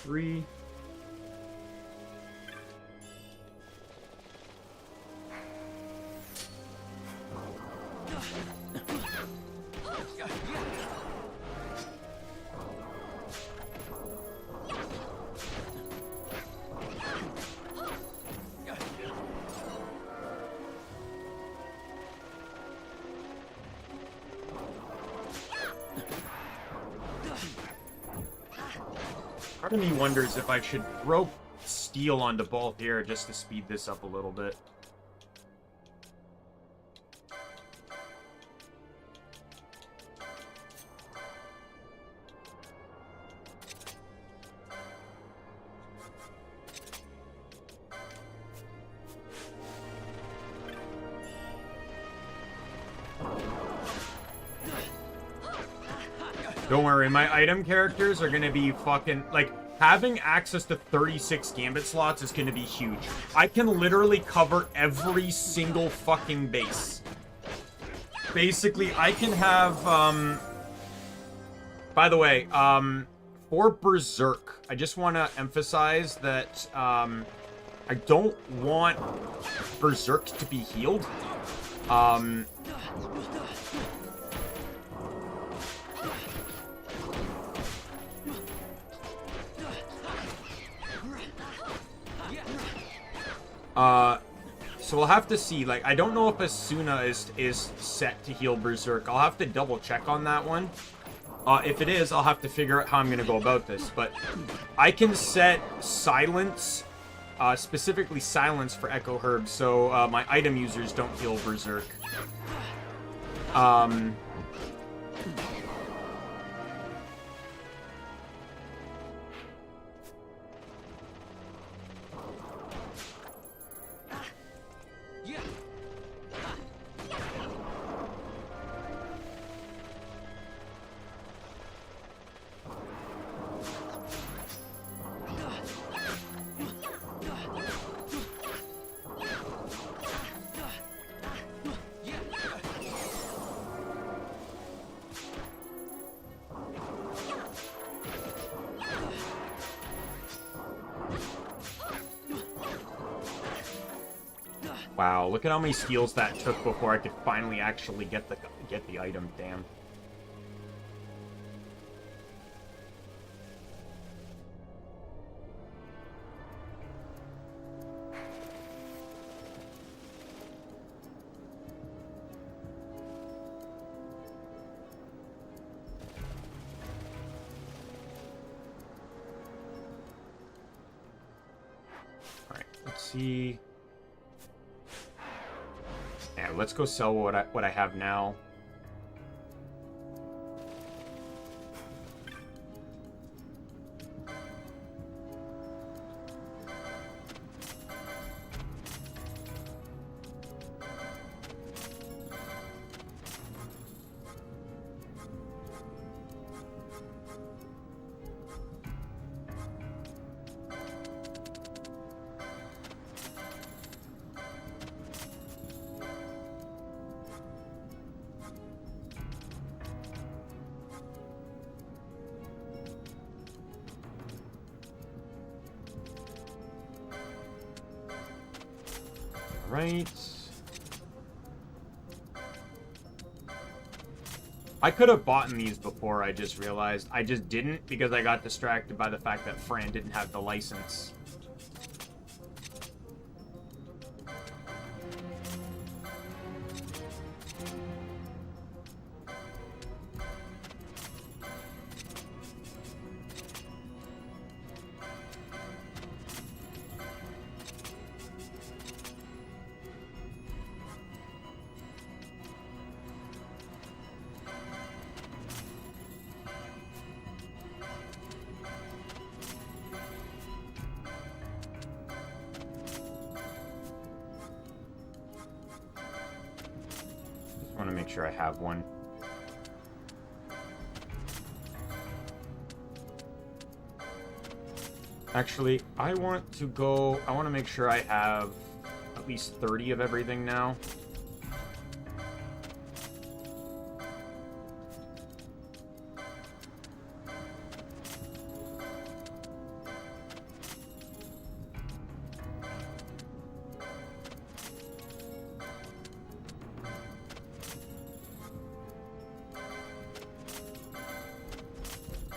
Three. Part of me wonders if I should throw steel onto both here just to speed this up a little bit. Don't worry, my item characters are gonna be fucking, like, having access to 36 gambit slots is gonna be huge. I can literally cover every single fucking base. Basically, I can have, by the way, for Berserk, I just want to emphasize that, I don't want Berserk to be healed. So we'll have to see. Like, I don't know if Asuna is set to heal Berserk. I'll have to double check on that one. If it is, I'll have to figure out how I'm gonna go about this. But I can set silence, specifically silence for Echo Herb, so my item users don't heal Berserk. Wow, look at how many steals that took before I could finally actually get the item. Damn. All right, let's see. Yeah, let's go sell what I have now. Right. I could have bought these before, I just realized. I just didn't because I got distracted by the fact that Fran didn't have the license. I want to make sure I have one. Actually, I want to make sure I have at least 30 of everything now.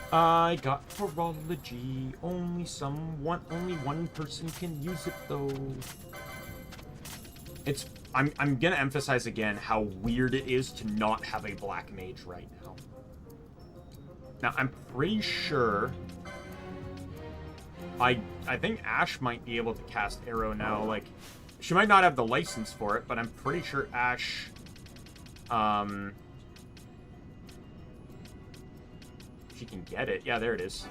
I got horology. Only one person can use it though. I'm gonna emphasize again how weird it is to not have a black mage right now. Now I'm pretty sure I think Ash might be able to cast arrow now. Like, she might not have the license for it, but I'm pretty sure Ash she can get it. Yeah, there it is.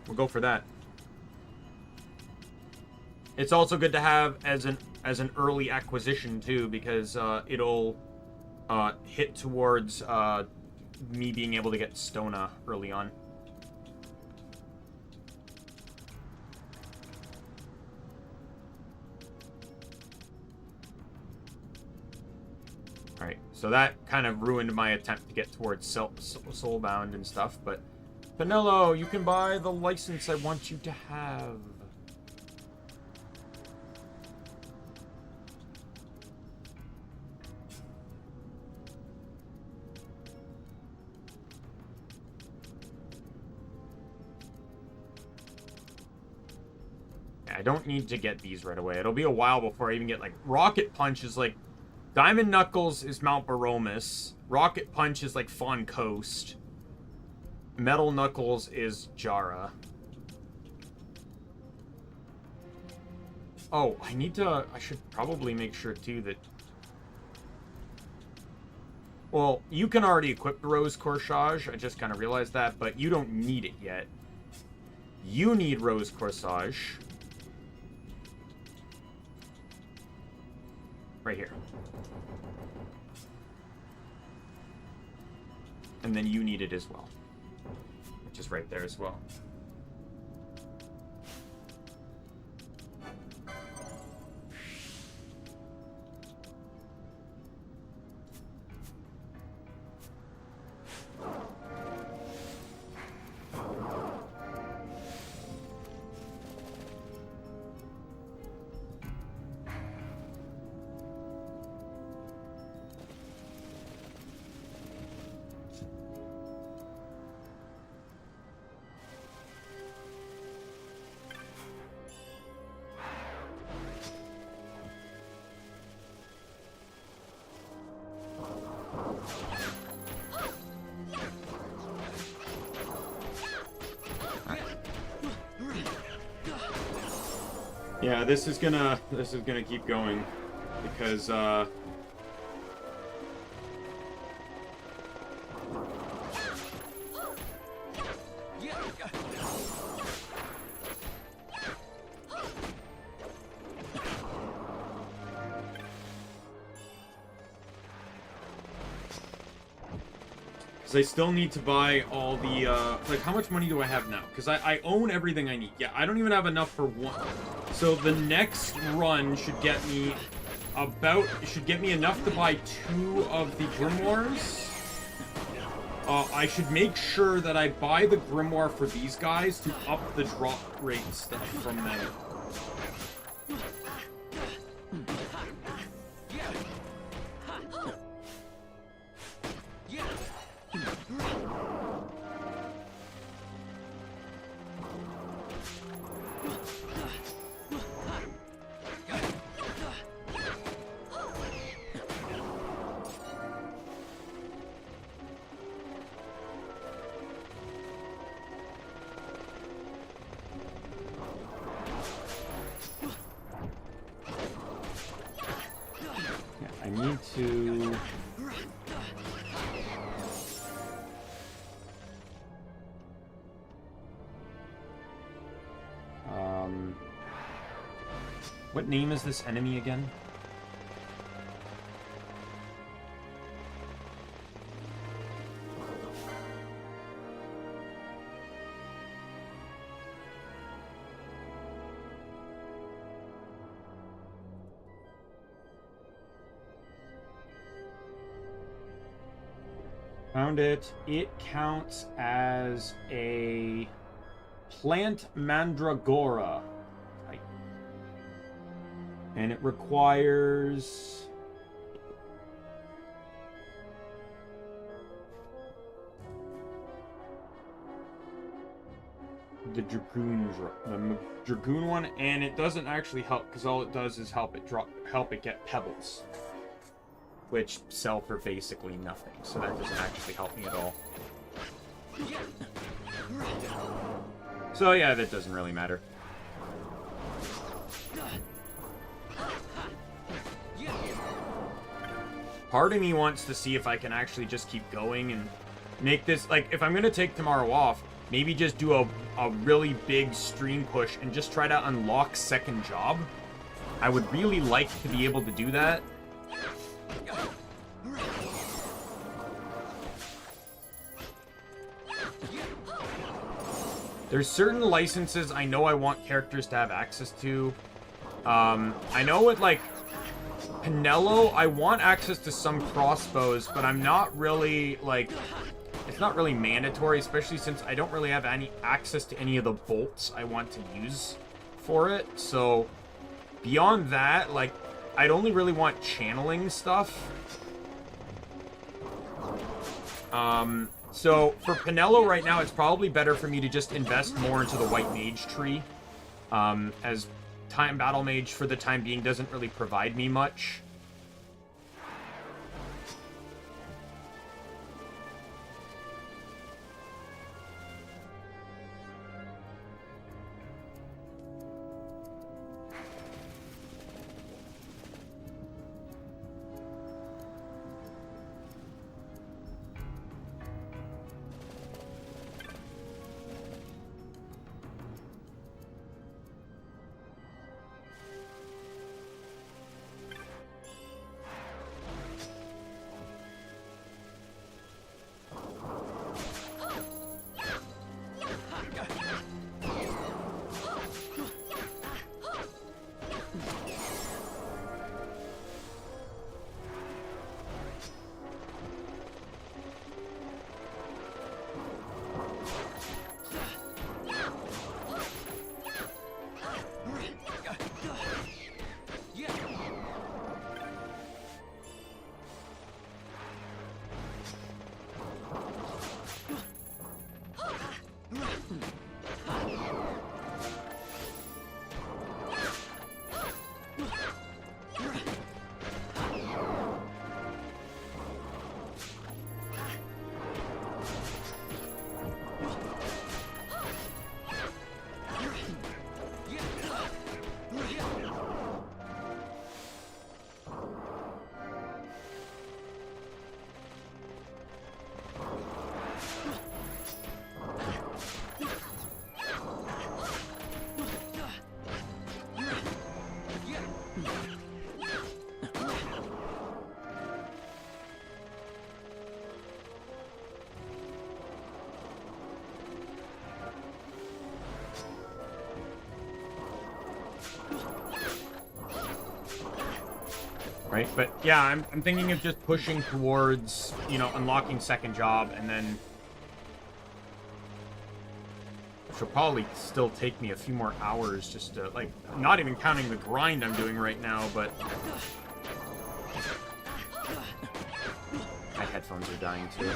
We'll go for that. It's also good to have as an early acquisition too, because it'll hit towards me being able to get Stona early on. Alright, so that kind of ruined my attempt to get towards Soulbound and stuff, but Penelo, you can buy the license I want you to have. I don't need to get these right away. It'll be a while before I even get, like, Rocket Punch is, like, Diamond Knuckles is Mount Baromus. Rocket Punch is, like, Fawn Coast. Metal Knuckles is Jara. Oh, I should probably make sure, too, that... Well, you can already equip the Rose Corsage. I just kind of realized that, but you don't need it yet. You need Rose Corsage. Right here. And then you need it as well. Which is right there as well. Yeah, this is gonna keep going because I still need to buy all the, like, how much money do I have now? Because I own everything I need. Yeah, I don't even have enough for one. So the next run should get me enough to buy 2 of the grimoires. I should make sure that I buy the grimoire for these guys to up the drop rate stuff from them. I need to... What name is this enemy again? Found it. It counts as a plant mandragora type. And it requires... the dragoon one, and it doesn't actually help because all it does is help it get pebbles, which sell for basically nothing, so that doesn't actually help me at all. So yeah, that doesn't really matter. Part of me wants to see if I can actually just keep going and make this, like, if I'm gonna take tomorrow off, maybe just do a really big stream push and just try to unlock second job. I would really like to be able to do that. There's certain licenses I know I want characters to have access to. I know with, like, Pinello, I want access to some crossbows, but I'm not really, like... It's not really mandatory, especially since I don't really have any access to any of the bolts I want to use for it. So, beyond that, like, I'd only really want channeling stuff. So, for Pinello right now, it's probably better for me to just invest more into the White Mage tree. As Time Battle Mage, for the time being, doesn't really provide me much. Right? But yeah, I'm thinking of just pushing towards, you know, unlocking second job, and then which will probably still take me a few more hours just to, like, not even counting the grind I'm doing right now, but my headphones are dying too.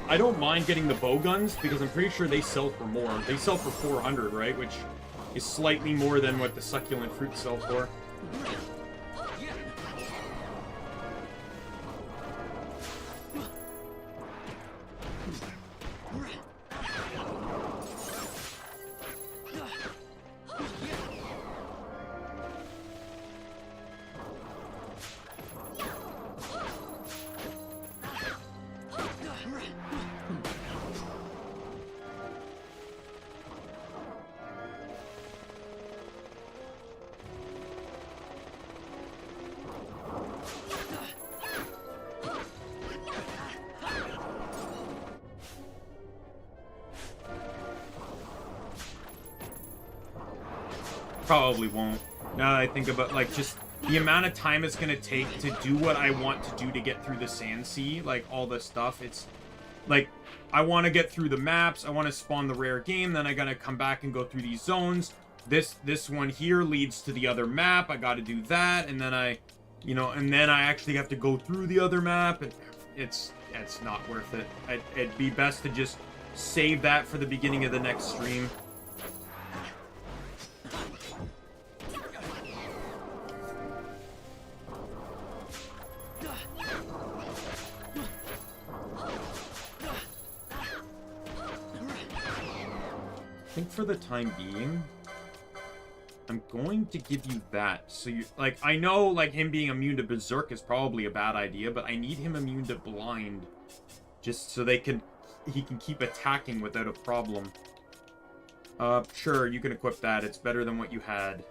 I don't mind getting the bow guns because I'm pretty sure they sell for more. They sell for 400, right? Which is slightly more than what the succulent fruits sell for. Probably won't. Now that I think about, like, just the amount of time it's gonna take to do what I want to do to get through the Sand Sea, like, all this stuff, it's, like, I want to get through the maps, I want to spawn the rare game, then I gotta come back and go through these zones. This one here leads to the other map, I gotta do that, and then I, you know, and then I actually have to go through the other map, and it's not worth it. It'd be best to just save that for the beginning of the next stream. I think for the time being, I'm going to give you that. So you, like, I know, like, him being immune to Berserk is probably a bad idea, but I need him immune to Blind, just so he can keep attacking without a problem. Sure, you can equip that. It's better than what you had.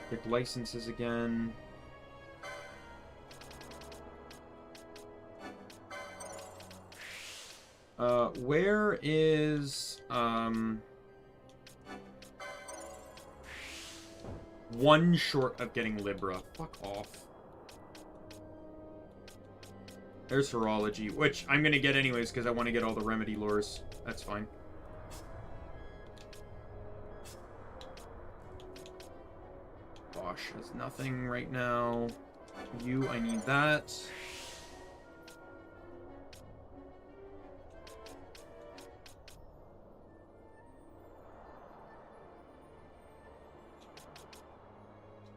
Pick licenses again. Where is, one short of getting Libra. Fuck off. There's Horology, which I'm gonna get anyways because I want to get all the remedy lures. That's fine. Bosch has nothing right now. You, I need that.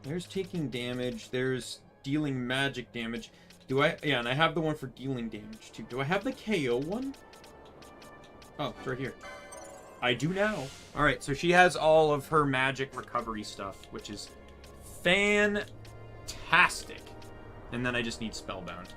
There's taking damage. There's dealing magic damage. Do I? Yeah, and I have the one for dealing damage too. Do I have the KO one? Oh, it's right here. I do now. All right, so she has all of her magic recovery stuff, which is fantastic. And then I just need Spellbound.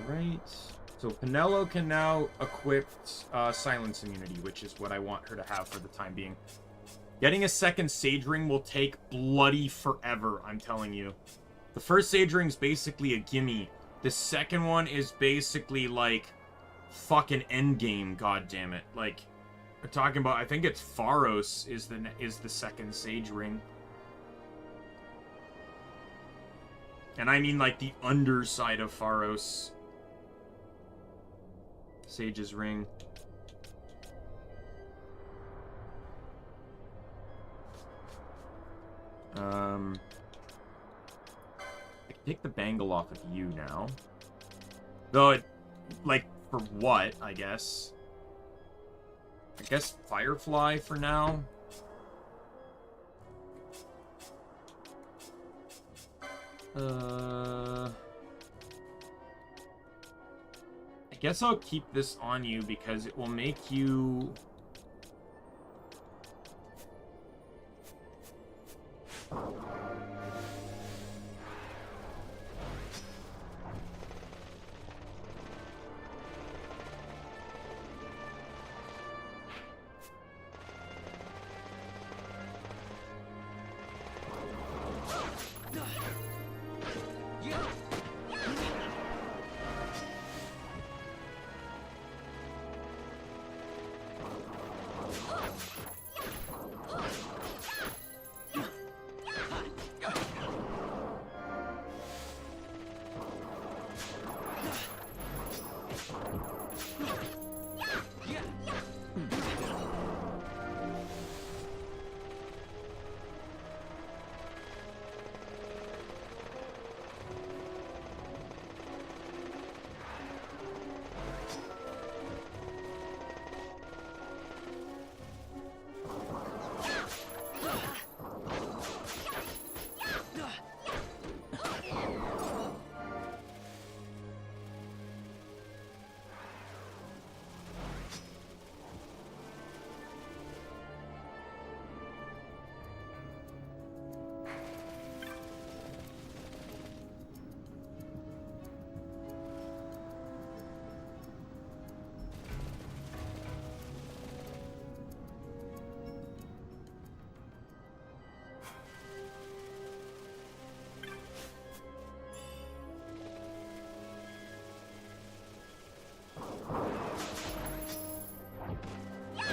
Alright. So Pinello can now equip silence immunity, which is what I want her to have for the time being. Getting a second Sage Ring will take bloody forever, I'm telling you. The first Sage Ring's basically a gimme. The second one is basically like fucking endgame, goddammit. Like, we're talking about, I think it's Pharos is the second Sage Ring. And I mean like the underside of Pharos. Sage's Ring. I can take the bangle off of you now. Though it, like, for what, I guess? I guess Firefly for now. I guess I'll keep this on you because it will make you...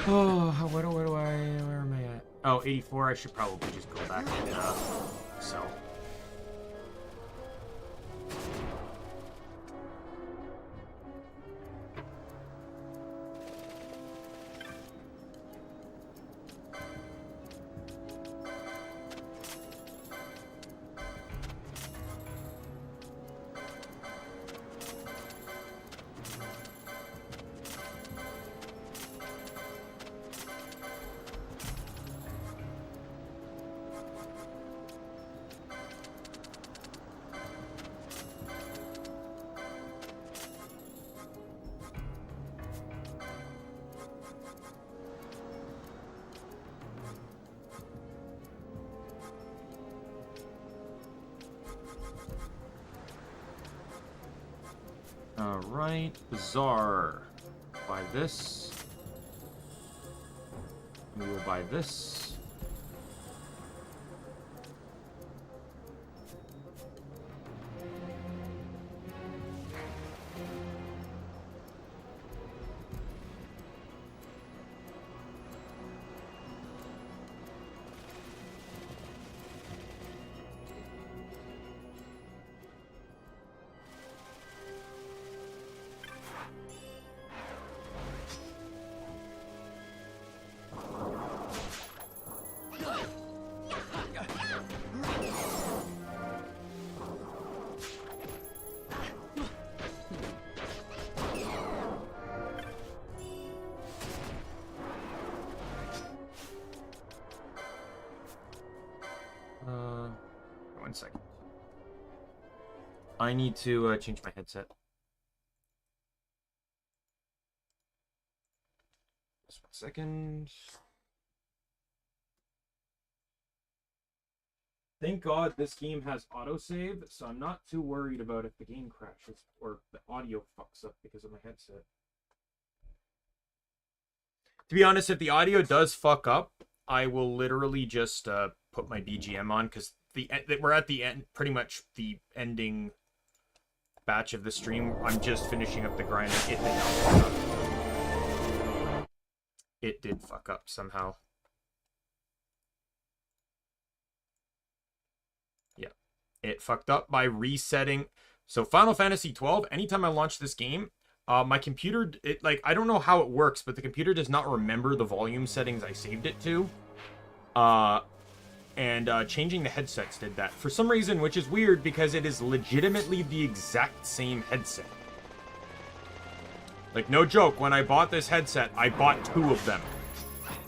Oh, where am I at? Oh, 84, I should probably just go back and, sell. Alright, Bazaar. Buy this. We will buy this. One second. I need to change my headset. Just 1 second. Thank God this game has autosave, so I'm not too worried about if the game crashes or the audio fucks up because of my headset. To be honest, if the audio does fuck up, I will literally just put my BGM on, because we're at the end, pretty much the ending batch of the stream. I'm just finishing up the grind. It did not fuck up. It did fuck up somehow. Yeah. It fucked up by resetting. So Final Fantasy XII, anytime I launch this game, my computer, I don't know how it works, but the computer does not remember the volume settings I saved it to. Changing the headsets did that. For some reason, which is weird, because it is legitimately the exact same headset. Like, no joke, when I bought this headset, I bought 2 of them.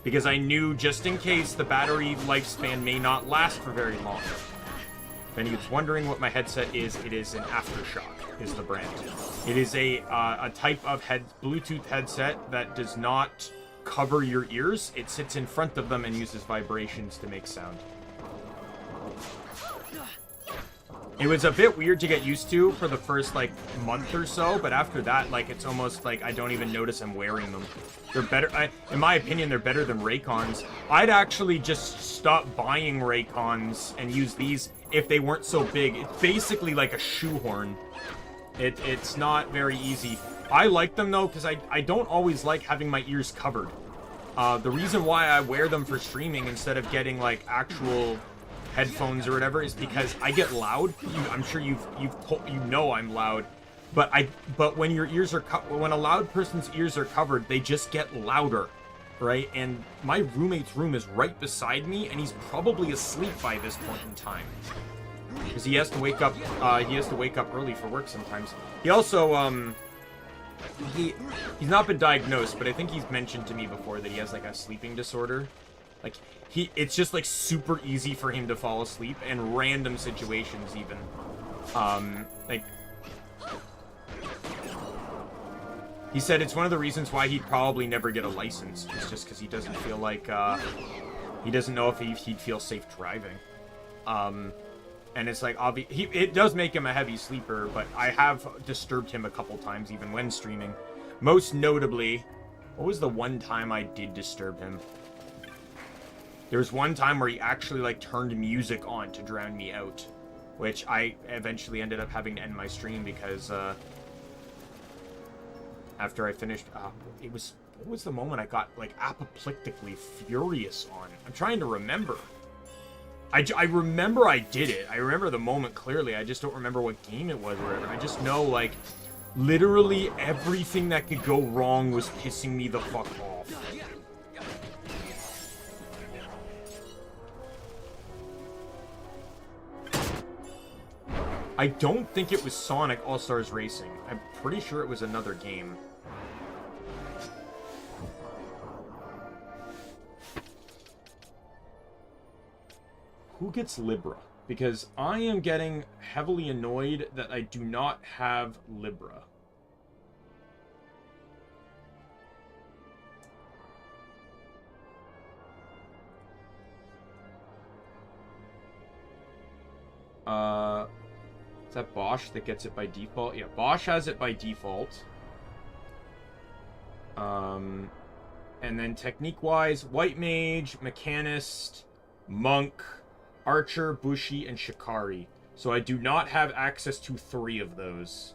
Because I knew, just in case, the battery lifespan may not last for very long. If anyone's wondering what my headset is, it is an Aftershock, is the brand. It is a type of Bluetooth headset that does not cover your ears. It sits in front of them and uses vibrations to make sound. It was a bit weird to get used to for the first, month or so, but after that, it's almost like I don't even notice I'm wearing them. They're better, in my opinion, they're better than Raycons. I'd actually just stop buying Raycons and use these if they weren't so big. It's basically like a shoehorn. It's not very easy. I like them, though, because I don't always like having my ears covered. The reason why I wear them for streaming instead of getting, actual headphones or whatever is because I get loud. I'm sure you know I'm loud. But when your ears are when a loud person's ears are covered, they just get louder, right? And my roommate's room is right beside me, and he's probably asleep by this point in time because he has to wake up. He has to wake up early for work sometimes. He also he's not been diagnosed, but I think he's mentioned to me before that he has a sleeping disorder. It's just super easy for him to fall asleep in random situations even. He said it's one of the reasons why he'd probably never get a license. It's just because he doesn't feel like, he doesn't know if he'd feel safe driving. And it's it does make him a heavy sleeper, but I have disturbed him a couple times even when streaming. Most notably, what was the one time I did disturb him? There was one time where he actually turned music on to drown me out, which I eventually ended up having to end my stream because after I finished, what was the moment I got apoplectically furious on? I'm trying to remember. I remember I did it. I remember the moment clearly. I just don't remember what game it was or whatever. I just know literally everything that could go wrong was pissing me the fuck off. I don't think it was Sonic All-Stars Racing. I'm pretty sure it was another game. Who gets Libra? Because I am getting heavily annoyed that I do not have Libra. Is that Bosch that gets it by default? Yeah, Bosch has it by default. And then technique-wise, White Mage, Mechanist, Monk, Archer, Bushi, and Shikari. So I do not have access to 3 of those.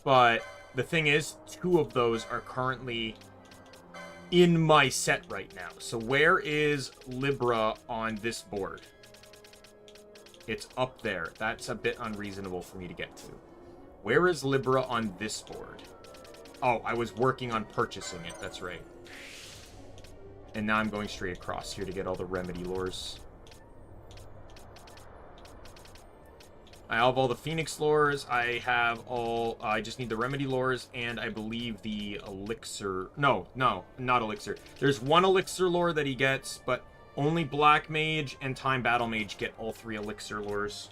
But the thing is, 2 of those are currently in my set right now. So where is Libra on this board? It's up there. That's a bit unreasonable for me to get to. Where is Libra on this board? Oh, I was working on purchasing it. That's right. And now I'm going straight across here to get all the Remedy lores. I have all the Phoenix lores. I have all... I just need the Remedy lores, and I believe the Elixir... No, not Elixir. There's one Elixir lore that he gets, but only Black Mage and Time Battle Mage get all 3 Elixir lores.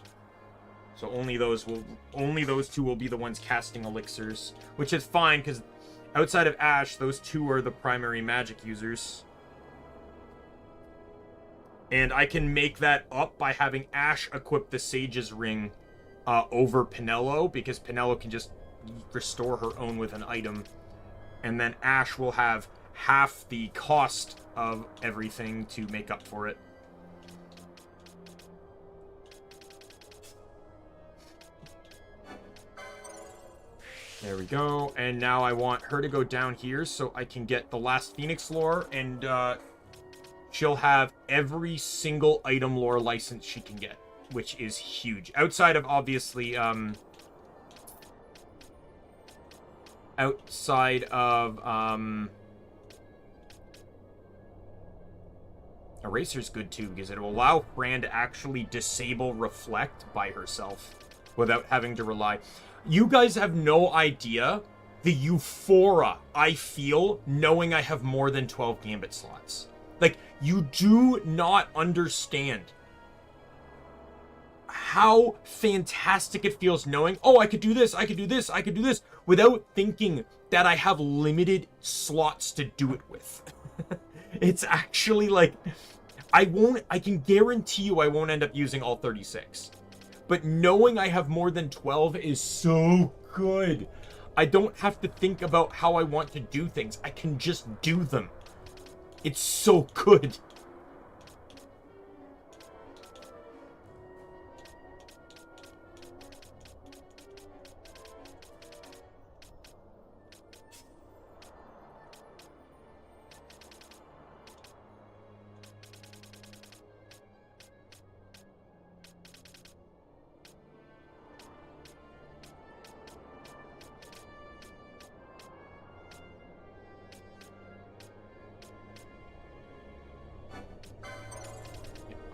So only those 2 will be the ones casting Elixirs, which is fine, because outside of Ash, those 2 are the primary magic users. And I can make that up by having Ash equip the Sage's Ring over Penelo, because Penelo can just restore her own with an item. And then Ash will have half the cost of everything to make up for it. There we go. And now I want her to go down here so I can get the last Phoenix lore, and she'll have every single item lore license she can get, which is huge. Outside of, obviously, Eraser's good too, because it will allow Fran to actually disable Reflect by herself without having to rely. You guys have no idea the euphoria I feel knowing I have more than 12 Gambit slots. Like, you do not understand how fantastic it feels knowing, oh, I could do this, I could do this, I could do this, without thinking that I have limited slots to do it with. It's actually like, I can guarantee you I won't end up using all 36. But knowing I have more than 12 is so good. I don't have to think about how I want to do things. I can just do them. It's so good.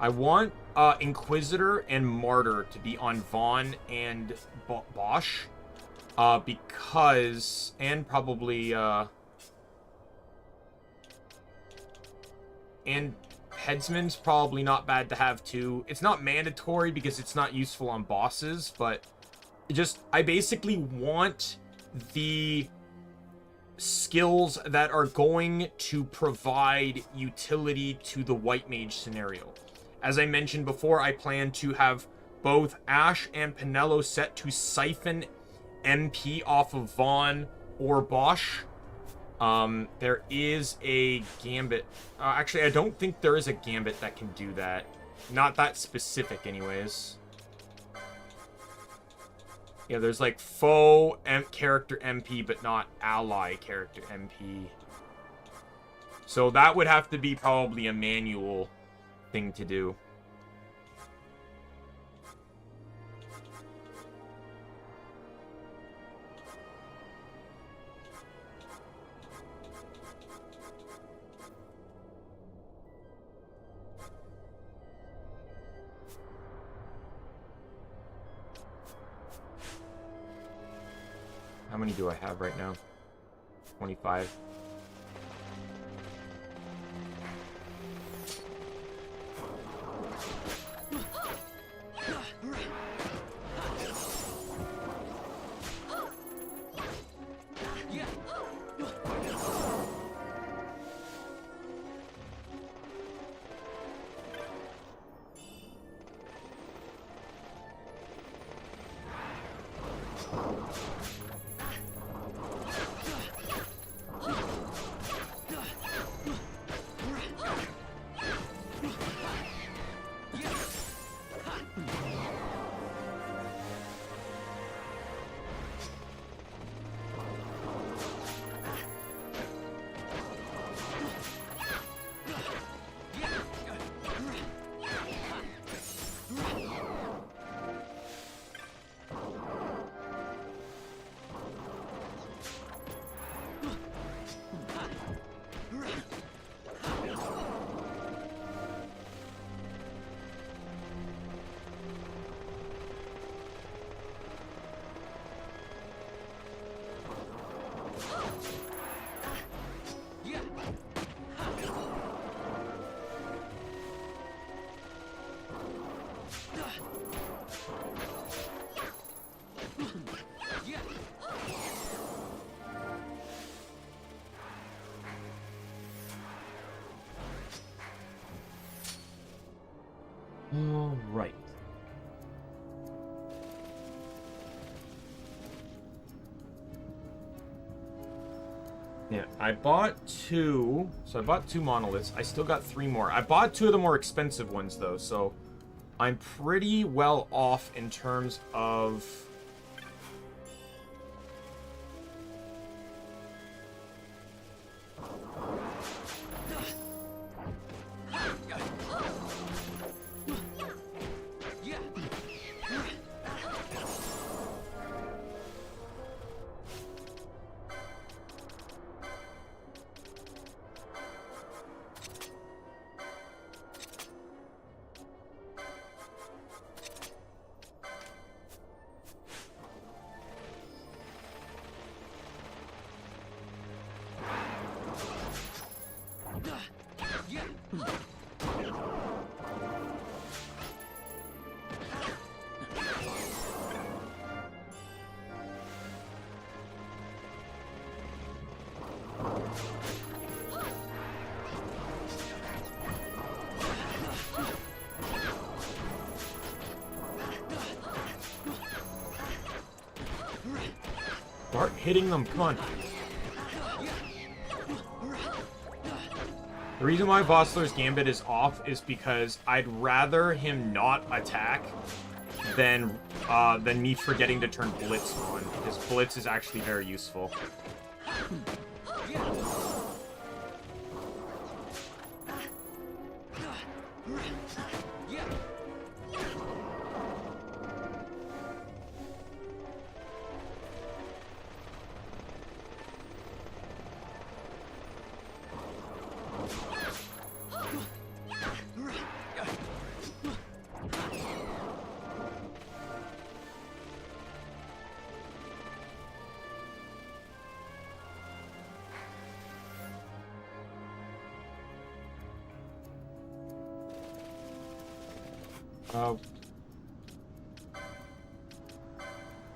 I want Inquisitor and Martyr to be on Vaughn and Bosch, because, and probably, and Headsman's probably not bad to have too. It's not mandatory because it's not useful on bosses, but I basically want the skills that are going to provide utility to the White Mage scenario. As I mentioned before, I plan to have both Ash and Penelo set to siphon MP off of Vaughn or Bosch. There is a Gambit. Actually, I don't think there is a Gambit that can do that. Not that specific, anyways. Yeah, there's like foe character MP, but not ally character MP. So that would have to be probably a manual thing to do. How many do I have right now? 25. All right. Yeah, I bought 2. So I bought 2 monoliths. I still got 3 more. I bought 2 of the more expensive ones, though, so I'm pretty well off in terms of... Start hitting them, come on. The reason why Vossler's Gambit is off is because I'd rather him not attack than me forgetting to turn Blitz on, because Blitz is actually very useful.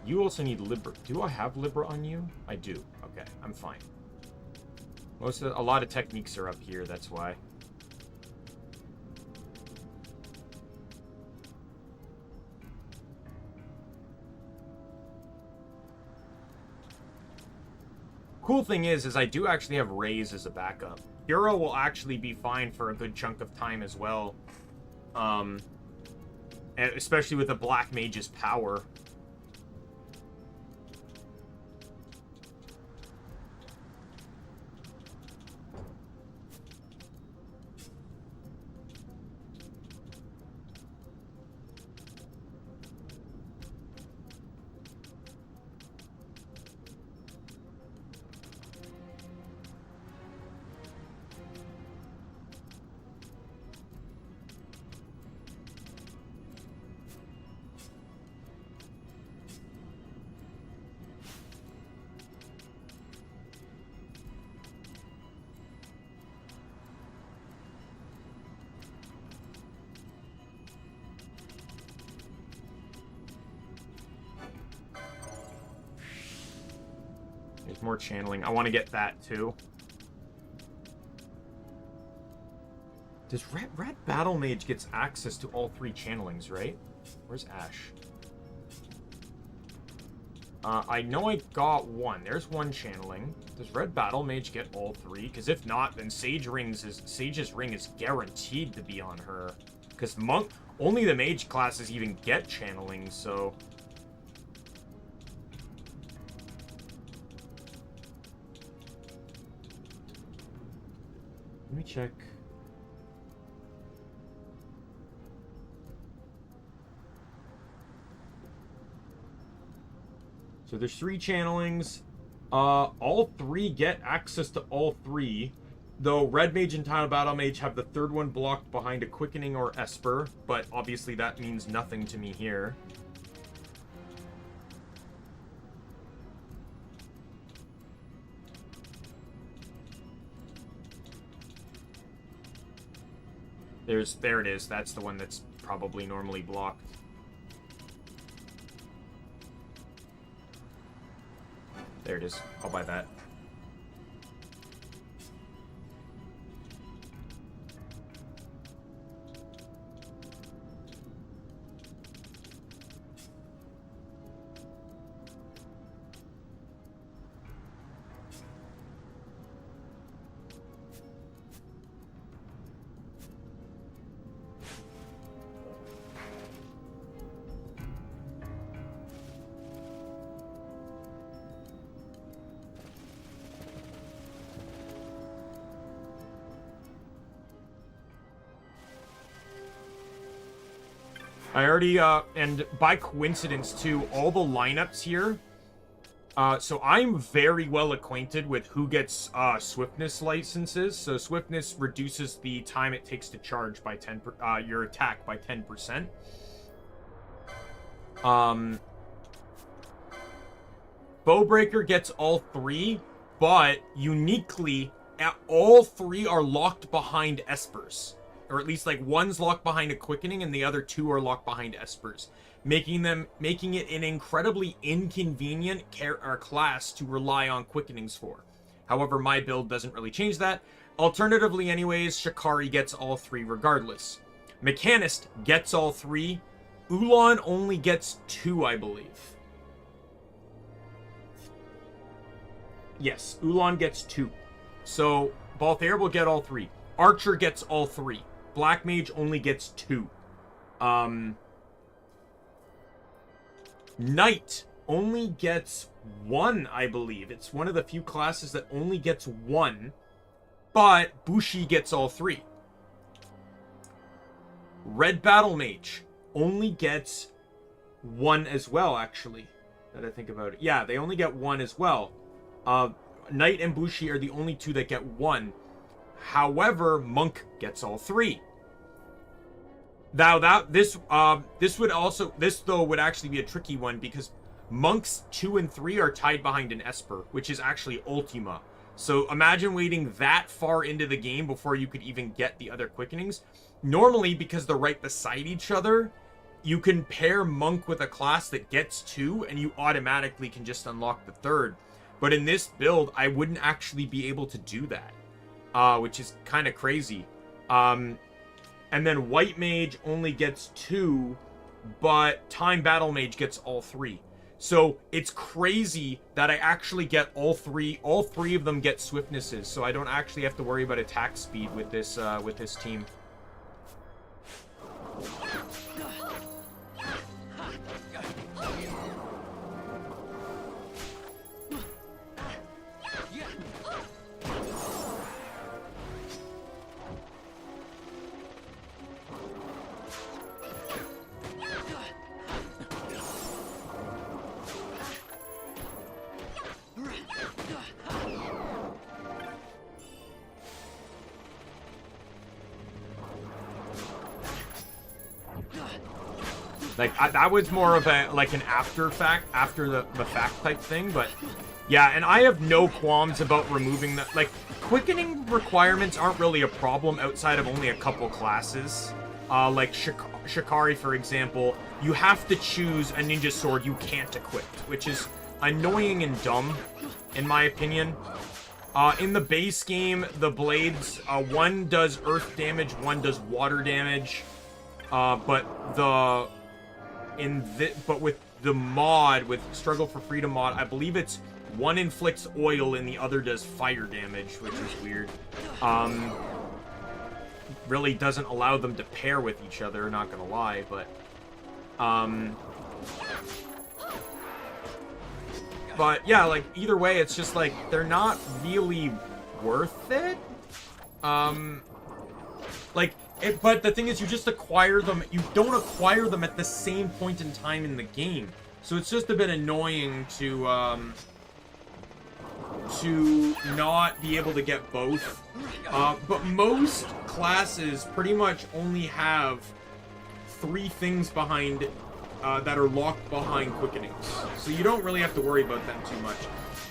You also need Libra. Do I have Libra on you? I do. Okay, I'm fine. A lot of techniques are up here, that's why. Cool thing is I do actually have Raise as a backup. Hero will actually be fine for a good chunk of time as well. Especially with the Black Mage's power. There's more channeling. I want to get that too. Does Rat Battle Mage gets access to all 3 channelings, right? Where's Ash? I know I got 1. There's 1 channeling. Does Red Battle Mage get all 3? Because if not, then Sage's Ring is guaranteed to be on her. Because only the Mage classes even get channeling, so... Let me check. So there's 3 channelings. All 3 get access to all 3. Though Red Mage and Tidal Battle Mage have the 3rd one blocked behind a Quickening or Esper. But obviously that means nothing to me here. There it is. That's the one that's probably normally blocked. There it is. I'll buy that. I already, and by coincidence too, all the lineups here, so I'm very well acquainted with who gets, swiftness licenses. So swiftness reduces the time it takes to charge by your attack by 10%. Bowbreaker gets all 3, but uniquely, all 3 are locked behind Espers. Or at least, like, one's locked behind a Quickening, and the other 2 are locked behind Espers. Making it an incredibly inconvenient class to rely on Quickenings for. However, my build doesn't really change that. Alternatively, anyways, Shikari gets all 3 regardless. Mechanist gets all 3. Ulan only gets 2, I believe. Yes, Ulan gets 2. So, Balthair will get all 3. Archer gets all 3. Black Mage only gets 2. Knight only gets 1, I believe. It's one of the few classes that only gets 1. But Bushi gets all 3. Red Battle Mage only gets 1 as well, actually. That I think about it. Yeah, they only get 1 as well. Knight and Bushi are the only 2 that get 1. However, Monk gets all 3. Now this would actually be a tricky one because Monks 2 and 3 are tied behind an Esper, which is actually Ultima. So imagine waiting that far into the game before you could even get the other Quickenings. Normally, because they're right beside each other, you can pair Monk with a class that gets 2, and you automatically can just unlock the 3rd. But in this build, I wouldn't actually be able to do that, which is kind of crazy. And then White Mage only gets 2, but Time Battle Mage gets all 3. So it's crazy that I actually get all 3. All 3 of them get swiftnesses, so I don't actually have to worry about attack speed with this team. Like, that was more of a, like, an after the fact type thing, but yeah, and I have no qualms about removing the, like, quickening requirements aren't really a problem outside of only a couple classes. Like Shikari, for example, you have to choose a ninja sword you can't equip, which is annoying and dumb, in my opinion. In the base game, the blades, one does earth damage, one does water damage, but with the mod, with Struggle for Freedom mod, I believe it's one inflicts oil and the other does fire damage, which is weird. Really doesn't allow them to pair with each other, not gonna lie, but yeah, like, either way, it's just like, they're not really worth it. But the thing is, you just acquire them. You don't acquire them at the same point in time in the game. So it's just a bit annoying to not be able to get both. But most classes pretty much only have 3 things behind that are locked behind quickenings. So you don't really have to worry about them too much.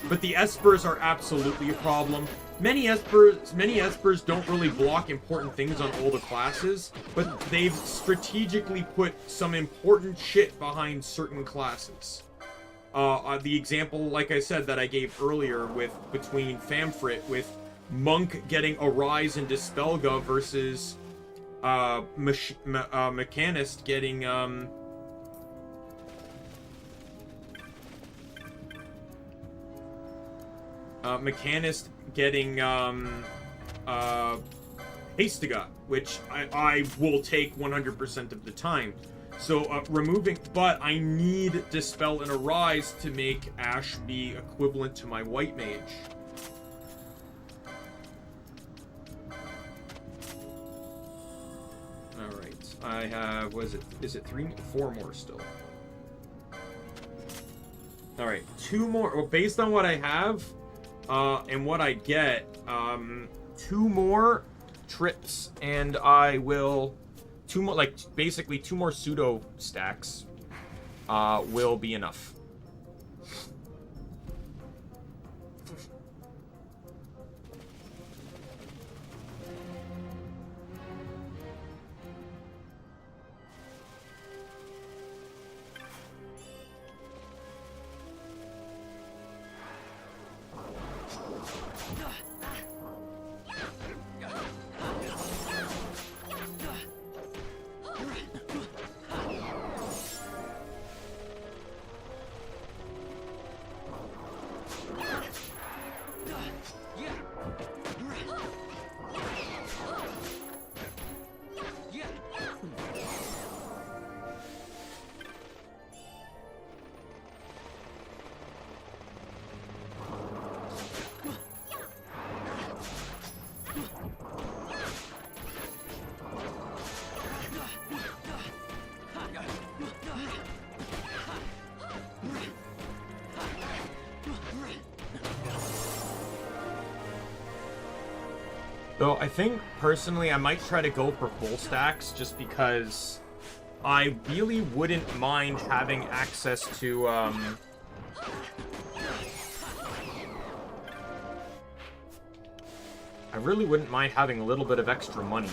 But the Espers are absolutely a problem. Many Espers don't really block important things on all the classes, but they've strategically put some important shit behind certain classes. The example, like I said, that I gave earlier between Famfrit, with Monk getting Arise and Dispelga versus Mechanist getting Hastiga, which I will take 100% of the time. So but I need Dispel and Arise to make Ash be equivalent to my White Mage. Alright. I have, what is it? Is it 4 more still? Alright, 2 more. Well, based on what I have, and what I get, 2 more trips, and I will... 2 more, like, basically 2 more pseudo stacks, will be enough. So I think, personally, I might try to go for full stacks, just because I really wouldn't mind having access to, I really wouldn't mind having a little bit of extra money.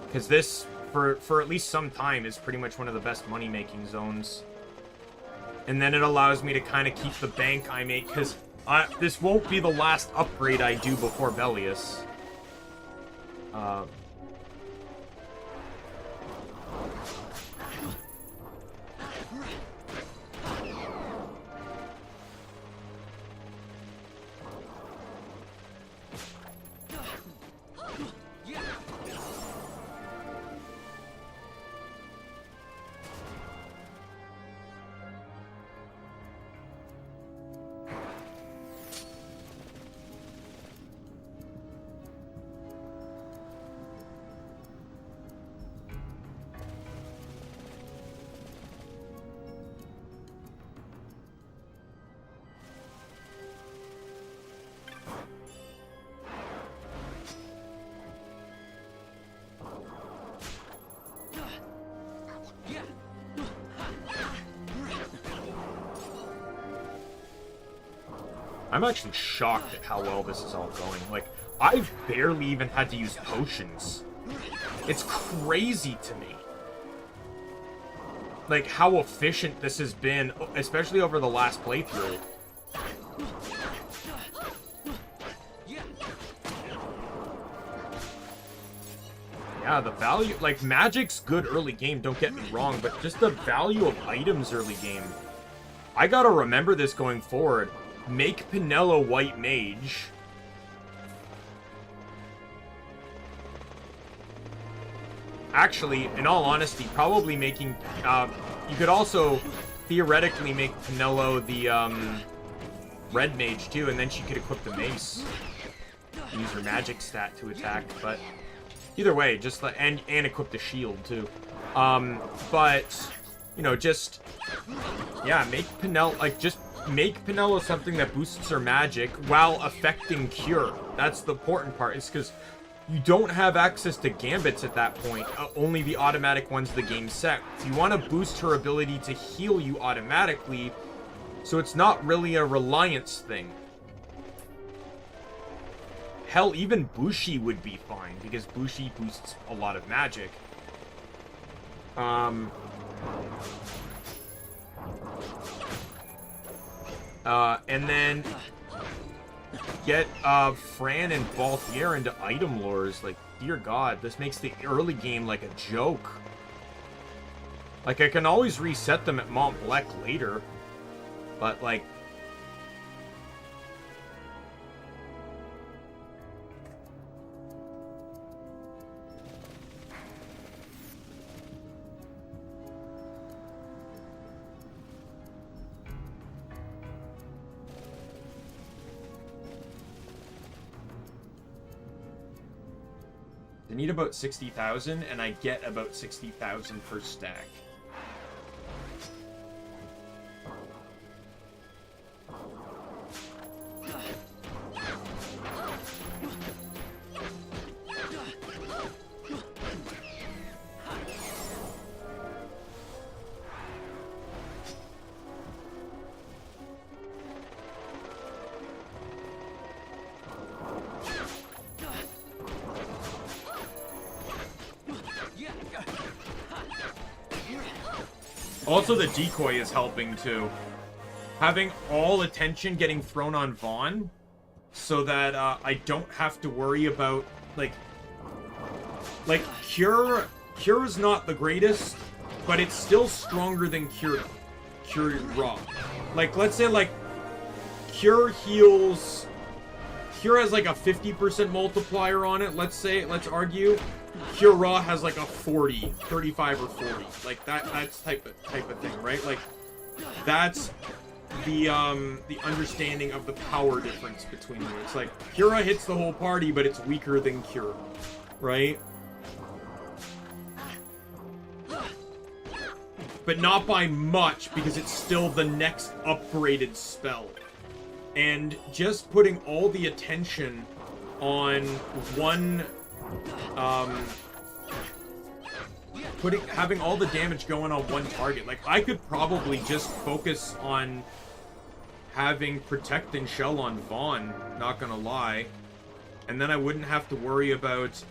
Because this, for at least some time, is pretty much one of the best money-making zones. And then it allows me to kind of keep the bank I make, because this won't be the last upgrade I do before Bellius. I'm actually shocked at how well this is all going. Like, I've barely even had to use potions. It's crazy to me. Like, how efficient this has been, especially over the last playthrough. Yeah, the value... Like, magic's good early game, don't get me wrong, but just the value of items early game. I gotta remember this going forward. Make Pinello White Mage. Actually, in all honesty, probably making... you could also theoretically make Pinello the Red Mage too, and then she could equip the Mace. Use her magic stat to attack, but... Either way, just like... And equip the shield too. But... You know, just... Yeah, make Pinello... Like, just... Make Pinello something that boosts her magic while affecting Cure. That's the important part, is because you don't have access to Gambits at that point. Only the automatic ones the game set. So you want to boost her ability to heal you automatically, so it's not really a reliance thing. Hell, even Bushi would be fine, because Bushi boosts a lot of magic. And then get Fran and Balthier into item lures. Like, dear God, this makes the early game like a joke. Like, I can always reset them at Mont Blanc later, but like... I need about 60,000, and I get about 60,000 per stack. Also, the decoy is helping, too. Having all attention getting thrown on Vaughn, so that I don't have to worry about, like, Cure is not the greatest, but it's still stronger than Cure Raw. Like, let's say, like, Cure heals... Cure has, like, a 50% multiplier on it, let's argue. Cure Raw has like a 40, 35 or 40. Like that's type of thing, right? Like that's the understanding of the power difference between them. It's like Cura hits the whole party, but it's weaker than Cure, right? But not by much, because it's still the next upgraded spell. And just putting all the attention on one having all the damage going on one target. Like, I could probably just focus on having Protect and Shell on Vaughn, not gonna lie. And then I wouldn't have to worry about,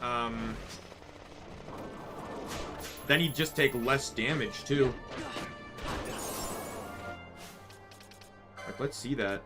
then he'd just take less damage, too. Like, let's see that.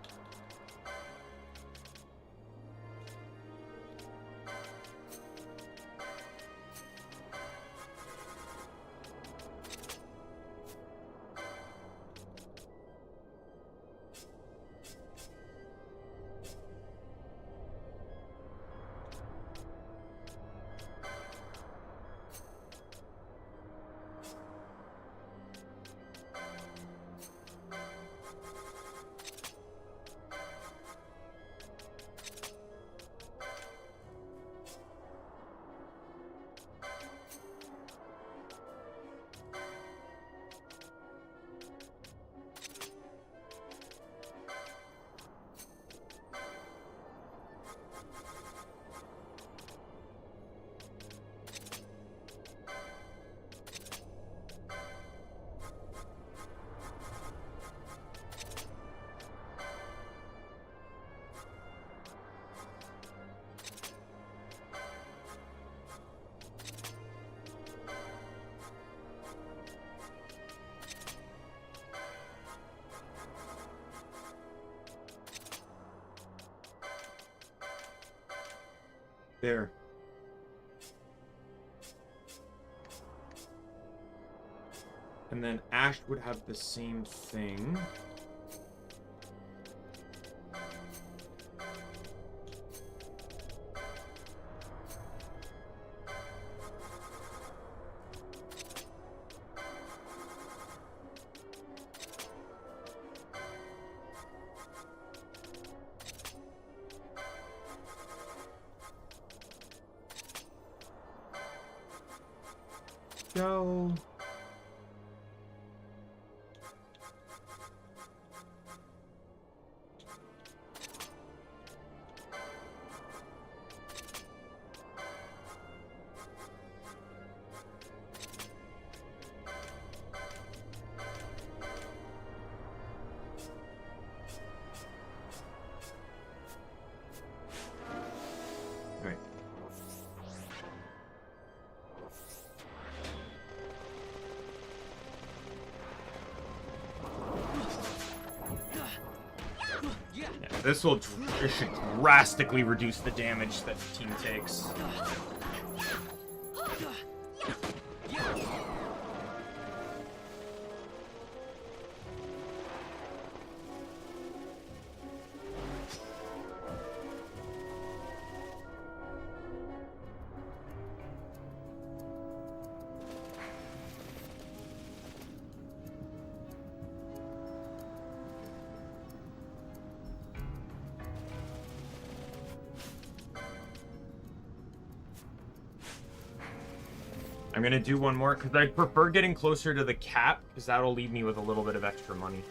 There. And then Ash would have the same thing. Go. Right. This should drastically reduce the damage that the team takes. I'm gonna do one more because I prefer getting closer to the cap because that'll leave me with a little bit of extra money.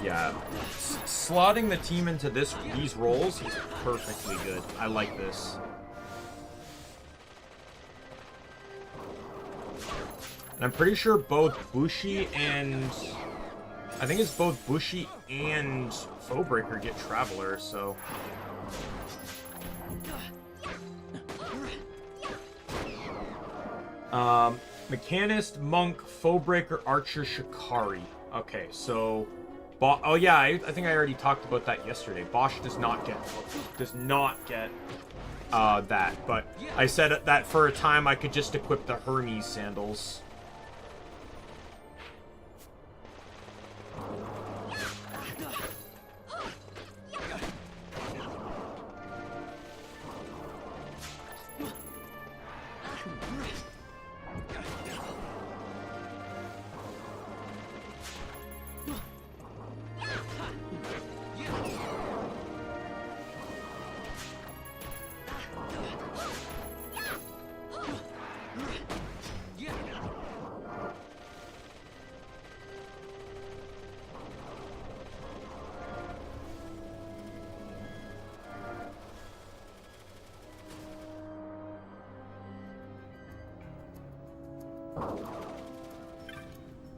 Yeah, slotting the team into these roles is perfectly good. I like this. And I'm pretty sure both Bushi and... I think it's both Bushi and Foebreaker get Traveler, so... Mechanist, Monk, Foebreaker, Archer, Shikari. Okay, so... oh yeah, I think I already talked about that yesterday. Bosch does not get that, but I said that for a time I could just equip the Hermes sandals.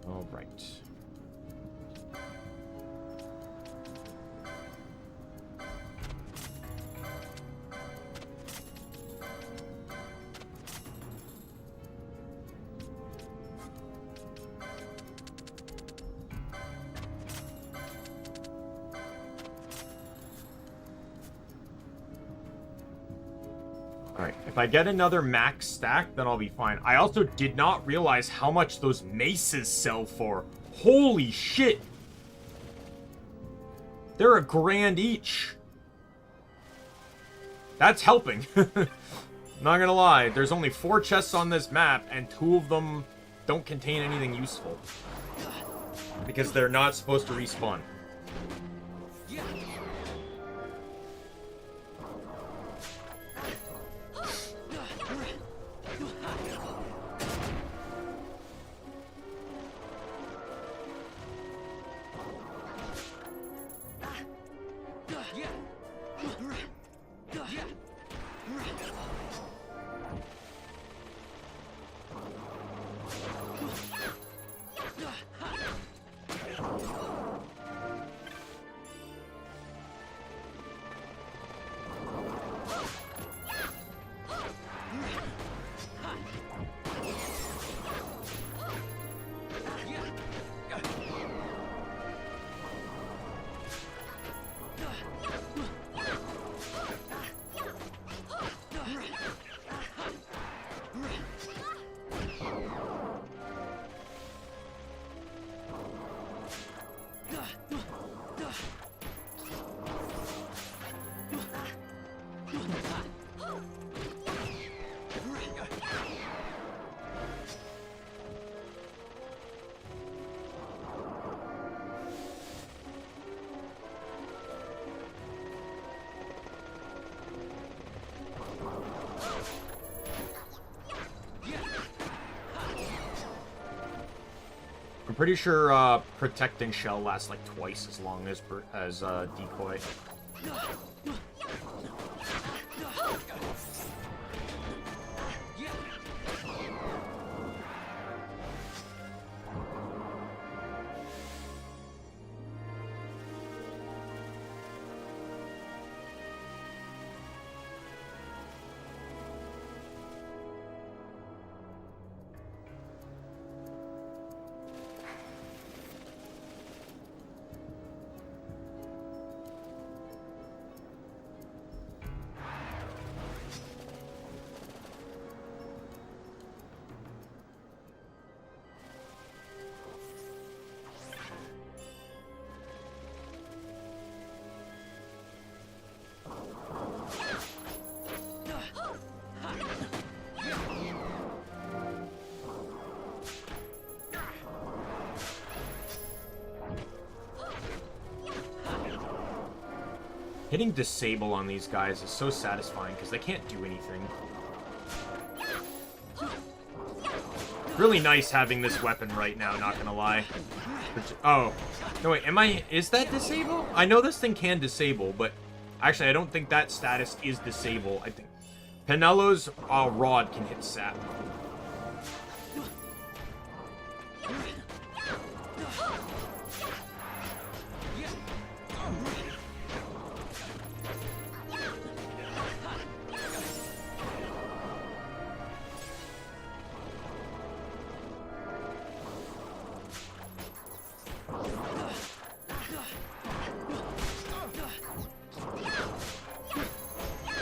All right. Alright, if I get another max stack, then I'll be fine. I also did not realize how much those maces sell for. Holy shit! They're $1,000 each. That's helping. Not gonna lie, there's only 4 chests on this map, and 2 of them don't contain anything useful. Because they're not supposed to respawn. I'm pretty sure protecting shell lasts like twice as long as decoy. Hitting disable on these guys is so satisfying because they can't do anything. Really nice having this weapon right now, not gonna lie. Oh. No, wait, is that disable? I know this thing can disable, but actually I don't think that status is disable. I think Penello's rod can hit sap.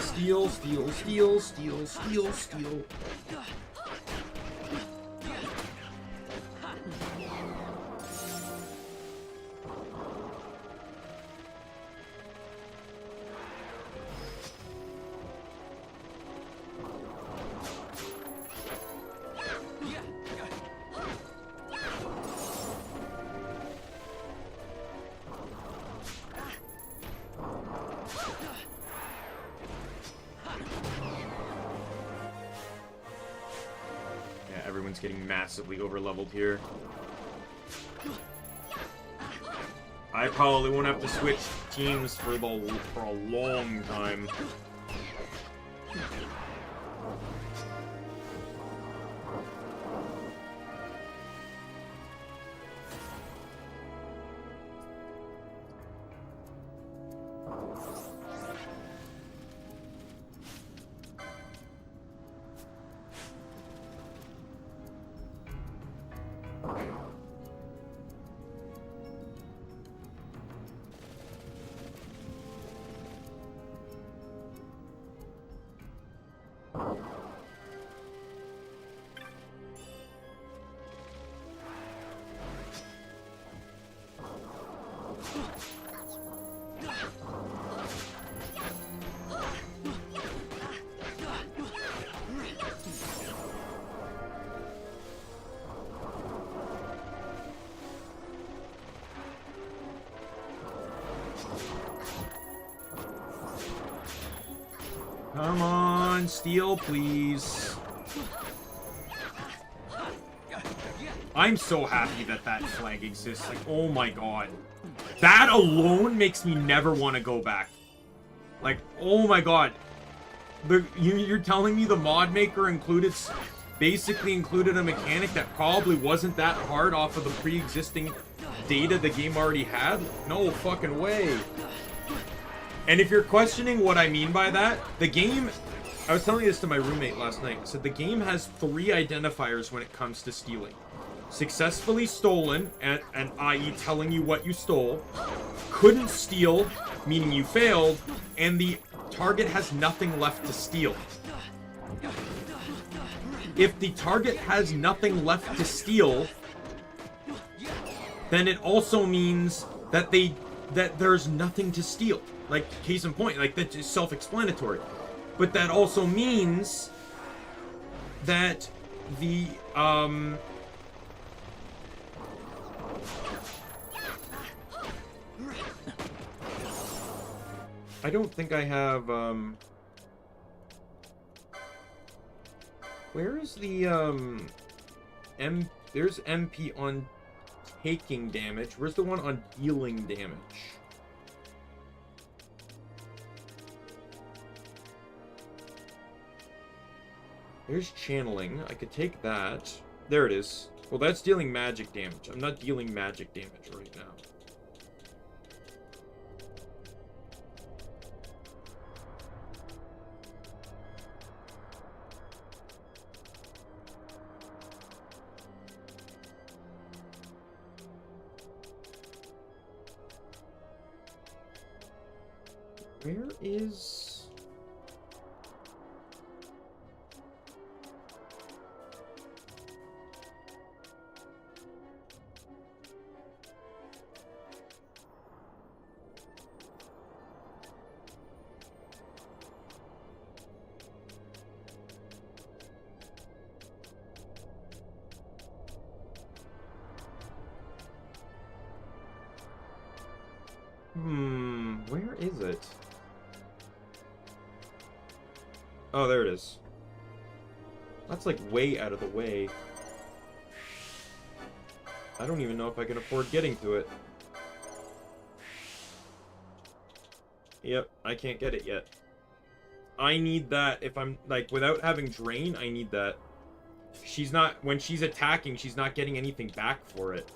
Steal, steal, steal, steal, steal, steal. Everyone's getting massively overleveled here. I probably won't have to switch teams for a long time. Come on, steal, please. I'm so happy that that flag exists. Like, oh my god. That alone makes me never want to go back. Like, oh my god. You're telling me the mod maker basically included a mechanic that probably wasn't that hard off of the pre-existing data the game already had? No fucking way. And if you're questioning what I mean by that, the game... I was telling this to my roommate last night. I said the game has 3 identifiers when it comes to stealing. Successfully stolen, and i.e. telling you what you stole. Couldn't steal, meaning you failed. And the target has nothing left to steal. If the target has nothing left to steal, then it also means that there's nothing to steal. Like, case in point, like, that's just self-explanatory. But that also means that the, I don't think I have, where is the, there's MP on taking damage. Where's the one on dealing damage? There's channeling. I could take that. There it is. Well, that's dealing magic damage. I'm not dealing magic damage right now. Where is... where is it? Oh, there it is. That's like way out of the way. I don't even know if I can afford getting to it. Yep, I can't get it yet. I need that if I'm, like, without having Drain, I need that. She's not, when she's attacking, she's not getting anything back for it.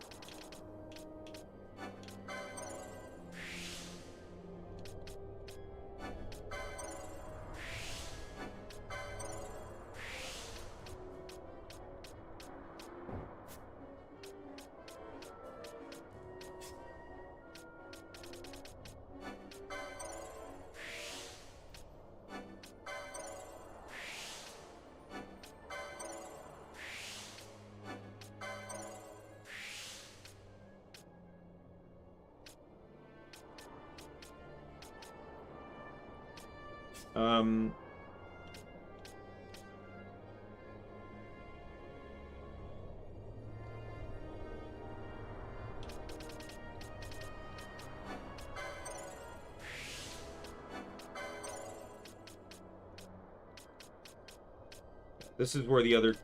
This is where the other,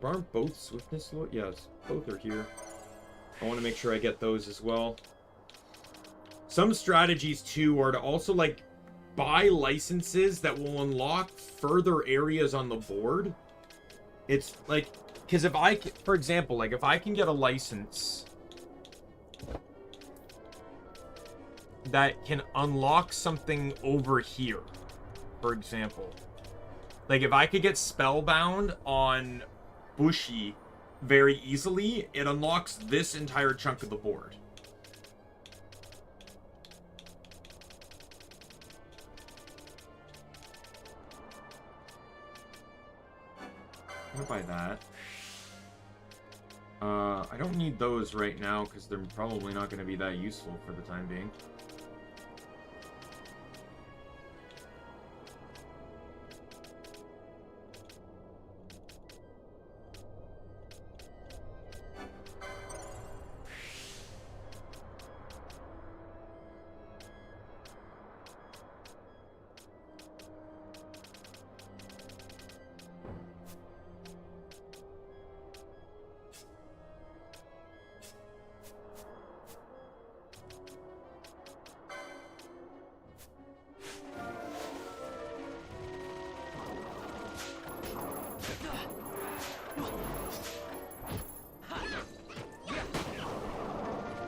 aren't both swiftness? Yes, both are here. I want to make sure I get those as well. Some strategies, too, are to also, like, buy licenses that will unlock further areas on the board. It's, like, because if I, for example, like, if I can get a license that can unlock something over here, for example. Like, if I could get Spellbound on Bushi very easily, it unlocks this entire chunk of the board. I'm gonna buy that. I don't need those right now, because they're probably not going to be that useful for the time being.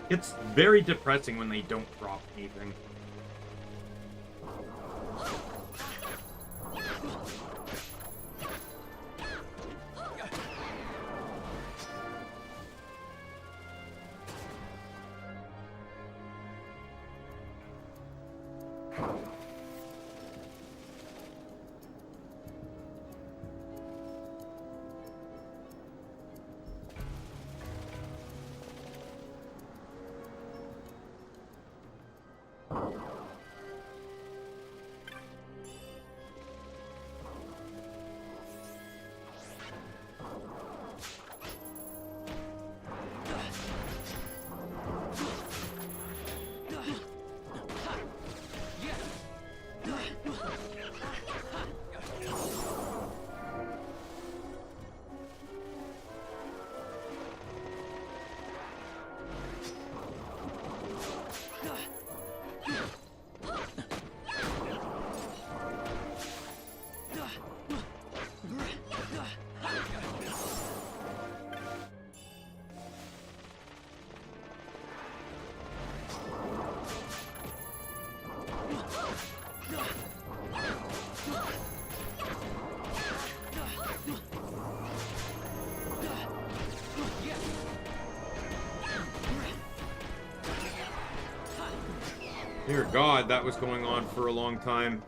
It's very depressing when they don't drop anything. Dear God, that was going on for a long time.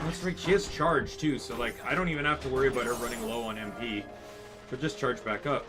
That's right, she has charge too, so like I don't even have to worry about her running low on MP. She'll just charge back up.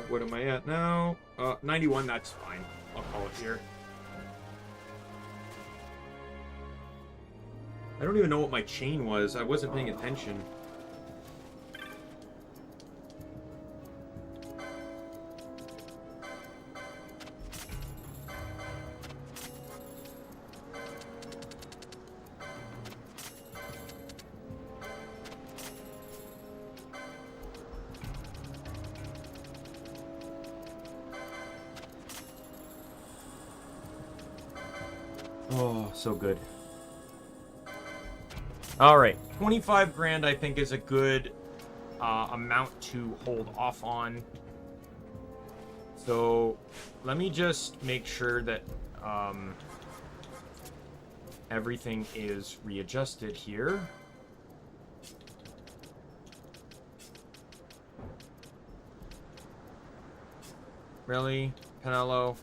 what am I at now? 91, that's fine. I'll call it here. I don't even know what my chain was. I wasn't paying attention. Oh, so good. All right, 25 grand I think is a good amount to hold off on. So let me just make sure that everything is readjusted here. Really, Pinello?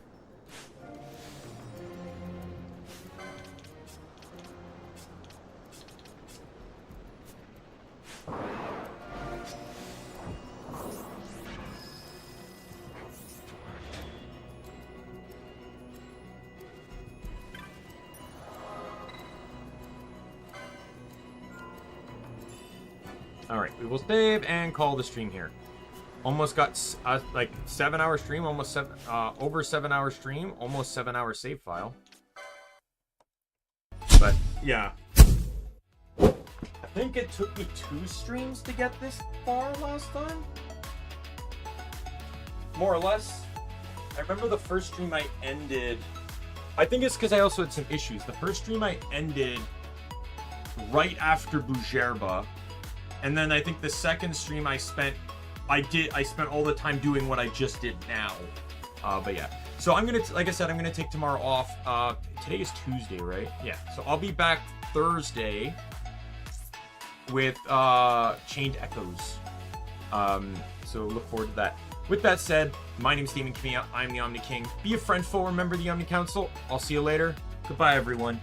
Alright, we will save and call the stream here. Almost got like 7-hour stream, almost over 7-hour stream, almost 7-hour save file. But yeah, I think it took me 2 streams to get this far last time, more or less. I remember the first stream I ended. I think it's because I also had some issues. The first stream I ended right after Bujerba. And then I think the second stream I spent all the time doing what I just did now. But yeah. So I'm gonna, like I said, I'm gonna take tomorrow off. Today is Tuesday, right? Yeah. So I'll be back Thursday with Chained Echoes. So look forward to that. With that said, my name is Daimien Kamiya. I'm the Omni King. Be a friend, foe, remember the Omni Council. I'll see you later. Goodbye, everyone.